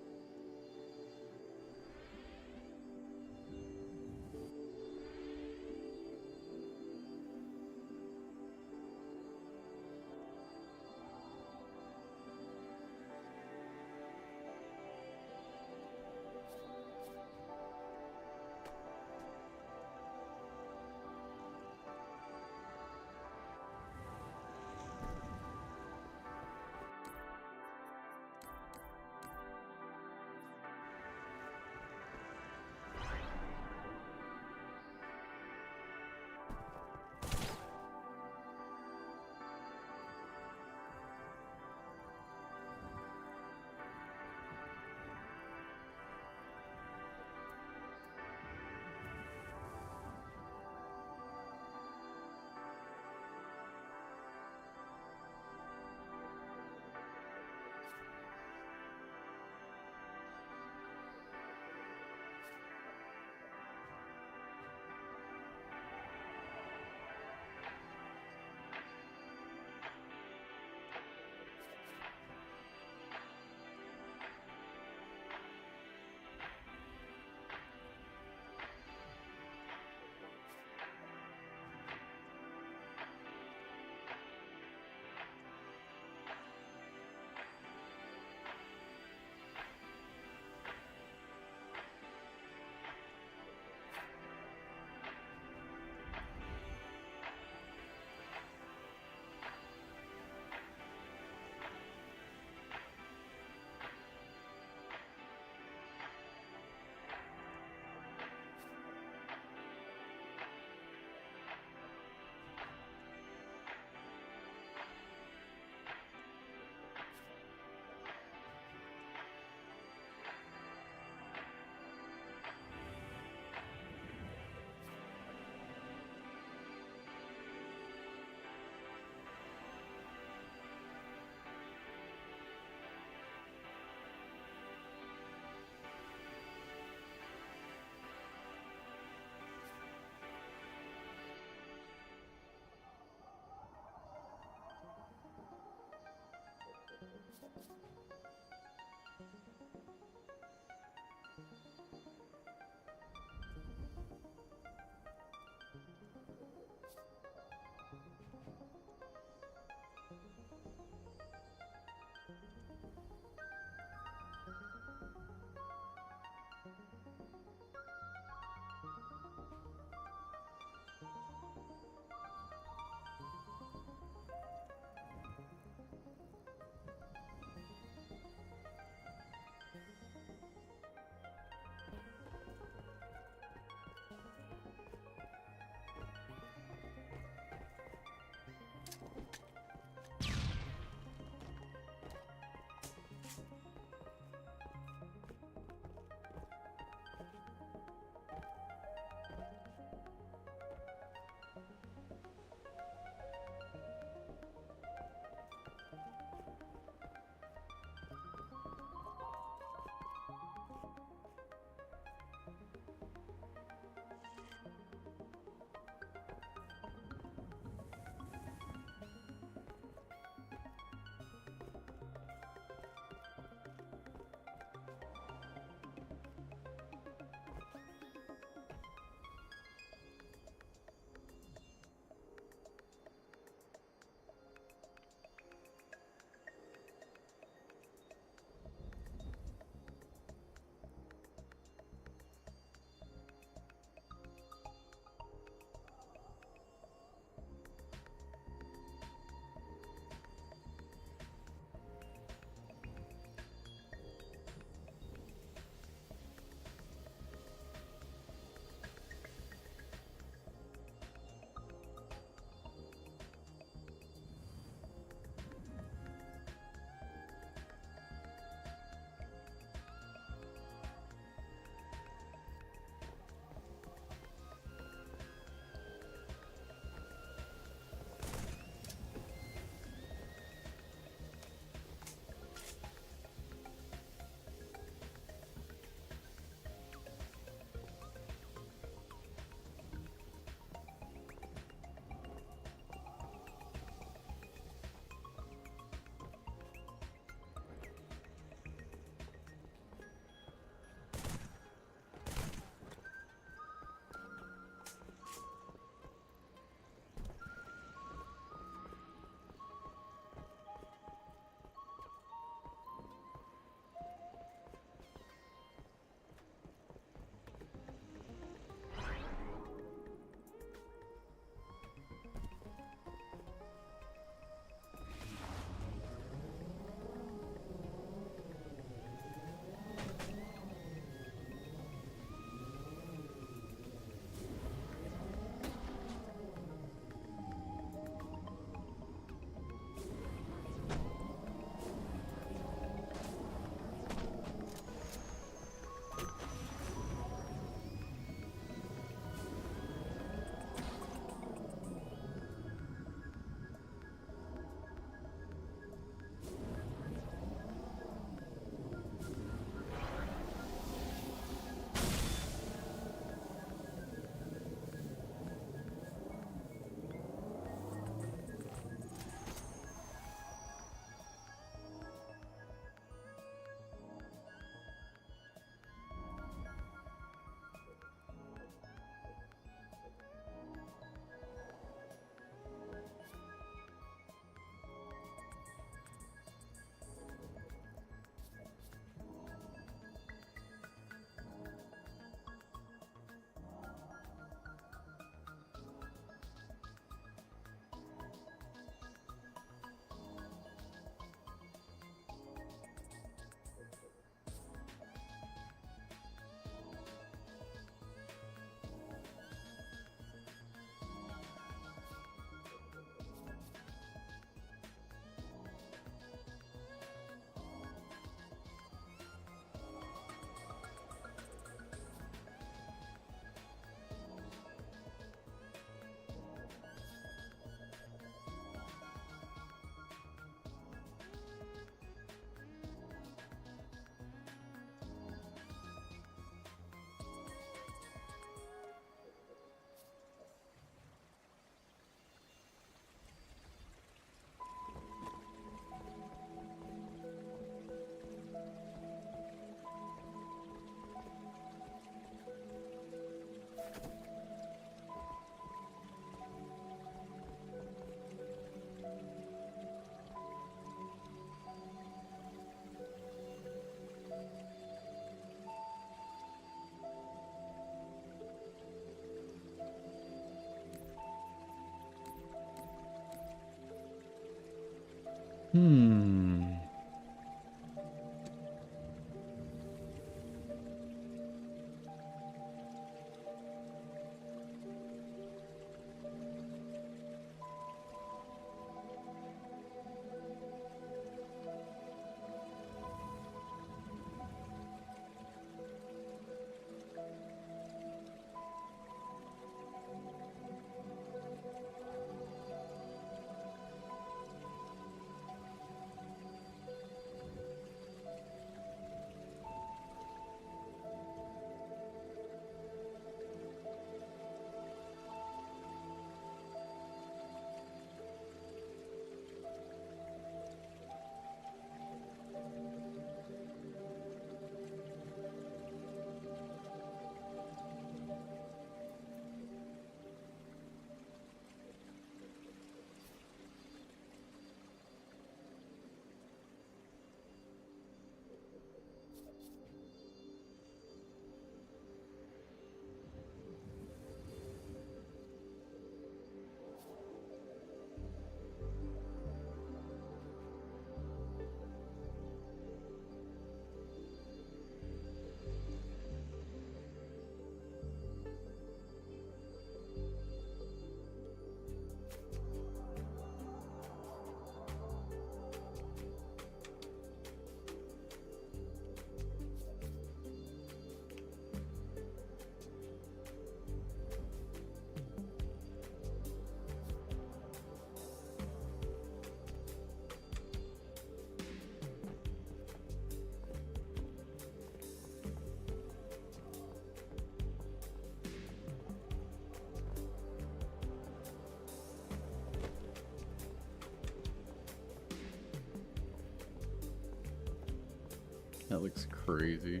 That looks crazy.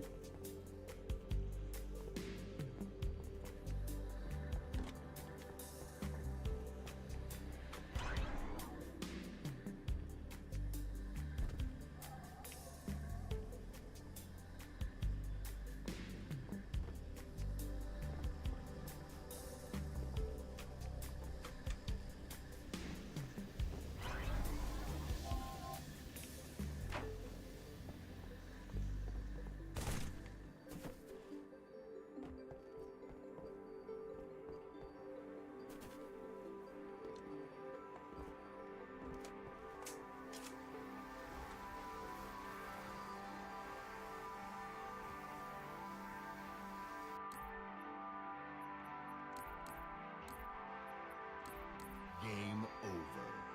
Game over.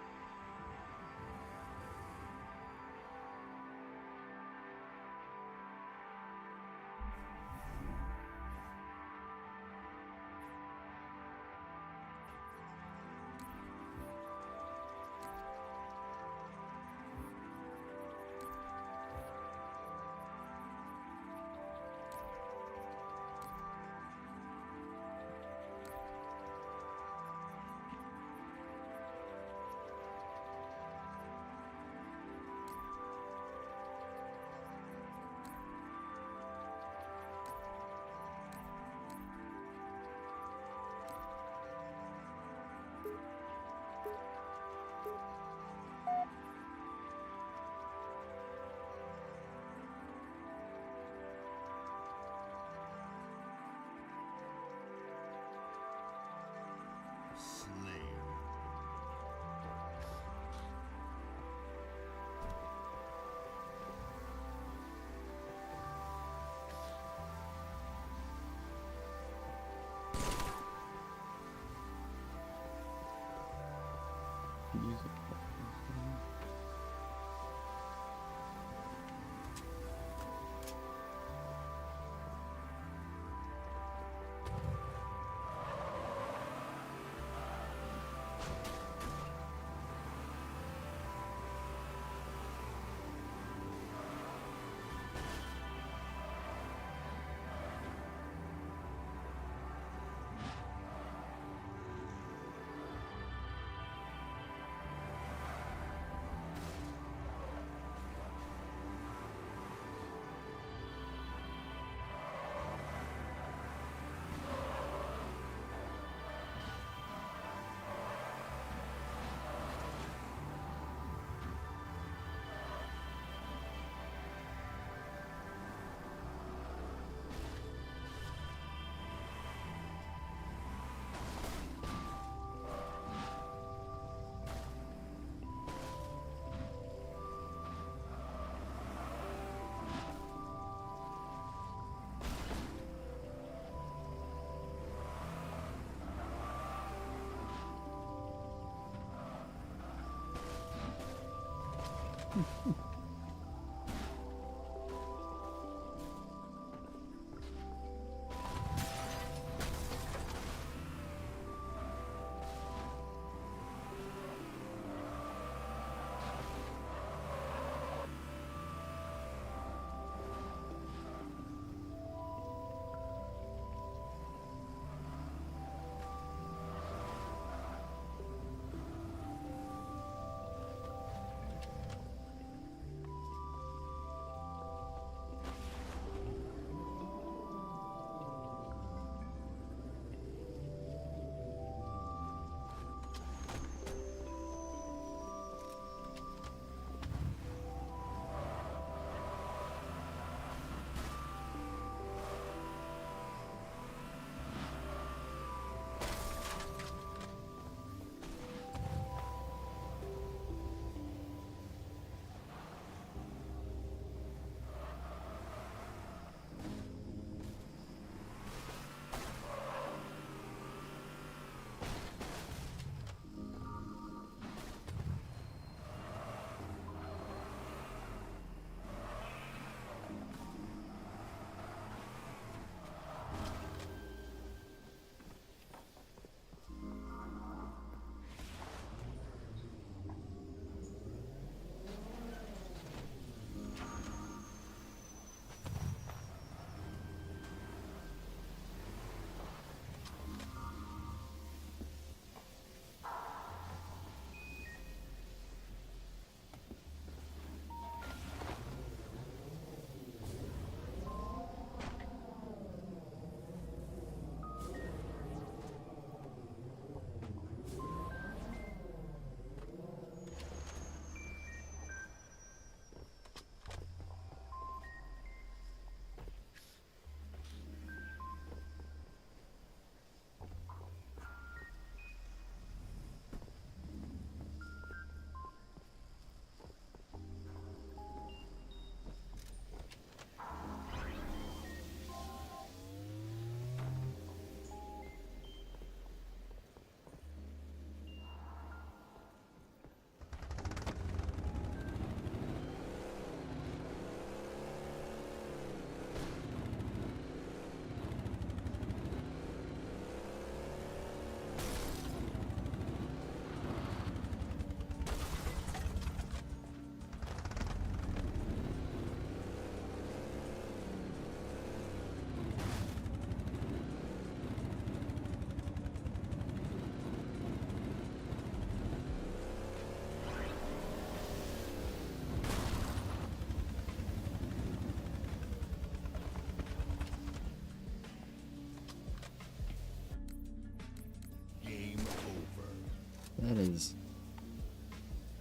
Music.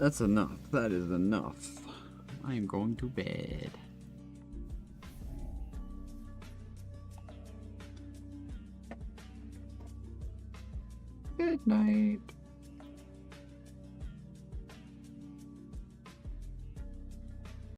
That's enough. That is enough. I am going to bed. Good night.